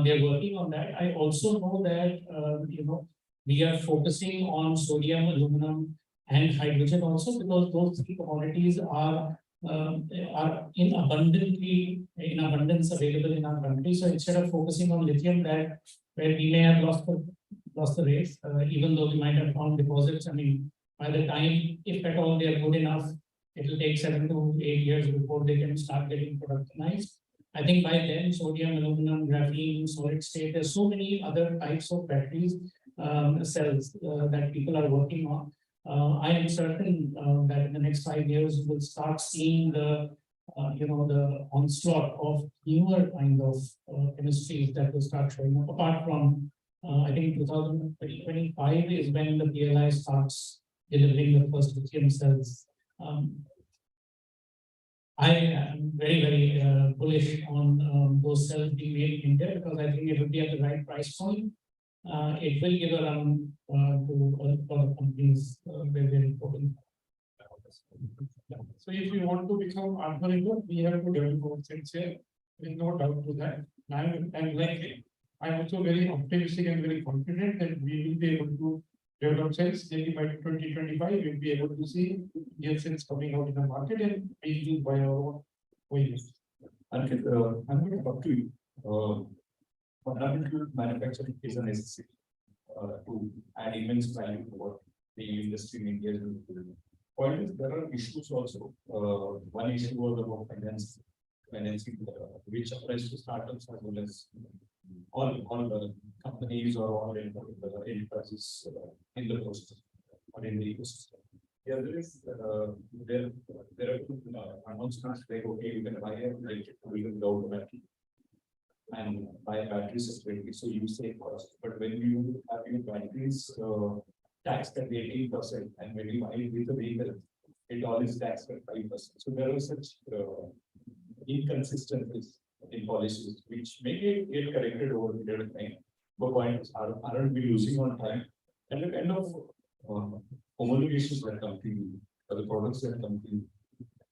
They are working on that. I also know that we are focusing on sodium, aluminum, and hydrogen also, because those 3 commodities are in abundance available in our country. So instead of focusing on lithium, that where we may have lost the race, even though we might have found deposits. I mean, by the time, if at all they are good enough, it will take 7 to 8 years before they can start getting productionized. I think by then, sodium, aluminum, graphene, solid state, there's so many other types of batteries, cells that people are working on. I am certain that in the next 5 years, we will start seeing the onslaught of newer kind of chemistries that will start showing up. Apart from, I think 2025 is when the PLI starts delivering the first lithium cells. I am very bullish on those cells being made in India, because I think it will be at the right price point. It will give a run to a lot of companies where they're importing. So if we want to become entrepreneur, we have to develop our skills here. There is no doubt to that. I'm also very optimistic and very confident that we will be able to develop cells. Maybe by 2025, we'll be able to see real cells coming out in the market and being used by our own OEMs. Ankit, I'm going to talk to you. Fundamental manufacturing is a necessity to add immense value to what the industry in India is doing. Point is, there are issues also. One issue was about financing, which applies to startups as well as all the companies or all enterprises in the process or in the ecosystem. The other is there are announcements like, okay, you can buy a electric vehicle without a battery and buy batteries separately, so you save cost. But when you have your batteries taxed at 18%, and when you buy it with a vehicle, it all is taxed at 5%. So there are such inconsistencies in policies, which may get corrected over the period of time. But points aren't we losing on time? And the kind of homologations that come to you, or the products that come to you,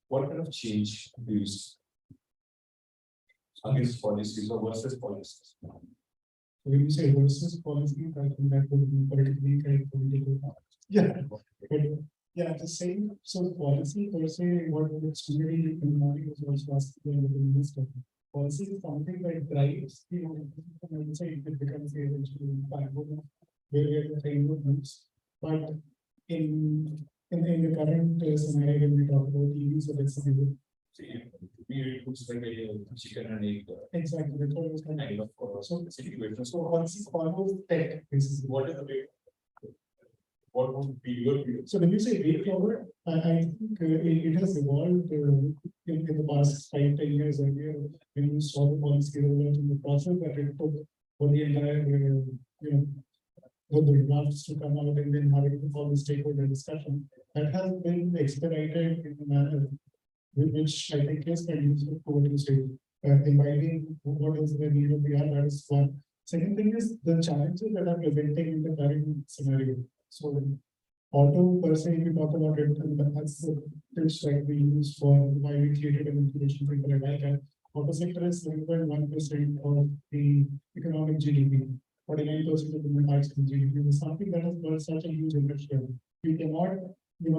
what kind of change do you see against policies or versus policies? When you say versus policy, I think that would be politically correct. Yeah, the same. So policy per se, what it's really in morning was also asked the minister. Policy is something that drives the say it becomes eventually backbone where the framework moves. But in the current scenario, when we talk about EVs, so let's say it looks like a chicken and egg. Exactly, that's what I was kind of so policy follows tech. What is the way? What would be your view? So when you say way forward, I think it has evolved in the past 5-10 years earlier when you saw the policy rollout in the process that it took for the entire the drafts to come out and then having to follow the stakeholder discussion. That has been expedited in a manner which I think is conducive to what you say, inviting what is the need of the hour. That is one. Second thing is the challenges that are presenting in the current scenario. So Auto per se, if we talk about it, and that's the pitch that we use for why we created an incubation center at ICANN. Auto sector is 7.1% of the economic GDP. 49% of the manufacturing GDP is something that has got such a huge impact. You cannot,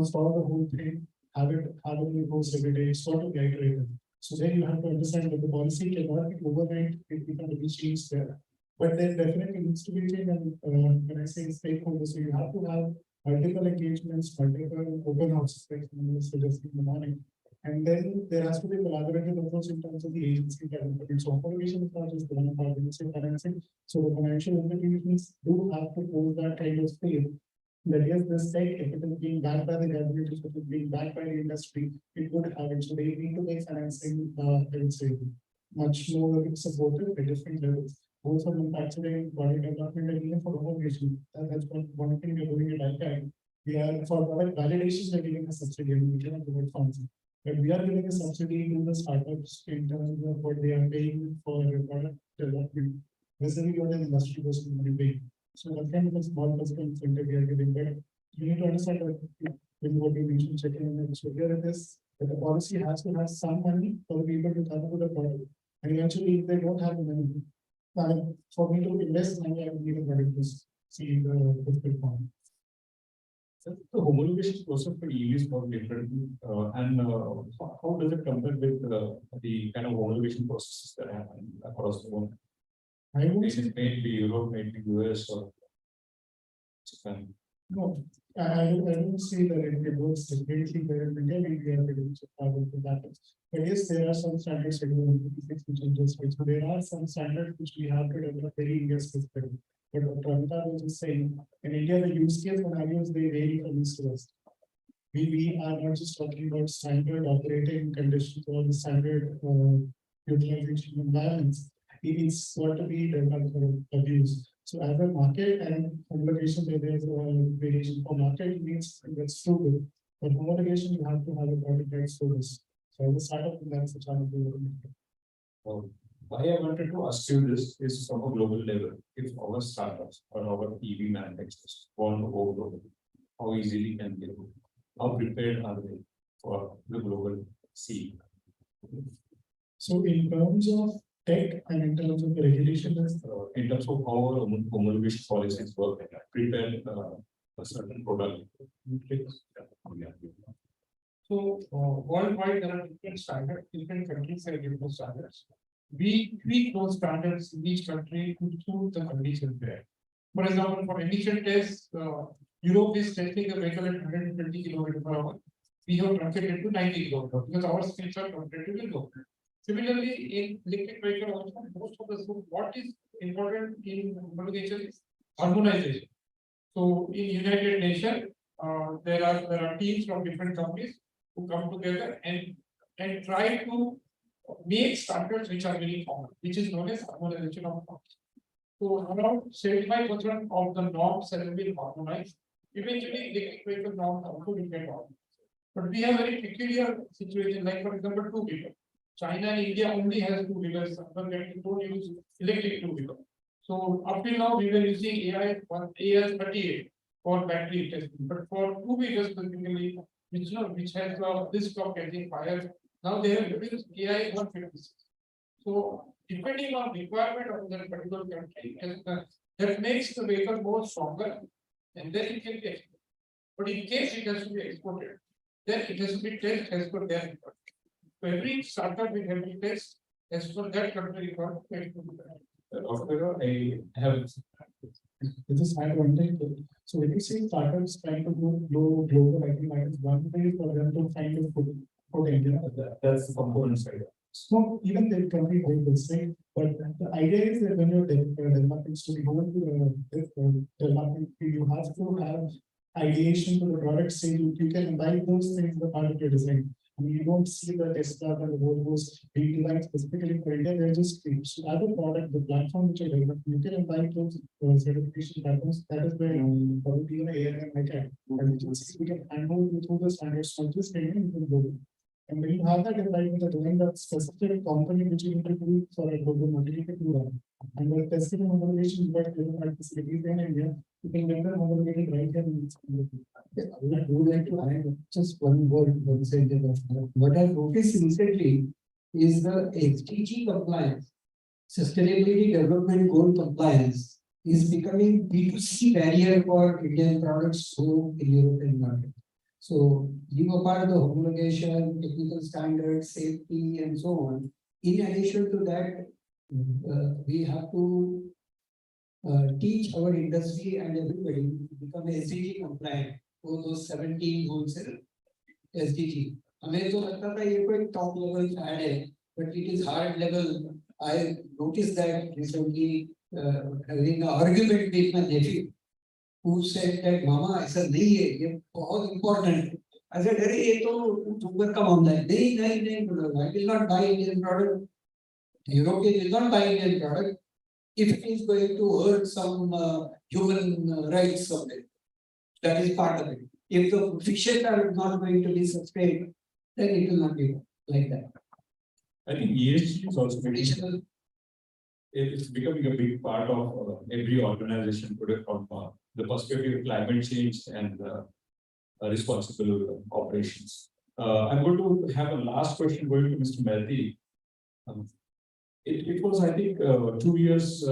solve the whole thing, have it in post every day, it's sort of the iterative. So then you have to understand that the policy cannot be overnight, it becomes a change there. But there definitely needs to be change, and when I say stakeholders, so you have to have multiple engagements, multiple open houses, like I suggested in the morning. And then there has to be a collaborative approach in terms of the agency development. So homologation is not just one part, when you say financing. So the financial institutions do have to hold that kind of faith that yes, this tech, if it is being backed by the government, if it is being backed by the industry, it would have it. So they need to make financing, I would say, much more supportive at different levels. Both for manufacturing, product development, and even for homologation. That's one thing we're doing at ICANN. We are for product validation, we're giving a subsidy, and we cannot provide funds. But we are giving a subsidy to the startups in terms of what they are paying for product development. Basically, what the industry was paying. So that kind of a small physical incentive we are giving. But you need to understand that with what you mentioned, checking in. So here it is that the policy has to have some money for the people to come to the product. And eventually, if they don't have the money, for me to invest money, I would need a product to see the different point. The homologation process for EV is more different, and how does it compare with the kind of homologation processes that happen across the world? I would say maybe Europe, maybe US or Japan. No, I don't say that it works differently where in India we are able to travel to that. But yes, there are some standards which are just right. So there are some standards which we have to develop very India specific. But what Ramita was just saying, in India, the use case scenarios they vary from east to west. We are not just talking about standard operating conditions or the standard utilization environments. It's got to be developed for abuse. So as a market and homologation, there is a variation for market means that's too good. But homologation, you have to have a product that's so this. So as a startup, that's the challenge we're looking at. Why I wanted to ask you this is from a global level. If our startups or our EV manufacturers want to go global, how easily can they go? How prepared are they for the global scene? So in terms of tech and in terms of the regulation, in terms of how our homologation policies work, prepare a certain product. So worldwide there are different standards, different countries have different standards. We tweak those standards in each country to suit the conditions there. For example, for emission tests, Europe is testing the vehicle at 120 km/h. We have truncated to 90 km because our speeds are comparatively low. Similarly, in electric vehicle also, most of the what is important in homologation is harmonization. So in United Nations, there are teams from different companies who come together and try to make standards which are very common, which is known as harmonization of norms. So around 75% of the norms have been harmonized. Eventually, electric vehicle norms also will get harmonized. But we have very peculiar situation, like for example, two-wheeler. China and India only has two-wheelers, but they don't use electric two-wheeler. So up till now, we were using AS38 for battery testing, but for two-wheelers specifically, which has the risk of getting fire. Now they have used AI 156. So depending on requirement of that particular country, that makes the vehicle more stronger, and then it can be exported. But in case it has to be exported, then it has to be tested as per their requirement. So every startup will have to test as per that country requirement. I have just add one thing. So when you say startups trying to go global, I think that is one way for them to find a foot India. That's the component side. So even they can be very basic, but the idea is that when you're developing, so you go into development, you have to have ideation to the product. Say you can invite those things in the part of your design. I mean, you don't see the Tesla and the Volvos being designed specifically for India. They're just created. So as a product, the platform which I developed, you can invite those certification patterns. That is where probably an AI and ICANN. And we can handle through the standards, not just training, you can go. And when you have that invite with a domain that specific component which you need to do for a global model, you can do that. And the testing and homologation, but facilities in India, you can get them homologated right there. I would like to add just one word, one sentence. What I noticed recently is the SDG compliance, sustainability development goal compliance is becoming B2C barrier for Indian products sold in European market. So you are part of the homologation, technical standards, safety, and so on. In addition to that, we have to teach our industry and everybody to become SDG compliant for those 17 goals SDG. हमें तो लगता था ये कोई top level fad है, but it is hard level. I noticed that recently having an argument with my nephew, who said that Mama ऐसा नहीं है, ये बहुत important. I said अरे ये तो तुम का मामला है. नहीं, I will not buy Indian product. European will not buy Indian product if it is going to hurt some human rights somewhere. That is part of it. If the fictions are not going to be sustained, then it will not be like that. I think ESG is also becoming, it's becoming a big part of every organization today from the perspective of climate change and responsible operations. I'm going to have a last question going to Mr. Mehdi. It was, I think, 2 years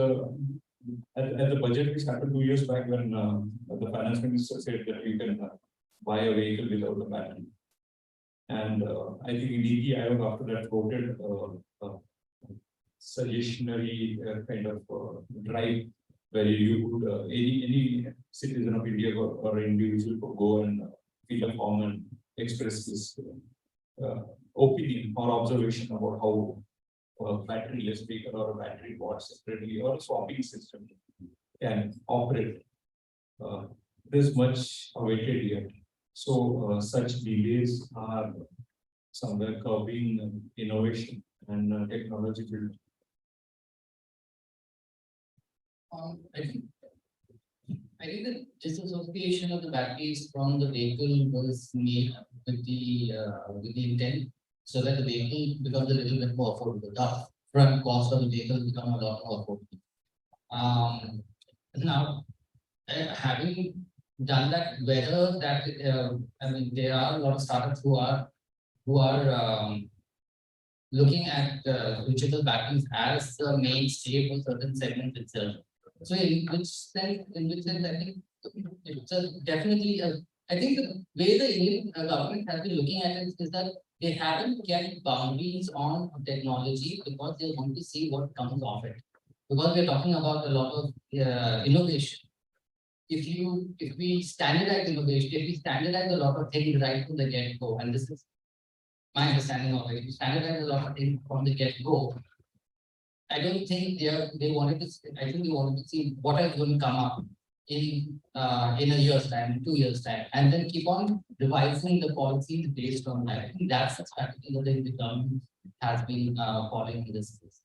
at the budget which happened 2 years back when the finance minister said that you can buy a vehicle without a battery. And I think in ET, I have after that voted suggestionary kind of drive where you would any citizen of India or individual could go and fill a form and express his opinion or observation about how a battery-less vehicle or a battery bought separately or a swapping system can operate. There's much awaited yet. So such delays are somewhere curbing innovation and technology build. I think the disassociation of the batteries from the vehicle was made with the intent so that the vehicle becomes a little bit more affordable. The front cost of the vehicle become a lot more affordable. Now, having done that, whether that I mean, there are a lot of startups who are looking at digital batteries as the mainstay for certain segments itself. So in which sense, I think it's definitely I think the way the Indian government has been looking at it is that they haven't kept boundaries on technology because they want to see what comes of it. Because we're talking about a lot of innovation. If we standardize innovation, if we standardize a lot of things right from the get-go, and this is my understanding of it, if we standardize a lot of things from the get-go, I don't think they wanted to. I think they wanted to see what is going to come up in a year's time, 2 years' time, and then keep on revising the policies based on that. I think that's the strategy that the government has been following in this case.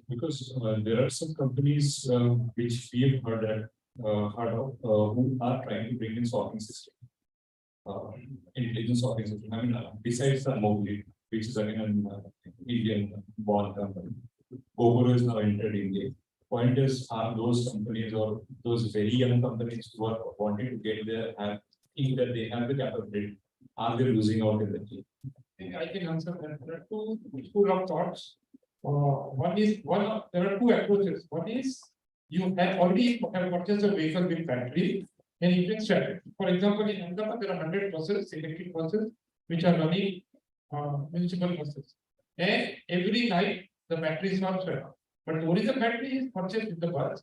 Because there are some companies which we have heard of who are trying to bring in sorting system, intelligent sorting system. I mean, besides the mobility, which is again an Indian born company. Gogoro is now entered India. Point is, are those companies or those very young companies who are wanting to get there have think that they have the capability, are they losing out in the game? I can answer that. There are two school of thoughts. There are two approaches. One is you have already purchased a vehicle with battery and you can start it. For example, in Ahmedabad, there are 100 buses, electric buses, which are running municipal buses. And every night the batteries are swept. But the original battery is purchased with the bus,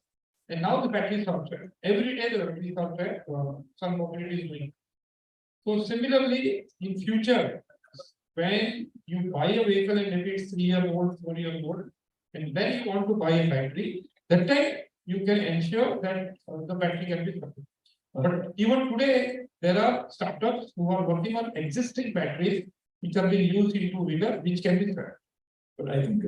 and now the batteries are swept. Every day the batteries are swept. Some mobility is doing. So similarly, in future, when you buy a vehicle and maybe it's 3-year-old, 4-year-old, and then you want to buy a battery, that time you can ensure that the battery can be swept. But even today, there are startups who are working on existing batteries which are being used in two-wheeler, which can be swept. But I think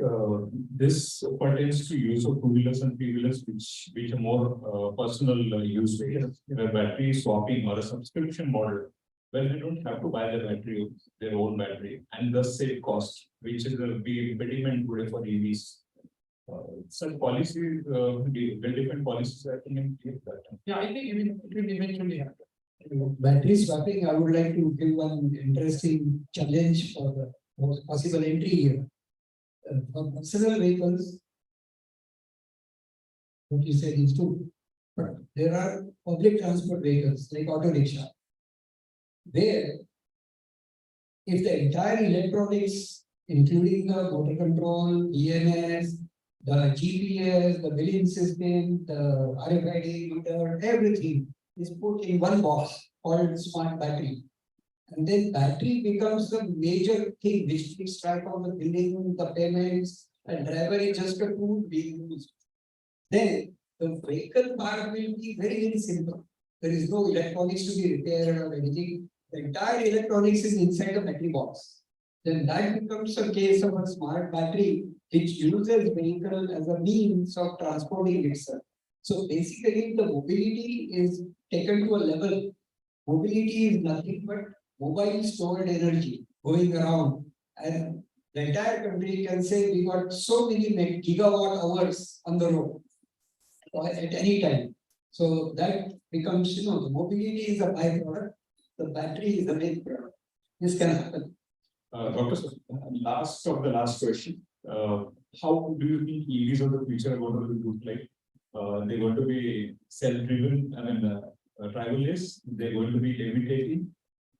this pertains to use of two-wheelers and three-wheelers, which are more personal use cases, where battery swapping or a subscription model, where they don't have to buy the battery, their own battery, and thus save cost, which is a big impediment today for EVs. Such policies, will different policies I think in place that. Yeah, I think it will eventually happen. Battery swapping, I would like to give one interesting challenge for the possible entry here. For personal vehicles, what you said is true, but there are public transport vehicles like auto rickshaw. There, if the entire electronics, including the motor control, EMS, the GPS, the billing system, the RFID meter, everything is put in one box called smart battery. And then battery becomes the major thing which keeps track of the billing, the payments, and driver is just a tool being used. Then the vehicle part will be very, very simple. There is no electronics to be repaired or anything. The entire electronics is inside the battery box. Then that becomes a case of a smart battery which uses vehicle as a means of transporting itself. So basically the mobility is taken to a level. Mobility is nothing but mobile stored energy going around, and the entire country can say we got so many gigawatt hours on the road at any time. So that becomes, the mobility is a byproduct, the battery is the main product. This can happen. Dr. Last of the last question. How do you think EVs of the future are going to look like? They're going to be self-driven, driverless, they're going to be levitating,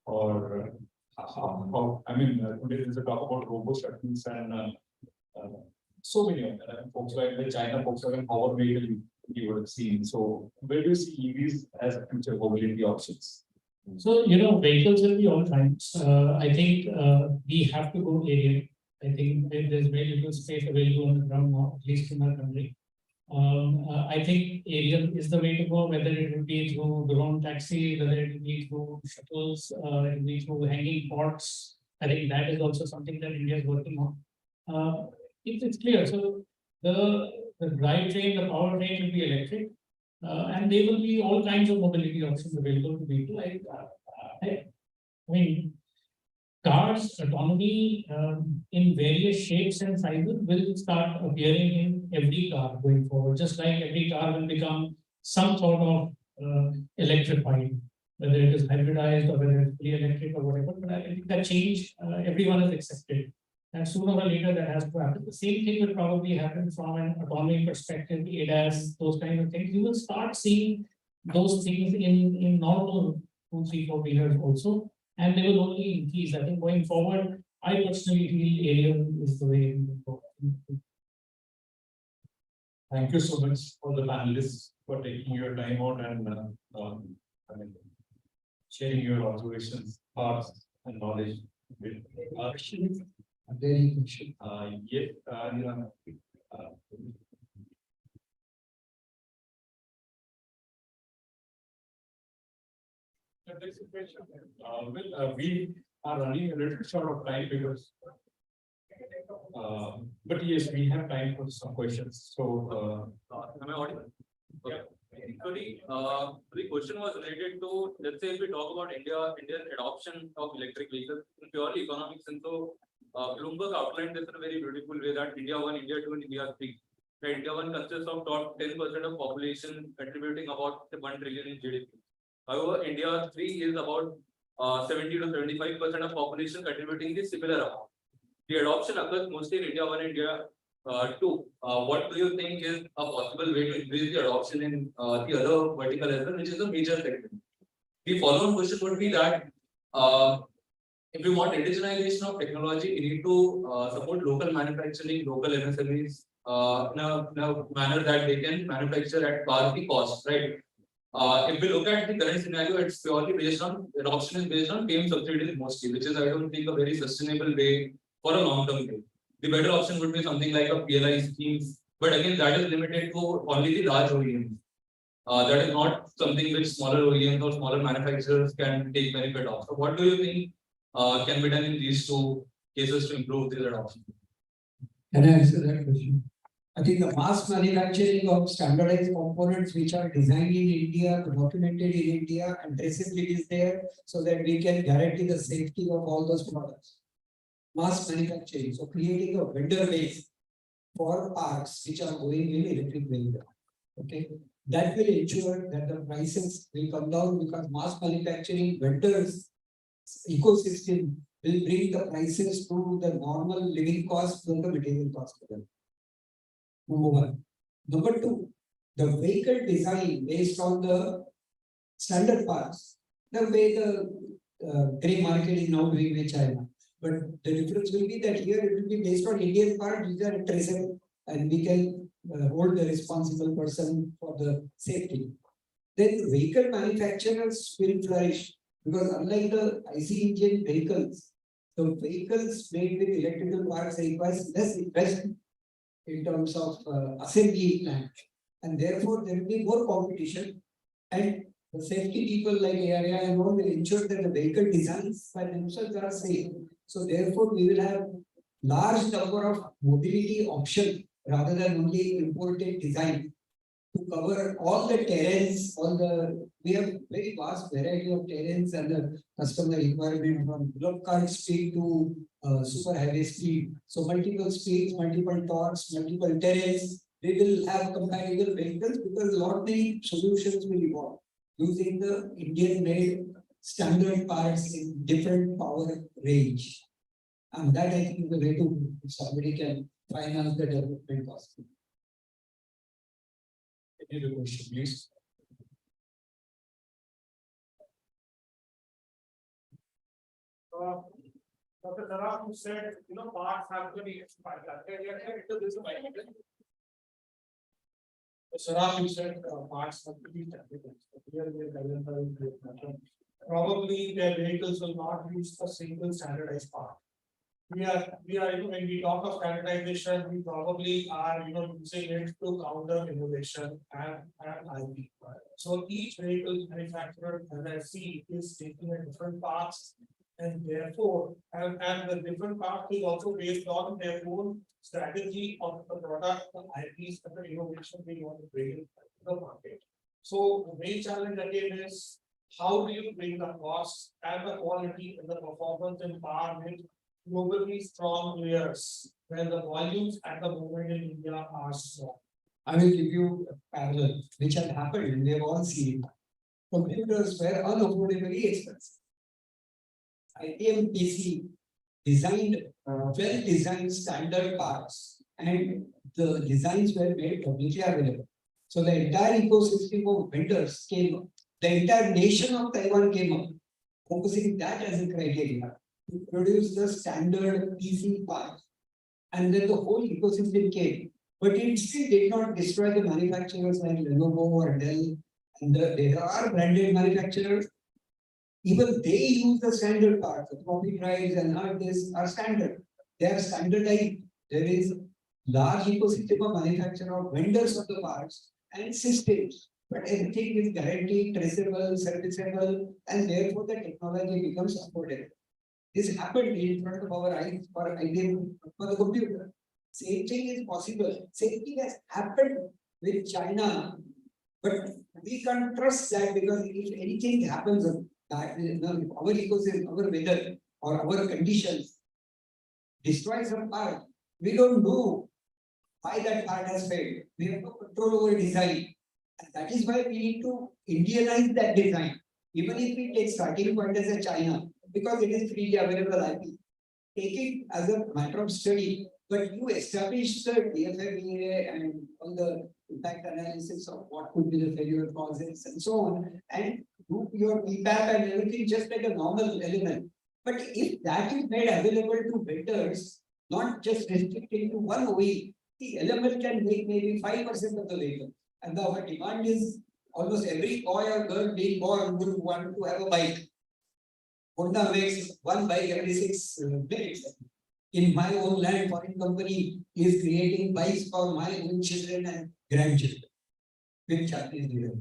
or how, today there's a talk about robo-shuttles and so many of them. Volkswagen, the China Volkswagen power vehicle you would have seen. So where do you see EVs as a future mobility options? So, vehicles will be all kinds. I think we have to go aerial. I think there's very little space available on the ground now, at least in our country. I think aerial is the way to go, whether it will be through drone taxi, whether it will be through shuttles, it will be through hanging pods. I think that is also something that India is working on. It's clear. So the drivetrain, the powertrain will be electric, and there will be all kinds of mobility options available to people. Cars, autonomy in various shapes and sizes will start appearing in every car going forward, just like every car will become some sort of electrified, whether it is hybridized or whether it's fully electric or whatever. But I think that change everyone has accepted. And sooner or later that has to happen. The same thing will probably happen from an autonomy perspective, ADAS, those kind of things. You will start seeing those things in normal 2, 3, 4 wheelers also. And they will only increase. I think going forward, I personally feel aerial is the way we will go. Thank you so much for the panelists for taking your time out and sharing your observations, thoughts, and knowledge with us. Very good. Yes, we are running a little short of time because, but yes, we have time for some questions. So, am I audible? Okay. So the question was related to, let's say if we talk about India's adoption of electric vehicles in purely economic sense. So Bloomberg outlined this in a very beautiful way that India 1, India 2, and India 3. Right? India 1 consists of top 10% of population contributing about 1 trillion in GDP. However, India 3 is about 70 to 75% of population contributing the similar amount. The adoption occurs mostly in India 1 and India 2. What do you think is a possible way to increase the adoption in the other vertical as well, which is a major segment? The follow-on question would be that if we want indigenization of technology, we need to support local manufacturing, local MSMEs in a manner that they can manufacture at par the cost, right? If we look at the current scenario, it's purely based on adoption is based on PM subsidies mostly, which is I don't think a very sustainable way for a long-term way. The better option would be something like a PLI schemes, but again that is limited to only the large OEMs. That is not something which smaller OEMs or smaller manufacturers can take benefit of. So what do you think can be done in these two cases to improve this adoption? Can I answer that question? I think the mass manufacturing of standardized components which are designed in India, documented in India, and traceability is there so that we can guarantee the safety of all those products. Mass manufacturing, so creating a vendor base for parks which are going in electric vehicle. Okay, that will ensure that the prices will come down because mass manufacturing vendors ecosystem will bring the prices to the normal living cost from the material cost. Number one. Number two, the vehicle design based on the standard parts, the way the grey market is now doing with China. But the difference will be that here it will be based on Indian parts, which are traceable, and we can hold the responsible person for the safety. Then vehicle manufacturers will flourish because unlike the IC engine vehicles, the vehicles made with electrical parts requires less investment in terms of assembly plant, and therefore there will be more competition, and the safety people like area and all will ensure that the vehicle designs by themselves are safe. So therefore we will have large number of mobility options rather than only imported design to cover all the terrains, we have very vast variety of terrains and the customer requirement from bullock cart speed to super highway speed. So multiple speeds, multiple torques, multiple terrains, we will have compatible vehicles because a lot many solutions will evolve using the Indian made standard parts in different power range. And that I think is the way to, if somebody can finance the development cost. Any other question, please? Dr. Saraf, you said, parts have to be expired. Saraf, you said parts have to be technical. Probably their vehicles will not use a single standardized part. We are, when we talk of standardization, we probably are, using it to counter innovation and IP. So each vehicle manufacturer, as I see, is taking a different paths, and therefore, and the different path is also based on their own strategy of the product, the IPs, and the innovation they want to bring into the market. So the main challenge again is how do you bring the cost and the quality and the performance and power with globally strong players when the volumes at the moment in India are small? I will give you a parallel which had happened. We have all seen it. Computers were unaffordably expensive. IBM PC designed well-designed standard parts, and the designs were made publicly available. So the entire ecosystem of vendors came up. The entire nation of Taiwan came up, focusing that as a criteria to produce the standard PC parts. And then the whole ecosystem came. But it still did not destroy the manufacturers like Lenovo or Dell. And there are branded manufacturers. Even they use the standard parts. The floppy drives and hard disks are standard. They are standardized. There is large ecosystem of manufacturer of vendors of the parts and systems. But everything is guaranteed, traceable, serviceable, and therefore the technology becomes affordable. This happened in front of our eyes for IBM for the computer. Same thing is possible. Same thing has happened with China. But we can't trust that because if anything happens, that our ecosystem, our weather, or our conditions destroy some part, we don't know why that part has failed. We have no control over design. And that is why we need to Indianize that design. Even if we take starting point as a China, because it is freely available IP. Take it as a matter of study, but you establish the DFMEA and all the impact analysis of what could be the failure causes and so on, and do your PPAP and everything just like a normal element. But if that is made available to vendors, not just restricted to one OE, the element can make maybe 5% of the vehicle. And our demand is almost every boy or girl being born would want to have a bike. Honda makes one bike every 6 minutes. In my own land, foreign company is creating bikes for my own children and grandchildren with Chinese leader.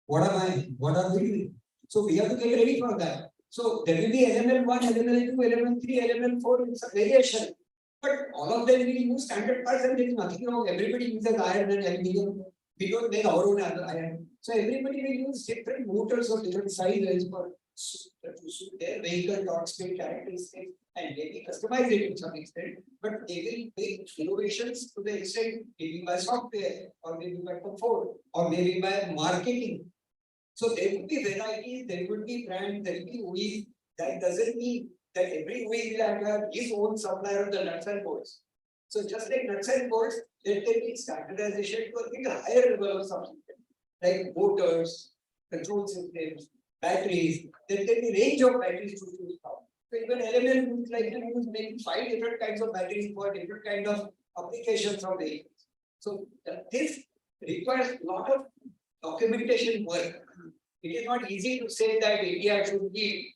What are we doing? So we have to get ready for that. So there will be element 1, element 2, element 3, element 4, it's a variation. But all of them will use standard parts and there is nothing wrong. Everybody uses iron and aluminum. We don't make our own iron. So everybody will use different motors of different sizes for to suit their vehicle torque speed characteristics and maybe customize it to some extent, but they will make innovations to the extent maybe by software or maybe by comfort or maybe by marketing. So there would be varieties, there would be brands, there will be OEs. That doesn't mean that every OE will have his own supplier of the nuts and bolts. So just like nuts and bolts, there can be standardization to a bit higher level of something like motors, control systems, batteries. There can be range of batteries to choose from. So even LML would like to use maybe 5 different kinds of batteries for different kind of applications of vehicles. So this requires a lot of documentation work. It is not easy to say that India should be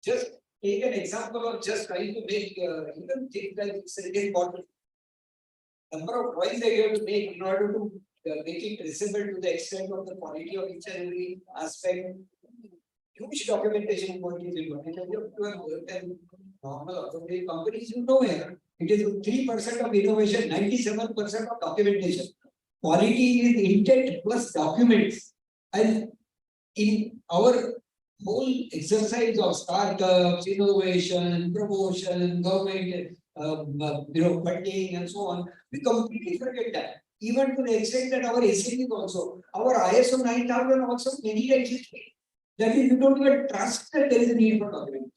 just take an example of just trying to make even things like sardine bottle. Number of coins that you have to make in order to make it traceable to the extent of the quality of each and every aspect. Huge documentation work is involved. And you have to have work and normal automobile companies, you know, here it is 3% of innovation, 97% of documentation. Quality is intent plus documents. And in our whole exercise of startups, innovation, promotion, government, funding and so on, we completely forget that. Even to the extent that our SAP also, our ISO 9000 also many times is that is, you don't even trust that there is a need for documentation.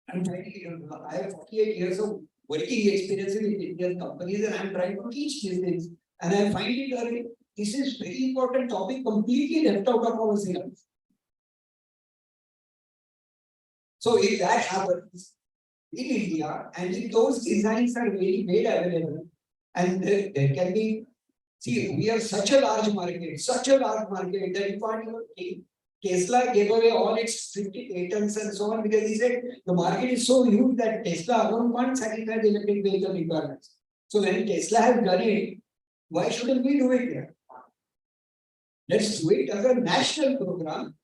I'm trying to, I have 48 years of working experience with Indian companies and I'm trying to teach these things. And I find it this is very important topic completely left out of our syllabus. So if that happens in India and if those designs are really made available and there can be, see, we have such a large market that you can't even think. Tesla gave away all its 50 patents and so on because he said the market is so huge that Tesla alone can't satisfy the electric vehicle requirements. So when Tesla has done it, why shouldn't we do it here? Let's do it as a national program.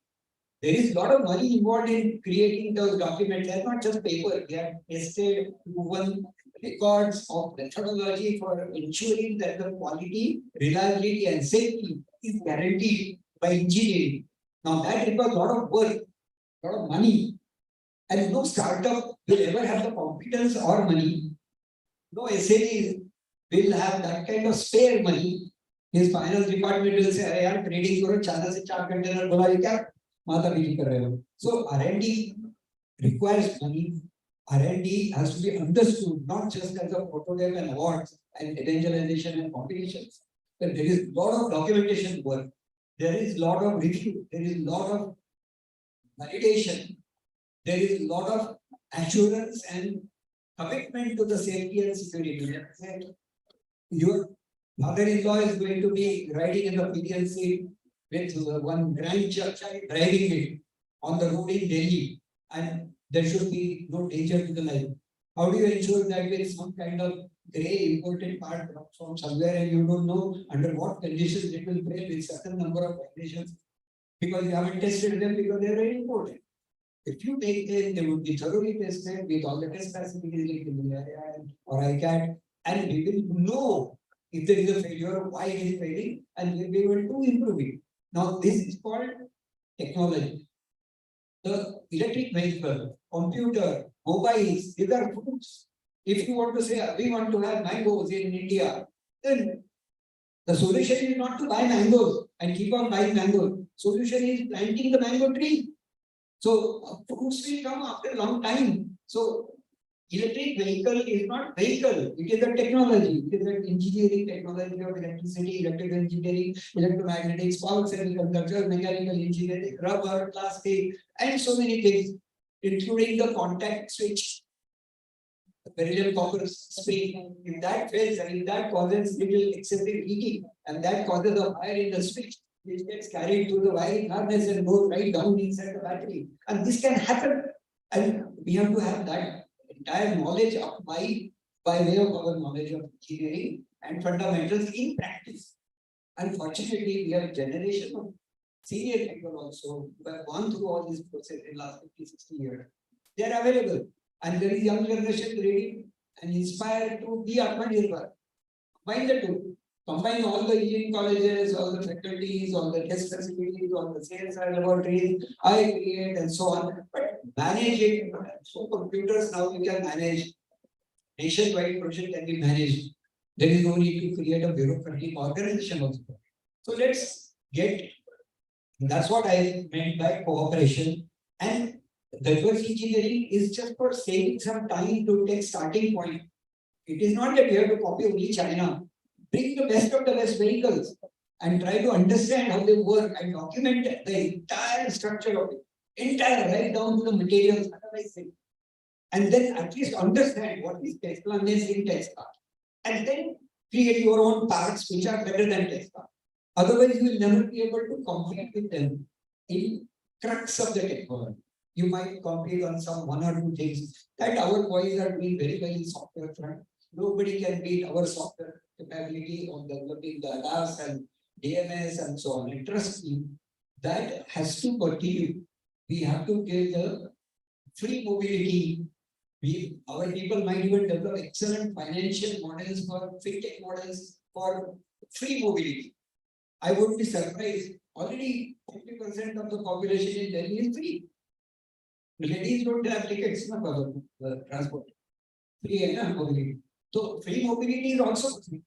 There is a lot of money involved in creating those documents. They're not just paper. They are tested, proven records of methodology for ensuring that the quality, reliability, and safety is guaranteed by engineering. Now that requires a lot of work, a lot of money, and no startup will ever have the competence or money. No SME will have that kind of spare money. His finance department will say, "I am trading for a China se 4 container bola ye kya mata biji kar rahe ho." So R&D requires money. R&D has to be understood not just as a prototype and awards and evangelization and competitions. But there is a lot of documentation work. There is a lot of review. There is a lot of validation. There is a lot of assurance and commitment to the safety and security. Your mother-in-law is going to be riding in the pillion seat with one grandchild driving it on the road in Delhi, and there should be no danger to the life. How do you ensure that with some kind of gray imported part from somewhere and you don't know under what conditions it will fail with certain number of violations because you haven't tested them because they are very important. If you take them, they would be thoroughly tested with all the test facilities like or iCreate, and we will know if there is a failure, why it is failing, and we will be able to improve it. Now, this is called technology. The electric vehicle, computer, mobiles, these are fruits. If you want to say we want to have mangoes in India, then the solution is not to buy mangoes and keep on buying mangoes. Solution is planting the mango tree. So fruits will come after a long time. So electric vehicle is not vehicle, it is a technology. It is an engineering technology of electricity, electrical engineering, electromagnetics, power semiconductors, mechanical engineering, rubber, plastic, and so many things, including the contact switch, the beryllium copper spring. If that fails and if that causes little excessive heating and that causes a fire in the switch, which gets carried through the wiring harness and goes right down inside the battery. And this can happen. And we have to have that entire knowledge of by way of our knowledge of engineering and fundamentals in practice. Unfortunately, we have a generation of senior people also who have gone through all this process in the last 50, 60 years. They are available. And there is young generation ready and inspired to be Atmanirbhar. Mind the two. combine all the engineering colleges, all the faculties, all the test facilities, all the sales laboratories, iCreate and so on, but manage it. So computers now we can manage. Nationwide project can be managed. There is no need to create a bureaucratic organization also. So let's get, that's what I meant by cooperation. And diverse engineering is just for saving some time to take starting point. It is not that you have to copy only China. Bring the best of the best vehicles and try to understand how they work and document the entire structure of it. Entire, right down to the materials, and then at least understand what is Tesla and in Tesla. And then create your own parts which are better than Tesla. Otherwise, you will never be able to compete with them in crux of the technology. You might compete on some one or two things that our boys are doing very well in software front. Nobody can beat our software capability on developing the ADAS and DMS and so on. And trust me, that has to continue. We have to give the free mobility. Our people might even develop excellent financial models for fintech models for free mobility. I would be surprised. Already 50% of the population in Delhi is free. Ladies don't have tickets for the transport. Free mobility. So free mobility is also free.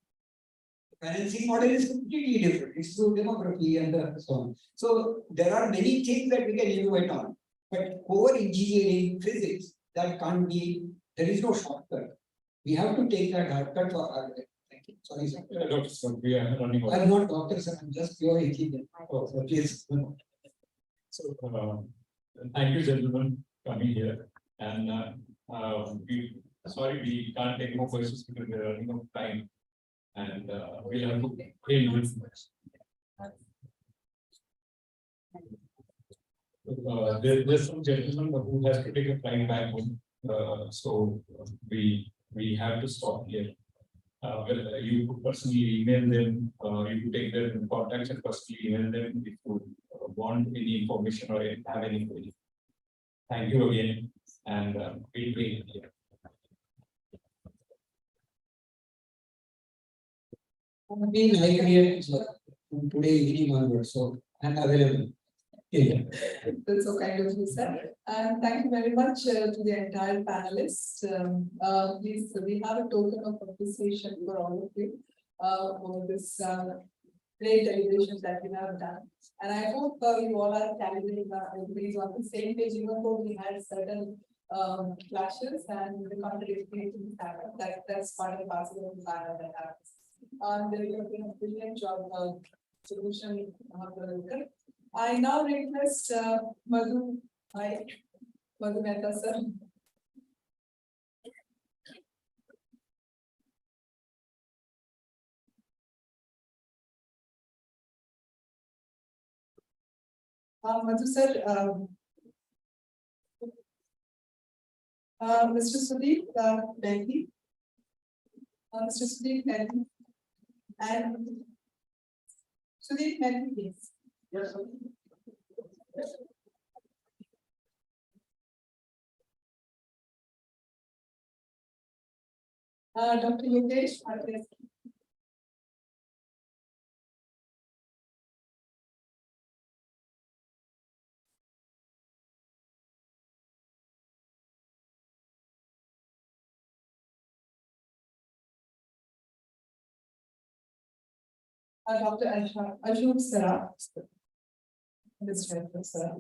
Financing model is completely different. It's through demography and so on. So there are many things that we can innovate on. But core engineering, physics, that can't be, there is no shortcut. We have to take that shortcut for our life. Thank you. Sorry, sir. Dr. Sir, we are running out. I'm not doctor, sir. I'm just pure engineer. So please. So, thank you, gentlemen, coming here. And sorry, we can't take more questions because we are running out of time. And we'll have to pay notes. There's some gentleman who has to take a flight back home. So we have to stop here. Well, you could personally email them, you could take their contacts and personally email them if you want any information or have any query. Thank you again, and we'll be here. I'm being iCreate from today evening onwards, so I'm available. Yeah. That's so kind of you, sir. And thank you very much to the entire panelists. Please, we have a token of appreciation for all of you for this great deliberations that we have done. And I hope you all are calibrating everybody's on the same page, even though we had certain clashes and the contradictions happen. That's part and parcel of the panel that happens. There is a brilliant job of solution. I now request Madhu Mehta, sir. Madhu, sir. Mr. Sudeep Delhi. Mr. Sudeep Delhi. And Sudeep Delhi, please. Yes, sir. Dr. Yogesh, Dr. Ashok Saraf. This right, sir.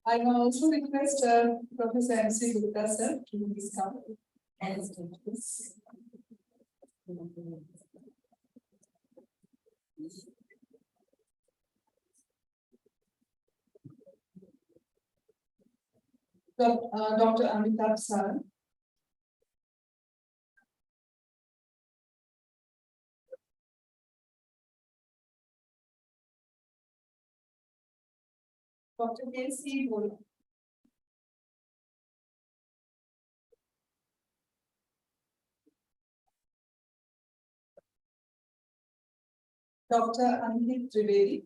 I will also request Professor MC Gupta, sir, to please come on the stage, please. Dr. Amitabh sir. Dr. K.C. Bol. Dr. Ankit Trivedi.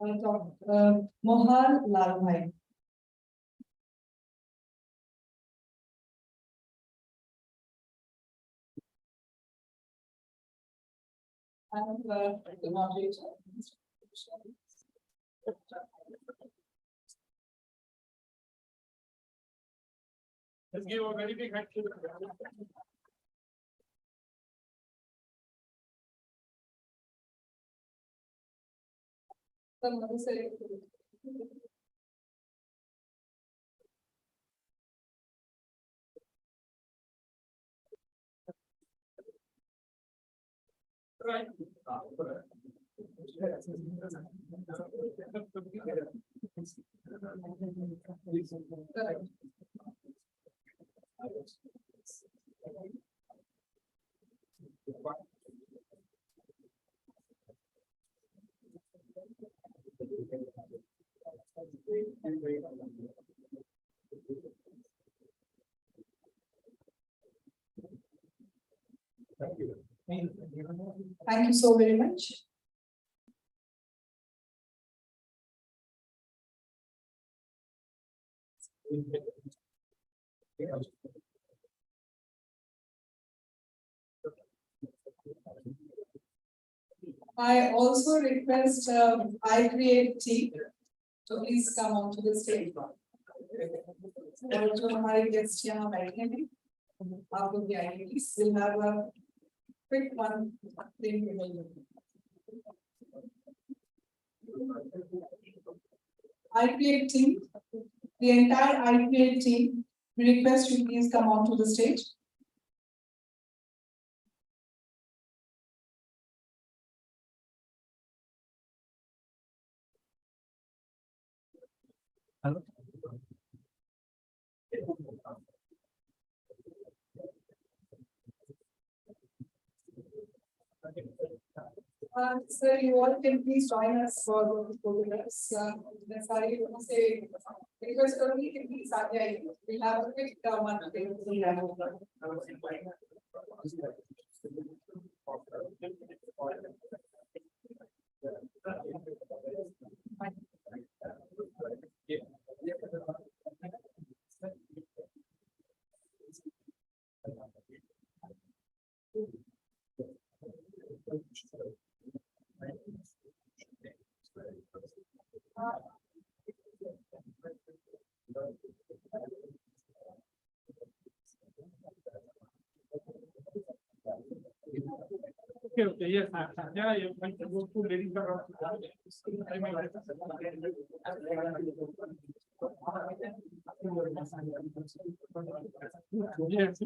Mohan Lal Bhai. And the moderator. Let's give a very big hand to the right. Thank you so very much. I also request iCreate team to please come onto the stage. जो हमारे guests यहाँ बैठे हैं, आप लोग भी आइए please. We'll have a quick one. iCreate team, the entire iCreate team, we request you please come onto the stage. Hello. Sir, you all can please join us for the photographs. That's why I want to say, because we can please we have a quick one. Okay, yes, yeah, you can go to ladies around. Yes.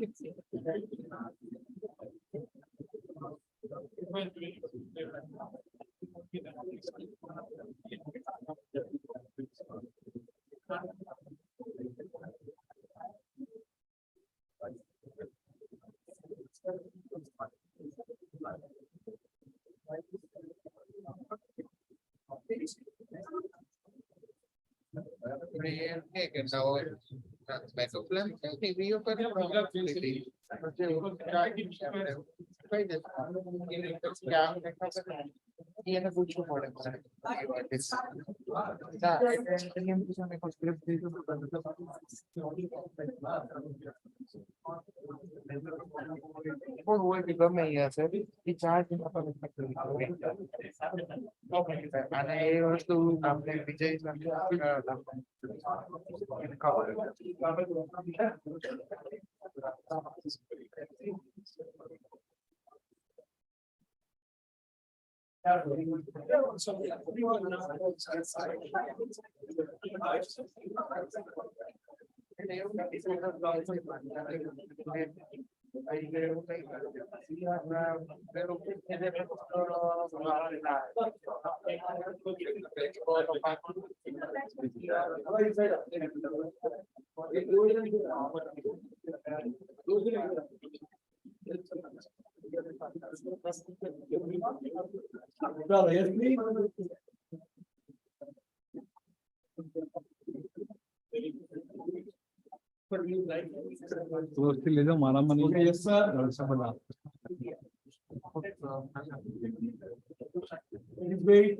Yes, sir. Wait.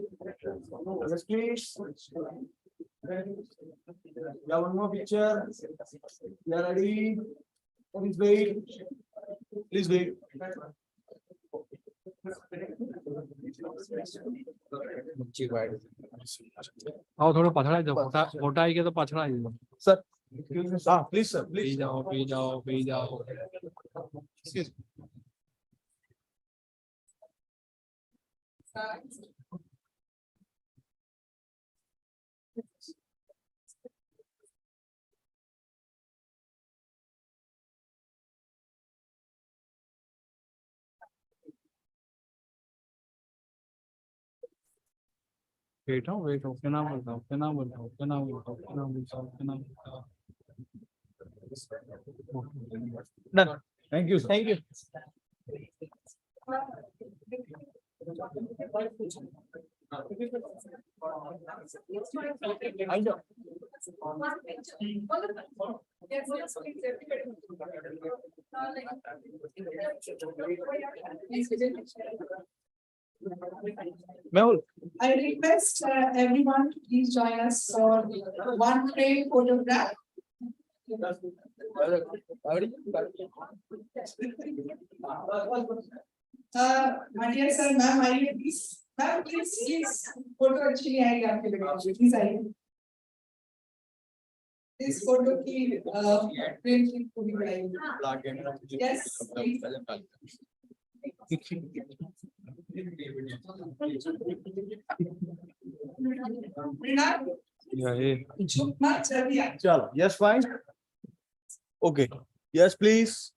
Yes, please. Yeah, one more picture. Yeah, ready. Please wait. Please wait. आओ थोड़ा पछड़ा जाओ मोटा आई के तो पछड़ा जाओ sir please sir P जाओ Excuse me. Wait हो क्या नाम बताओ Done. Thank you, sir. Thank you. Mehul. I request everyone to please join us for one frame photograph. My dear sir, ma'am, आइए please. Ma'am, please, photo अच्छी नहीं आएगी आपके लगे. Please आइए. This photo की frame की पूरी बनाइए. Yes, please. Chalo. Yes, fine. Okay. Yes, please.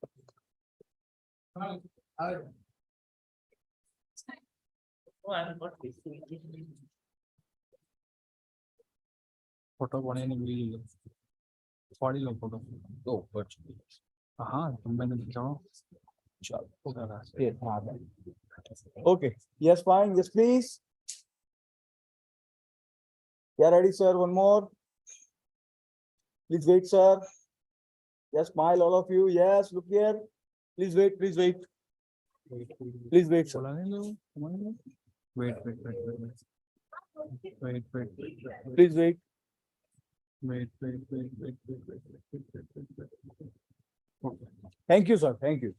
Photo बने नहीं पड़ी लो फोटो हाँ तुम मैंने दिखाओ Okay. Yes, fine. Yes, please. Yeah, ready, sir. One more. Please wait, sir. Yes, smile, all of you. Yes, look here. Please wait. Please wait. Please wait, sir. Wait. Please wait. Wait. Thank you, sir. Thank you.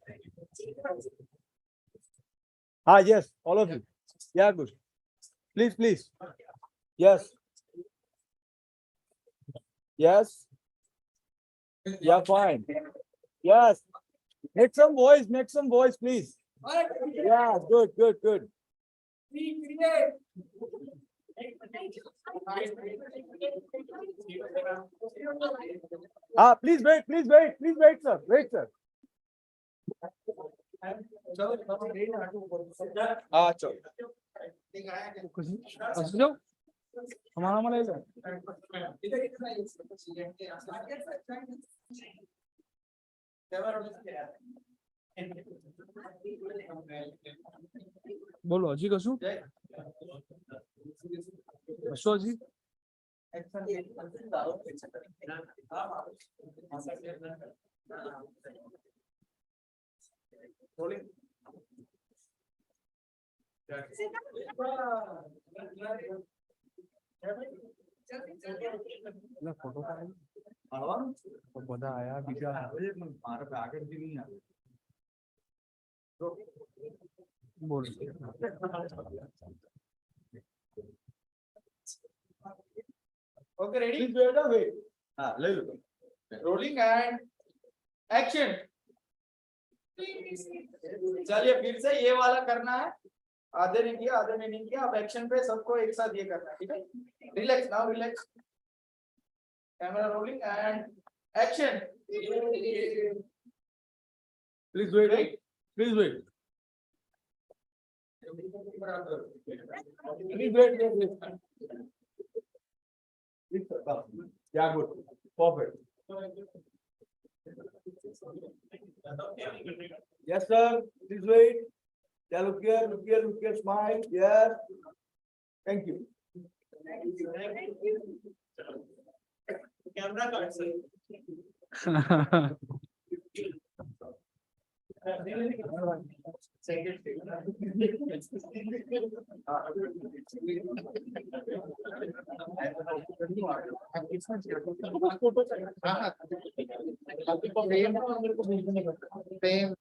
Ah, yes, all of you. Yeah, good. Please. Yes. Yes. Yeah, fine. Yes. Make some voice, please. Yeah, good. Ah, please wait, sir. Wait, sir. Ah, chalo. हमारा मन बोलो हजी कशु हजी photo तो बड़ा आया बीजा बोल Okay, ready? Please wait. हाँ, ले लो. Rolling and action. चलिए फिर से ये वाला करना है. आधे ने नहीं किया. अब एक्शन पे सबको एक साथ ये करना है, ठीक है? Relax now, relax. Camera rolling and action. Please wait. Please wait. Yeah, good. Perfect. Yes, sir. Please wait. Yeah, look here, smile. Yes. Thank you. Camera card, sir. Photo